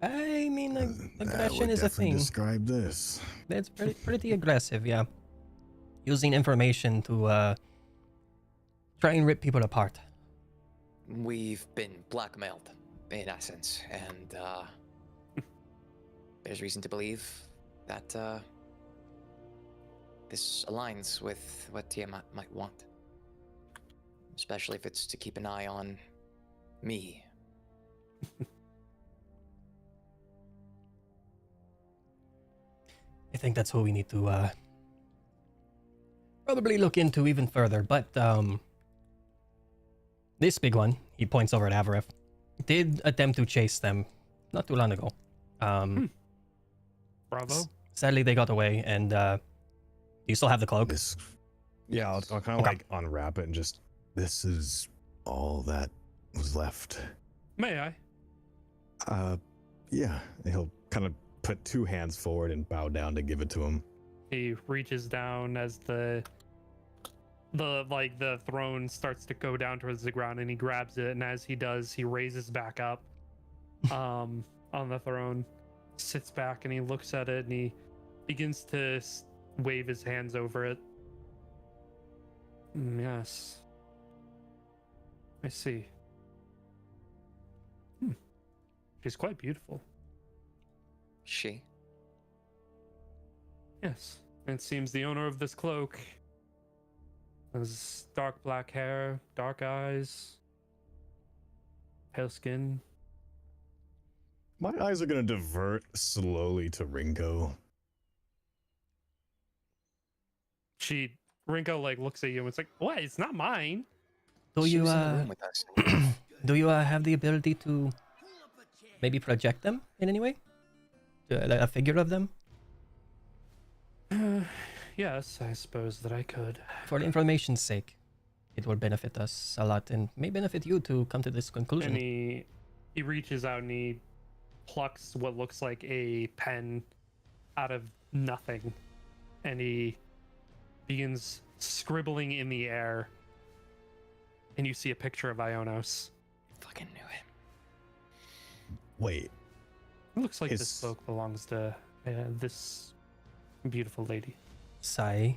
Speaker 2: I mean,
Speaker 5: That
Speaker 2: aggression
Speaker 5: would
Speaker 2: is a
Speaker 5: definitely
Speaker 2: thing.
Speaker 5: describe this.
Speaker 2: It's pretty aggressive, yeah. Using information to try and rip people apart.
Speaker 6: We've been blackmailed, in essence, and there's reason to believe that this aligns with what Tiamat might want. Especially if it's to keep an eye on me.
Speaker 2: I think that's what we need to probably look into even further. But this big one, he points over at Avareth, did attempt to chase them not too long ago.
Speaker 4: Bravo.
Speaker 2: Sadly, they got away. And do you still have the cloak?
Speaker 5: This, yeah, I'll kind of
Speaker 2: Okay.
Speaker 5: like unwrap it and just. This is all that was left.
Speaker 4: May I?
Speaker 5: Yeah. He'll kind of put two hands forward and bow down to give it to him.
Speaker 4: He reaches down as the throne starts to go down towards the ground, and he grabs it, and as he does, he raises back up on the throne, sits back, and he looks at it, and he begins to wave his hands over it. Yes. I see. She's quite beautiful.
Speaker 6: She?
Speaker 4: Yes. It seems the owner of this cloak has dark black hair, dark eyes, pale skin.
Speaker 5: My eyes are gonna divert slowly to Ringo.
Speaker 4: Rinko looks at you and it's like, what? It's not mine.
Speaker 2: Do
Speaker 6: She
Speaker 2: you
Speaker 6: was in the room with us.
Speaker 2: do you have the ability to maybe project them in any way? A figure of them?
Speaker 4: yes, I suppose that I could.
Speaker 2: For information's sake, it will benefit us a lot and may benefit you to come to this conclusion.
Speaker 4: And he reaches out and he plucks what looks like a pen out of nothing, and he begins scribbling in the air. And you see a picture of Ionos.
Speaker 6: Fucking knew it.
Speaker 5: Wait,
Speaker 4: It looks like this
Speaker 5: Is-
Speaker 4: book belongs to this beautiful lady.
Speaker 2: Sigh.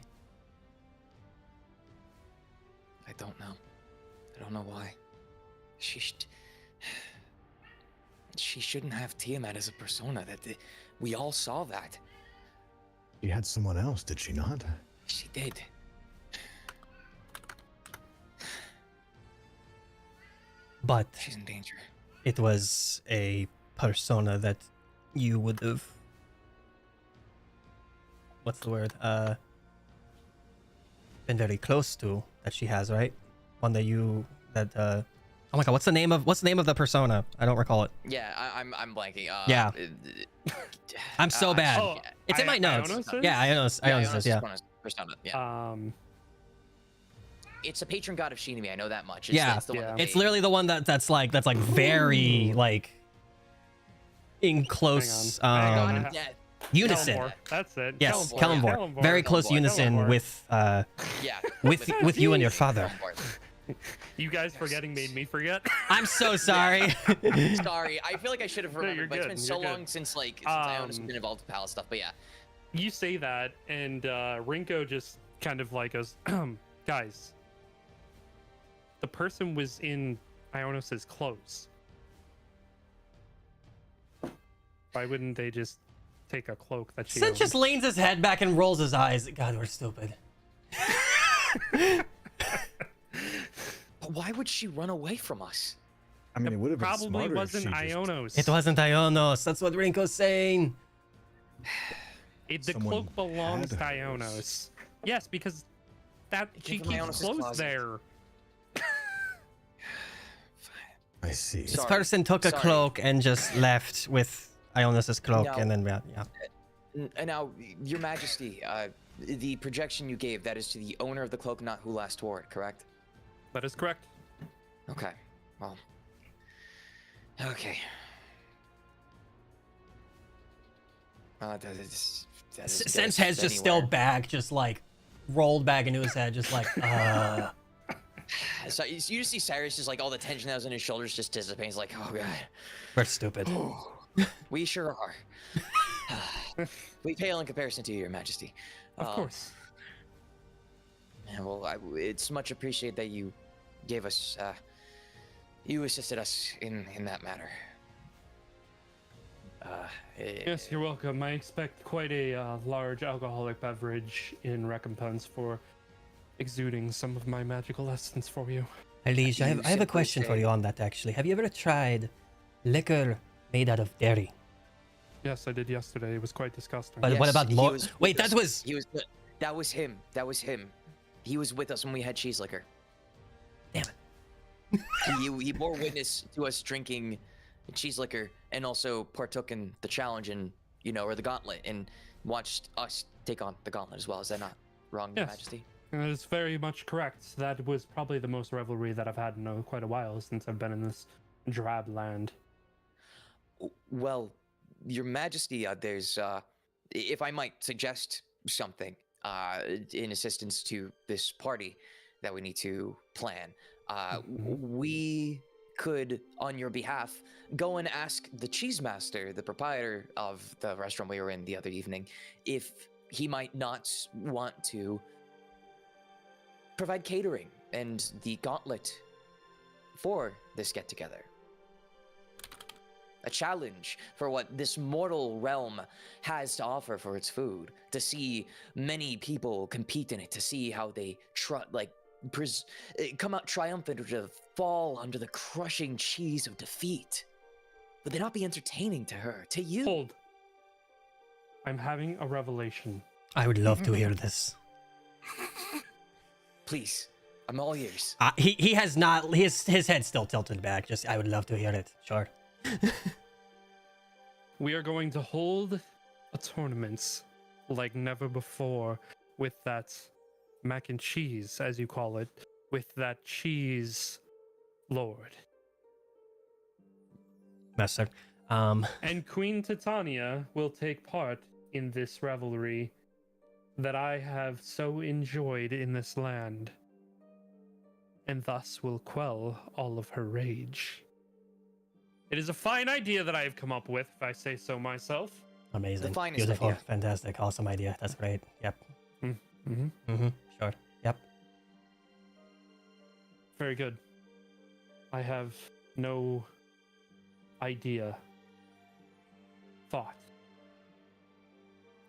Speaker 6: I don't know. I don't know why. She shouldn't have Tiamat as a persona. We all saw that.
Speaker 5: she had someone else, did she not?
Speaker 6: She did.
Speaker 2: But
Speaker 6: She's in danger.
Speaker 2: it was a persona that you would have, what's the word, been very close to, that she has, right? One that oh my god, what's the name of the persona? I don't recall it.
Speaker 3: Yeah, I'm blanking.
Speaker 2: Yeah. I'm so bad.
Speaker 4: Oh,
Speaker 2: It's in my notes.
Speaker 4: Ionos is?
Speaker 2: Yeah, Ionos
Speaker 3: Ionos
Speaker 2: is,
Speaker 3: is
Speaker 2: yeah.
Speaker 3: one of Persona, yeah. It's a patron god of Shinemi. I know that much.
Speaker 2: Yeah.
Speaker 3: it's the one
Speaker 4: Yeah.
Speaker 3: that
Speaker 2: It's
Speaker 3: made-
Speaker 2: literally the one that's like very like in close
Speaker 4: Hang on.
Speaker 3: God of death.
Speaker 2: unison.
Speaker 4: Kellenborg, that's it.
Speaker 2: Yes,
Speaker 3: Kellenborg, yeah.
Speaker 2: Kellenborg. Very close
Speaker 3: Kellenborg,
Speaker 2: unison
Speaker 4: Kellenborg.
Speaker 2: with
Speaker 3: Yeah.
Speaker 2: with you and your father.
Speaker 4: You guys forgetting made me forget.
Speaker 2: I'm so sorry.
Speaker 3: Sorry, I feel like I should have
Speaker 4: you're
Speaker 3: remembered, but it's
Speaker 4: good,
Speaker 3: been so
Speaker 4: you're good.
Speaker 3: long since Ionos has
Speaker 4: Um,
Speaker 3: been involved with palace stuff. But yeah,
Speaker 4: You say that, and Rinko just kind of like goes, guys, the person was in Ionos's clothes. Why wouldn't they just take a cloak that she
Speaker 2: Sid
Speaker 4: owned?
Speaker 2: just leans his head back and rolls his eyes. God, we're stupid.
Speaker 6: But why would she run away from us?
Speaker 5: I mean, it would have been
Speaker 4: Probably
Speaker 5: smarter
Speaker 4: wasn't
Speaker 5: if she just-
Speaker 4: Ionos.
Speaker 2: It wasn't Ionos. That's what Rinko's saying.
Speaker 4: The
Speaker 5: Someone
Speaker 4: cloak belongs to
Speaker 5: had hers.
Speaker 4: Ionos. Yes, because that she
Speaker 3: came from
Speaker 4: keeps
Speaker 3: Ionos's
Speaker 4: clothes
Speaker 3: closet.
Speaker 4: there.
Speaker 5: I see.
Speaker 2: This
Speaker 3: Sorry.
Speaker 2: person took a
Speaker 3: Sorry.
Speaker 2: cloak and just left with Ionos's cloak,
Speaker 3: No.
Speaker 2: and then yeah.
Speaker 3: And now, Your Majesty, the projection you gave, that is to the owner of the cloak, not who last wore it, correct?
Speaker 4: That is correct.
Speaker 3: Okay. Well. Okay.
Speaker 2: Sen's head's just still back, just like rolled back into his head, just like
Speaker 3: So you just see Cyrus, just like all the tension that was in his shoulders just dissipates. Like, oh god,
Speaker 2: we're stupid.
Speaker 3: we sure are. We pale in comparison to you, Your Majesty.
Speaker 4: Of course.
Speaker 3: Yeah, well, it's much appreciated that you gave us, you assisted us in that matter.
Speaker 4: Yes, you're welcome. I expect quite a large alcoholic beverage in recompense for exuding some of my magical essence for you.
Speaker 2: Alicia, I have a
Speaker 3: simply
Speaker 2: question for
Speaker 3: say-
Speaker 2: you on that actually. Have you ever tried liquor made out of dairy?
Speaker 4: Yes, I did yesterday. It was quite disgusting.
Speaker 2: But what
Speaker 3: Yes,
Speaker 2: about
Speaker 3: he
Speaker 2: more?
Speaker 3: was
Speaker 2: Wait,
Speaker 3: with
Speaker 2: that
Speaker 3: us.
Speaker 2: was
Speaker 3: That was him. That was him. He was with us when we had cheese liquor.
Speaker 2: Damn
Speaker 3: it. he bore witness to us drinking cheese liquor and also partook in the challenge and or the gauntlet and watched us take on the gauntlet as well. Is that not wrong, Your
Speaker 4: Yes.
Speaker 3: Majesty?
Speaker 4: That is very much correct. That was probably the most revelry that I've had in quite a while since I've been in this drab land.
Speaker 3: Well, Your Majesty, there's if I might suggest something in assistance to this party that we need to plan. We could, on your behalf, go and ask the cheese master, the proprietor of the restaurant we were in the other evening, if he might not want to provide catering and the gauntlet for this get-together. A challenge for what this mortal realm has to offer for its food. To see many people compete in it, to see how they come out triumphant or to fall under the crushing cheese of defeat. Would they not be entertaining to her, to you?
Speaker 4: Hold. I'm having a revelation.
Speaker 2: I would love to hear this.
Speaker 3: Please, I'm all ears.
Speaker 2: He has not. His head's still tilted back. Just I would love to hear it. Sure.
Speaker 4: We are going to hold a tournament like never before, with that mac and cheese, as you call it, with that cheese lord.
Speaker 2: Master.
Speaker 4: And Queen Titania will take part in this revelry that I have so enjoyed in this land, and thus will quell all of her rage. It is a fine idea that I have come up with, if I say so myself.
Speaker 2: Amazing.
Speaker 6: The finest
Speaker 2: Beautiful.
Speaker 6: idea.
Speaker 2: Fantastic. Awesome idea. That's great. Yep.
Speaker 4: Mm-hmm.
Speaker 2: Sure. Yep.
Speaker 4: Very good. I have no idea, thought,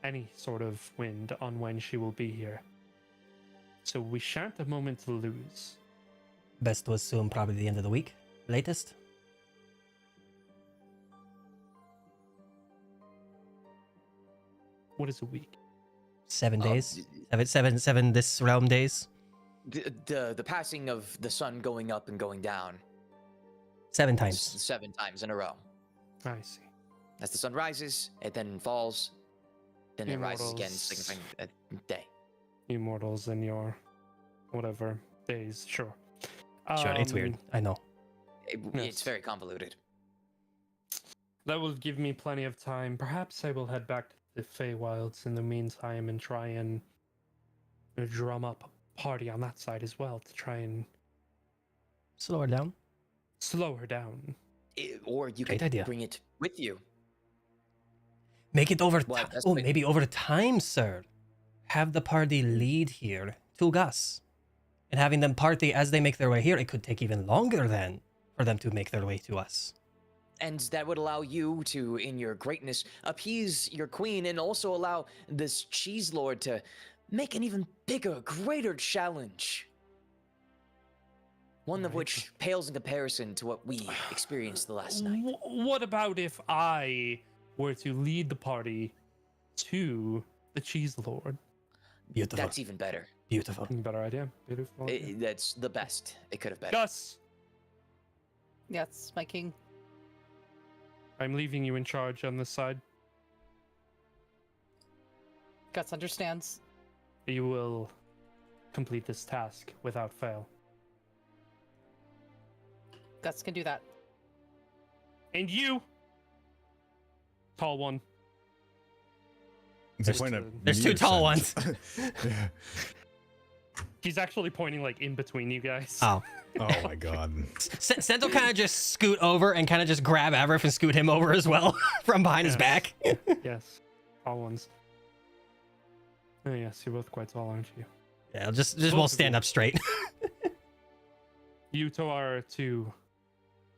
Speaker 4: any sort of wind on when she will be here. So we shan't a moment to lose.
Speaker 2: Best to assume probably the end of the week, latest.
Speaker 4: What is a week?
Speaker 2: 7 days. Seven this realm days.
Speaker 3: The passing of the sun going up and going down
Speaker 2: 7 times.
Speaker 3: 7 times in a row.
Speaker 4: I see.
Speaker 3: As the sun rises, it then falls, then it rises again,
Speaker 4: Immortals.
Speaker 3: signifying a day.
Speaker 4: Immortals in your whatever days, sure.
Speaker 2: Sure, it's weird. I know.
Speaker 4: Yes.
Speaker 3: It's very convoluted.
Speaker 4: That will give me plenty of time. Perhaps I will head back to the Feywilds in the meantime and try and drum up a party on that side as well to try and
Speaker 2: Slow her down.
Speaker 4: slow her down.
Speaker 3: Or you
Speaker 2: Great
Speaker 3: could
Speaker 2: idea.
Speaker 3: bring it with you.
Speaker 2: Make it over
Speaker 3: Well,
Speaker 2: time.
Speaker 3: that's
Speaker 2: Oh,
Speaker 3: great.
Speaker 2: maybe over time, sir. Have the party lead here to Gus. And having them party as they make their way here, it could take even longer then for them to make their way to us.
Speaker 3: And that would allow you to, in your greatness, appease your queen and also allow this cheese lord to make an even bigger, greater challenge. One of
Speaker 4: Right.
Speaker 3: which pales in comparison to what we experienced the last night.
Speaker 4: What about if I were to lead the party to the Cheese Lord?
Speaker 2: Beautiful.
Speaker 3: That's even better.
Speaker 2: Beautiful.
Speaker 4: Better idea. Beautiful. idea.
Speaker 3: That's the best it could have been.
Speaker 4: Gus,
Speaker 1: Yes, my king.
Speaker 4: I'm leaving you in charge on this side.
Speaker 1: Guts understands.
Speaker 4: You will complete this task without fail.
Speaker 1: Guts can do that.
Speaker 4: And you, tall one.
Speaker 5: It's a point of
Speaker 2: There's 2 tall ones.
Speaker 5: Yeah.
Speaker 4: He's actually pointing like in between you guys.
Speaker 2: Oh.
Speaker 5: Oh my god.
Speaker 2: Sento kind of just scoot over and kind of just grab Avrif and scoot him over as well from behind his
Speaker 4: Yes.
Speaker 2: back.
Speaker 4: Yes, tall ones. Oh yes, you're both quite tall, aren't you?
Speaker 2: Yeah, just
Speaker 4: Both
Speaker 2: won't
Speaker 4: of
Speaker 2: stand
Speaker 4: you.
Speaker 2: up straight.
Speaker 4: You two are to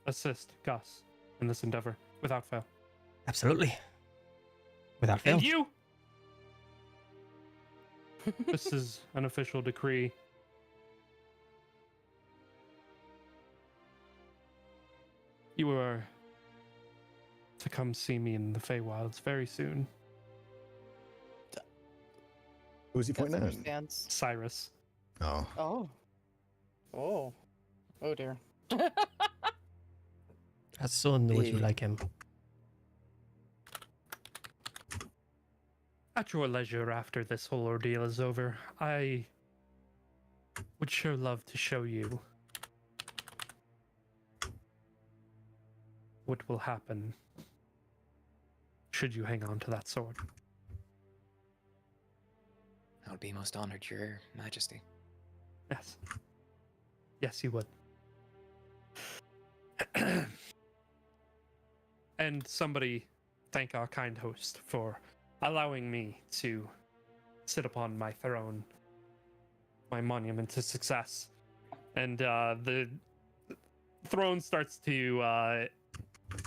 Speaker 4: assist Gus in this endeavor without fail.
Speaker 2: Absolutely. Without fail.
Speaker 4: And you! This is an official decree. You are to come see me in the Feywilds very soon.
Speaker 5: Who was he
Speaker 1: Guts
Speaker 5: pointing at?
Speaker 1: understands.
Speaker 4: Cyrus.
Speaker 5: Oh.
Speaker 1: Oh. Oh. Oh dear.
Speaker 2: How soon would you
Speaker 3: Eh.
Speaker 2: like him?
Speaker 4: At your leisure after this whole ordeal is over, I would sure love to show you what will happen should you hang on to that sword.
Speaker 6: I would be most honored, Your Majesty.
Speaker 4: Yes. Yes, you would. And somebody thank our kind host for allowing me to sit upon my throne, my monument to success. And the throne starts to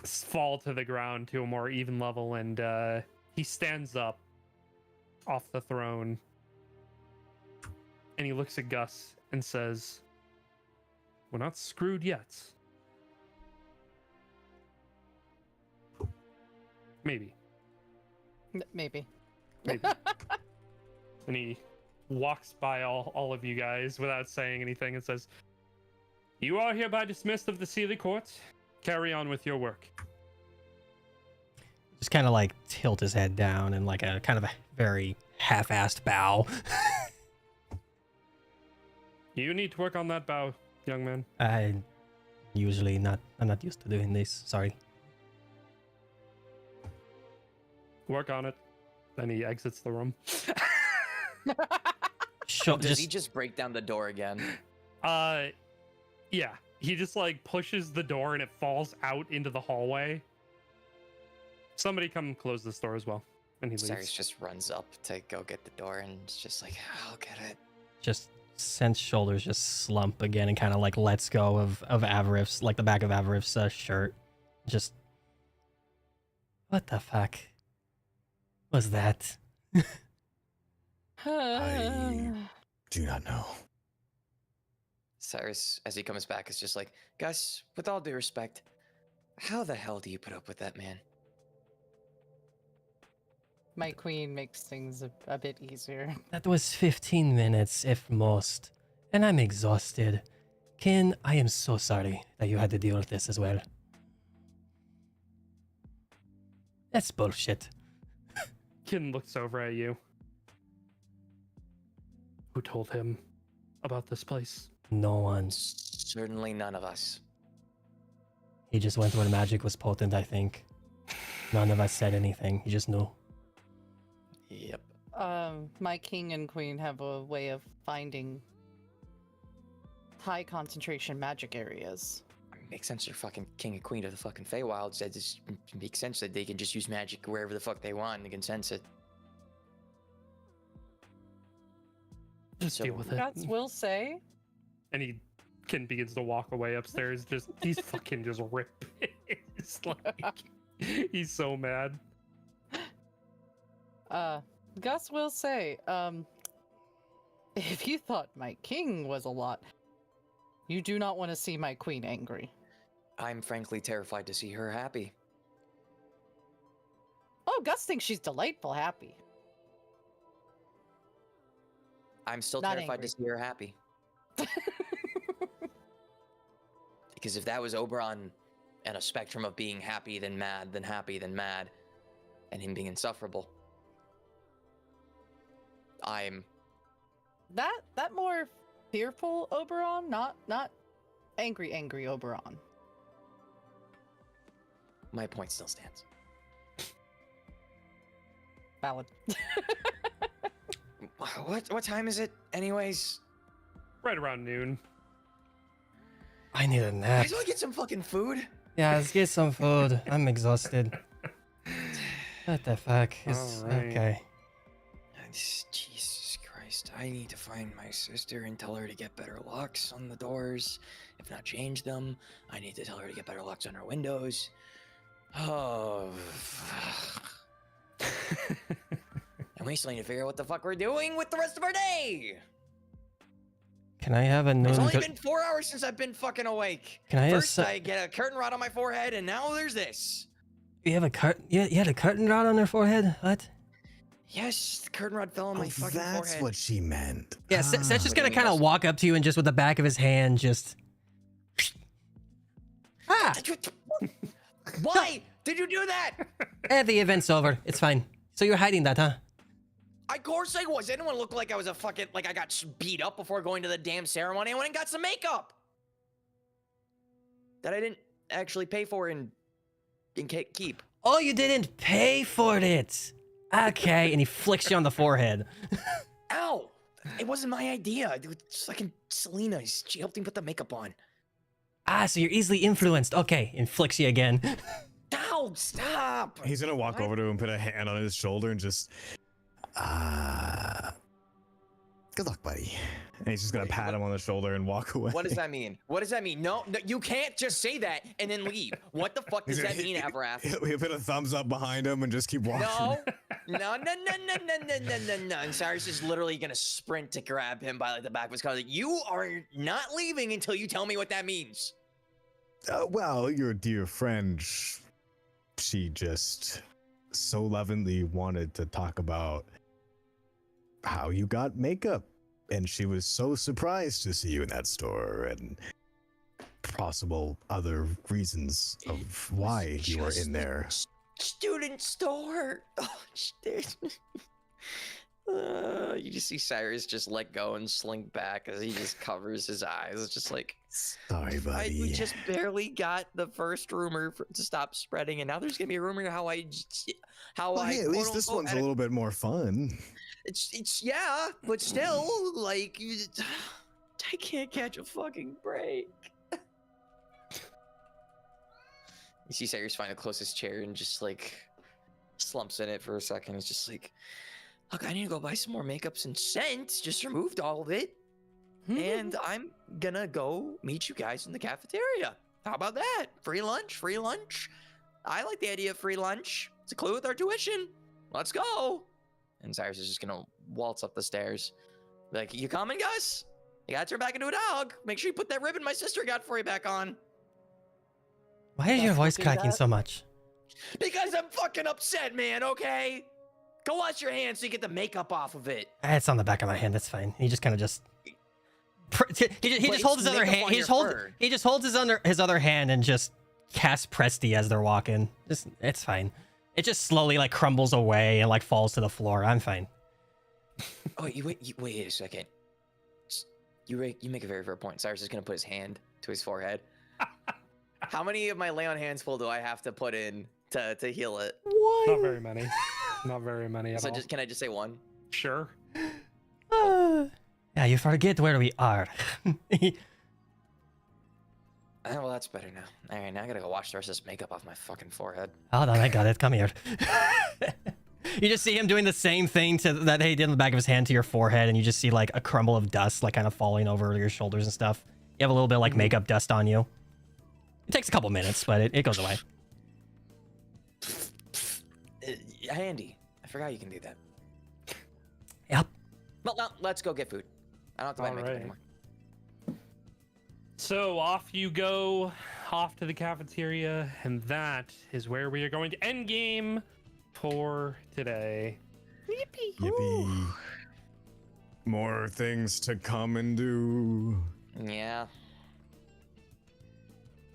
Speaker 4: fall to the ground to a more even level, and he stands up off the throne, and he looks at Gus and says, "We're not screwed yet. Maybe.
Speaker 1: Maybe.
Speaker 4: Maybe." And he walks by all of you guys without saying anything and says, "You are hereby dismissed of the Sealy Court. Carry on with your work."
Speaker 2: Just kind of like tilt his head down and like a kind of a very half-assed bow.
Speaker 4: You need to work on that bow, young man.
Speaker 2: I'm not used to doing this. Sorry.
Speaker 4: Work on it. Then he exits the room.
Speaker 2: Sure,
Speaker 3: Does he just break down the door again?
Speaker 4: Yeah. He just like pushes the door and it falls out into the hallway. Somebody come close this door as well. And he
Speaker 6: Cyrus
Speaker 4: leaves.
Speaker 6: just runs up to go get the door and it's just like, I'll get it.
Speaker 2: just Sen's shoulders just slump again and kind of like lets go of Avarif's, like the back of Avarif's shirt. Just, what the fuck was that?
Speaker 5: I do not know.
Speaker 6: Cyrus, as he comes back, is just like, Gus, with all due respect, how the hell do you put up with that man?
Speaker 1: My queen makes things a bit easier.
Speaker 2: That was 15 minutes, if most, and I'm exhausted. Ken, I am so sorry that you had to deal with this as well. That's bullshit.
Speaker 4: Kin looks over at you. Who told him about this place?
Speaker 2: No one.
Speaker 6: Certainly none of us.
Speaker 2: He just went where magic was potent, I think. None of us said anything. He just knew.
Speaker 6: Yep.
Speaker 1: My king and queen have a way of finding high concentration magic areas.
Speaker 6: Makes sense. They're fucking king and queen of the fucking Feywilds. That just makes sense that they can just use magic wherever the fuck they want and they can sense it.
Speaker 4: Just
Speaker 6: So-
Speaker 4: deal with it.
Speaker 1: Gods will say,
Speaker 4: And Kin begins to walk away upstairs. Just he's fucking just rip. It's like he's so mad.
Speaker 1: Gus will say, if you thought my king was a lot, you do not want to see my queen angry.
Speaker 6: I'm frankly terrified to see her happy.
Speaker 1: Oh, Gus thinks she's delightful happy.
Speaker 6: I'm still
Speaker 1: Not
Speaker 6: terrified
Speaker 1: angry.
Speaker 6: to see her happy. Because if that was Oberon and a spectrum of being happy, then mad, then happy, then mad, and him being insufferable, I'm
Speaker 1: That more fearful Oberon, not angry Oberon.
Speaker 6: my point still stands.
Speaker 1: Valid.
Speaker 6: What time is it, anyways?
Speaker 4: Right around noon.
Speaker 2: I need a nap.
Speaker 6: Guys, want to get some fucking food?
Speaker 2: Yeah, let's get some food. I'm exhausted. What the fuck?
Speaker 4: Alright.
Speaker 2: Okay.
Speaker 6: Jesus Christ, I need to find my sister and tell her to get better locks on the doors. If not, change them. I need to tell her to get better locks on her windows. Oh. And we still need to figure out what the fuck we're doing with the rest of our day.
Speaker 2: Can I have a
Speaker 6: It's
Speaker 2: noon?
Speaker 6: only been 4 hours since I've been fucking awake.
Speaker 2: Can I
Speaker 6: First,
Speaker 2: have
Speaker 6: I get a curtain rod on my forehead, and now there's this.
Speaker 2: You have a curtain? You had a curtain rod on her forehead? What?
Speaker 6: Yes, the curtain rod fell on my
Speaker 5: Oh,
Speaker 6: fucking
Speaker 5: that's
Speaker 6: forehead.
Speaker 5: what she meant.
Speaker 2: Yeah, Seth's just
Speaker 6: What do
Speaker 2: gonna
Speaker 6: you mean,
Speaker 2: kind of
Speaker 6: Gus?
Speaker 2: walk up to you and just with the back of his hand, just. Ah!
Speaker 6: Why did you do that?
Speaker 2: The event's over. It's fine. So you're hiding that, huh?
Speaker 6: Of course I was. I didn't want to look like I was a fucking, like I got beat up before going to the damn ceremony. I went and got some makeup that I didn't actually pay for and keep.
Speaker 2: Oh, you didn't pay for it. Okay, and he flicks you on the forehead.
Speaker 6: Ow! It wasn't my idea. It was fucking Selena. She helped me put the makeup on.
Speaker 2: Ah, so you're easily influenced. Okay, and flicks you again.
Speaker 6: Ow! Stop!
Speaker 5: He's gonna walk over to him, put a hand on his shoulder, and just, good luck, buddy. And he's just gonna
Speaker 6: Wait,
Speaker 5: pat
Speaker 6: what-
Speaker 5: him on the shoulder and walk away.
Speaker 6: What does that mean? What does that mean? No, you can't just say that and then leave. What the fuck does
Speaker 5: He's
Speaker 6: that
Speaker 5: gonna-
Speaker 6: mean, Avrath?
Speaker 5: He'll put a thumbs up behind him and just keep walking.
Speaker 6: No. No. And Cyrus is literally gonna sprint to grab him by like the back of his collar. Like, you are not leaving until you tell me what that means.
Speaker 5: Well, your dear friend, she just so lovingly wanted to talk about how you got makeup. And she was so surprised to see you in that store and possible other reasons of why you were
Speaker 6: just
Speaker 5: in there.
Speaker 6: Student store. Oh,
Speaker 3: You just see Cyrus just let go and slink back as he just covers his eyes. It's just like,
Speaker 5: Sorry, buddy.
Speaker 3: we just barely got the first rumor to stop spreading, and now there's gonna be a rumor how I
Speaker 5: Well, hey, at least this one's a little bit more fun.
Speaker 3: It's yeah, but still, like, I can't catch a fucking break. You see Cyrus find the closest chair and just like slumps in it for a second. It's just like, look, I need to go buy some more makeups and scents. Just removed all of it. And I'm gonna go meet you guys in the cafeteria. How about that? Free lunch, free lunch. I like the idea of free lunch. It's a clue with our tuition. Let's go. And Cyrus is just gonna waltz up the stairs. Be like, you coming, Gus? You gotta turn back into a dog. Make sure you put that ribbon my sister got for you back on.
Speaker 2: Why is your voice cracking so much?
Speaker 3: Because I'm fucking upset, man, okay? Go wash your hands so you get the makeup off of it.
Speaker 2: It's on the back of my hand. That's fine. He just kind of just. He just holds his other hand. He just holds his other hand and just casts Presty as they're walking. It's fine. It just slowly like crumbles away and like falls to the floor. I'm fine.
Speaker 3: Oh, you wait a second. You make a very fair point. Cyrus is gonna put his hand to his forehead. How many of my lay on hands full do I have to put in to heal it?
Speaker 2: What?
Speaker 4: Not very many. Not very many at
Speaker 3: So
Speaker 4: all.
Speaker 3: can I just say one?
Speaker 4: Sure.
Speaker 2: Yeah, you forget where we are.
Speaker 3: Well, that's better now. All right, now I gotta go wash the rest of this makeup off my fucking forehead.
Speaker 2: Hold on, I got it. Come here. You just see him doing the same thing that he did in the back of his hand to your forehead, and you just see like a crumble of dust like kind of falling over your shoulders and stuff. You have a little bit of, like makeup dust on you. It takes a couple minutes, but it goes away.
Speaker 3: Handy. I forgot you can do that.
Speaker 2: Yep.
Speaker 3: Well, now let's go get food. I don't have to buy makeup
Speaker 4: Alright.
Speaker 3: anymore.
Speaker 4: So off you go, off to the cafeteria, and that is where we are going to end game for today.
Speaker 5: Yippee. More things to come and do.
Speaker 3: Yeah.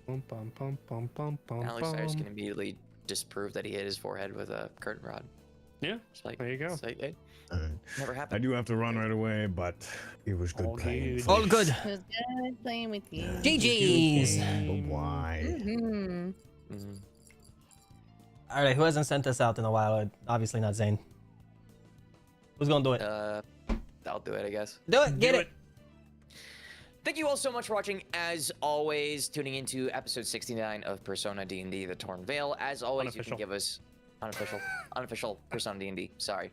Speaker 4: Bum, bum, bum, bum, bum, bum,
Speaker 3: Now Cyrus
Speaker 4: bum.
Speaker 3: can immediately disprove that he hit his forehead with a curtain rod.
Speaker 4: Yeah,
Speaker 3: Just like,
Speaker 4: there you go.
Speaker 3: it's like, hey,
Speaker 5: All right.
Speaker 3: never
Speaker 5: I
Speaker 3: happened.
Speaker 5: do have to run right away, but it was good
Speaker 4: All
Speaker 5: playing.
Speaker 4: good.
Speaker 2: All good.
Speaker 1: It was good playing with you.
Speaker 2: GG's.
Speaker 5: Bye-bye.
Speaker 1: Mm-hmm.
Speaker 3: Mhm.
Speaker 2: All right, who hasn't sent us out in a while? Obviously not Zane. Who's gonna do it?
Speaker 3: I'll do it, I guess.
Speaker 2: Do it. Get
Speaker 4: Do
Speaker 2: it.
Speaker 3: Thank you all so much for watching. As always, tuning into episode 69 of Persona D&D: The Torn Veil. As always, you
Speaker 4: Unofficial.
Speaker 3: can give us unofficial Persona D&D. Sorry,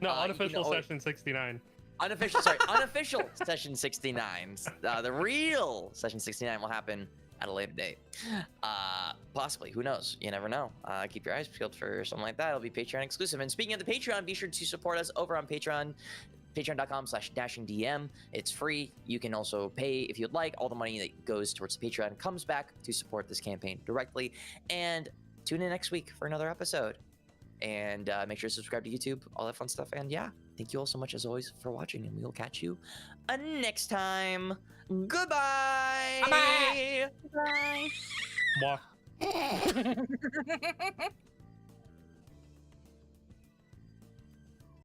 Speaker 4: No,
Speaker 3: you can
Speaker 4: unofficial
Speaker 3: always-
Speaker 4: session 69.
Speaker 3: unofficial session 69. The real session 69 will happen at a later date. Possibly, who knows? You never know. Keep your eyes peeled for something like that. It'll be Patreon exclusive. And speaking of the Patreon, be sure to support us over on Patreon. Patreon.com/dashingdm. It's free. You can also pay if you'd like. All the money that goes towards the Patreon comes back to support this campaign directly. And tune in next week for another episode. And make sure to subscribe to YouTube, all that fun stuff. And yeah, thank you all so much as always for watching. And we will catch you next time. Goodbye.
Speaker 2: Bye-bye.
Speaker 1: Bye.
Speaker 4: Mwah.
Speaker 1: Bye.